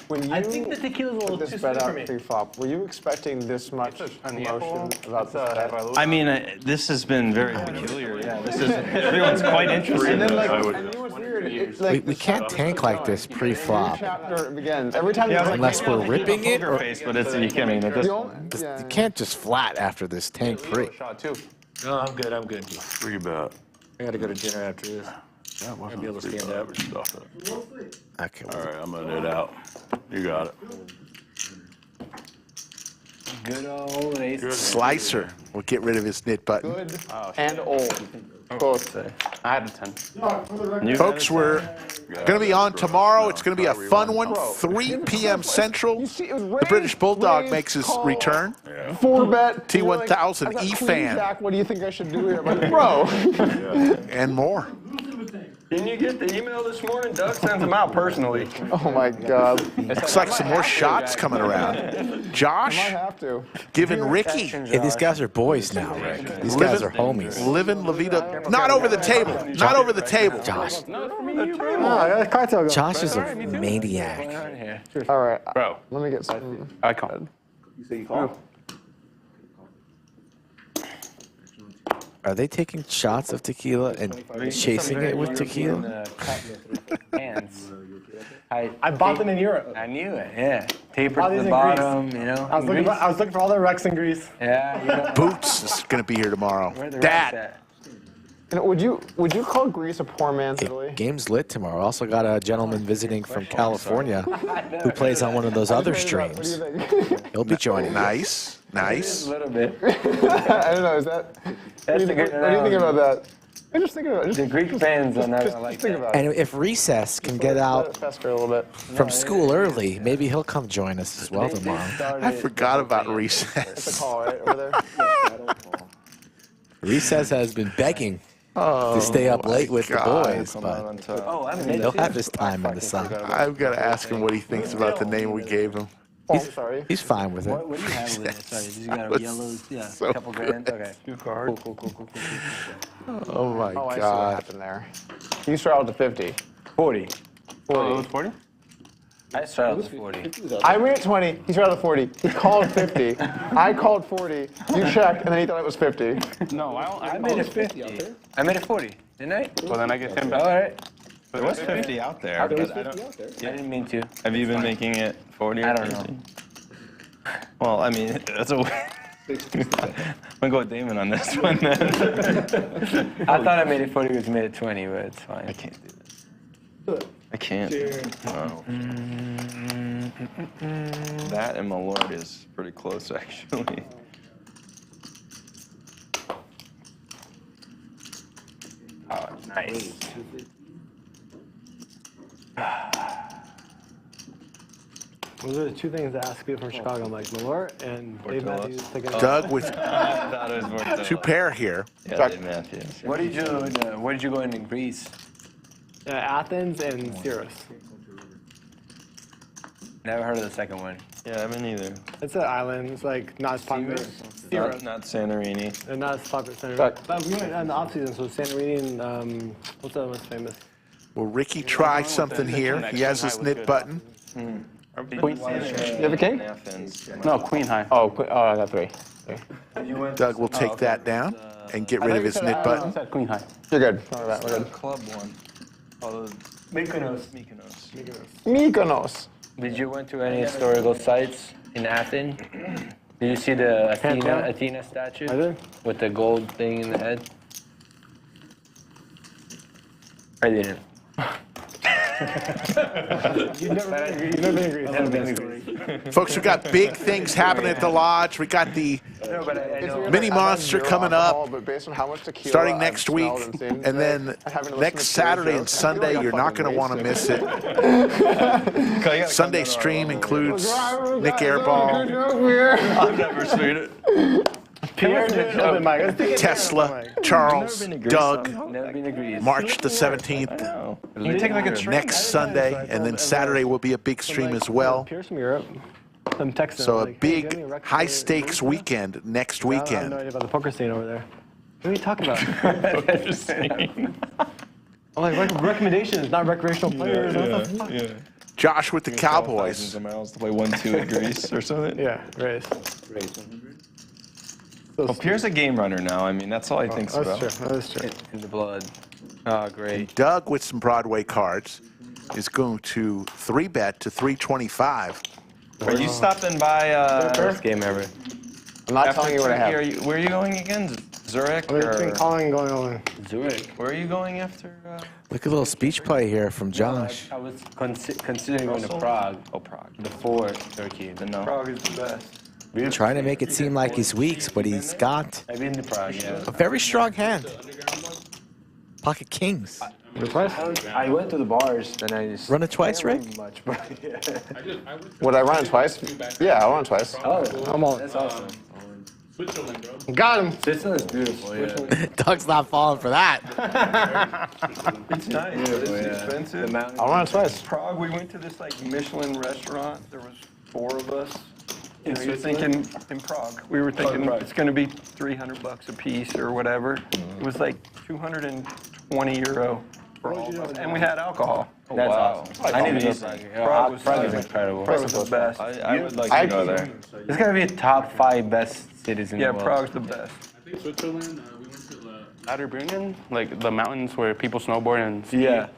When you I think the tequila's a little put too this sweet bet for out me. pre-flop, were you expecting this much emotion about this bet? I mean, this has been very peculiar. Yeah, this is everyone's quite interested. And then, like, I would- and you know what's weird? It's like We can't tank like this pre-flop chapter begins. Every time you unless we're ripping it. Or face, but it's you can't mean at this. yeah. you can't just flat after this tank pre. Shot too. No, I'm good. I'm good. Free bet. I gotta go to dinner after this. That wasn't be able to free stand bet, up. we stuffed it. Okay. All right, I'm gonna knit out. You got it. Good old ace. Slicer will get rid of his knit button. Good and old. Both. I had a 10. Folks, we're going to be on tomorrow. It's going to be a fun one. 3 p.m. Central. The British Bulldog makes his return. 4-bet. T1000 E-Fan. Jack, what do you think I should do here? I'm like, bro. And more. Didn't you get the email this morning? Doug sends them out personally. Oh my God. Looks like some more shots coming around. Josh I might have to. giving Ricky. Hey, these guys are boys now, Rick. These guys are homies. Living La Vida. Not over the table. Not over the table. Josh. Cartel Josh is a maniac. All right. Bro, Let me get some. I call. Are they taking shots of tequila and chasing it with tequila? Hands. I bought them in Europe. I knew it. Yeah. Tapered Bought to these the in bottom. Greece. You know. I was looking for all the Rex in Greece. Yeah. You know. Boots is going to be here tomorrow. Where the Dad. Rex at? And would you call Greece a poor man's Italy? Game's lit tomorrow. Also got a gentleman visiting from California who plays on one of those other streams. What do you think? He'll be joining. Nice. Nice. A little bit. I don't know. Is that? What do you think about that? I'm just thinking about it. The Greek fans are not gonna like Think that. about it. And if Recess can get Let out it fester a little bit. from school early, maybe he'll come join us as well tomorrow. I forgot about It's a recess. call right over there. Recess has been begging Oh, to stay up late with the God. boys, but he'll have his time in the sun. I've got to ask him what he thinks about the name we gave him. Oh, sorry. He's fine with it. What do you have with it? Sorry, you got a That's yellow, yeah, so couple grand. Okay. Two cards. Cool. Oh my Oh, I see what God. happened there. You straddled to 50. 40. Oh, it was 40? I straddled to 40. I went at 20. He straddled 40. He called 50. I called 40. You checked, and then he thought it was 50. No, I made it 50. I made it 40, didn't I? Well, then I get 10 All back. right. There was 50 out there. But I didn't mean to. Have you been making it 40 or I don't 50? know. Well, I mean, that's a. I'm gonna go with Damon on this one then. I thought I made it 40 because you made it 20, but it's fine. I can't do that. I can't. No. That and my lord is pretty close, actually. Oh, nice. Those are the two things I ask people from Chicago. I'm like, Leeortz and Dave Matthews. Doug with I thought it was Portillo. two pair here. Yeah, Dave Matthews. Where did you go in Greece? Athens and Syros. Never heard of the second one. Yeah, I haven't either. It's an island. It's like not as popular. Syros. Not Santorini. They're not as popular as Santorini. But we went in the off season, so Santorini and what's the other most famous? Will Ricky try something here? He has his knit button. Queen. You have a king? No, queen high. Oh, I got 3. Doug will take that down and get rid of his knit button. Queen high. You're good. We're good. Club one. Mykonos. Mykonos. Did you went to any historical sites in Athens? Did you see the Athena statue? I did. With the gold thing in the head? I didn't. You've never been agreed. Folks, we've got big things happening at the lodge. We got the mini monster coming up But based on how much tequila starting I've next week. smelled and seen And then today, having to listen next to Saturday Pierre's and jokes, I feel Sunday, like I you're not going to want to miss it. Sunday stream includes Nik Airball, I've never seen it. Tesla, Charles, Doug, Never been agreed. March the 17th. You take like a trip. Next Sunday, and then Saturday will be a big stream as well. Pierre's from Europe. I'm texting. So a like, hey, give me big rec- high stakes weekend next I have no weekend. idea about the poker scene over there. What are you talking about? I'm like, recommendations, not recreational players. What the fuck? Josh with the You can travel Cowboys. thousands of miles to play 1-2 at Greece or something. Yeah, race. Well, Pierre's a game runner now. I mean, that's all he thinks about. That's true. That's true. In the blood. Oh, great. Doug with some Broadway cards is going to 3-bet to 325. Are you stopping by? First game ever. I'm not after telling you what I Turkey? have. Where are you going again? Zurich? I'm between Or calling and going over. Zurich. where are you going after? Look at a little speech play here from Josh. I was considering going to Prague. Oh, Prague. Before Turkey. No. Prague is the best. Trying to make it seem like he's weak, but he's got I've been to Prague, yeah. a very strong hand. Pocket kings. I went to the bars and I just Run it twice, Rick? much, but Would I run it twice? Yeah, I'll run it twice. Oh, I'm all. that's awesome. Switzerland, bro. Got him. Switzerland's beautiful, yeah. Doug's not falling for that. It's nice, but it's expensive. I'll run it twice. Prague, we went to this like Michelin restaurant. There was 4 of us. And we were thinking in Prague. We were thinking it's going to be $300 a piece or whatever. It was like 220 euro for all of us, and we had alcohol. That's awesome. I need to go Prague is incredible. Prague was the best. I would like to go there. It's gotta be a top 5 best cities in the Yeah, world. Prague's the best. I think Switzerland, we went to Lauterbrunnen, like the mountains where people snowboard and ski. Yeah.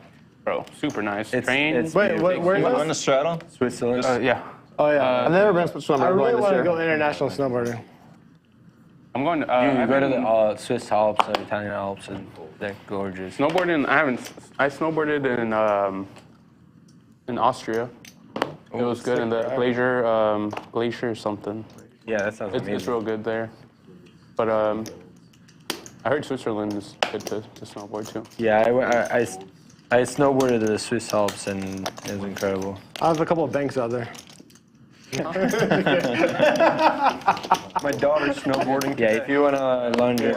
Bro, super nice. It's- Train. it's Wait, where You is on the straddle? Switzerland. Yeah. Oh, yeah. I've never been to Switzerland. I I'm really going want this to year. go international snowboarding. I'm going to. You go to the Swiss Alps, Italian Alps, and they're gorgeous. Snowboarding. I snowboarded in Austria. It was good in the glacier something. Yeah, that sounds amazing. It's real good there. But I heard Switzerland is good to snowboard too. Yeah, I snowboarded the Swiss Alps and it was incredible. I have a couple of banks out there. My daughter's snowboarding. Yeah, if you want to learn your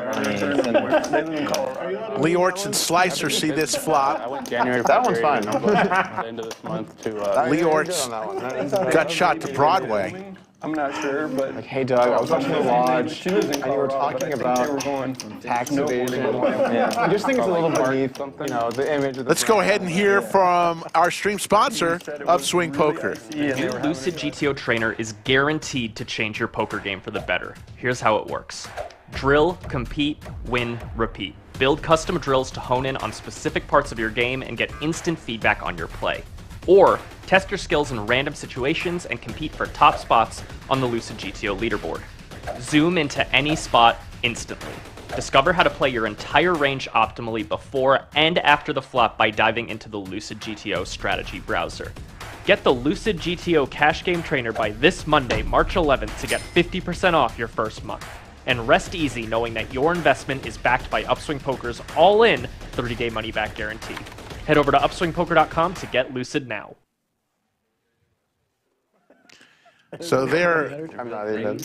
Leeortz and Slicer see this flop. I went January. That one's fine. The end of this month to. Leeortz got shot to Broadway. I'm not sure, but Like, hey, Doug, I was watching the lodge, she was in and you were Colorado, talking but I think they were about going tax evasion. I just think it's a little beneath, you know, the image of the Let's go ahead and hear from our stream sponsor, Upswing Poker. New Lucid GTO Trainer is guaranteed to change your poker game for the better. Here's how it works. Drill, compete, win, repeat. Build custom drills to hone in on specific parts of your game and get instant feedback on your play. Or test your skills in random situations and compete for top spots on the Lucid GTO leaderboard. Zoom into any spot instantly. Discover how to play your entire range optimally before and after the flop by diving into the Lucid GTO strategy browser. Get the Lucid GTO Cash Game Trainer by this Monday, March 11th to get 50% off your first month. And rest easy knowing that your investment is backed by Upswing Poker's all-in 30-day money-back guarantee. Head over to upswingpoker.com to get Lucid now. So there, I'm not even.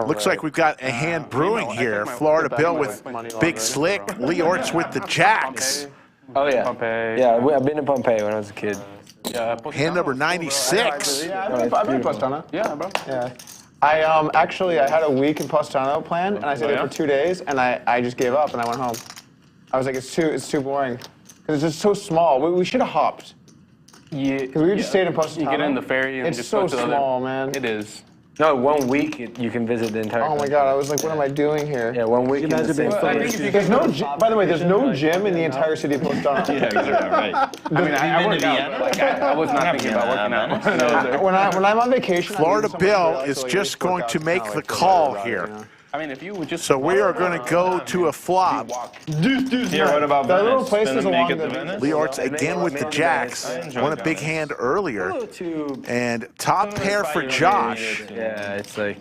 looks like we've got a hand brewing here. Florida Bill with Big Slick, Leeortz with the Jacks. Oh, yeah. Pompeii. Yeah, I've been in Pompeii when I was a kid. Hand number 96. Yeah, I've been in Postano. Yeah, bro. Yeah. I had a week in Postano planned, and I stayed there for 2 days, and I just gave up and I went home. I was like, it's too boring, because it's just so small. We should have hopped. Yeah. Because we just stayed in Postano. You get in the ferry and it's just so go to the small, other. man. It is. No, 1 week you can visit the entire. Oh my God! I was like, what am I doing here? Yeah, 1 week. There's no. By the way, there's no gym in the entire city of Potsdam. Yeah, exactly. Right. I mean, I work out, but like, I was not thinking about working out. When I'm on vacation, Florida Bill is just going to make the call here. I mean, if you would just. So we are going to go to a flop. Here, what about That little Venice? place Gonna is make along it to the- Venice? Leeortz again with the jacks. Won a big hand earlier. And top pair for Josh. Yeah, it's like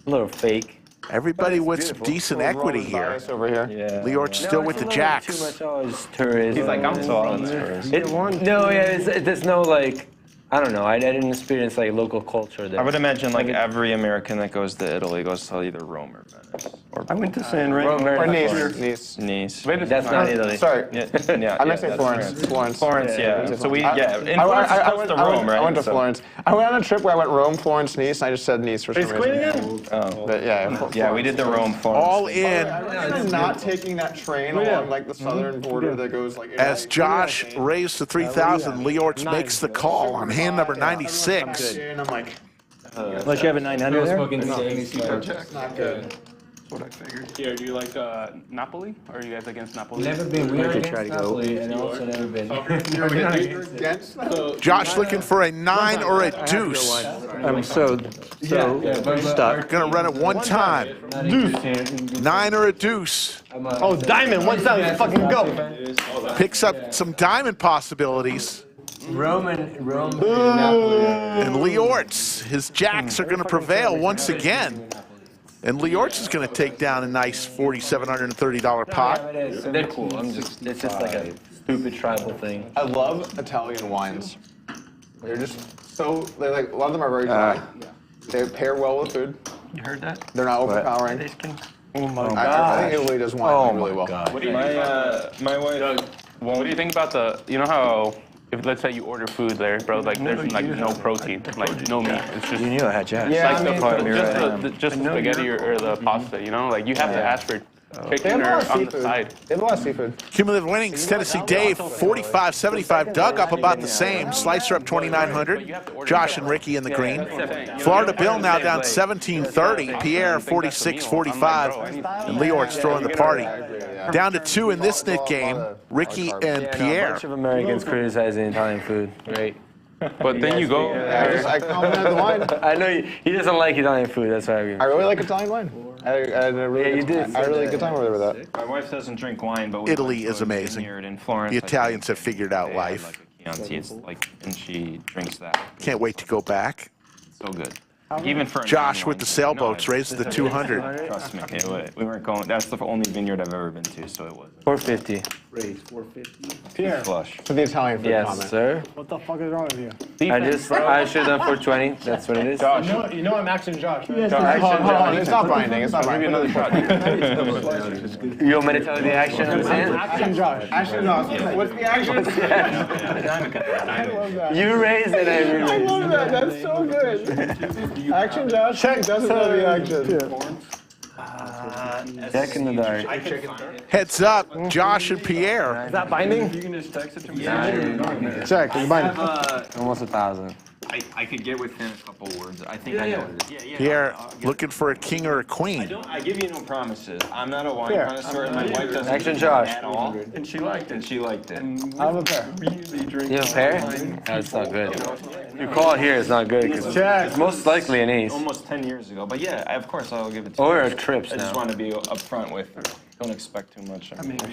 a little fake. Everybody with some decent equity here. Over here. Leeortz still with the jacks. Too much always tourists. He's like, I'm tall. No, yeah, there's no like. I don't know. I didn't experience like local culture there. I would imagine like every American that goes to Italy goes to either Rome or Venice. Or I went to San Remo. Or Nice. Nice. That's not Italy. Sorry. Yeah, I meant to say that's Florence. Florence, yeah. So we, yeah. In I Florence, went- close to Rome, right? I went to So- Florence. I went on a trip where I went Rome, Florence, Nice, and I just said Nice for some reason. Oh. But yeah. Yeah, we did the Rome Florence. All in I'm not taking that train along like the southern border that goes like. as Josh raised to 3,000. Leeortz makes the call on hand number 96. And I'm like, Unless you have a 900 there. it's not good. What I figured. Here, do you like Napoli? Or are you guys against Napoli? Never been. We are could against try to go. Napoli, and also never been. You're against that? Josh looking for a 9 or a deuce. So stuck. Gonna run it one time. 9 or a deuce. Oh, diamond. One time, let's fucking go. Picks up some diamond possibilities. Rome and Napoli. And Leeortz, his jacks are gonna prevail once again. And Leeortz is going to take down a nice $4,730 pot. They're cool. It's just like a stupid tribal thing. I love Italian wines. They're just so, they're like, a lot of them are very dry. They pair well with food. You heard that? They're not overpowering. Oh my I think Italy does wine really well. What do you My wife. What do you think about the? You know how if let's say you order food there, bro, like there's like no protein, like no meat. It's just You knew I had jacks. like just the spaghetti or the pasta. You know, like you have to ask for chicken or on the side. They have a lot of seafood. Cumulative winnings, Tennessee Dave, 45.75. Doug up about the same. Slicer up 2,900. Josh and Ricky in the green. Florida Bill now down 17.30. Pierre 46.45. And Leeortz throwing the party. Down to 2 in this Nik game. Ricky and A Pierre. bunch of Americans criticizing Italian food. Great. But then you go. I complimented the wine. I know he doesn't like Italian food. That's why I really like Italian wine. I had a really, you did. I had a really good time over there with that. My wife doesn't drink wine, but we Italy went to is a amazing. vineyard in Florence. The Italians have figured out life. Like a Chianti, it's like, and she drinks that. Can't wait to go back. So good. Even for a Josh with non-wine the drink. sailboats No, raises the 200. Trust me, we weren't going. That's the only vineyard I've ever been to, so it wasn't. 450. Raise 450. Pierre, Flush. For the Italian food Yes, comment. sir. What the fuck is wrong with you? I should have done 420. That's what it is. You know I'm Action Josh. Right? Hold on, it's not binding. It's not binding. Another shot. You want me to tell you the action I'm saying? Action Josh. Actually, no. What's the action? I love that. You raised it, I I love that. That's so good. Action, Josh. Check. Doesn't know the action. Check in the dark. Heads up, Josh and Pierre. Is that binding? You can just text it to me. Check. It's binding. Almost 1,000. I could get within a couple words. I think I know what it is. Pierre looking for a king or a queen. I give you no promises. I'm not a wine connoisseur, and my wife doesn't Action, drink Josh. at all. And she liked it. And she liked it. I have a pair. We usually drink. You have a pair? That's not good. Your call here is not good because it's most likely an ace. Almost 10 years ago. But yeah, of course I'll give it to Or you. a trips I just now. want to be upfront with don't expect too much. I mean, Oh,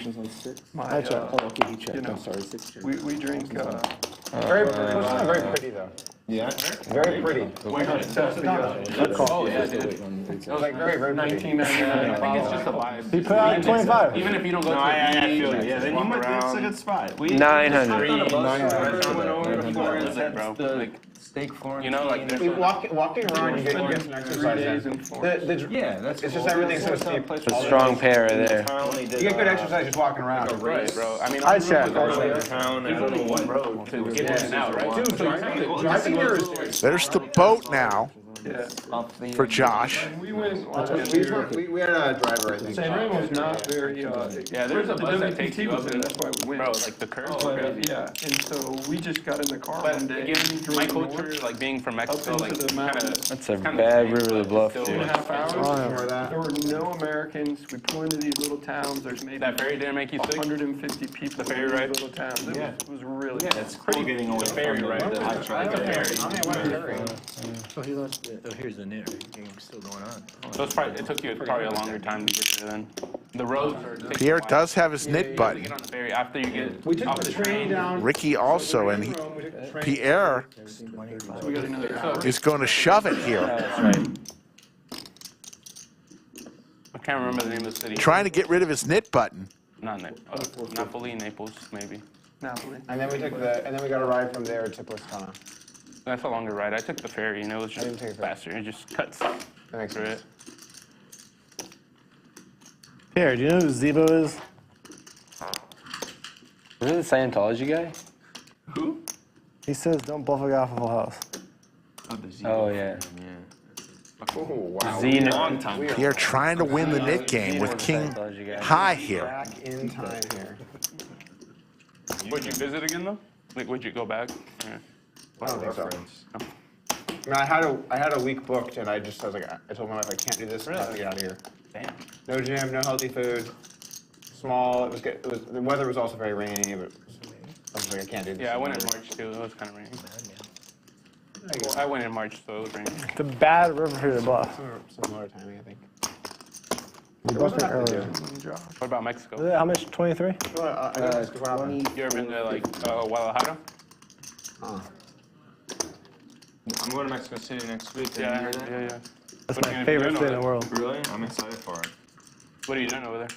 okay, he checked. I'm sorry, 6 we drink. Very pretty though. Yeah. Very pretty. Like very pretty. 1999. I think it's just a vibe. He put out 25. Even if you don't go to I the feel beach, you. Yeah, then you walk might. That's a around. good spot. 900. Steak Florence. You know, like there's Walking around, you get some exercise in. Yeah, that's It's just everything's so steep. It's a strong pair right there. You get good exercise just walking around. right, bro. I mean, I check. there's only one road to get in and out, right? There's the boat now. for Josh. We went. We had a driver, I think. San Ramo's not very. Yeah, there's a bus that takes you up in. That's why we went. Bro, like the curves. Yeah, and so we just got in the car one day. Again, my culture, like being from Mexico, like That's a bad river to bluff, dude. 2.5 hours. There were no Americans. We pull into these little towns. There's maybe that ferry didn't make you sick. 150 people. The ferry in ride? these little towns. It was really. It's pretty getting away from ferry ride. the ferry. So here's the net game still going on. So it took you probably a longer time to get there then. The roads are. Pierre does have his knit button. Get on the ferry after you get off the train down. Ricky also, and Pierre is going to shove it here. That's right. I can't remember the name of the city. Trying to get rid of his knit button. Napoli, Naples, maybe. Napoli. And then we got a ride from there to Toscana. That's a longer ride. I took the ferry, and it was just faster. It just cuts through it. Pierre, do you know who Zebo is? Is it the Scientology guy? Who? He says don't bluff a guy off a full house. Oh, yeah. Oh, wow. Pierre trying to win the knit game with king high here. Back in time here. Would you visit again, though? Like, would you go back? Yeah. I don't think so. I mean, I had a week booked, and I was like, I told my wife I can't do this. I have to get out of here. Damn. No gym, no healthy food. Small. It was good. The weather was also very rainy, but I was like, I can't do this. Yeah, I went in March too. It was kind of rainy. Well, I went in March, so it was rainy. It's a bad river for you to bluff. Similar timing, I think. You bluffed it earlier. What about Mexico? How much? 23? You ever been to like Guadalajara? I'm going to Mexico City next week. Yeah. That's my favorite state in the world. Really? I'm excited for it. What are you doing over there?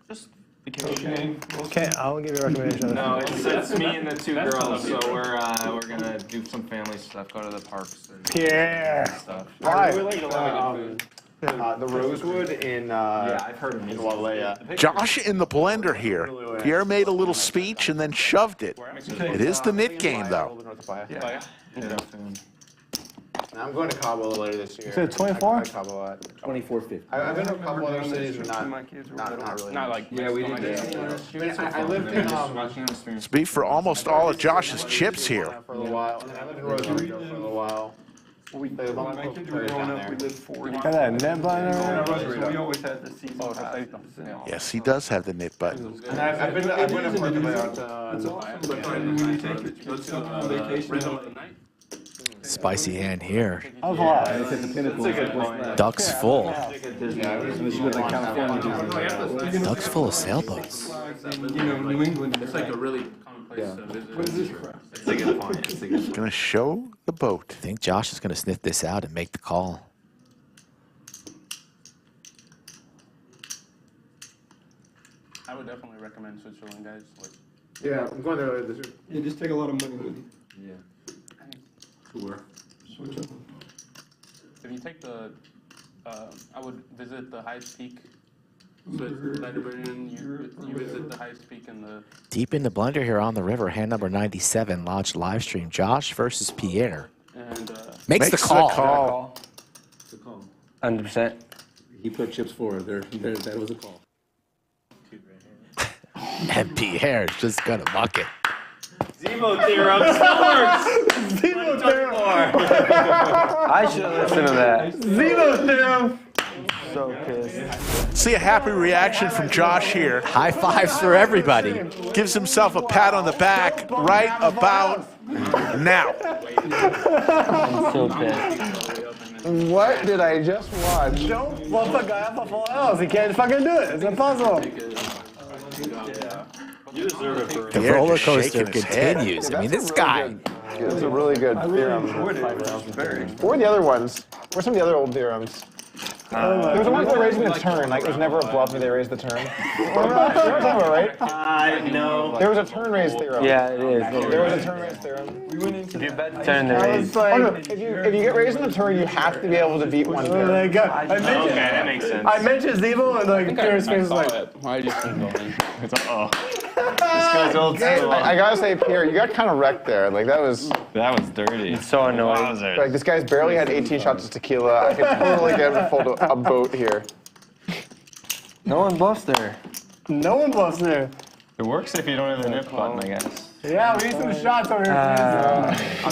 Just vacation. Okay, I'll give you a recommendation. No, it's me and the two girls, so we're gonna do some family stuff, go to the parks and Pierre. stuff. I really like the Rosewood in I've heard of in Walea. Josh in the blender here. Pierre made a little speech and then shoved it. It is the knit game, though. I'm going to Cabo later this year. You said 24? I like Cabo a lot. 24.50. I've been to a couple other cities, but not really. Not like Yeah, we did that. I lived in Speak for almost all of Josh's chips here. for a little while, and then I lived in Rosarito for a little while. My kids were growing up, we lived 4 Got that net blind We always had the season passes. Yes, he does have the knit button. And I've been to Puerto It's awesome, but when you take it, let's go on vacation. Spicy hand here. Of what? Ducks full. Ducks full of sailboats. You know, New England. It's like a really common place to visit. What is this crap? He's going to show the boat. I think Josh is going to sniff this out and make the call. I would definitely recommend Switzerland, guys. Like, Yeah, I'm going there later this year. Yeah, just take a lot of money with you. tour. Switch up. If you take the, I would visit the highest peak. So you visit the highest peak in the. Deep in the blender here on the river, hand number 97, lodged live stream. Josh versus Pierre. And makes the call. It's a call. 100%. He put chips forward. That was a call. And Pierre's just going to muck it. Zemo theorem still works. Zemo theorem. I should listen to that. Zemo theorem. So pissed. See a happy reaction from Josh here. High fives for everybody. Gives himself a pat on the back right about now. I'm so pissed. What did I just watch? Don't bluff a guy off a full house. He can't fucking do it. It's impossible. You deserve it for The roller coaster continues. I mean, this guy. It's a really good theorem. Or the other ones. Or some of the other old theorems. There was a one where raising the turn, like it was never a bluff and they raised the turn. Remember that? Right? No. There was a turn raise theorem. Yeah, it is. There was a turn raise theorem. We went into If you bet turn the raise. Oh, no. If you get raised in the turn, you have to be able to beat one theorem. Okay, that makes sense. I mentioned Zemo and like Pierre's face was like. Why do you think that? It's like, oh. guy's old school. I gotta say, Pierre, you got kind of wrecked there. Like that was dirty. It's so annoying. like this guy's barely had 18 shots of tequila. I could totally get him to fold a boat here. No one bluffs there. No one bluffs there. It works if you don't have the nip button, I guess. Yeah, we need some shots over here.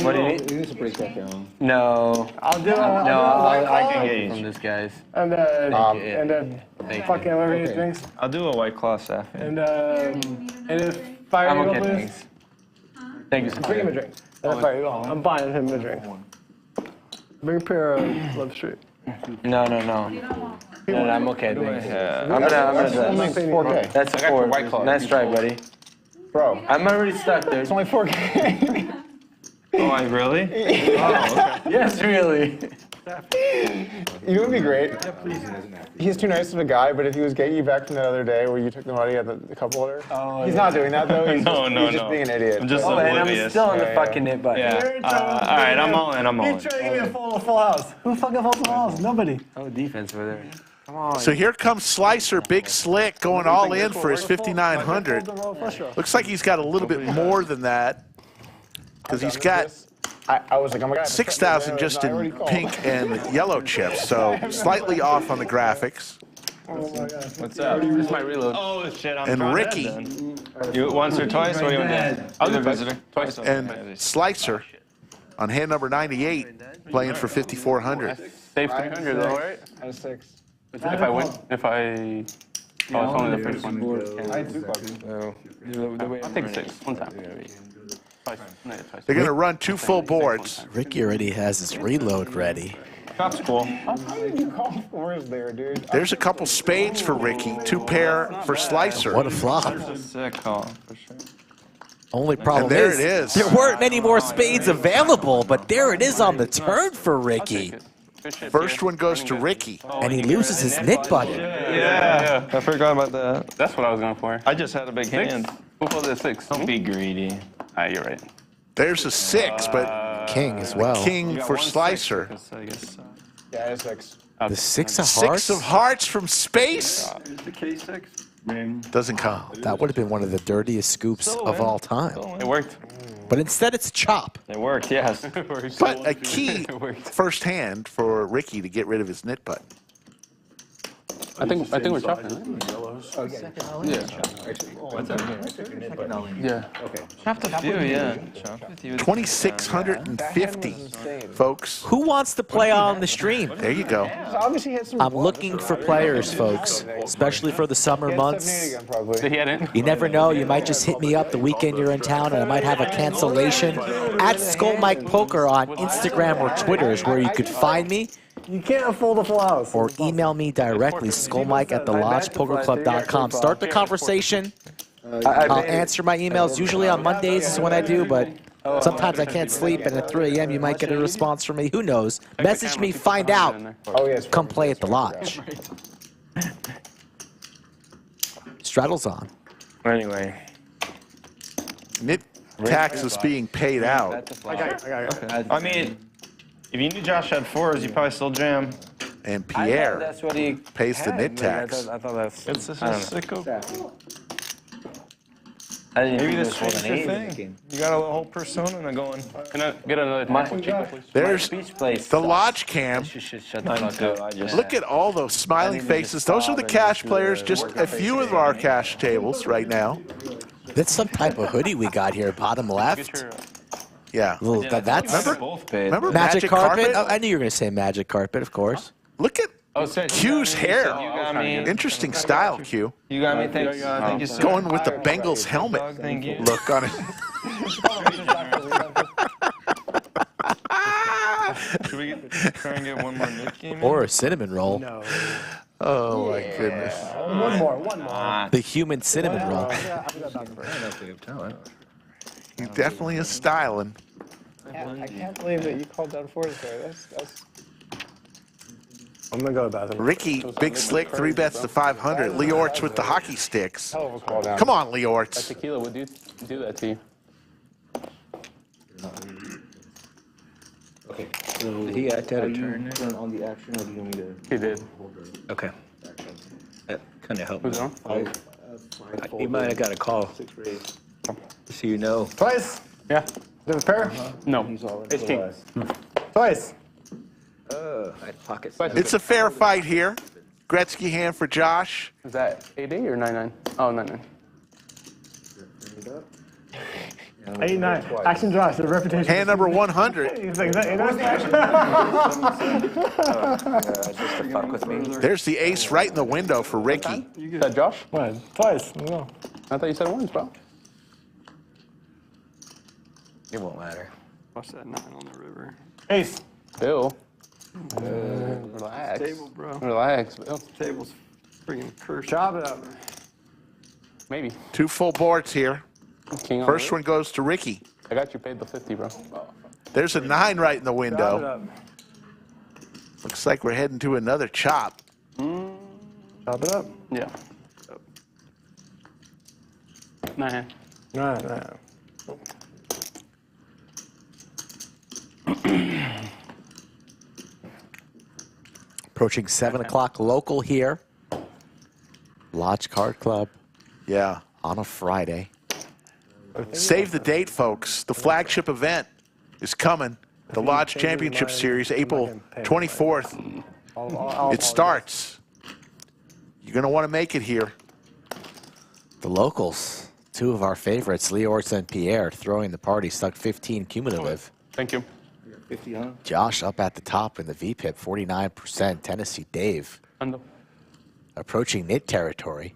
What do you need? You need to break that down. No. I'll do it. I can get from this guy's. And then fucking whatever he drinks. I'll do a White Claw Saf. And if Fire I'm Eagle, okay, please. thanks. Thank you so much. Bring him a drink. And if Fire Eagle, I'm buying him a drink. Bring a pair of Love Street. No, I'm okay, thanks. Yeah. I'm gonna 4K. That's a 4. Nice try, buddy. Bro, I'm already stuck there. it's only 4K. Oh, really? Oh, okay. Yes, really. You would be great. He's too nice of a guy, but if he was getting you back from that other day where you took the money at the cup holder, he's not doing that though. He's just being an idiot. I'm just And I'm oblivious. still on the fucking hit button. Yeah. All right, I'm all in. He's trying to give me a full house. Who fucking folds a full house? Nobody. Oh, defense over there. Come on. So here comes Slicer, Big Slick, going all in for his 5,900. Looks like he's got a little bit more than that because he's got I was like, oh my God. 6,000 just in pink and yellow chips, so slightly off on the graphics. What's up? This is my reload. Oh, shit. I'm And trying Ricky. that, you once or twice? What do you want to do? I'll do visitor. twice. And Slicer on hand number 98, playing for 5,400. Save 300 though, right? Out of 6. If I win, oh, it's only the first one. I'll take 6 one time. Twice. They're going to run 2 full boards. Ricky already has his reload ready. That's cool. How did you call 4s there, dude? There's a couple spades for Ricky, 2 pair for Slicer. What a flop. Sick call, for sure. Only problem And there is, it is. there weren't many more spades available, but there it is on the turn for Ricky. First one goes to Ricky. And he loses his nit button. Yeah. I forgot about that. That's what I was going for. I just had a big 6? hand. Who folded a 6? Don't be greedy. You're right. There's a 6, but King as well. king for Slicer. I guess, Yeah, it's 6. The 6 of hearts? 6 of hearts from space. the K6. Doesn't come. That would have been one of the dirtiest scoops of all time. It worked. But instead it's a chop. It worked, yes. But a key first hand for Ricky to get rid of his nit button. I think we're chopping. Right? Yeah. Yeah. Chopped a few, yeah. 2,650, folks. Who wants to play on the stream? There you go. Obviously, he had some. I'm looking for players, folks, especially for the summer months. Did he edit? You never know. You might just hit me up the weekend you're in town, and I might have a cancellation. At Skull Mike Poker on Instagram or Twitter is where you could find me. You can't fold a full house. Or email me directly, skullmike@thelodgepokerclub.com. Start the conversation. I'll answer my emails. Usually on Mondays is when I do, but sometimes I can't sleep, and at 3 a.m. you might get a response from me. Who knows? Message me, find out. Come play at the lodge. Straddles on. Anyway. Nit tax is being paid out. I mean, if you knew Josh had 4s, you probably still jam. And Pierre that's what he pays the nit tax. I thought that's. It's just I a don't know. sicko. I didn't Maybe think this this was changed an your 8. thing. You got a whole persona going. Can I get another tax, please? There's the lodge cam. Shut the fuck up. Look at all those smiling faces. Those are the cash players, just a few of our cash tables right now. That's some type of hoodie we got here, bottom left. Yeah. That's Remember Magic Carpet? Oh, I knew you were going to say Magic Carpet, of course. Look at Q's hair. You got me. Interesting style, Q. You got me. Thank you, sir. Going with the Bengals helmet Thank you. look on it. Should we try and get one more nit game in? Or a cinnamon roll. No. Oh, my goodness. One more. The human cinnamon roll. He definitely is styling. I can't believe that you called down 4s there. That's. I'm going to go to the bathroom. Ricky, big slick, 3-bets to 500. Leeortz with the hockey sticks. Hell of a call down. Come on, That Leeortz. tequila would do that to you. Okay. So did he act out a turn on the action, or do you want me to? He did. Okay. That kind of helped. Who's me. on? He might have got a call. So you know. Twice. Yeah. Do you have a pair? No. It's king. Twice. Pocket. It's a fair fight here. Gretzky hand for Josh. Is that 8-8 or 9-9? Oh, 9-9. 8-9. Action Josh, the reputation. Hand number 100. He's like, is that 8-9? Just to fuck with me. There's the ace right in the window for Ricky. Is that Josh? What? Twice. No. I thought you said once, bro. It won't matter. What's that 9 on the river? Ace. Bill. Relax. Table, bro. Relax, Bill. Table's freaking cursed. Chop it up. Maybe. 2 full boards here. King on First the one goes to Ricky. I got you paid the 50, bro. There's a 9 right in the Chop it window. up. Looks like we're heading to another chop. Chop it up. Yeah. 9. No. Approaching 7 o'clock local here. Lodge Card Club Yeah. on a Friday. Save the date, folks. The flagship event is coming. The Lodge Championship Series, April 24th. It starts. You're going to want to make it here. The locals, 2 of our favorites, Leeortz and Pierre, throwing the party, stuck 15 cumulative. Thank you. 50 on. Josh up at the top in the VPIP, 49%. Tennessee Dave Undo. approaching knit territory.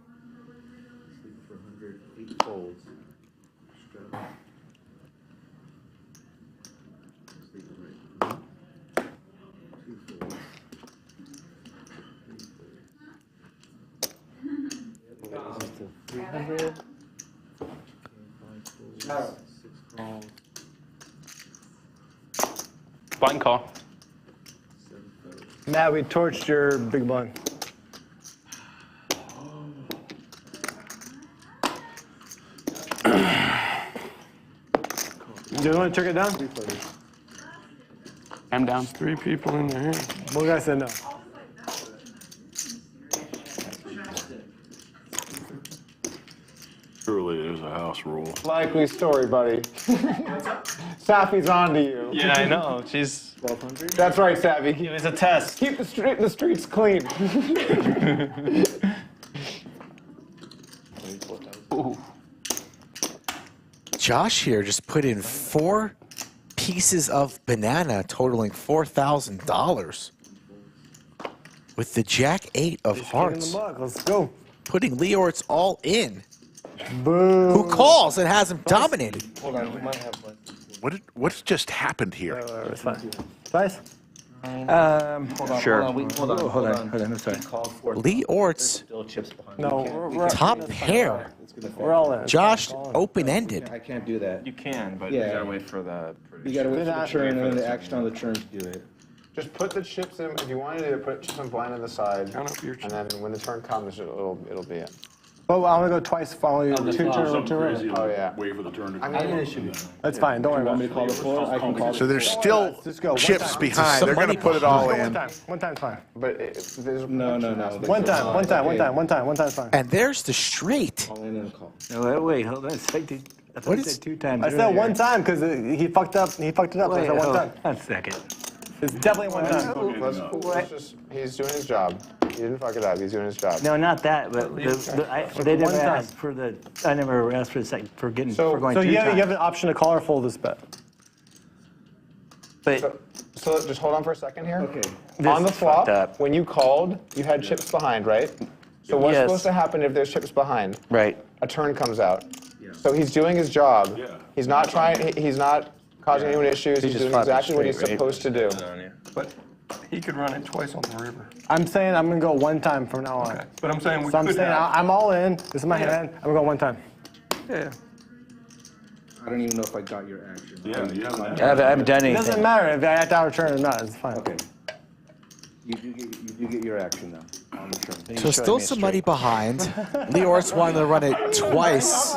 Blind call. Matt, we torched your big blind. Do you want to check it down? I'm down. 3 people in there. One guy said no. Surely there's a house rule. Likely story, buddy. Safi's on to you. Yeah, I know. She's 1200. That's right, Safi. It was a test. Keep the streets clean. Josh here just put in 4 pieces of banana totaling $4,000 with the Jack 8 of hearts. Let's go. Putting Leeortz all in. Boom. Who calls and has him dominated? Hold on, we might have one. What's just happened here? It's fine. Twice? Hold on, Sure. hold on. I'm sorry. Leeortz, No, we're top pair. We're all in. Josh, open-ended. I can't do that. You can, but Yeah. you gotta wait for the. You gotta wait for the turn and then the action on the turn to do it. Just put the chips in. If you wanted to put chips and blind on the side, and then when the turn comes, it'll be it. Oh, I'm gonna go twice. Follow you. 2 turns. 2 right. Oh yeah. Wait for the turn to I come. mean, That's fine. Don't worry about Want me it. to call the floor? I can call So the there's floor. still Let's go. One chips time. behind. They're going to put it all One in. time. One time's fine. but there's No. One time's fine. And there's the straight. All in and a call. No, wait, hold on a second. I thought What you is- said 2 times. I said one time because he fucked up. He fucked it up. So I Wait, said one hold time. on a second. It's definitely one time. He's doing his job. He didn't fuck it up. He's doing his job. No, not that, but they never asked for the. I never asked for the second for getting for going So 2 you times. have an option to call or fold this bet. But So just hold on for a second here. Okay. On the This is fucked flop, up. when you called, you had chips behind, right? So what's Yes. supposed to happen if there's chips behind? right. A turn comes out. So he's doing his job. Yeah. He's not trying. He's not causing anyone issues. He's just doing flopping exactly what he's straight, right? supposed to do. But he could run it twice on the river. I'm saying I'm gonna go one time from now on. Okay. But I'm saying we So I'm could saying have. I'm all in. This is my Yeah. hand. I'm gonna go one time. Yeah. I don't even know if I got your action. Yeah, you haven't. I haven't done It anything. doesn't matter if I have to out turn or not. It's fine. Okay. You do get your action though on the turn. So still some money behind. Leeortz wanted to run it twice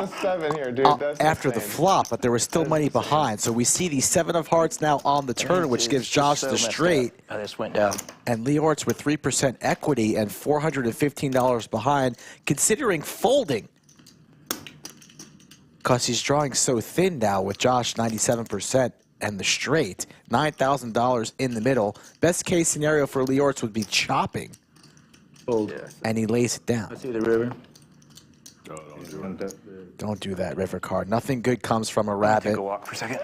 after the flop, but there was still money behind. So we see the 7 of hearts now on the turn, which gives Josh the straight. Oh, this went down. And Leeortz with 3% equity and $415 behind, considering folding. Because he's drawing so thin now with Josh 97% and the straight. $9,000 in the middle. Best case scenario for Leeortz would be chopping. Fold. And he lays it down. Let's see the river. Don't do that, river card. Nothing good comes from a rabbit. Take a walk for a second.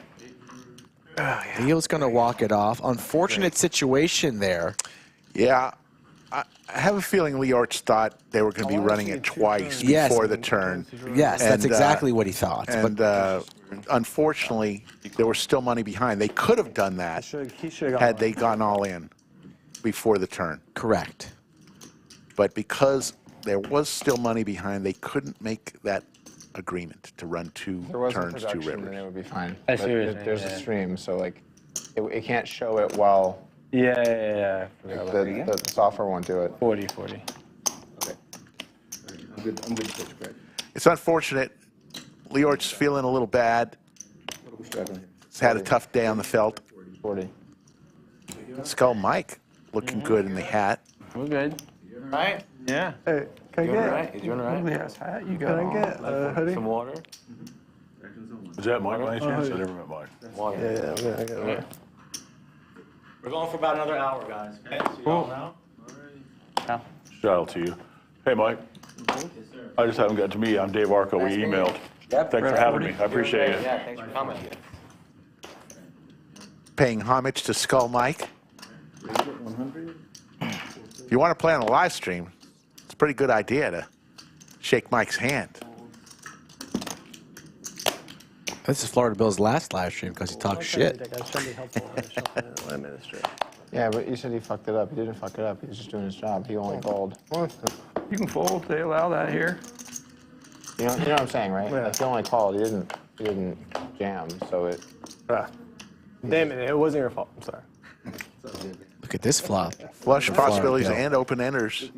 Leo's going to walk it off. Unfortunate situation there. Yeah. I have a feeling Leeortz thought they were going to be running it twice before the turn. Yes, that's exactly what he thought. And unfortunately, there was still money behind. They could have done that had they gone all in before the turn. Correct. But because there was still money behind, they couldn't make that agreement to run 2 turns, 2 rivers. Then it would be fine. I But see what you're saying, there's yeah. a stream, so like, it can't show it while Yeah. the software won't do it. 40. Okay. I'm good to pitch, Greg. It's unfortunate. Leeortz feeling a little bad. What are we struggling here? He's had a tough day on the felt. 40. Skull Mike looking good in the hat. We're good. Right? Yeah. Hey, can I You get doing all right? You doing all right? Yes, hat you got? Can I get a hoodie? Some water? Is that Mike by any chance? I never met Mike. Water. Yeah, I got it. We're going for about another hour, guys. Okay, so you all know? Shout out to you. Hey, Mike. I just haven't gotten to meet you. I'm Dave Arco. We emailed. Yep. Thanks for having me. I appreciate it. Yeah, thanks for coming. Paying homage to Skull Mike. If you want to play on a live stream, it's a pretty good idea to shake Mike's hand. This is Florida Bill's last live stream because he talks shit. Yeah, but you said he fucked it up. He didn't fuck it up. He was just doing his job. He only called. You can fold. They allow that here. You know what I'm saying, right? Yeah. Like, he only called. He didn't jam. So it. Damn it, it wasn't your fault. I'm sorry. Look at this flop. Flush Florida possibilities Bill. and open enders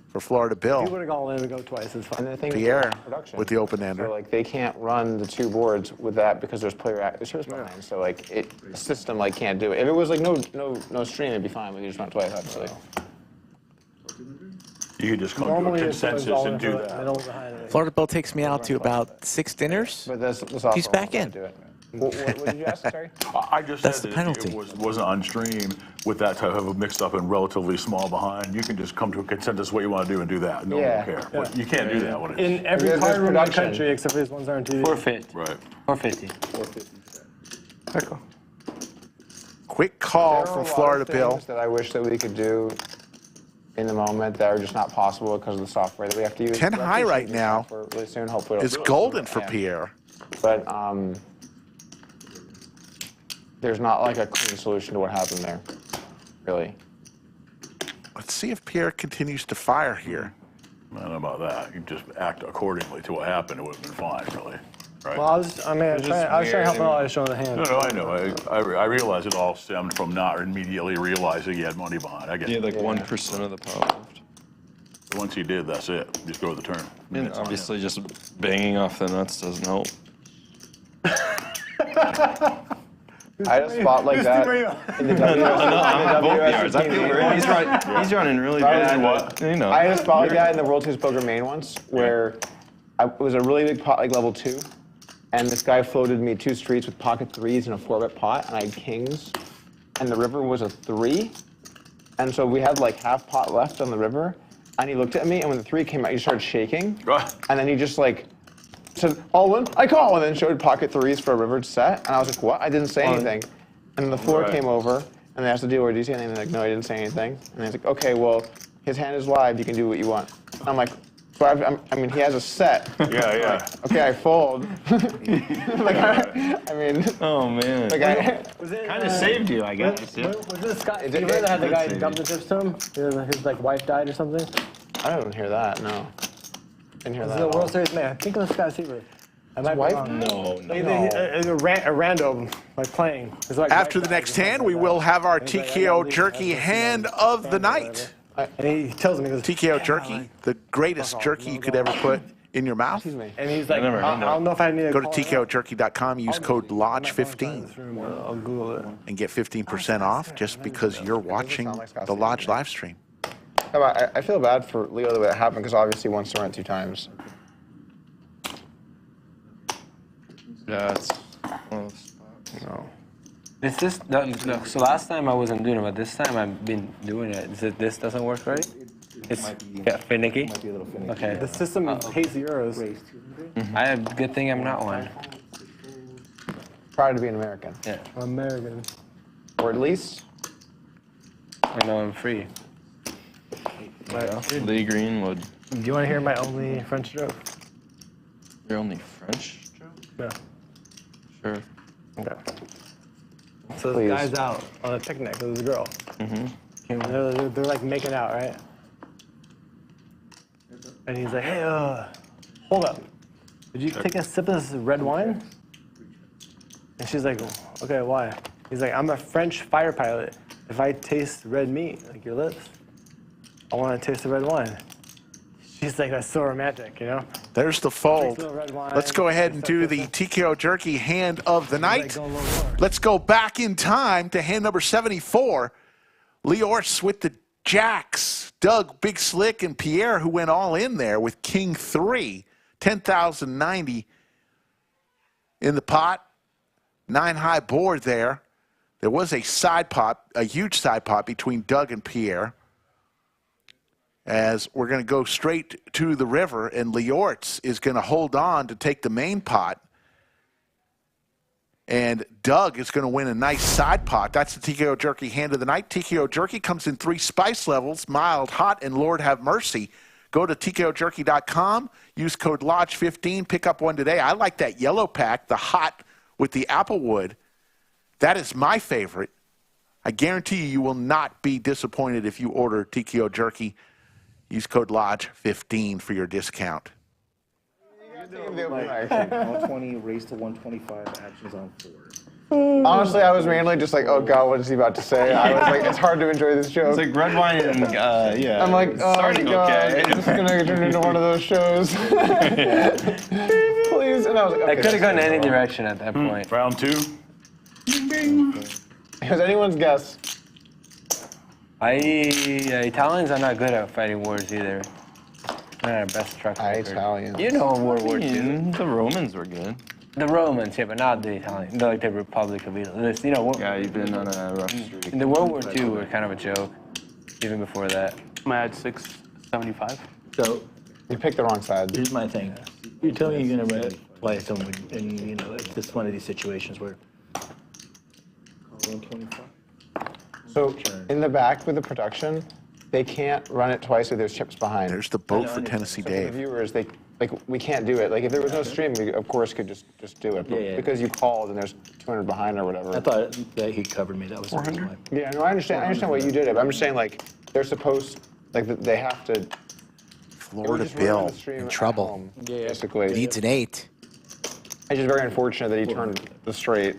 for Florida Bill. If you would have gone in and go twice, it's fine. And the thing Pierre is production. with the open ender. So like they can't run the 2 boards with that because there's players behind. So like the system like can't do it. If it was like no stream, it'd be fine. We could just run twice, obviously. You could just come to a consensus and do that. Florida Bill takes me out to about 6 dinners. But this He's back in. do it. What did you ask? Sorry. I just That's said the that if penalty. it wasn't on stream with that type of a mixed up and relatively small behind, you can just come to a consensus what you want to do and do that. No one will care. But you can't do that when it's In every There's card room in the production. country, except for these ones that aren't TV. 450. right. 450. Quick call There are a from lot Florida of Bill. things that I wish that we could do in the moment that are just not possible because of the software that we have to use. 10 We have to high use right the now software really soon. Hopefully, is it'll- golden for Yeah. Pierre. But there's not like a clean solution to what happened there, really. Let's see if Pierre continues to fire here. I don't know about that. You just act accordingly to what happened. It would have been fine, really. Right? Well, I was trying to help him out. I was showing the hand. No, I know. I realize it all stemmed from not immediately realizing he had money behind. I get He had it. like 1% of the pot left. Once he did, that's it. Just go to the turn. And It's on obviously just banging off the nuts doesn't help. I had a spot like that in the I'm at both yards. I feel very, he's running really bad. You know. I had a spot like that in the World Series Poker main once where it was a really big pot, like level 2, and this guy floated me 2 streets with pocket 3s and a 4-bet pot, and I had kings, and the river was a 3, and so we had like half pot left on the river, and he looked at me, and when the 3 came out, he started shaking, and then he just like said, all in, I call, and then showed pocket 3s for a river set, and I was like, what? I didn't say anything. And then the floor came over, and they asked the dealer, do you see anything? And they're like, no, I didn't say anything. And he's like, okay, well, his hand is live, you can do what you want. And I'm like, so I mean, he has a set. Yeah. Like, okay, I fold. Like, I mean. Oh, man. Like, Kind of saved you, I guess. Yeah. Was this guy? You heard that had the guy dump the chips to him? His like wife died or something? I didn't hear that, no. Didn't hear This that is a at all. World Series man. Think of this guy's secret. I might be wife? wrong. No, Like, a random, like playing. His, like, After wife the died next or something hand, like we that. will have our And he's like, I TKO gotta leave. Jerky I have to hand see my of the family or night. whatever. And he tells me, he goes, TKO "Yeah, Jerky, the greatest jerky you could ever put in your mouth. And he's like, never I heard don't know if I need to Go to call it out. TKOJerky.com, use code LODGE15 I'll Google it. and get 15% off just because you're watching the Lodge live stream. I feel bad for Leo the way that happened because obviously he wants to run it 2 times. Yeah, it's one of those spots. No. Is this no, so last time I wasn't doing it, but this time I've been doing it. Is it this doesn't work right? It's finicky. Might be a little finicky. Okay. The system pays the euros. I have good thing I'm not one. Proud to be an American. Yeah. American. Or at least. I know I'm free. Lee Greenwood. Do you want to hear my only French joke? Your only French joke? Yeah. Sure. Okay. So this guy's out on a picnic with his girl. Mm-hmm. They're like making out, right? And he's like, hey, hold up. Did you take a sip of this red wine? And she's like, okay, why? He's like, I'm a French fire pilot. If I taste red meat, like your lips, I want to taste the red wine. She's like, that's so romantic, you know? There's the fold. Let's go ahead and do the TKO Jerky hand of the night. Let's go back in time to hand number 74. Leeortz with the jacks. Doug, Big Slick, and Pierre, who went all in there with King 3. 10,090 in the pot. 9-high board there. There was a side pot, a huge side pot between Doug and Pierre. As we're going to go straight to the river, and Leeortz is going to hold on to take the main pot. And Doug is going to win a nice side pot. That's the TKO Jerky hand of the night. TKO Jerky comes in 3 spice levels, mild, hot, and Lord have mercy. Go to TKOJerky.com, use code LODGE15, pick up one today. I like that yellow pack, the hot with the applewood. That is my favorite. I guarantee you will not be disappointed if you order TKO Jerky. Use code LODGE15 for your discount. 120 raised to 125 actions on 4. Honestly, I was mainly just like, oh God, what is he about to say? I was like, it's hard to enjoy this joke. It's like red wine and, yeah. I'm like, oh starting God, okay. is this going to turn into one of those shows? Please. And I was like, okay. I could have gone any direction at that point. Round 2. Has anyone's guess? Italians are not good at fighting wars either. Not our best truck record. Italians. You know World War II. The Romans were good. The Romans, yeah, but not the Italians. They're like the Republic of Italy. You know, Yeah, you've been on a rough streak. in the World War II were kind of a joke, even before that. I'm at 675. So You picked the wrong side. here's my thing. You tell me you're gonna play someone, and you know, it's just one of these situations where. 125. So in the back with the production, they can't run it twice with their chips behind. There's the boat for Tennessee So for the Dave. viewers, we can't do it. Like if there was no stream, we of course could just do it. But Yeah. because you called and there's 200 behind or whatever. I thought that he covered me. That was 400. Yeah, no, I understand. I understand why you did it. But I'm just saying, like, they're supposed, like, they have to. Florida Bill in trouble. Basically, Needs an 8. It's just very unfortunate that he turned the straight.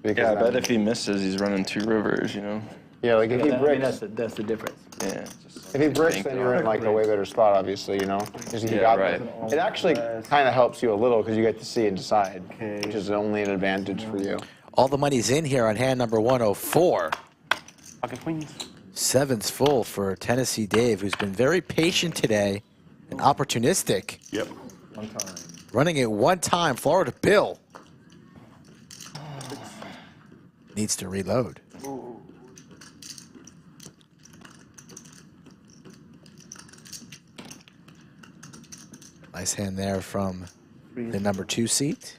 Yeah, I bet if he misses, he's running 2 rivers, you know? Yeah, like if he I mean, bricks, that's the difference. Yeah. if he bricks, then you're in like a way better spot, obviously, you know. Because you Yeah, got right. it actually kind of helps you a little because you get to see and decide, which is only an advantage for you. All the money's in here on hand number 104. Pocket queens. 7's full for Tennessee Dave, who's been very patient today and opportunistic. Yep. One time. Running it one time, Florida Bill. Needs to reload. Nice hand there from the number 2 seat.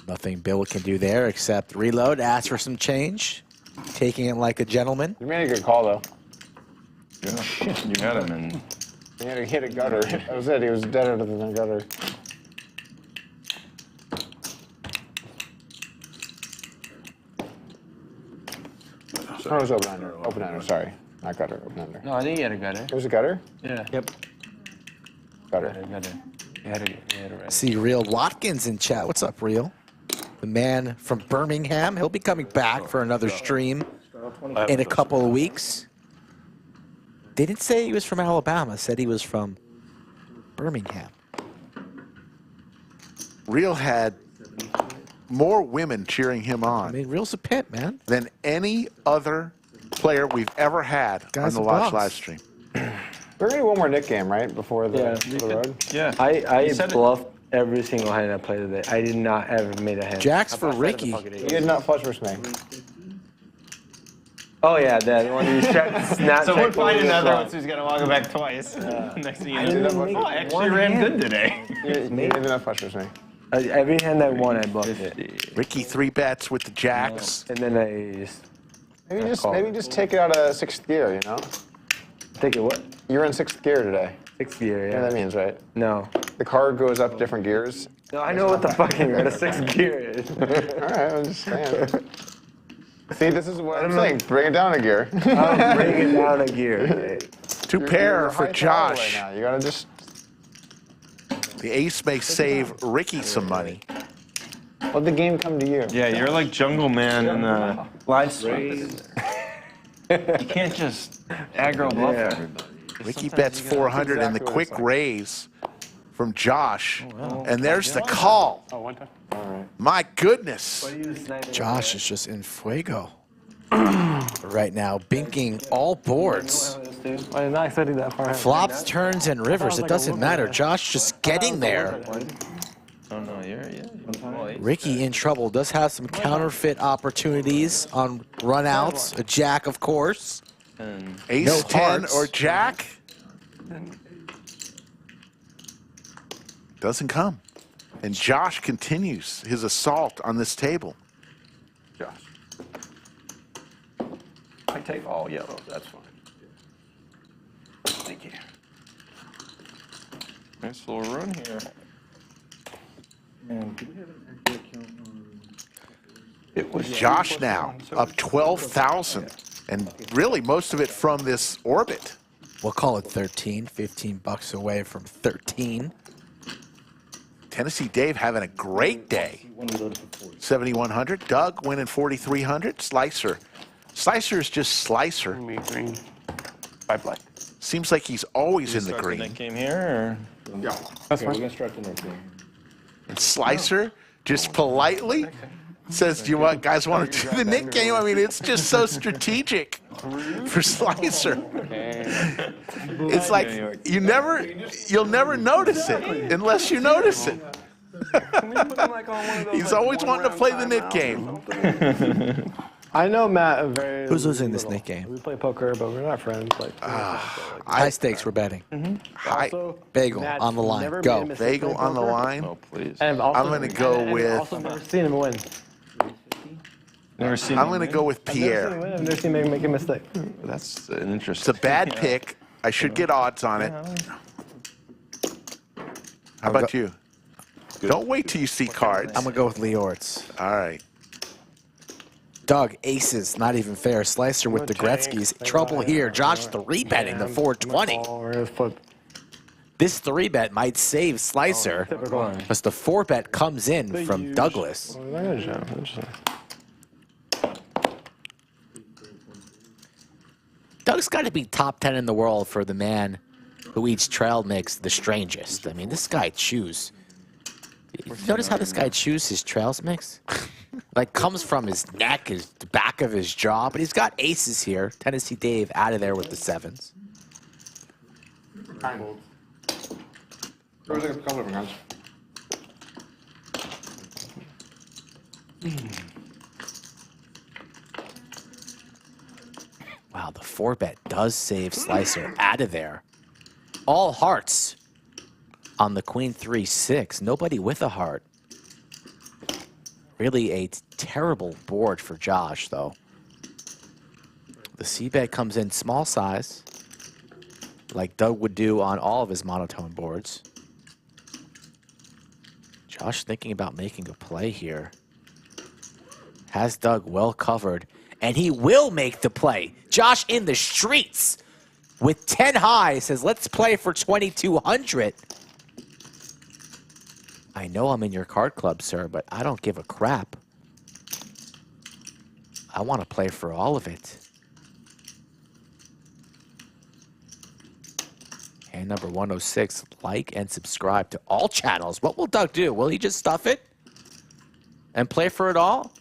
Nothing Bill can do there except reload, ask for some change, taking it like a gentleman. You made a good call, though. Yeah. You had him in. He had to hit a gutter. That was it. He was dead out of the gutter. So it was open under. Open under, sorry. Not gutter, open under. No, I think he had a gutter. It was a gutter? Yeah. Yep. Gutter. He had a red. See Real Watkins in chat. What's up, Real? The man from Birmingham. He'll be coming back for another stream in a couple of weeks. They didn't say he was from Alabama. Said he was from Birmingham. Real had more women cheering him on. I mean, Real's a pimp, man. Than any other player we've ever had Guy's on the a Lodge boss. live stream. We're going to do one more Nik game, right? Before the road? Yeah. I bluffed every single hand I played today. I did not ever make a hand. Jack's for Ricky. You did not flush versus me. Oh yeah, that one you snap. Someone find another one, so he's gonna walk it back twice. Next thing you know, I actually ran good today. You did not flush versus me. Every hand I won, I bluffed it. Ricky 3-bets with the jacks. And then I just... Maybe just take it out of 6th gear, you know? Take it what? You're in 6th gear today. 6th gear, You know yeah. what that means, right? No. The card goes up different gears. No, I know what the fucking a 6th gear is. All right, I'm just saying. See, this is what I'm saying. Bring it down a gear. I'll bring it down a gear. Two pair for high Josh. right now. You gotta just... The ace may save Ricky some money. Let the game come to you. Yeah, you're like Jungle Man in the live stream. You can't just aggro bluff everybody. Ricky bets 400 in the quick raise from Josh. And there's the call. Oh, one time. My goodness. Josh is just in fuego right now, binking all boards. I did not expect that far. Flops, turns, and rivers. It doesn't matter. Josh just getting there. Oh no, yeah. Ricky in trouble. Does have some counterfeit opportunities on runouts. A jack, of course. Ace No 10 hearts. or jack. Doesn't come. And Josh continues his assault on this table. Josh. I take all yellows, that's fine. Thank you. Nice little run here. It was Josh now up 12,000. And really most of it from this orbit. We'll call it 13, 15 bucks away from 13. Tennessee Dave having a great day. 7,100. Doug winning 4,300. Slicer. Slicer is just Slicer. Me green. 5 black. Seems like he's always in the green. That game here, or? Yeah. That's fine. We're gonna start the next game. And Slicer just politely says, "Do you guys want to do the Nik game?" I mean, it's just so strategic for Slicer. It's like you'll never notice it unless you notice it. He's always wanting to play the Nik game. I know Matt very. Who's losing this Nik game? We play poker, but we're not friends. Like, High stakes, we're betting. Bagel Matt's on the line. never Go. made a mistake Bagel playing on the poker. line. Oh, please. And also, I'm going to go and with. also never seen him win. Never seen I'm going to go with I've never seen him Pierre. win. I've never seen him make a mistake. That's an interesting. It's a bad pick. I should get odds on it. How about you? Don't wait till you see cards. I'm going to go with Leeortz. All right. Doug, aces, not even fair. Slicer with the Gretzky's. Trouble here. Josh 3-betting the 420. This 3-bet might save Slicer, because the 4-bet comes in from Douglas. Doug's got to be top 10 in the world for the man who eats trail mix the strangest. I mean, this guy chews. Notice how this guy chews his trails mix? Like, comes from his neck, the back of his jaw, but he's got aces here. Tennessee Dave out of there with the 7s. There's a couple of guns. Wow, the 4-bet does save Slicer out of there. All hearts on the Queen 3-6. Nobody with a heart. Really a terrible board for Josh, though. The C-bet comes in small size, like Doug would do on all of his monotone boards. Josh thinking about making a play here. Has Doug well covered. and he will make the play. Josh in the streets with 10 high says, let's play for 2,200. I know I'm in your card club, sir, but I don't give a crap. I want to play for all of it. Hand number 106, like and subscribe to all channels. What will Doug do? Will he just stuff it and play for it all?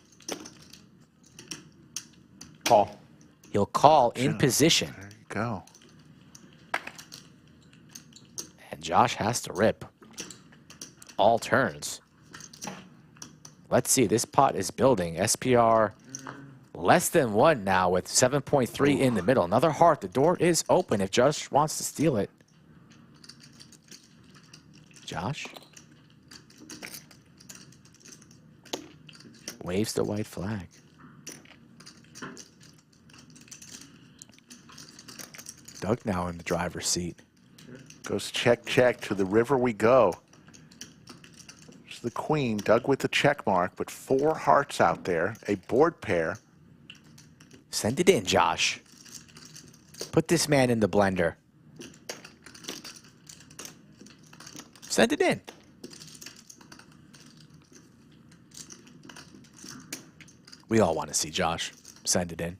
Call. He'll call in position. There you go. And Josh has to rip all turns. Let's see, this pot is building. SPR less than 1 now with 7.3 in the middle. Another heart. The door is open if Josh wants to steal it. Josh waves the white flag. Doug now in the driver's seat. Goes check, check. To the river we go. There's the queen. Doug with the check mark, but 4 hearts out there. A board pair. Send it in, Josh. Put this man in the blender. Send it in. We all want to see Josh send it in.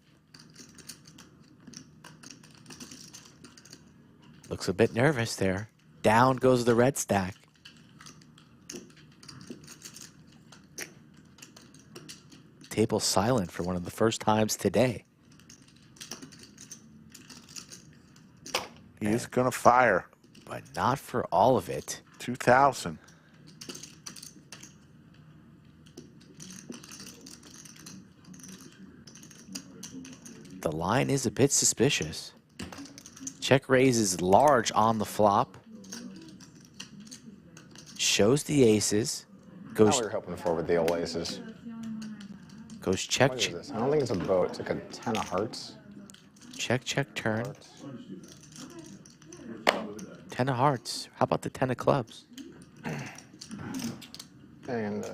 Looks a bit nervous there. Down goes the red stack. Table silent for one of the first times today. He is going to fire. But not for all of it. 2,000. The line is a bit suspicious. Check raise is large on the flop. Shows the aces. Now Goes, we were hoping for with the old aces. goes check, What is this? I don't think it's a boat. It's like a 10 of hearts. check, check, turn. 10 of hearts. How about the 10 of clubs? And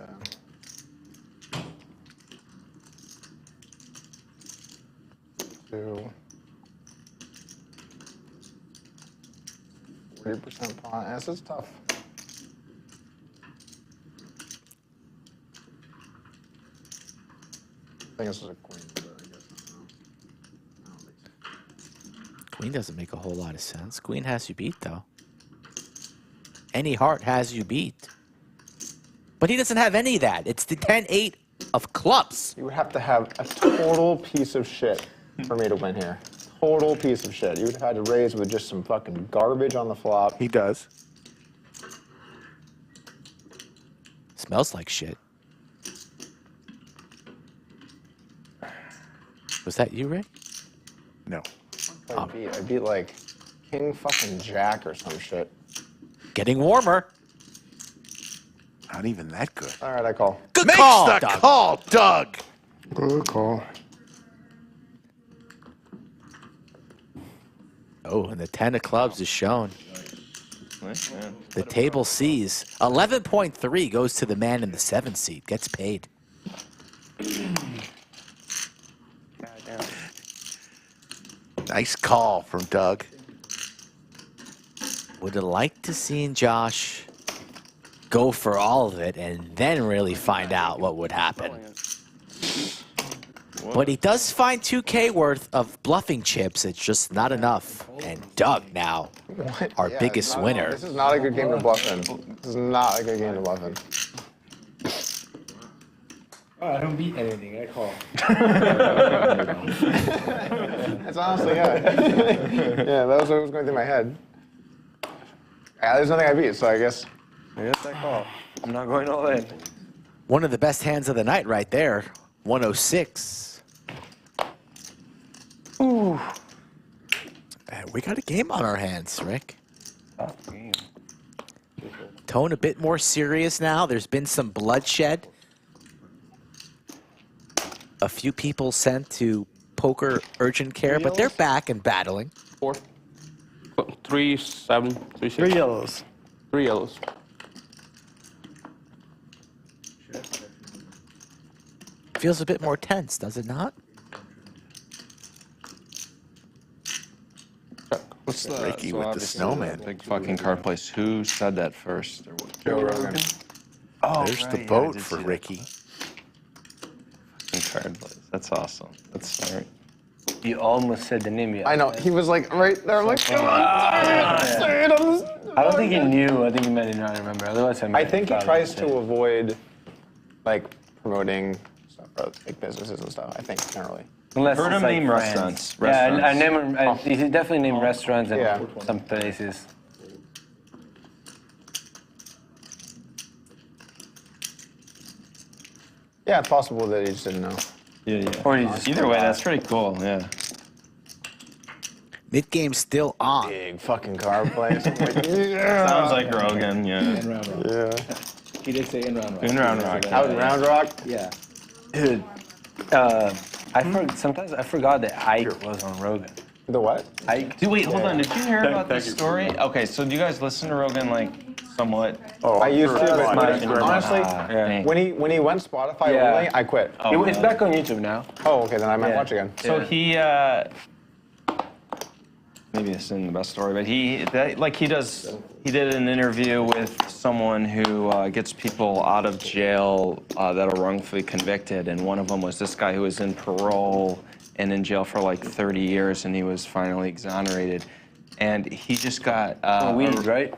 2. 40% pot. This is tough. I think this is a queen, but I guess Queen doesn't make a whole lot of sense. Queen has you beat, though. Any heart has you beat. But he doesn't have any of that. It's the 10-8 of clubs. You would have to have a total piece of shit for me to win here. Total piece of shit. You would have had to raise with just some fucking garbage on the flop. He does. Smells like shit. Was that you, Rick? No. I beat like king fucking jack or some shit. Getting warmer. Not even that good. All right, I call. Good Makes call, the Doug. call, Doug. Good call. Oh, and the 10 of clubs is shown. Nice, man. The table sees. 11.3 goes to the man in the 7 seat. Gets paid. Nice call from Doug. Would have liked to seen Josh go for all of it and then really find out what would happen. But he does find 2K worth of bluffing chips. It's just not enough. And Doug now, our Yeah, biggest it's not- winner. This is not a good game to bluff in. This is not a good game to bluff in. Oh, I don't beat anything. I call. It's honestly, yeah. Yeah, that was what was going through my head. There's nothing I beat, so I guess. I guess I call. I'm not going all in. One of the best hands of the night right there. 106. Ooh. And we got a game on our hands, Rick. Tone a bit more serious now. There's been some bloodshed. A few people sent to poker urgent care, but they're back and battling. 4, 3, 7, 3, 6. 3 yellows. 3 yellows. Feels a bit more tense, does it not? What's the Ricky so with the obviously snowman. Big fucking car place. Who said that first? Joe Rogan. Oh, There's right, the yeah, I boat did for see that. Ricky. Fucking card place. That's awesome. That's smart. You almost said the name. I know. He was like right there. I'm like, come on, say it on this. I don't think he knew. I think he meant to not remember. Otherwise, I think he tries to avoid like promoting stuff for like businesses and stuff. I think generally. Unless Heard it's him like name brands. restaurants. Yeah, I name him. He definitely named restaurants and Yeah. some places. Yeah, it's possible that he just didn't know. Yeah, yeah. Or he just Either way, that's pretty cool. Yeah. Mid game's still on. Big fucking car place. I'm like, yeah. Sounds like Rogan. Yeah. Yeah. He did say in Round Rock. In Round Rock. Out in Round Rock. Yeah. Dude, sometimes I forgot that Ike was on Rogan. The what? Ike. Dude, wait, hold on. Did you hear about this story? Okay, so do you guys listen to Rogan like somewhat? Oh, I used to, but honestly, Yeah. when he went Spotify Yeah. only, I quit. It's back on YouTube now. Oh, okay, then I might Yeah. watch again. So he, maybe this isn't the best story, but he did an interview with someone who gets people out of jail that are wrongfully convicted, and one of them was this guy who was in parole and in jail for like 30 years, and he was finally exonerated. And he just got... weed, right?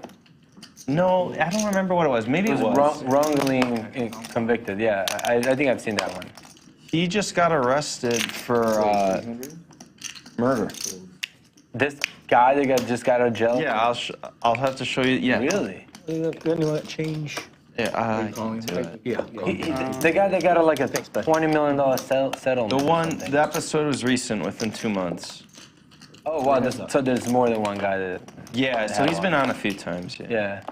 No, I don't remember what it was. Maybe it was. Wrongly convicted, yeah. I think I've seen that one. He just got arrested for murder. This guy that just got out of jail? Yeah, I'll have to show you. Yeah. Really? Change. Yeah, I can do it. Yeah. The guy that got like a $20 million settlement. The episode was recent, within 2 months. Oh, wow. So there's more than one guy that... Yeah, so he's been on a few times, yeah. Yeah.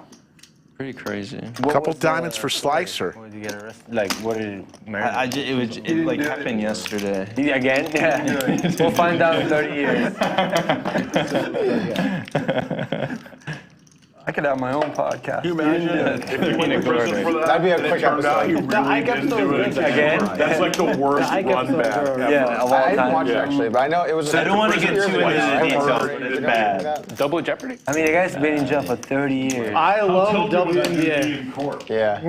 Pretty crazy. Couple diamonds for Slicer. What did you get arrested? Like, what did It happened yesterday. Again? Yeah. We'll find out in 30 years. I could have my own podcast. Can you imagine if you went to prison for that? That'd be a and it quick turned out episode. you really didn't do it Again? That's like the worst run back ever. Yeah, of all I didn't time. watch it actually, but I know it was. So I don't want to get too into the details, but it's Did you bad. know that? Double Jeopardy? I mean, the guy's been in jail for 30 years. I love Tell me that you'd be WNBA. in court. Yeah.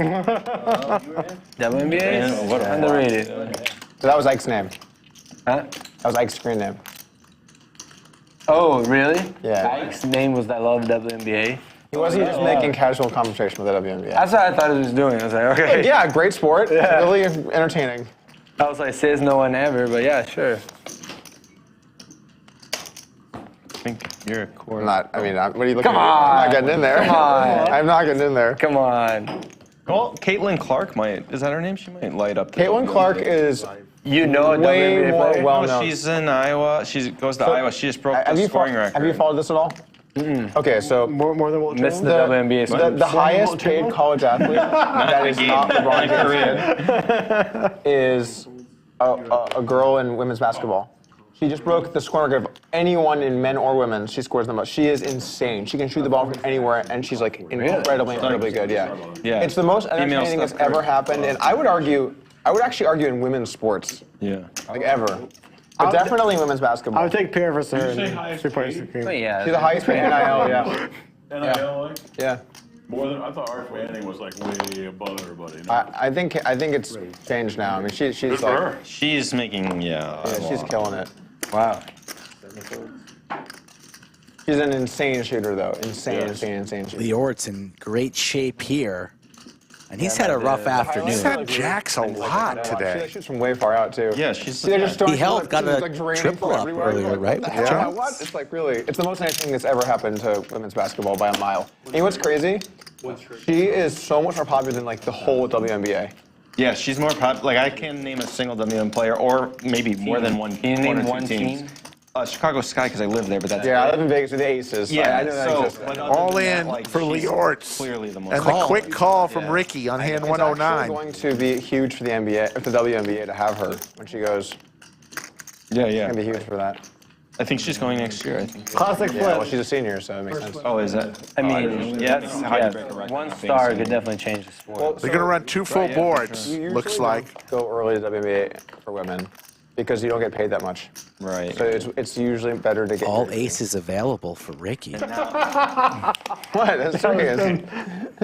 WNBA? Man, what a- Underrated. So that was Ike's name. Huh? That was Ike's screen name. Oh, really? Yeah. Ike's name was I love WNBA. He wasn't just making casual conversation with the WNBA. That's what I thought he was doing. I was like, okay. Yeah, great sport. Yeah. Really entertaining. I was like, says no one ever, but yeah, sure. I think you're a core. What are you looking Come at? on. I'm not getting in there. Come on. I'm not getting in there. Come on. Well, Caitlin Clark might. Is that her name? She might light up. the Caitlin WNBA. Clark is You know a way WNBA more player? well No, known. she's in Iowa. She goes to Iowa. She just broke the scoring record. Have you followed this at all? Okay, so More than what Missed the WNBA. the highest paid college athlete that is not LeBron James is a girl in women's basketball. She just broke the scoring record of anyone in men or women. She scores the most. She is insane. She can shoot the ball from anywhere, and she's like incredibly good. Yeah. Yeah. It's the most Female entertaining that's Steph Curry. ever happened, and I would actually argue in women's sports, Yeah. like ever. But definitely in women's I basketball. would take Pierre versus her. Did you say in highest 3-point paid? screen. Yeah. She's the highest paid NIL, yeah. NIL, like? Yeah. More than I thought. Arch Manning was like way above everybody. No? I think it's changed now. I mean, she's Good for like, her. She's making she's killing it. Wow. She's an insane shooter, though. Insane shooter. Leeortz in great shape here. And he's had a rough afternoon. He's had jacks a lot She today. shoots from way far out, too. Yeah, she's. See, they're just throwing- He held, got she's, a like, draining triple from up everywhere. earlier, Like, right? What the with hell? Jones? What? It's like really, it's the most entertaining that's ever happened to women's basketball by a mile. You know what's crazy? She is so much more popular than like the whole WNBA. Yeah, she's more popular. Like I can't name a single WM player, or maybe more than one. Can you name or two one teams. team? Chicago Sky, because I live there, but that's Yeah, I live in Vegas with the Aces. Yeah, I know that so exists. but other All than that, in like, for she's Leeortz. Clearly the most. And the quick call from Ricky on hand It's actually 109. going to be huge for the NBA, for the WNBA to have her when she goes. Yeah, It's yeah. gonna be huge for that. I think she's going next year. I think. Classic Yeah, flip. well, she's a senior, so it makes sense. Oh, is that? I mean, that's, one star could definitely change the sport. Well, They're going to run 2 full boards, you looks usually like. don't go early to WNBA for women. because you don't get paid that much. Right. So it's usually better to get All aces available for Ricky. What? That's serious.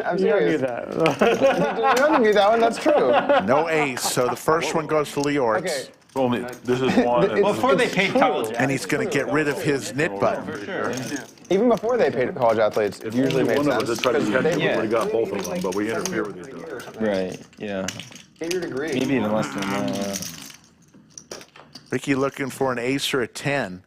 I'm serious. You that. You don't need that one. That's true. No ace, so the first one goes to Leeortz. Okay. Only this is one. Before they paid college. And he's going to get rid of his knit button. Even before they paid college athletes, it usually made One of us sense. that tried to catch him, we Yeah. would have got both of them, but we interfere with each other. Right. Yeah. Get your degree. Maybe even less than that. Ricky looking for an ace or a 10.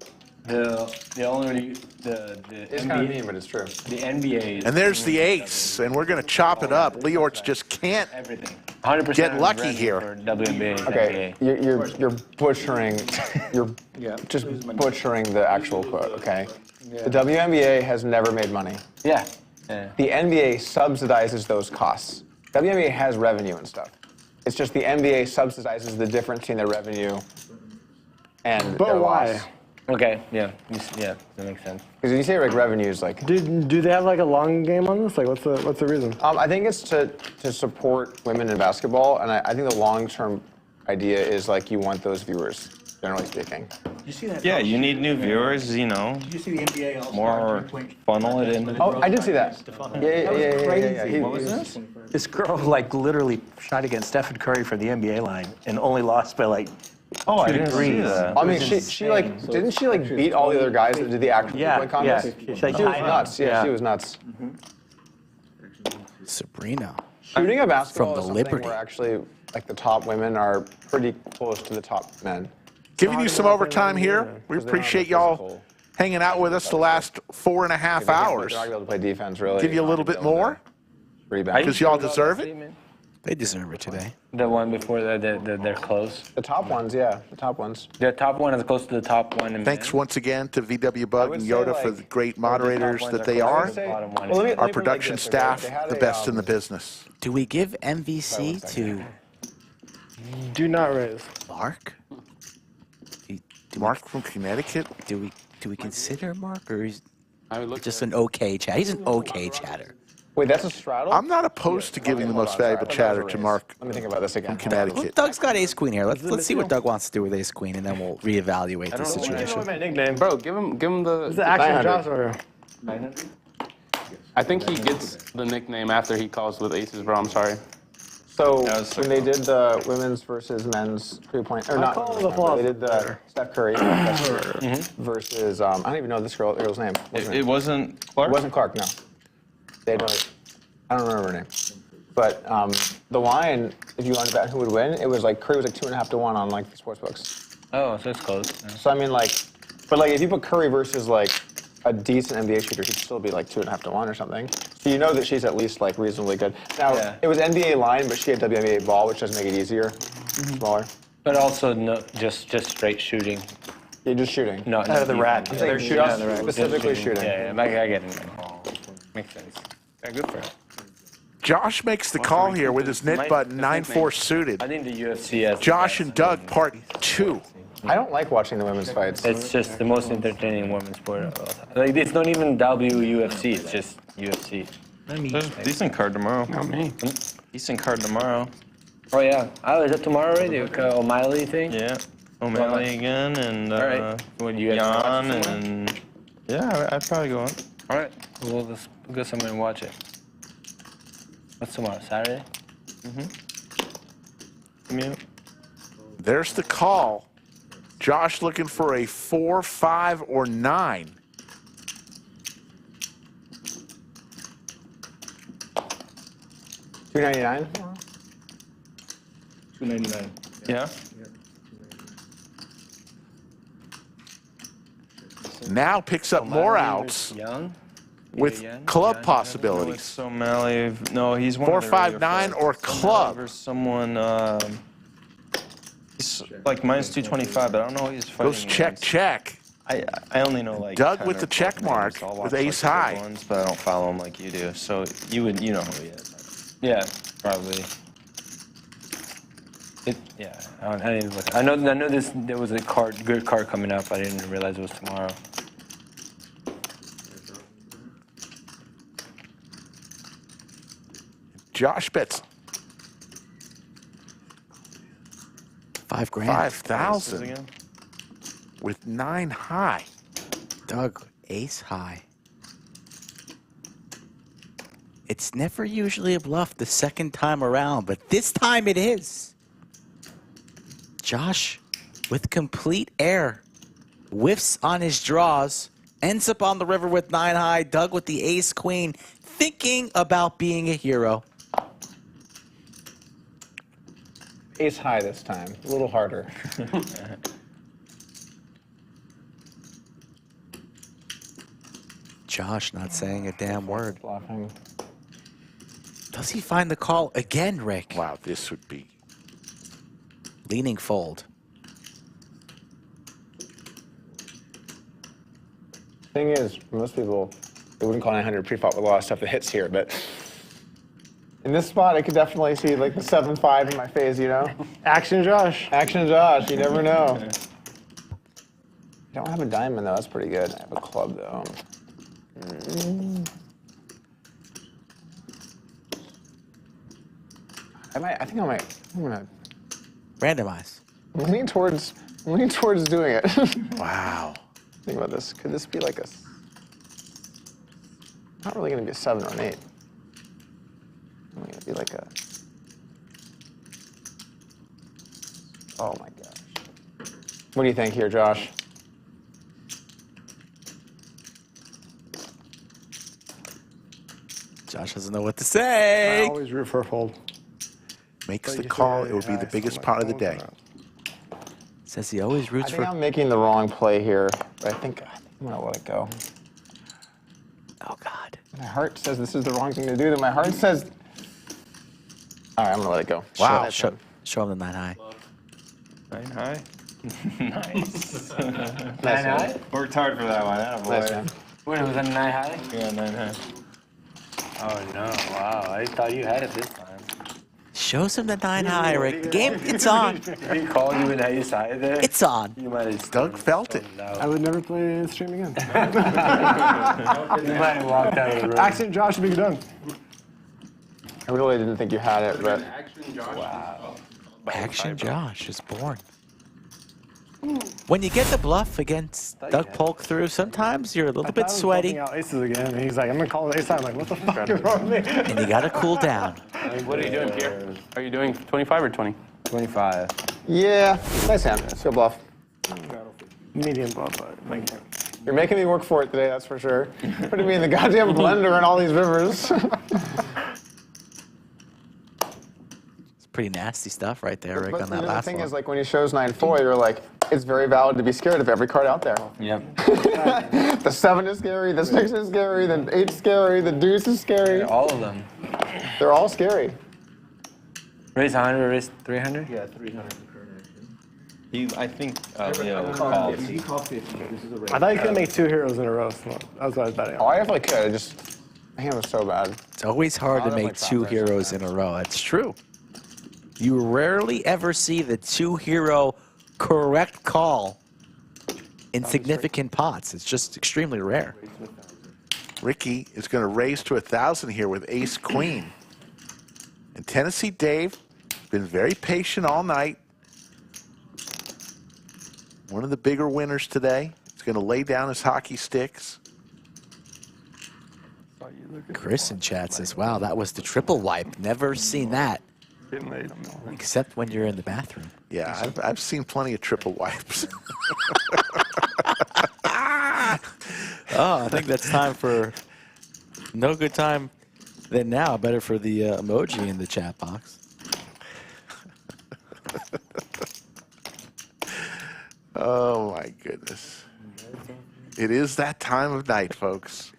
The only the It's kind of mean, but it's true. the NBA is And there's the ace, and we're going to chop it up. Leeortz just can't everything. 100% get lucky ready here. for WNBA. Okay, you're butchering, you're just butchering the actual quote. Okay, the WNBA has never made money. Yeah. The NBA subsidizes those costs. WNBA has revenue and stuff. It's just the NBA subsidizes the difference between their revenue and But their why? loss. Okay. Yeah. Yeah. That makes sense. Because when you say like revenues, like Do they have like a long game on this? Like, what's the reason? I think it's to support women in basketball, and I think the long-term idea is like you want those viewers, generally speaking. You see that? Yeah, you need new viewers, you know. Did you see the NBA All-Star More funnel it into. Oh, I did see that. Yeah. What was this? This girl like literally shot against Stephen Curry from the NBA line and only lost by like 2 degrees. I mean, she like didn't she like beat all the other guys that did the actual point contest? She, like, She was tied up. nuts. Yeah, she was nuts. Sabrina. Shooting a basketball From is the something Liberty. where actually like the top women are pretty close to the top men. Giving you some overtime here. We appreciate y'all hanging out with us the last 4.5 hours. They're not able to play defense really. Give you a little bit more Rebound. because y'all deserve it. They deserve it today. The one before they're close. The top ones, yeah, the top ones. The top one is close to the top one. In Thanks once again to VW Bug and Yoda for the great moderators that they I are. would say- Bottom one well, let me Our put it like production this, okay? staff, They had the a, best in the business. Do we give MVC to Do not raise. Mark? Mark from Connecticut? Do we consider Mark, or is just an okay chat? He's an okay chatter. Wait, that's a straddle? I'm not opposed to giving the most valuable chatter to Mark Let me think about this again. from Connecticut. Doug's got ace queen here. Let's see what Doug wants to do with ace queen, and then we'll reevaluate the situation. My nickname. Bro, give him the. Is it actually 900. Josh or? 900? I think he gets the nickname after he calls with aces, bro. I'm sorry. So That was so when they did the women's versus men's 3-point, or not, call the they did the Steph Curry versus I don't even know this girl's name. What's her name? It wasn't Clark? It wasn't Clark, no. They had I don't remember her name. But the line, if you wanted to bet who would win, it was like Curry was like 2.5 to 1 on like the sports books. Oh, so it's close. So I mean like, but like if you put Curry versus like a decent NBA shooter, she'd still be like 2.5 to 1 or something. So you know that she's at least like reasonably good. Now it was NBA line, but she had WNBA ball, which does make it easier, smaller. But also no, just straight shooting. Yeah, just shooting. No, Out of the rack. I'm saying They're shooting just out of the rack. specifically Just shooting. Yeah, I get it. Makes sense. Yeah, good for him. Josh makes the call here with his knit button 9-4 suited. I think the UFC has. Josh and Doug, part 2. I don't like watching the women's fights. It's just the most entertaining women's sport of all time. Like it's not even WUFC. It's just UFC. There's a decent card tomorrow. Not me. Decent card tomorrow. Oh yeah. Oh, is that tomorrow already? O'Malley thing? Yeah. O'Malley again, and All right. What, you guys Jan, watch and yeah, I'd probably go on. All right. We'll just go somewhere and watch it. What's tomorrow? Saturday? There's the call. Josh looking for a 4, 5, or 9. $2.99. $2.99. Yeah. Now picks up more outs Young? with club possibilities. O'Malley. No, he's one 4, of the 5, earlier 9, fights. or club. Versus someone. He's like minus 225, but I don't know who he's fighting. Goes check, check. I only know like Doug 10 with or the 12 check mark names. I'll with watch, ace like, high. big ones, but I don't follow him like you do. So you know who he is. Yeah, probably. Yeah, I didn't look. I know this. There was a good card coming up. I didn't realize it was tomorrow. Josh bets $5 grand. 5,000 with 9 high. Doug, ace high. It's never usually a bluff the second time around, but this time it is. Josh, with complete air, whiffs on his draws, ends up on the river with 9 high. Doug with the ace queen, thinking about being a hero. Ace high this time, a little harder. Josh not saying a damn word. Bluffing. Does he find the call again, Rick? Wow, this would be leaning fold. Thing is, most people, they wouldn't call 900 pre-flop with a lot of stuff that hits here, but in this spot, I could definitely see like the 7-5 in my face, you know? Action Josh. Action Josh, you never know. I don't have a diamond though, that's pretty good. I have a club though. I'm gonna randomize. I'm leaning towards doing it. Wow. Think about this. Could this be like a? Not really gonna be a 7 or an 8. I'm gonna be like a. Oh my gosh. What do you think here, Josh? Josh doesn't know what to say. I always root for a fold. Makes the call, it would be the biggest part of the day. Says he always roots I for. think I'm making the wrong play here, but I think I'm gonna let it go. Oh God. My heart says this is the wrong thing to do. Then my heart says, all right, I'm gonna let it go. Wow. Show him the 9 high. 9 high. Nice. 9 high? Worked hard for that one. Nice, man. Wait, was that a 9 high? Yeah, 9 high. Oh no! Wow, I thought you had it this time. Shows him the 9 high, Rick. The game, it's on. He called you and you decided there. It's on. You might have. Doug felt it. I would never play in stream again. You might have walked out of the room. Action Josh would be done. I really didn't think you had it, but Wow. Action Josh is born. When you get the bluff against Doug Polk through, sometimes you're a little bit sweaty. Out aces again. And he's like, I'm gonna call it ace high. I'm like, what the fuck is wrong with me? And you gotta cool down. What are you doing, Pierre? Are you doing 25 or 20? 25. yeah, nice hand. Let's go bluff. Medium bluff, but like, You're making me work for it today, that's for sure. Putting me in the goddamn blender and all these rivers. It's pretty nasty stuff right there, Rick, But on that last the thing one. is, like, when he shows 9-4, you're like, it's very valid to be scared of every card out there. Yep. The 7 is scary, the 6 is scary, the 8 is scary, the deuce is scary. All of them. They're all scary. Raise 100, raise 300? Yeah, 300 for current action. I think Leo called. He called 50. This is a raise. I thought you could make 2 heroes in a row. So that was what I was betting Oh, on. I definitely could. I just, my hand was so bad. It's always hard to I'll make definitely 2 practice heroes in a row. It's true. You rarely ever see the 2-hero correct call in significant pots. It's just extremely rare. Ricky is going to raise to 1,000 here with ace queen. And Tennessee Dave, been very patient all night. One of the bigger winners today. He's going to lay down his hockey sticks. Chris in chat says, wow, that was the triple wipe. Never seen that. Except when you're in the bathroom. Yeah, I've seen plenty of triple wipes. Oh, I think that's time for no good time than now. Better for the emoji in the chat box. Oh, my goodness. It is that time of night, folks.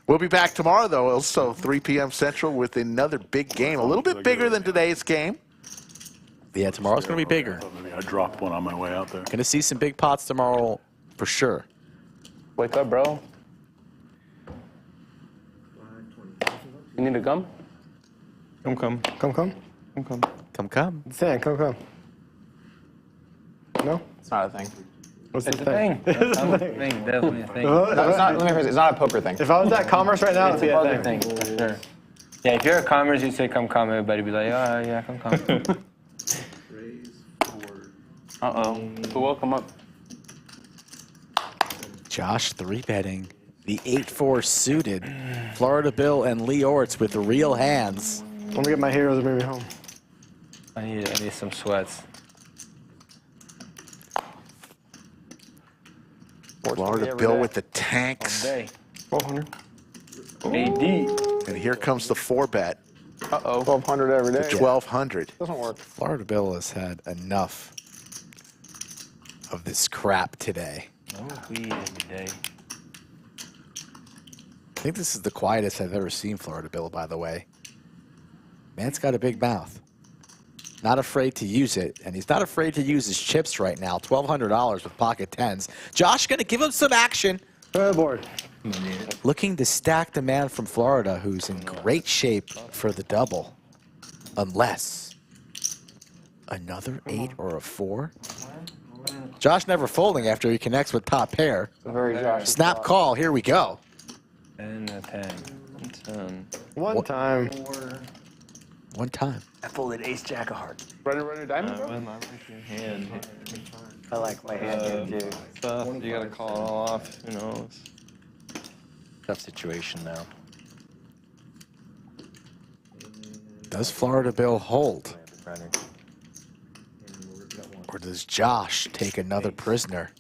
We'll be back tomorrow, though, also 3 p.m. Central with another big game. A little bit bigger than today's game. Yeah, tomorrow's going to be bigger. I dropped one on my way out there. Going to see some big pots tomorrow for sure. Wake up, bro. You need a gum? Come. Come. Sam, come. No? It's not a thing. What's It's the a thing? thing. Definitely a thing. It's not a poker thing. If I was at Commerce right now, It's it'd a be poker a thing, thing. for sure. Yeah, if you're at Commerce, you say come, everybody be like, oh, yeah, come. Raise for Uh-oh. Who woke him up? Josh 3-betting the 8-4 suited. Florida Bill and Leeortz with real hands. Let me get my heroes and bring me home. I need some sweats. Florida Bill with the tanks. 1,200. And here comes the 4-bet. Uh-oh. 1,200 every day. 1,200. Doesn't work. Florida Bill has had enough of this crap today. No weed every day. I think this is the quietest I've ever seen Florida Bill, by the way. Man's got a big mouth. Not afraid to use it, and he's not afraid to use his chips right now. $1,200 with pocket tens. Josh going to give him some action. Board. Looking to stack the man from Florida, who's in great shape for the double. Unless another 8 or a 4. Josh never folding after he connects with top pair. Very Josh. Snap call. Here we go. And a 10. 10. One time. One time. I folded ace jack of hearts. Runner, diamond, bro? Hand. I like my hand game too. You gotta call it all off. Who knows? Tough situation now. Does Florida Bill hold? Or does Josh take another prisoner?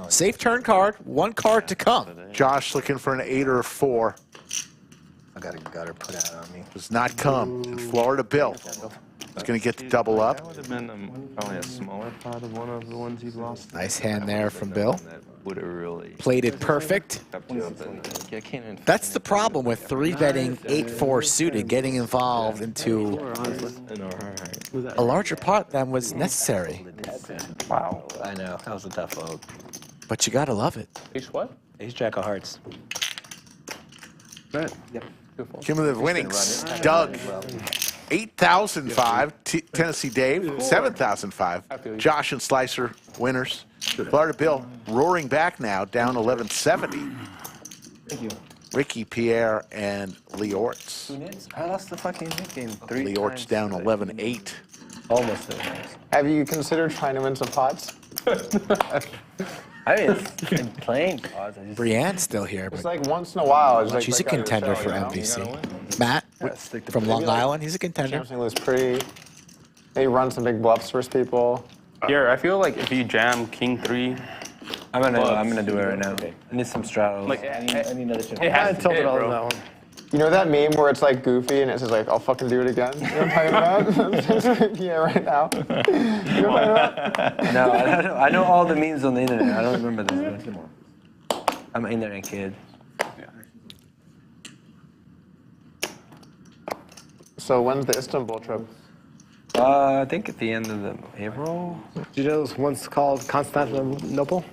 Safe turn card. One card to come. Josh looking for an 8 or a 4. I got a gutter put out on me. Does not come. And Florida Bill is going to get the double up. That would have been probably a smaller pot of one of the ones he lost. Nice hand there from Bill. Would have really Played it perfect. That's the problem with 3-betting 8-4 suited, getting involved into a larger pot than was necessary. Wow. I know. That was a tough fold. But you gotta love it. Ace what? Ace jack of hearts. Right. Yep. Cumulative winnings. Doug, 8,005. Tennessee Dave, 7,005. Josh and Slicer, winners. Florida Bill roaring back now, down 1170. Thank you. Ricky, Pierre, and Leeortz. I lost the fucking game 3 Leeortz down 11-8. Almost there. Have you considered trying to win some pots? I mean, it's been playing pods. Brienne's still here, It's but like once in a while. It's like she's a check out your contender show, for you know? MVC. Matt from Maybe Long like Island, he's a contender. Champions League was pretty. Maybe run some big bluffs versus people. Here, I feel like if you jam King 3, I'm gonna do it right now. I need some straddles. Like, I need another chip. it has to tilted hit, all bro. of that one. You know that meme where it's like goofy and it says like, I'll fucking do it again? You know what I'm talking about? Yeah, right now. You know what I'm talking about? No, I don't know. I know all the memes on the internet. I don't remember this one. I'm an internet kid. So when's the Istanbul trip? I think at the end of the April. Did you know this once called Constantinople?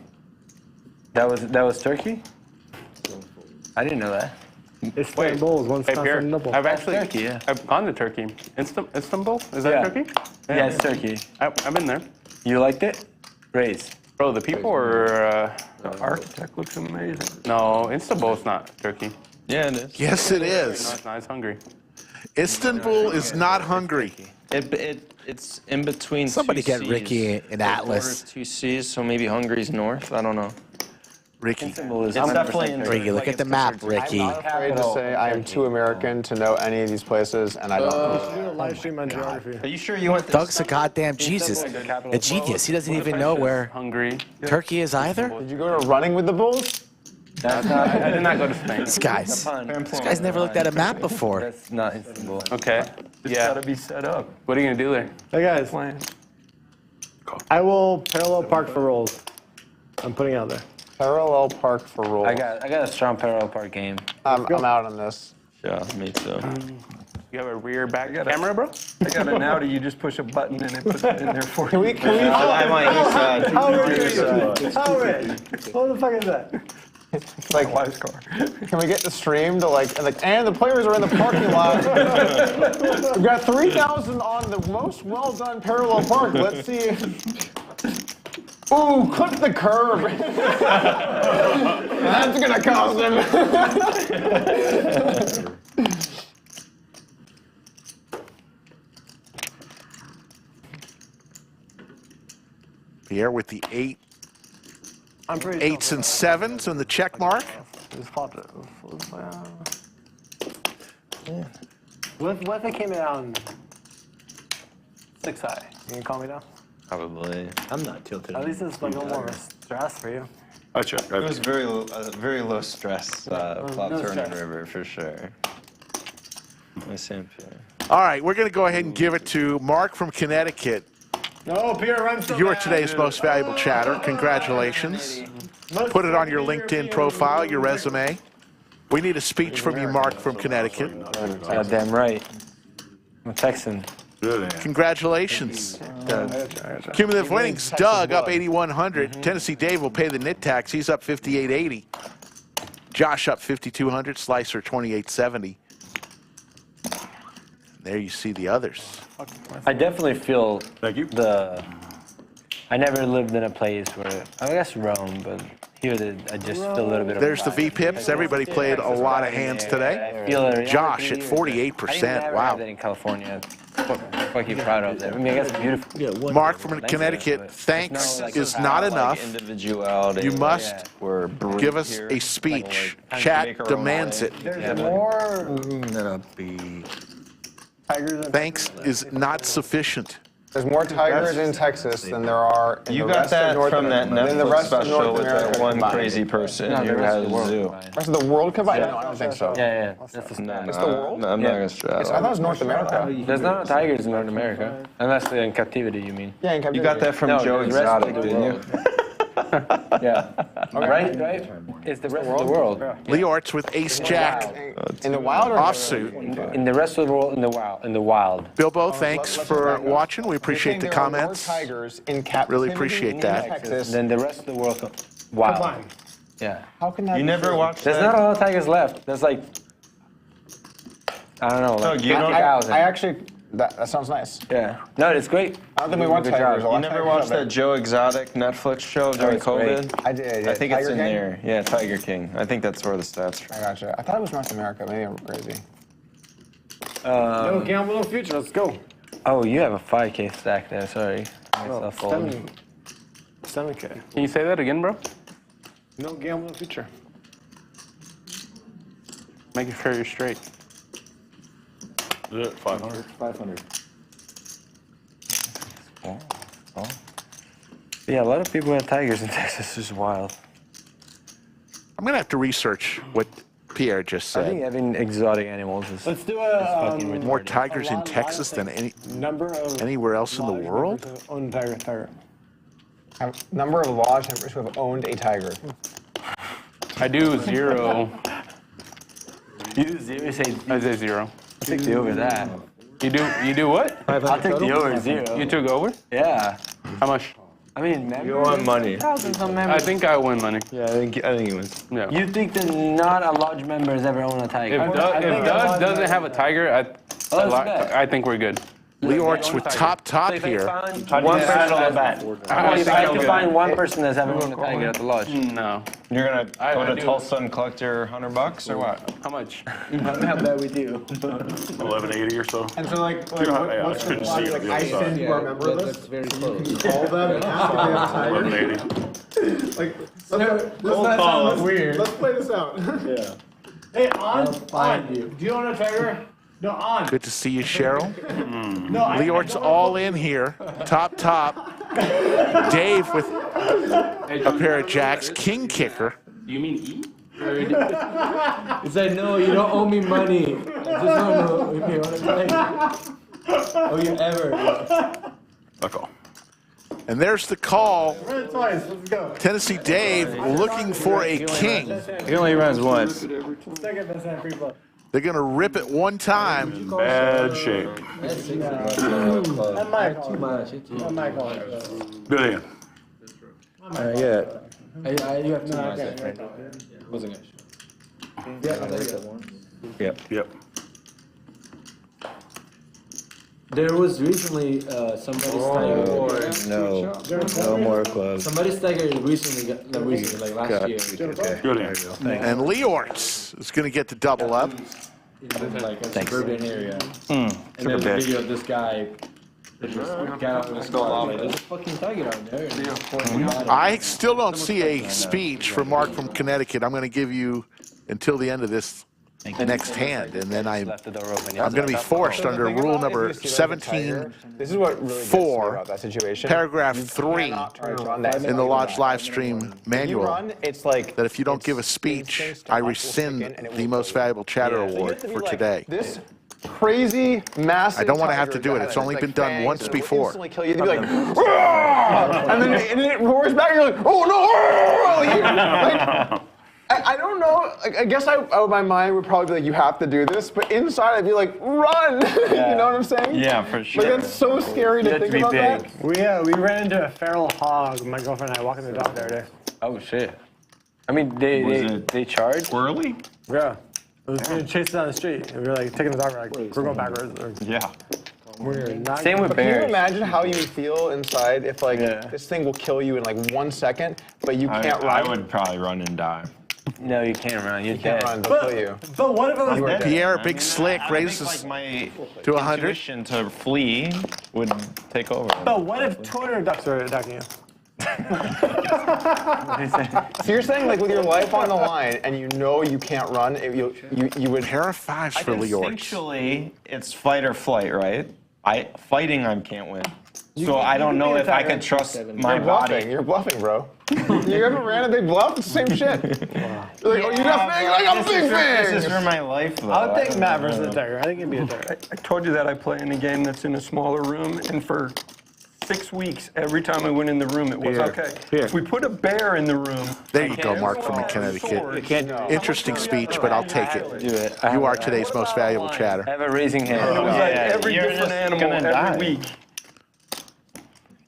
That was Turkey? I didn't know that. Istanbul is once Hey, Pierre, Constantinople. I've actually Turkey, yeah. I've gone to Turkey. Istanbul? Is that Yeah. Turkey? Yeah, it's Turkey. I've been there. You liked it? Raise. Bro, the people are... The architect looks amazing. no, Istanbul's not Turkey. Yeah, it is. Yes, it No, is. it's not. It's Hungary. Istanbul is not Hungary. It's in between. Somebody two get Cs. Ricky an The atlas. border's 2 C's, so maybe Hungary's north. I don't know. Ricky. Istanbul is It's 100% definitely in Turkey. Ricky, look at the map, Ricky. I'm not afraid to say I am too American to know any of these places, and I don't know. Do a live stream on geography. Are you sure you went to Doug's a goddamn Jesus, a genius. He doesn't even know where Hungary. Turkey is either. Did you go to running with the Bulls? That's not, I did not go to Spain. This guy's never looked at a map before. That's not Istanbul. Okay. It's Yeah. got to be set up. What are you going to do there? Hey guys, Plan. I will parallel park for rolls. I'm putting it out there. Parallel park for rolls. I got a strong parallel park game. I'm out on this. Yeah, me too. You have a rear back camera, bro? I got an Audi. You just push a button and it puts it in there for you. Can we? I'm on your side. How the fuck is that? It's like, Wife's car. can we get the stream to and the players are in the parking lot. We've got 3,000 on the most well done parallel park. Let's see. Ooh, clip the curb. That's gonna cost him. the air with the eights and sevens and the check mark. What if they came in on 6 high? You can call me down? Probably. I'm not tilted. At least it's like a little more of a stress for you. I check. It was very low stress flop no turn stress. and river for sure. My Sam Pierre. All right, we're going to go ahead and give it to Mark from Connecticut. No, Pierre, I'm so You are mad. today's most valuable chatter. Congratulations. Put it on your LinkedIn profile, your resume. We need a speech from you, Mark from Connecticut. Damn right. I'm a Texan. Congratulations. Cumulative winnings, Doug up 8,100. Tennessee Dave will pay the nit tax. He's up 5,880. Josh up 5,200. Slicer 2,870. There you see the others. I definitely feel I never lived in a place where, I guess Rome, but here I just feel a little bit of There's the V-pips. Everybody played a lot of hands today. Josh at 48%. Wow. in California. Fucking proud of them. I mean, I guess beautiful. Mark from Connecticut, thanks is not enough. You must give us a speech. Chat demands it. There's more. That'll be. Thanks is not sufficient. There's more tigers in Texas than there are in You the got rest that of North from America. that Than the Netflix rest of special North with America that one combined. crazy person No, the who rest of has the world zoo. combined. Rest of the world combined? No, I don't think so. Yeah. That's No, It's the world? No, I'm not gonna straddle. I thought it was North America. There's not tigers in North America. Unless they're in captivity, you mean? Yeah, in captivity. You got that from No, Joe the rest of Exotic, the didn't you? world. Yeah. Right? It's the rest of the world. Leeortz with ace-jack. In the wild or Offsuit. In the rest of the world, in the wild. Bilbo, thanks for watching. We appreciate the comments. Tigers in captivity Really appreciate in that. Texas. Then the rest of the world, wild. Yeah. How can that You be never true? watched There's that? not a lot of tigers left. There's like, I don't know, like you don't- 50,000. I actually, that sounds nice. Yeah. No, it's great. I don't think we want Good tigers. job. A lot You of never tigers watched out that Joe Exotic Netflix show during it's great. COVID? I did. I think Tiger it's in King? there. Yeah, Tiger King. I think that's where the stats from. I gotcha. I thought it was North America. Maybe I'm crazy. No, gamble, no future. Let's go. Oh, you have a 5K stack there. Sorry. Well, 7K. Can you say that again, bro? No gamble, no future. Making sure you're straight. Is it 500? 500. Yeah, a lot of people have tigers in Texas. It's wild. I'm going to have to research what Pierre just I think said. having exotic animals is Let's do fucking a More retarded. tigers in Texas than number of anywhere else in the lodge world? members who own tiger. Number of lodge members who have owned a tiger. I do 0. You say I say 0. I'll take the over that. You do what? I'll take the over 0. You took over? Yeah. How much? I mean, members, You want money. thousands of I members. think I win money. Yeah, I think it was. Yeah. You think that not a lodge member has ever owned a tiger? If Doug doesn't have a tiger, I think we're good. Leeortz with top here. One person if I can find one person that's ever owned a tiger at the lodge. No. You're gonna go I to do. Tulsa and collect your $100 or what? How much? How bad we do? 1180 or so. And so, like I what's couldn't the see it like on the I other send side. you our member list? very close. Call them and ask if they have a tiger. 1180. Like, let's call us. weird. Let's play this out. Yeah. Hey, on you. Do you own a tiger? No, on. Good to see you, Cheryl. No, Leeortz all in here. Top. Dave with a pair of jacks. King kicker. You mean E? It's like, no, you don't owe me money. I just want to know if you want to play. Oh, you ever? That's all. And there's the call. Run it twice. Let's go. Tennessee Dave looking for a king. He only runs once. Second best hand free play. They're going to rip it one time. Bad shape. That might call. Too much. That might call it. Good hand. Yeah. You have too much. Okay. Wasn't it? Yep. There was recently somebody's tiger. No more clubs. Somebody's tiger recently got, not recently, like last year. Good hand. And Leeortz is going to get the double up. In like a suburban area. And there's a video of this guy Let's go Lolly. There's a fucking tiger out there. I still don't see a speech from Mark from Connecticut. I'm going to give you until the end of this next hand, and then I'm going to be forced under rule number 17, This is what really gets me about that situation. paragraph 3 in the Lodge live stream manual, that if you don't give a speech, I rescind the most valuable chatter award for today. This crazy, massive. I don't want to have to do it. It's only been done once before. Kill you. They'd be like, and then it roars back. You're like, oh no! I don't know. I guess my mind would probably be like, you have to do this, but inside I'd be like, run! You know what I'm saying? Yeah, for sure. Like that's so scary to think about that. We ran into a feral hog. My girlfriend and I walking the dog the other day. Oh shit! I mean, they charged. Squirrely? Yeah. It was being chased down the street. And we were like taking the dog. We're going backwards. Yeah. We're not. Same with Can bears. you imagine how you would feel inside if like this thing will kill you in like 1 second, but you can't run? I would probably run and die. No, you can't run. You're can't dead. run. They'll kill you. But what if it was Pierre, big slick, raises like my to 100. intuition to flee would take over. But what if 200 ducks are attacking you? So you're saying like with your life on the line and you know you can't run, you would. Pair of 5s for Leeortz. Instinctually, it's fight or flight, right? Fighting, I can't win. So I don't know if I can trust my body. You're bluffing, bro. You ever ran a big bluff? It's the same shit. You're like, oh, you got things? I got big things! This is for my life, though. I'll take Matt versus the tiger. I think it'd be a tiger. I told you that I play in a game that's in a smaller room, and for 6 weeks, every time I went in the room, it was okay. If we put a bear in the room... There you go, Mark from Connecticut. Interesting speech, but I'll take it. You are today's most valuable chatter. I have a raising hand. And it was like every different animal every week.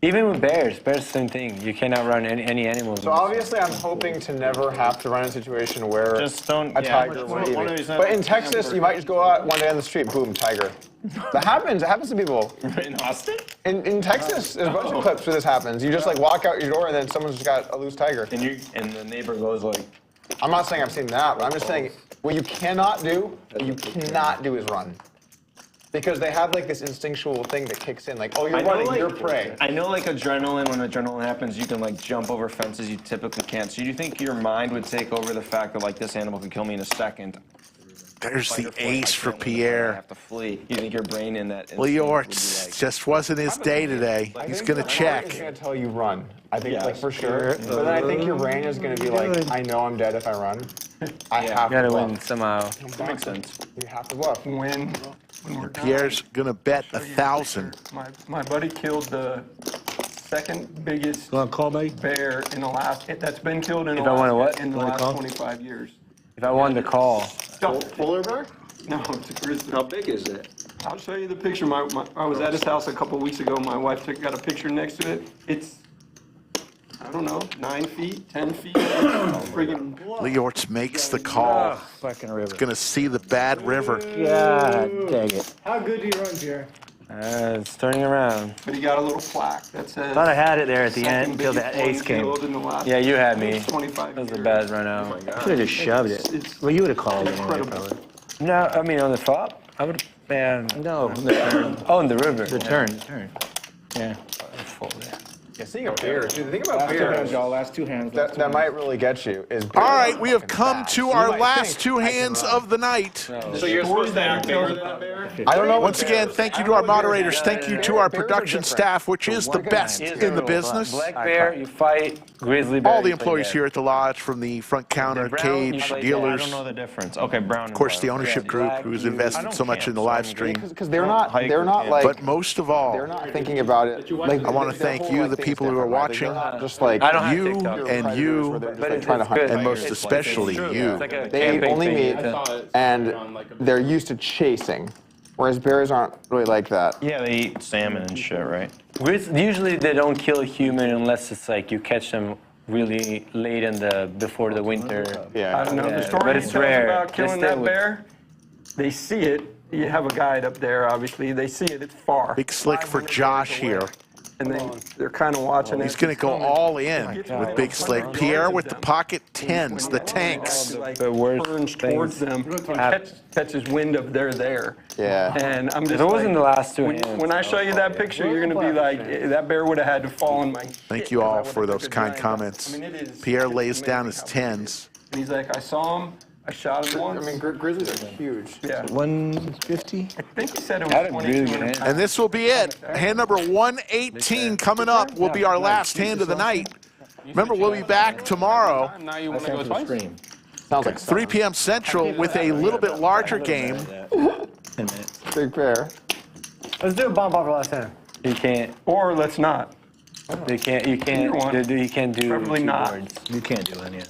Even with bears the same thing. You cannot run any animals. So obviously I'm hoping to never have to run a situation where a tiger would eat me. But in Texas, you might just go out one day on the street, boom, tiger. That happens. It happens to people. In Austin? In Texas, there's a bunch of clips where this happens. You just like walk out your door and then someone's just got a loose tiger. And the neighbor goes like... I'm not saying I've seen that, but I'm just saying what you cannot do is run. Because they have like this instinctual thing that kicks in, like, oh, you're running, you're prey. I know like adrenaline, when adrenaline happens, you can like jump over fences you typically can't. So do you think your mind would take over the fact that like this animal could kill me in a second? There's the ace for Pierre. I have to flee. You think your brain in that... Leeortz just wasn't his day today. He's going to check. He's going to tell you run. I think, like, for sure. But then I think your brain is going to be like, I know I'm dead if I run. I have to bluff. Win somehow. That makes sense. You have to bluff. When Pierre's going to bet 1,000. My buddy killed the second biggest bear in Alaska that's been killed in Alaska in the last 25 years. If I wanted to call. Polar bear? No, it's a grizzly. How big is it? I'll show you the picture. I was at his house a couple weeks ago. My wife got a picture next to it. It's, I don't know, 9 feet, 10 feet. Friggin' Leeortz makes the call. Fucking river. He's going to see the bad river. God dang it. How good do you run, Pierre? It's turning around. But he got a little plaque that says... Thought I had it there at the end until that ace came. Yeah, you had me. 25 That was a bad run out. I should have just shoved it. Well, you would have called it anyway, probably. No, I mean on the flop. I would. Man. No, the turn. Oh, in the river. The turn. Yeah. Yeah, seeing a bear. Dude, the thing about bears, last two hands. that might really get you is. All right, we have come to our last 2 hands of the night. So you're supposed to have bigger than that bear? I don't know. Once again, thank you to our moderators. Thank you to our production staff, which is the best in the business. Black bear, you fight. Grizzly bear. All the employees here at the lodge, from the front counter, cage, dealers. I don't know the difference. Okay, brown. Of course, the ownership group who's invested so much in the live stream. Because they're not like. But most of all, they're not thinking about it. Like, I want to thank you, the people who are watching, just like you and you, and most especially you. They only meet and they're used to chasing, whereas bears aren't really like that. Yeah, they eat salmon and shit, right? Usually they don't kill a human unless it's like you catch them really late in before the winter. Yeah. I don't know. The story but he it's tells rare. about killing that bear, they see it. You have a guide up there, obviously. They see it. It's far. Big slick for Josh here. and they're kind of watching it. He's going to go all in with Big Slick. Pierre with the pocket tens, the tanks. The worst turns towards them, catches wind of they're there. Yeah. And I'm just If it wasn't the last two hands. when I show you that picture, you're going to be like, that bear would have had to fall in my. Thank you all for those kind comments. Pierre lays down his tens. And he's like, I saw him. I shot him once. I mean, grizzlies are huge. Yeah. 150? I think he said it was 22. And this will be it. Hand number 118 coming up will be our last hand of the night. Remember, we'll be back tomorrow. Now you want to go twice? Sounds like 3 p.m. Central with a little bit larger game. 10 minutes. big pair. Let's do a bomb off the last hand. You can't. Or let's not. You can't. You can't. You can't do. Probably two not. boards. You can't do any.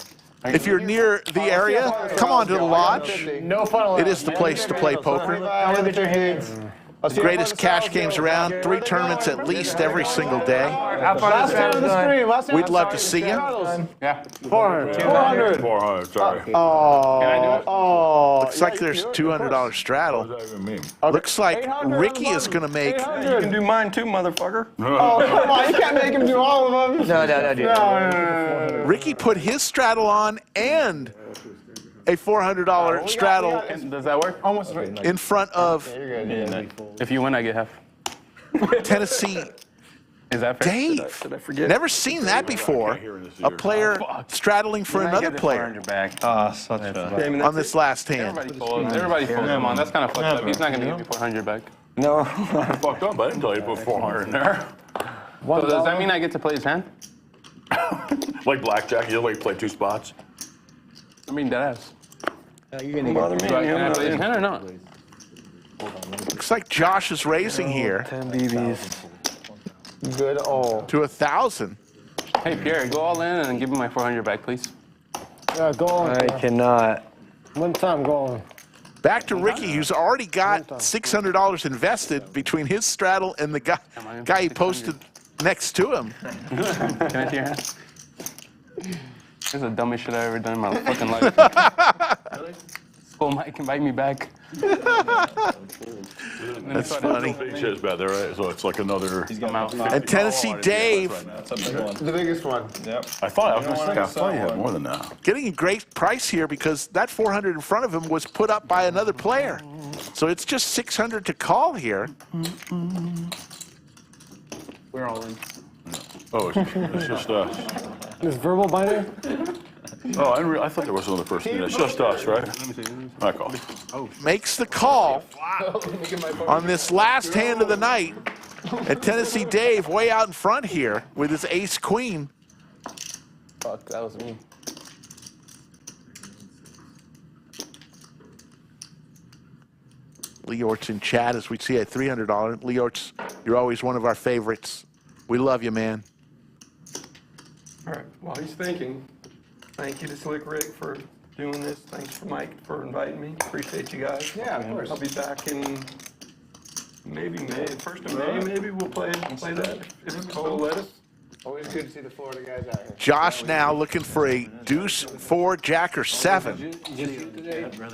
If you're near the area, come on to the lodge. No fun. It is the place to play poker. Now look at your hands. The greatest cash games around. 3 tournaments at least every single day. Last hand of the stream. Last hand. We'd love to see you. Yeah. 400. 400, sorry. Oh. Looks like there's $200 straddle. What does that even mean? Looks like Ricky is going to make. You can do mine too, motherfucker. Oh, come on. You can't make him do all of them. No, dude. No. Ricky put his straddle on and a $400 straddle Does that work? Almost right. in front of If you win, I get half. Tennessee Is that fair? Dave. Did I forget? Never seen that before. A player straddling for another player Oh, such a. on this last hand. Everybody folds. Come on, that's kind of fucked up. He's not going to give me 400 back. No. Fucked up. I didn't tell you to put 400 in there. So does that mean I get to play his hand? Like blackjack, you like play 2 spots. I mean, deadass. You're gonna Bother me. Can I play his hand or not? Looks like Josh is raising here 10 BBs. Good old. to 1,000. Hey, Pierre, go all in and give me my 400 back, please. Yeah, go on. I cannot. One time, go on. Back to Ricky, who's already got $600 invested between his straddle and the guy he posted next to him. Can I see your hand? This is the dumbest shit I ever done in my fucking life. School Mike invite me back. That's funny. Big shit's bad there, right? So it's like another. And Tennessee Dave The biggest one. Yep. I thought you had more than that. getting a great price here because that 400 in front of him was put up by another player. So it's just 600 to call here. We're all in. Oh, it's just us. This verbal binding? Oh, I thought there was another person. It's just us, right? I call. Makes the call on this last hand of the night. And Tennessee Dave way out in front here with his ace-queen. Fuck, that was me. Leeortz in chat as we see a $300. Leeortz, you're always one of our favorites. We love you, man. All right, while he's thinking, thank you to Slick Rick for doing this. Thanks for Mike for inviting me. Appreciate you guys. Yeah, of course. I'll be back in maybe May, 1st of May, maybe we'll play that. If it's cold, let us. Always good to see the Florida guys out here. Josh now looking for a deuce, 4, jack, or 7.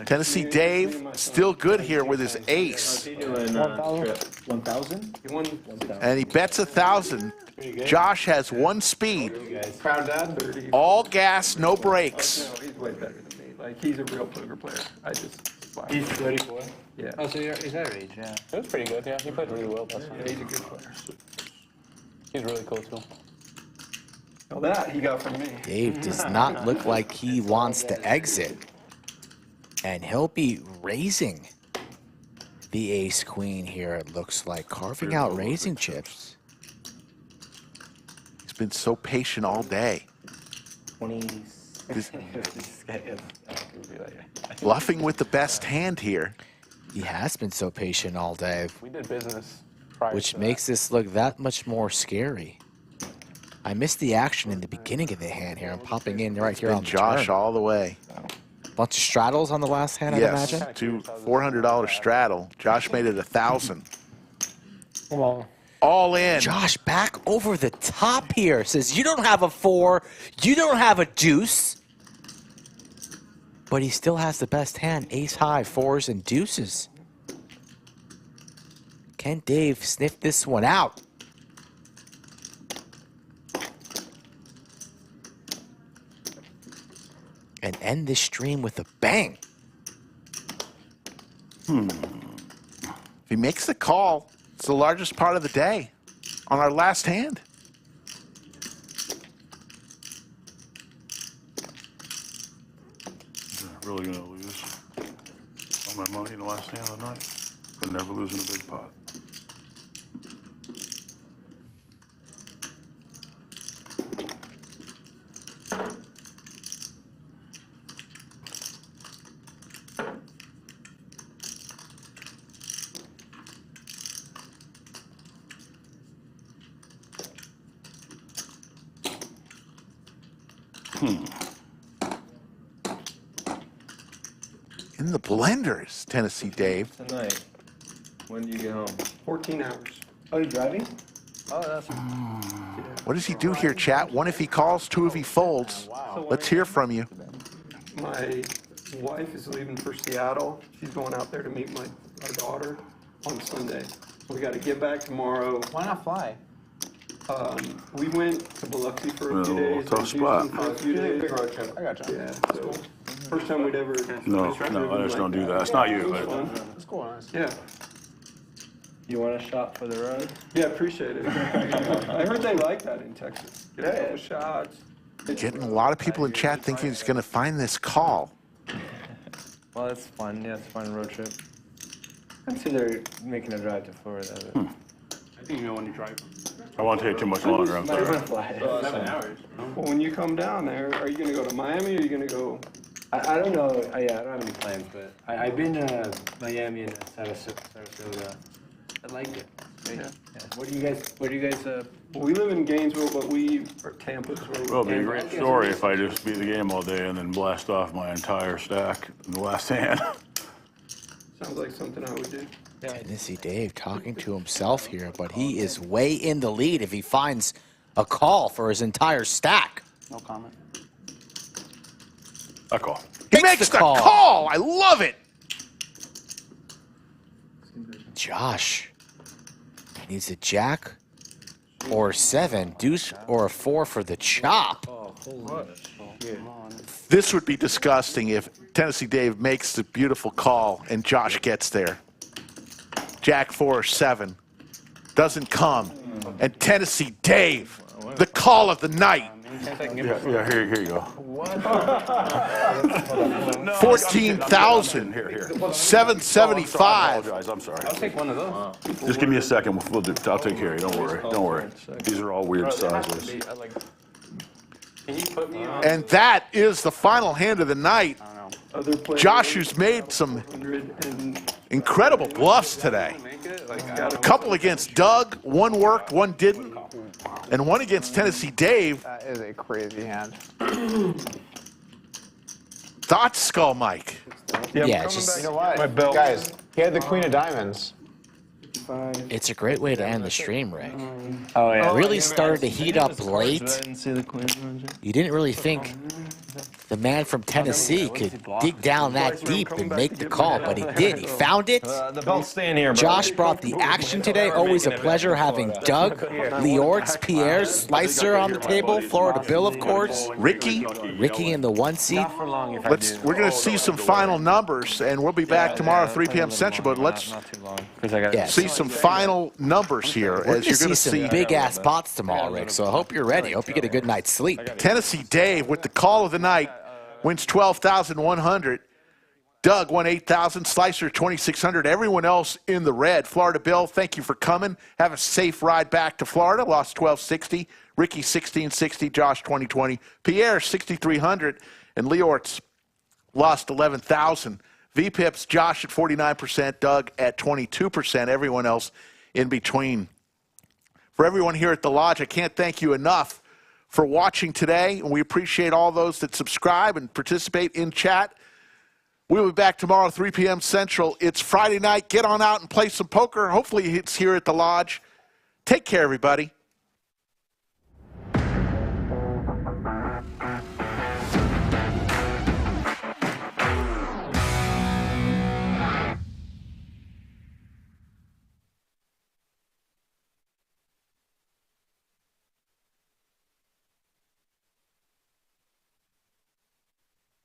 Tennessee Dave still good here with his ace. 1,000? And he bets 1,000. Josh has 1 speed. Proud dad? All gas, no brakes. No, he's way better than me. Like, he's a real poker player. I just. He's 34? Yeah. Oh, so he's our age, yeah. It was pretty good, yeah. He played really well. Yeah, he's a good player. He's really cool, too. Well, that he got from me. Dave does not look like he wants to exit. And he'll be raising the ace-queen here, it looks like. Carving out raising chips. He's been so patient all day. 20. Bluffing with the best hand here. He has been so patient all day. We did business prior Which to makes this look that much more scary. I missed the action in the beginning of the hand here. I'm popping in right here on the Josh turn. all the way. Bunch of straddles on the last hand, I'd Yes, imagine. to $400 straddle. Josh made it 1,000. Come on. All in. Josh back over the top here. Says, you don't have a 4. You don't have a deuce. But he still has the best hand. Ace high, 4s and deuces. Can Dave sniff this one out? end this stream with a bang. If he makes the call, it's the largest part of the day on our last hand. Really gonna lose all my money in the last hand of the night, but never losing a big pot. In the blenders, Tennessee Dave. Tonight. When do you get home? 14 hours. Oh, you driving? Oh, that's. What does he do here, chat? One if he calls, two if he folds. Let's hear from you. My wife is leaving for Seattle. She's going out there to meet our daughter on Sunday. We got to get back tomorrow. Why not fly? We went to Biloxi for a few Little days. tough spot. For a few days. Big road trip. I got you. Yeah, so first time we'd ever. No, I just don't do that. It's not you. That's cool. Yeah. You want a shot for the road? Yeah, appreciate it. I heard they like that in Texas. Get a couple shots. Getting a lot of people in chat thinking he's going to find this call. Well, it's fun. Yeah, it's a fun road trip. Consider making a drive to Florida. I think you know when you drive. I won't take too much longer. I'm sorry. 7 hours. Well, when you come down there, are you going to go to Miami or are you going to go? I don't know. Yeah, I don't have any plans, but I've been to Miami and Sarasota. I liked it. Yeah. Where do you guys? Well, we live in Gainesville, but we are Tampa's where Well, it'd be a great story if I just beat the game all day and then blast off my entire stack in the last hand. Sounds like something I would do. Tennessee Dave talking to himself here, but he is way in the lead if he finds a call for his entire stack. No comment. I call. He makes the call. I love it. Josh needs a jack or 7, deuce or a 4 for the chop. This would be disgusting if Tennessee Dave makes the beautiful call and Josh gets there. Jack 4 or 7 doesn't come, and Tennessee Dave, the call of the night. Yeah, here you go. 14,775. I'm sorry. I'll take one of those. Just give me a second. I'll take care of you. Don't worry. Don't worry. These are all weird sizes. Can you put me on? And that is the final hand of the night. Josh, who's made some incredible bluffs today. A couple against Doug, one worked, one didn't, and one against Tennessee Dave. That is a crazy hand. Thoughts, Skull Mike? Yeah, just You know what? Guys, he had the queen of diamonds. it's a great way to end the stream, Rick. Oh yeah. Really started to heat up late. You didn't really think the man from Tennessee could dig down that deep and make the call, but he did. He found it. The belt's staying here, bro. Josh brought the action today. Always a pleasure having Doug, Leeortz, Pierre, Slicer on the table, Florida Bill, of course. Ricky in the 1 seed. We're going to see some final numbers, and we'll be back tomorrow, 3 p.m. Central. But let's see some final numbers here. We're As you're going to see some big-ass pots tomorrow, Rick, so I hope you're ready. Hope you get a good night's sleep. Tennessee Dave with the call of the night wins 12,100. Doug won 8,000. Slicer 2,600. Everyone else in the red. Florida Bill, thank you for coming. Have a safe ride back to Florida. Lost 1,260. Ricky 1,660. Josh 2,020. Pierre 6,300. And Leeortz lost 11,000. VPIPs, Josh at 49%, Doug at 22%, everyone else in between. For everyone here at the Lodge, I can't thank you enough for watching today, and we appreciate all those that subscribe and participate in chat. We'll be back tomorrow, 3 p.m. Central. It's Friday night. Get on out and play some poker. Hopefully it's here at the Lodge. Take care, everybody.